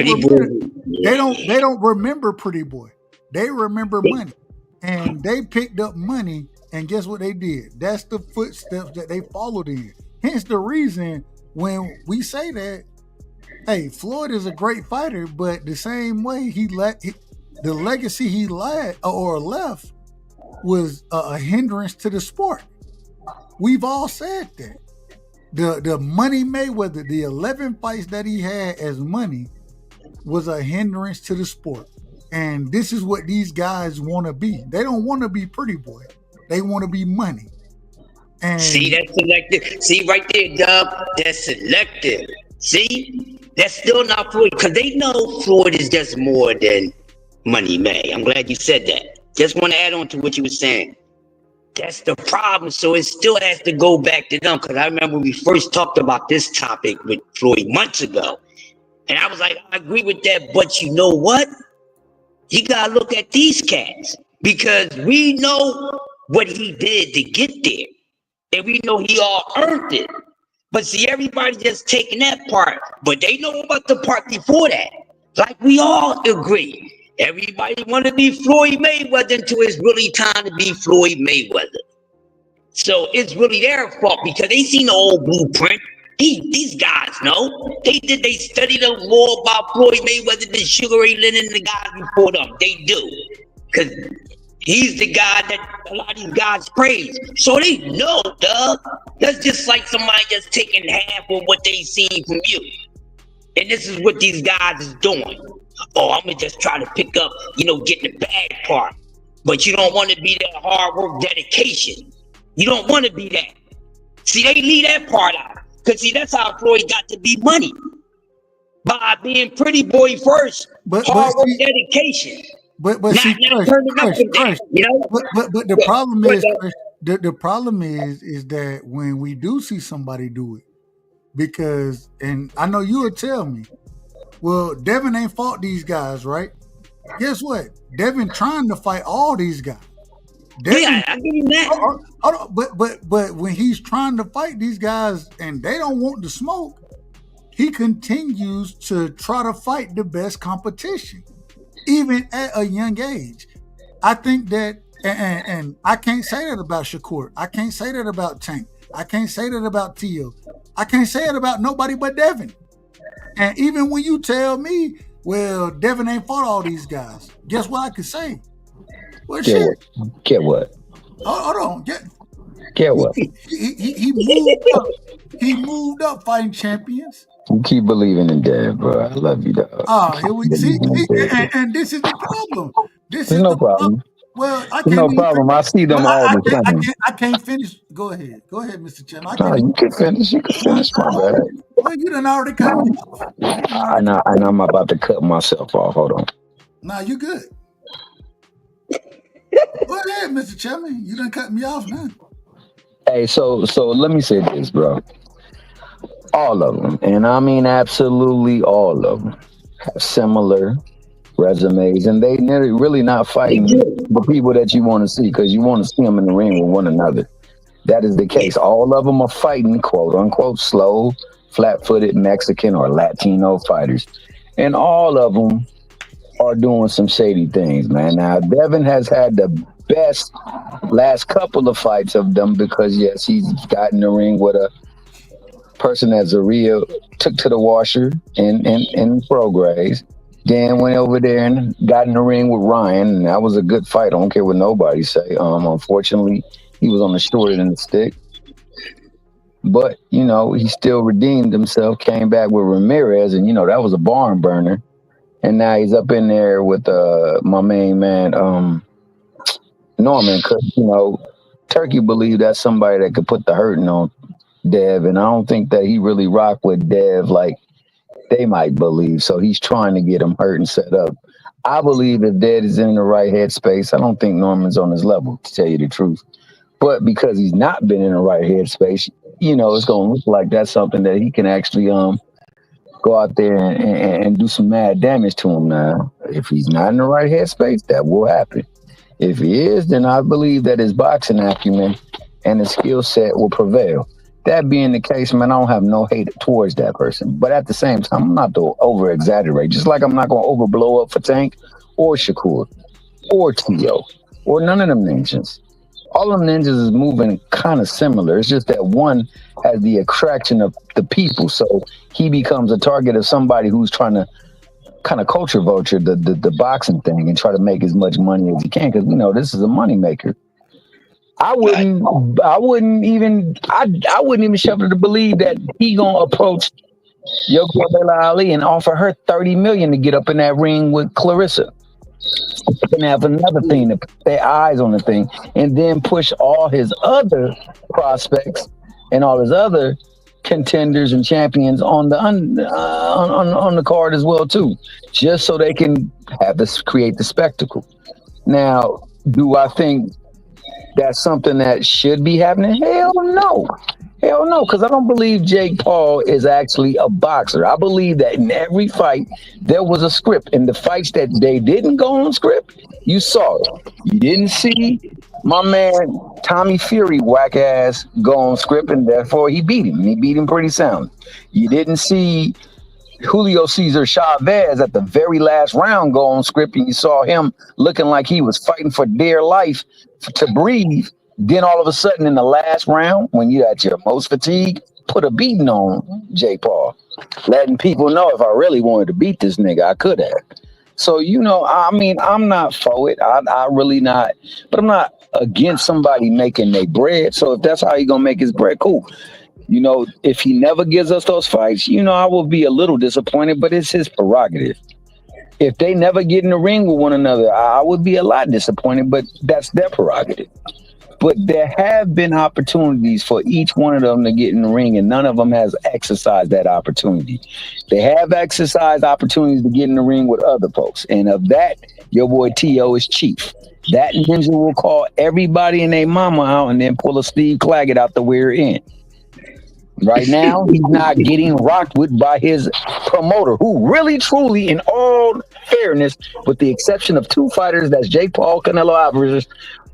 remember Pretty Boy. They remember Money. And they picked up Money, and guess what they did? That's the footsteps that they followed in. Hence the reason when we say that, hey, Floyd is a great fighter, but the same way the legacy he left was a hindrance to the sport. We've all said that. The Money Mayweather, the 11 fights that he had as Money was a hindrance to the sport. And this is what these guys want to be. They don't want to be Pretty Boy. They want to be Money. And see, that's selective. See, right there, Dub, that's selective. See, that's still not Floyd, because they know Floyd is just more than Money May. I'm glad you said that. Just want to add on to what you were saying. That's the problem. So it still has to go back to them, because I remember we first talked about this topic with Floyd months ago. And I was like, I agree with that, but you know what? You got to look at these cats, because we know what he did to get there. And we know he all earned it. But see, everybody just taking that part, but they know about the part before that. Like we all agree. Everybody want to be Floyd Mayweather until it's really time to be Floyd Mayweather. So it's really their fault, because they seen the old blueprint. These guys know. They studied more about Floyd Mayweather than Sugar Ray Leonard and the guys before them. They do. Because he's the guy that a lot of these guys praise. So they know, Doug. That's just like somebody just taking half of what they seen from you. And this is what these guys is doing. Oh, I'm gonna just try to pick up, getting the bad part. But you don't want to be that hard work, dedication. You don't want to be that. See, they leave that part out. Because see, that's how Floyd got to be Money. By being Pretty Boy first. Hard work, dedication. But see, Crush, but the problem is, the problem is that when we do see somebody do it, because, and I know you would tell me, well, Devin ain't fought these guys, right? Guess what? Devin trying to fight all these guys. Devin, I give you that. But when he's trying to fight these guys and they don't want to smoke, he continues to try to fight the best competition, even at a young age. I think that, and I can't say that about Shakur. I can't say that about Tank. I can't say that about Tio. I can't say it about nobody but Devin. And even when you tell me, well, Devin ain't fought all these guys, guess what I could say? Well, Get what? Hold on. Get what? He moved up. He moved up fighting champions. You keep believing in Dev, bro. I love you, dog. Here we see, and this is the problem. There's no problem. Well, I No can't even problem. I see them well, all the time. I can't finish. Go ahead, Mr. Chairman. I No, can't even you can finish. You can finish, my bad. Well, you done already cut me off. And I'm about to cut myself off. Hold on. Nah, you good. Go ahead, Mr. Chairman. You done cut me off now. Hey, so let me say this, bro. All of them, and I mean absolutely all of them, have similar resumes, and they really not fighting the people that you want to see because you want to see them in the ring with one another. That is the case. All of them are fighting quote unquote slow, flat-footed Mexican or Latino fighters, and all of them are doing some shady things, man. Now Devin has had the best last couple of fights of them because yes, he's got in the ring with a person that Zaria took to the washer in Progress. Dan went over there and got in the ring with Ryan, and that was a good fight. I don't care what nobody say. Unfortunately, he was on the short end of the stick. But, you know, he still redeemed himself, came back with Ramirez, and, you know, that was a barn burner. And now he's up in there with my main man, Norman, because, you know, Turkey believed that's somebody that could put the hurting on Dev, and I don't think that he really rocked with Dev like they might believe. So he's trying to get him hurt and set up. I believe if Dev is in the right headspace, I don't think Norman's on his level, to tell you the truth. But because he's not been in the right headspace, you know, it's going to look like that's something that he can actually go out there and do some mad damage to him now. If he's not in the right headspace, that will happen. If he is, then I believe that his boxing acumen and his skill set will prevail. That being the case, man, I don't have no hate towards that person. But at the same time, I'm not to over-exaggerate. Just like I'm not going to over-blow up for Tank or Shakur or Tio or none of them ninjas. All of them ninjas is moving kind of similar. It's just that one has the attraction of the people. So he becomes a target of somebody who's trying to kind of culture vulture the boxing thing and try to make as much money as he can because, you know, this is a moneymaker. I wouldn't even shuffle to believe that he gonna approach Yoko Bela Ali and offer her $30 million to get up in that ring with Clarissa. And have another thing to put their eyes on the thing, and then push all his other prospects and all his other contenders and champions on the card as well too, just so they can have this create the spectacle. Now, do I think that's something that should be happening? Hell no, because I don't believe Jake Paul is actually a boxer. I believe that in every fight there was a script. In the fights that they didn't go on script, you saw it. You didn't see my man Tommy Fury whack ass go on script, and therefore he beat him. He beat him pretty sound. You didn't see Julio Cesar Chavez at the very last round go on script, and you saw him looking like he was fighting for dear life to breathe. Then all of a sudden in the last round, when you at your most fatigued, put a beating on Jake Paul, letting people know if I really wanted to beat this nigga, I could have. So, you know, I mean, I'm not for it. I really not. But I'm not against somebody making their bread. So if that's how he gonna make his bread, cool. You know, if he never gives us those fights, you know, I will be a little disappointed, but it's his prerogative. If they never get in the ring with one another, I would be a lot disappointed, but that's their prerogative. But there have been opportunities for each one of them to get in the ring, and none of them has exercised that opportunity. They have exercised opportunities to get in the ring with other folks, and of that, your boy T.O. is chief. That ninja will call everybody and their mama out and then pull a Steve Claggett out the rear end. Right now, he's not getting rocked with by his promoter, who really, truly, in all fairness, with the exception of two fighters, that's Jake Paul, Canelo Alvarez,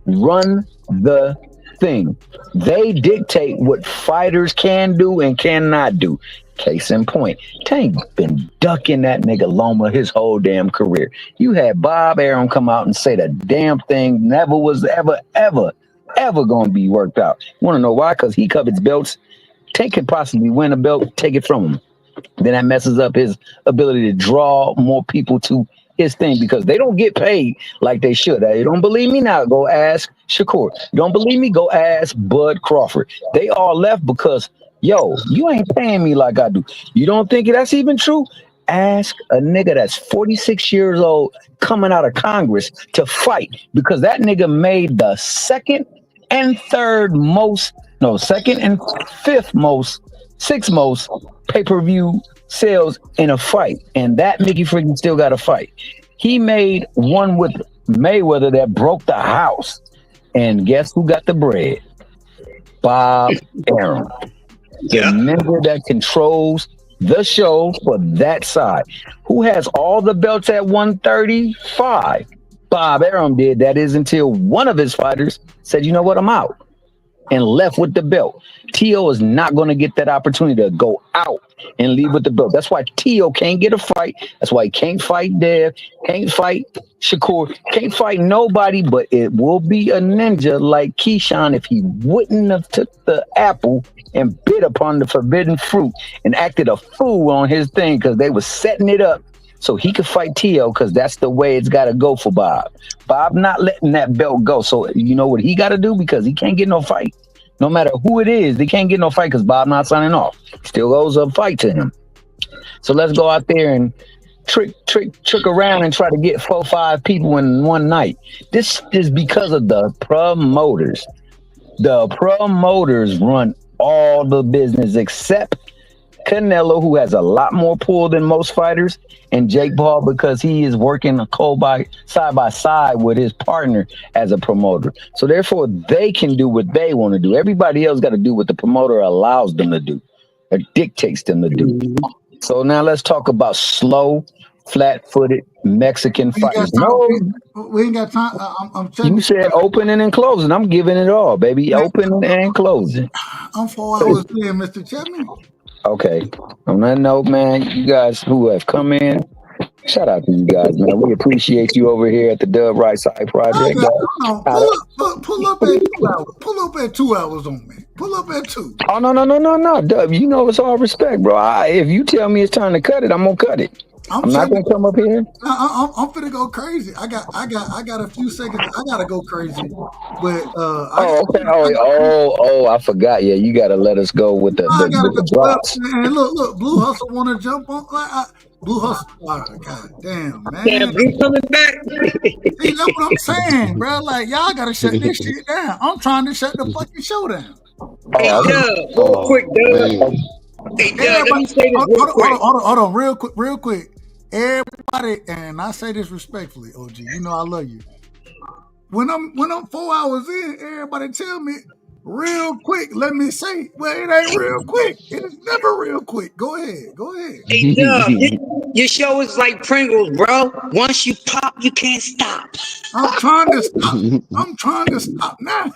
run the thing. They dictate what fighters can do and cannot do. Case in point, Tank been ducking that nigga Loma his whole damn career. You had Bob Arum come out and say the damn thing never was ever going to be worked out. You want to know why? Because he covets belts. Tank could possibly win a belt, take it from him. Then that messes up his ability to draw more people to his thing because they don't get paid like they should. You don't believe me? Now go ask Shakur. You don't believe me? Go ask Bud Crawford. They all left because, yo, you ain't paying me like I do. You don't think that's even true? ask a nigga that's 46 years old coming out of Congress to fight because that nigga made the second and sixth most pay-per-view sales in a fight. And that Mickey freaking still got a fight. He made one with Mayweather that broke the house. And guess who got the bread? Bob Arum. The nigga that controls the show for that side. Who has all the belts at 135? Bob Arum did. That is until one of his fighters said, you know what, I'm out. And left with the belt. T.O. is not going to get that opportunity to go out and leave with the belt. That's why T.O. can't get a fight. That's why he can't fight Dev, can't fight Shakur, can't fight nobody, but it will be a ninja like Keyshawn if he wouldn't have took the apple and bit upon the forbidden fruit and acted a fool on his thing because they was setting it up so he could fight T.O. because that's the way it's got to go for Bob. Bob not letting that belt go. So you know what he got to do because he can't get no fight. No matter who it is, they can't get no fight because Bob not signing off. Still owes a fight to him. So let's go out there and trick around and try to get 4 or 5 people in one night. This is because of the promoters. The promoters run all the business except Canelo, who has a lot more pull than most fighters, and Jake Paul because he is working side by side with his partner as a promoter. So therefore, they can do what they want to do. Everybody else got to do what the promoter allows them to do or dictates them to do. So now let's talk about slow, flat-footed Mexican fighters. No, we ain't got time. I'm checking. You said opening and closing. I'm giving it all, baby. Opening and closing. I'm 4 hours in, Mr. Chapman. Okay. On that note, man, you guys who have come in, shout out to you guys, man. We appreciate you over here at the Dub Rightside Project. Pull up at 2 hours. Pull up at 2 hours on me. Pull up at 2. Oh, no, Dub. You know it's all respect, bro. If you tell me it's time to cut it, I'm gonna cut it. I'm not gonna come up here. I'm finna go crazy. I got a few seconds. I gotta go crazy. But I forgot. Yeah, you gotta let us go with the drops. Man, look, Blue Hustle wanna jump on. Blue Hustle. Oh, God damn, man. Yeah, Blue coming back. See, that's what I'm saying, bro. Like, y'all gotta shut this shit down. I'm trying to shut the fucking show down. Hey, Doug, real quick, Doug. Hey, Doug, let me say this real quick. Hold on, real quick. Everybody, and I say this respectfully, OG, you know I love you. When I'm 4 hours in, everybody tell me real quick. Let me say, well, it ain't real quick. It's never real quick. Go ahead. Hey, Doug, your show is like Pringles, bro. Once you pop, you can't stop. I'm trying to stop now. I'm trying to stop y'all,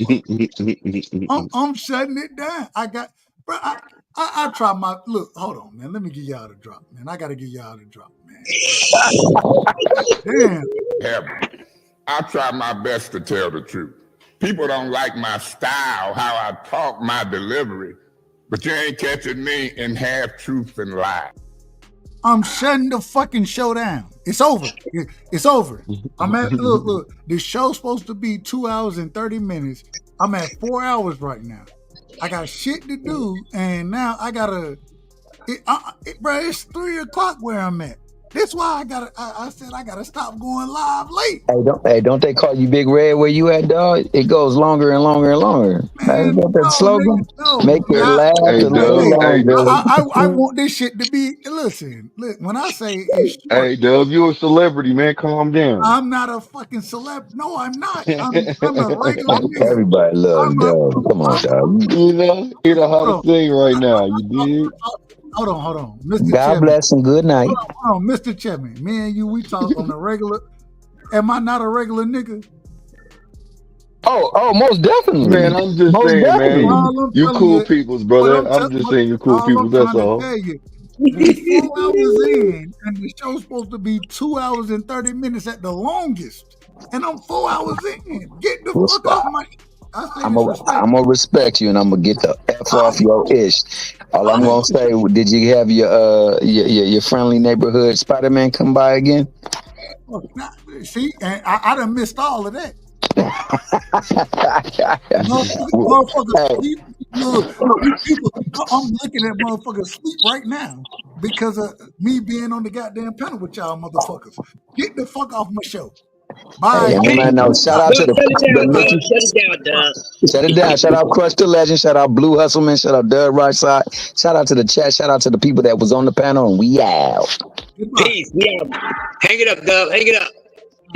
motherfucker. I'm shutting it down. I try my look. Hold on, man. Let me give y'all the drop, man. I gotta give y'all the drop, man. Damn. Yeah, I try my best to tell the truth. People don't like my style, how I talk, my delivery, but you ain't catching me in half truth and lie. I'm shutting the fucking show down. It's over. It's over. I'm at look. The show's supposed to be 2 hours and 30 minutes. I'm at 4 hours right now. I got shit to do, and now I gotta. Bro, it's 3 o'clock where I'm at. That's why I said I gotta stop going live late. Don't they call you Big Red where you at, dog? It goes longer and longer and longer. Man, that slogan? Make it last a little longer. I want this shit to be. Listen, when I say it's short, hey, Dub, you a celebrity, man. Calm down. I'm not a fucking celeb. No, I'm not. I'm a regular nigga. Everybody loves Dub. Come on, dog. You know, you're the hottest thing right now. You did. Hold on, Mr. God Chapman. bless and good night. Hold on, Mr. Chapman. Me and you, we talk on a regular. Am I not a regular nigga? Oh, most definitely, man. I'm just saying, man. You cool peoples, brother. I'm just saying, you cool peoples. That's all. We 4 hours in, and the show's supposed to be 2 hours and 30 minutes at the longest, and I'm 4 hours in. Get the fuck off my. I'm gonna respect you, and I'm gonna get the F off your ish. All I'm gonna say, did you have your friendly neighborhood Spider-Man come by again? See, and I done missed all of that. Look, these people, I'm looking at motherfuckers sleep right now because of me being on the goddamn panel with y'all motherfuckers. Get the fuck off my show. Bye. Hey, man, no, shout out to the Mickey. Shut it down. Shout out Crush the Legend. Shout out Blue Hustleman. Shout out Doug Rightside. Shout out to the chat. Shout out to the people that was on the panel. And we out. Peace. We out. Hang it up, Doug. Hang it up.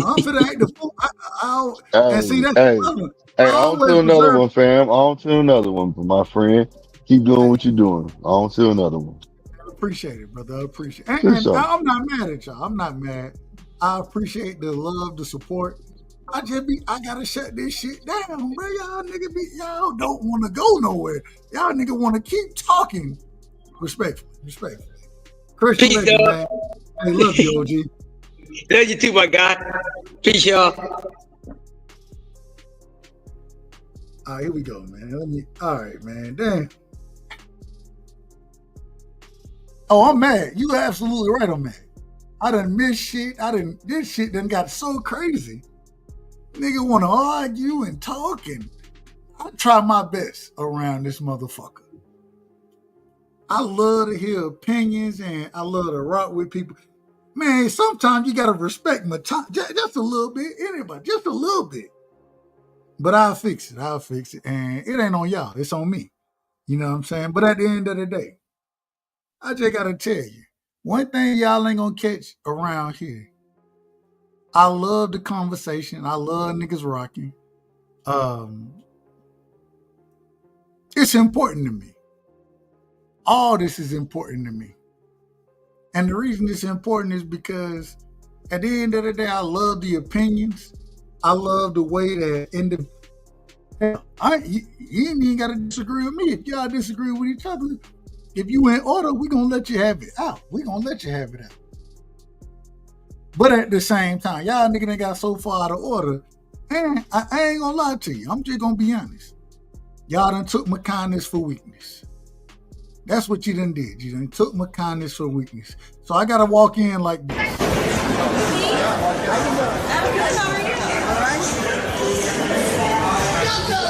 I'm finna act the fool. And see, that's Hey, the problem. hey, I on always to another reserve. one, fam. On to another one, my friend. Keep doing what you're doing. On to another one. I appreciate it, brother. I appreciate it. For And sure. I'm not mad at y'all. I'm not mad. I appreciate the love, the support. I gotta shut this shit down, bro. Y'all don't want to go nowhere. Y'all nigga want to keep talking. Respectfully. Christian Peace, Legend, dog. man. I love you, OG. Love you too, my guy. Peace, y'all. All right, here we go, man. All right, man. Damn. Oh, I'm mad. You absolutely right. I'm mad. I done missed shit. This shit done got so crazy. Nigga want to argue and talk, and I try my best around this motherfucker. I love to hear opinions, and I love to rock with people. Man, sometimes you got to respect my time. Just a little bit. Anybody, just a little bit. But I'll fix it. And it ain't on y'all. It's on me. You know what I'm saying? But at the end of the day, I just got to tell you, one thing y'all ain't going to catch around here. I love the conversation. I love niggas rocking. It's important to me. All this is important to me. And the reason it's important is because at the end of the day, I love the opinions. I love the way that you ain't even got to disagree with me. If y'all disagree with each other, if you in order, we're going to let you have it out. We're going to let you have it out. But at the same time, y'all nigga done got so far out of order, and I ain't going to lie to you. I'm just going to be honest. Y'all done took my kindness for weakness. That's what you done did. You done took my kindness for weakness. So I got to walk in like this.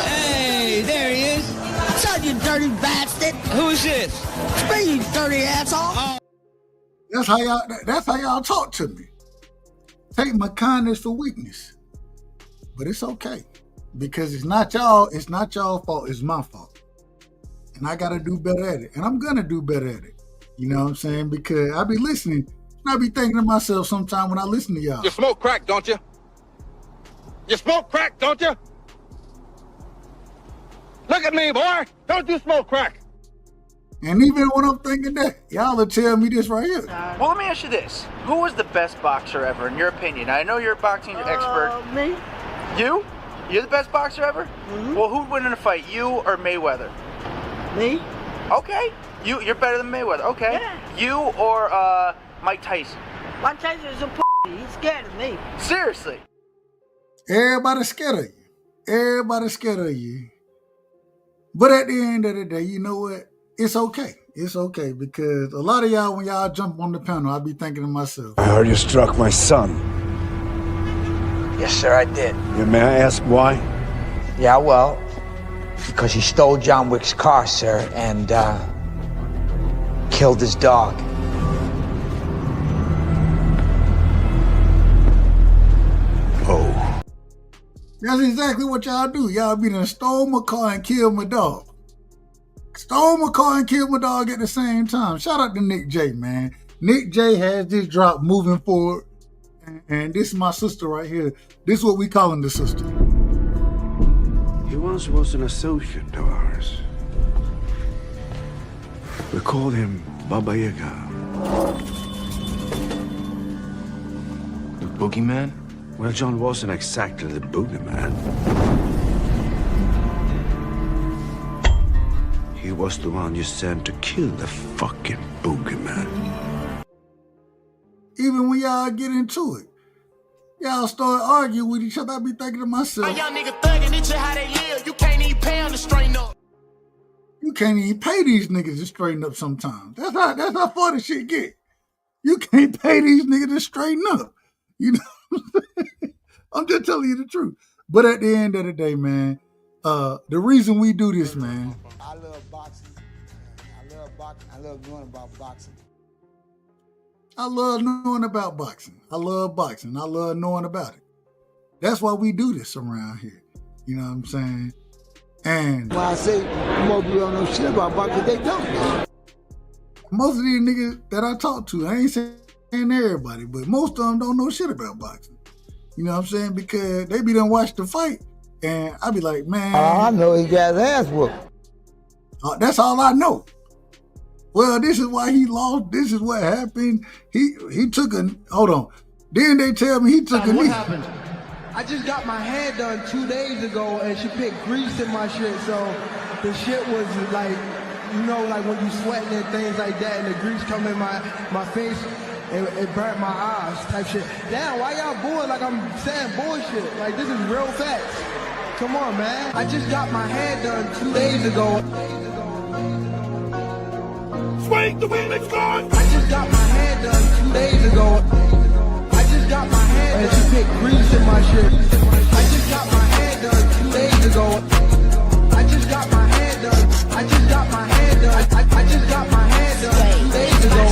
Hey, there he is. What's up, you dirty bastard? Who's this? It's me, you dirty asshole. That's how y'all talk to me. Take my kindness for weakness. But it's okay. Because it's not y'all fault, it's my fault. And I gotta do better at it. And I'm gonna do better at it. You know what I'm saying? Because I be listening, and I be thinking to myself sometime when I listen to y'all. You smoke crack, don't you? You smoke crack, don't you? Look at me, boy. Don't you smoke crack? And even when I'm thinking that, y'all will tell me this right here. Well, let me ask you this. Who was the best boxer ever, in your opinion? I know you're a boxing expert. Me. You? You're the best boxer ever? Mm-hmm. Well, who'd win in a fight, you or Mayweather? Me. Okay. You're better than Mayweather. Okay. Yeah. You or Mike Tyson? Mike Tyson is a He's scared of me. Seriously. Everybody's scared of you. Everybody's scared of you. But at the end of the day, you know what? It's okay. It's okay because a lot of y'all, when y'all jump on the panel, I be thinking to myself. I heard you struck my son. Yes, sir, I did. Yeah, may I ask why? Yeah, well, because he stole John Wick's car, sir, and killed his dog. Oh. That's exactly what y'all do. Y'all be done stole my car and killed my dog. Stole my car and killed my dog at the same time. Shout out to Nick J, man. Nick J has this drop moving forward. And this is my sister right here. This is what we calling the sister. He once was an associate of ours. We called him Baba Yaga. The boogeyman? Well, John wasn't exactly the boogeyman. He was the one you sent to kill the fucking boogeyman. Even when y'all get into it, y'all start arguing with each other. I be thinking to myself, A young nigga thugging, it's just how they live. You can't even pay them to straighten up. you can't even pay these niggas to straighten up sometimes. That's how far the shit get. You can't pay these niggas to straighten up. You know what I'm saying? I'm just telling you the truth. But at the end of the day, man, The reason we do this, man. I love boxing. I love boxing. I love knowing about boxing. I love knowing about boxing. I love boxing. I love knowing about it. That's why we do this around here. You know what I'm saying? And when I say most people don't know shit about boxing, they don't. Most of these niggas that I talk to, I ain't saying everybody, but most of them don't know shit about boxing. You know what I'm saying? Because they be done watch the fight, and I be like, man. I know he got his ass whooped. That's all I know. Well, this is why he lost. This is what happened. He took a, hold on. Then they tell me he took a knee. What happened? I just got my hair done 2 days ago, and she put grease in my shit, so the shit was like, you know, like when you sweating and things like that, and the grease come in my face, it burnt my eyes type shit. Damn, why y'all booing like I'm saying bullshit? Like, this is real facts. Come on, man. I just got my hair done 2 days ago. Swing the women's gone. I just got my hair done 2 days ago. I just got my hair done. And she put grease in my shit. I just got my hair done 2 days ago. I just got my hair done. I just got my hair done. I just got my hair done 2 days ago.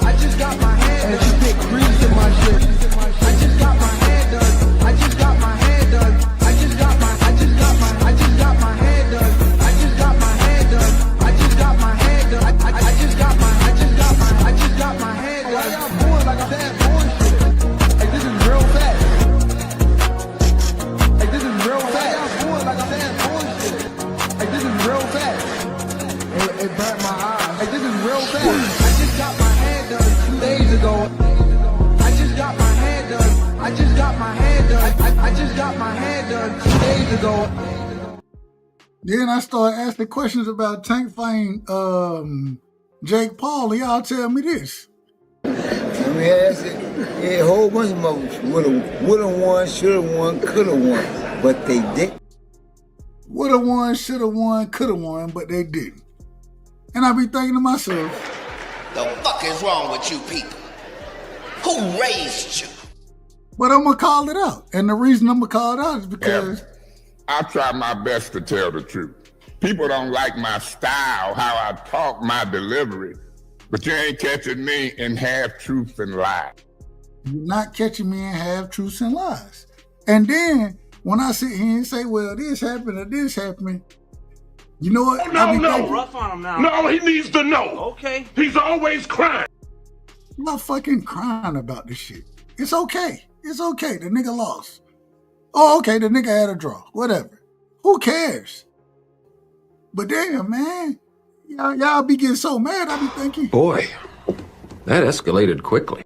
I just got my hair done. And she put grease in my shit. I just got my hair done. I just got my hair done. I just got my hair done. I just got my hair done. I just got my hair done. I just got my hair done. Why y'all booing like I'm saying bullshit? Like, this is real facts. Like, this is real facts. Why y'all booing like I'm saying bullshit? Like, this is real facts. It burnt my eyes. Like, this is real facts. I just got my hair done 2 days ago. I just got my hair done. I just got my hair done. I just got my hair done 2 days ago. Then I started asking questions about Tank fighting Jake Paul, and y'all tell me this. Let me ask it. Yeah, a whole bunch of motherfuckers would've won, should've won, could've won, but they didn't. Would've won, should've won, could've won, but they didn't. And I be thinking to myself, the fuck is wrong with you people? Who raised you? But I'm gonna call it out. And the reason I'm gonna call it out is because I try my best to tell the truth. People don't like my style, how I talk, my delivery. But you ain't catching me in half-truths and lies. You're not catching me in half-truths and lies. And then, when I sit here and say, well, this happened or this happened, you know what? No. Rough on him now. No, he needs to know. Okay. He's always crying. I'm not fucking crying about this shit. It's okay. It's okay. The nigga lost. Oh, okay, the nigga had a draw. Whatever. Who cares? But damn, man. Y'all be getting so mad, I be thinking. Boy, that escalated quickly.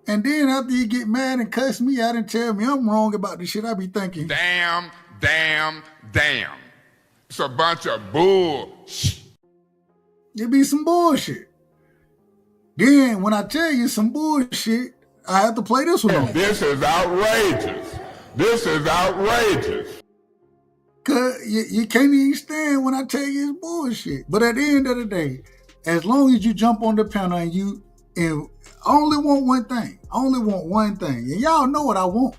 And then after you get mad and cuss me out and tell me I'm wrong about this shit, I be thinking. Damn. It's a bunch of bullshit. It be some bullshit. Then when I tell you some bullshit, I have to play this one on. This is outrageous. This is outrageous. Cause you can't even stand when I tell you it's bullshit. But at the end of the day, as long as you jump on the panel and you only want one thing. I only want one thing. And y'all know what I want.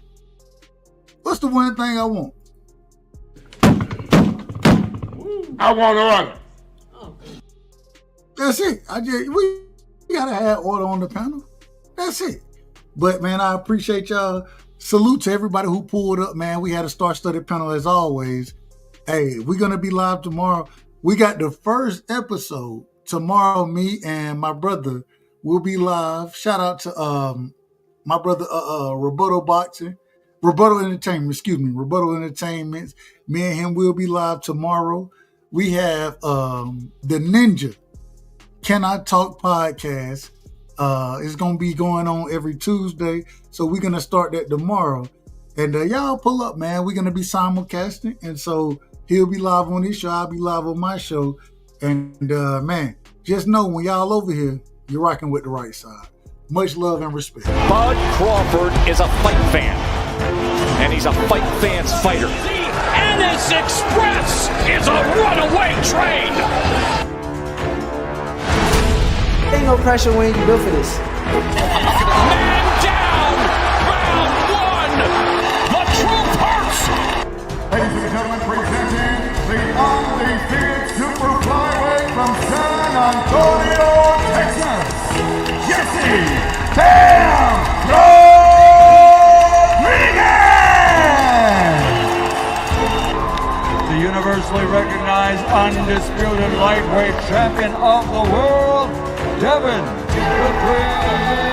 What's the one thing I want? I want to run. That's it. We gotta have order on the panel. That's it. But man, I appreciate y'all. Salute to everybody who pulled up, man. We had a star-studded panel as always. Hey, we're going to be live tomorrow. We got the first episode tomorrow. Me and my brother will be live. Shout out to my brother, Rebuttal Entertainments. Me and him will be live tomorrow. We have the Ninja Can I Talk podcast. It's going to be going on every Tuesday. So we're going to start that tomorrow. And y'all pull up, man. We're going to be simulcasting. And so he'll be live on his show. I'll be live on my show. And man, just know when y'all over here, you're rocking with the right side. Much love and respect. Bud Crawford is a fight fan. And he's a fight fan's fighter. The Ennis Express is a runaway train. Ain't no pressure when you built for this. Man down! Round one! The truth hurts! Ladies and gentlemen, undefeated super flyweight from San Antonio, Texas, Jesse Bam Rodriguez! The universally recognized undisputed lightweight champion of the world, Devin the Dream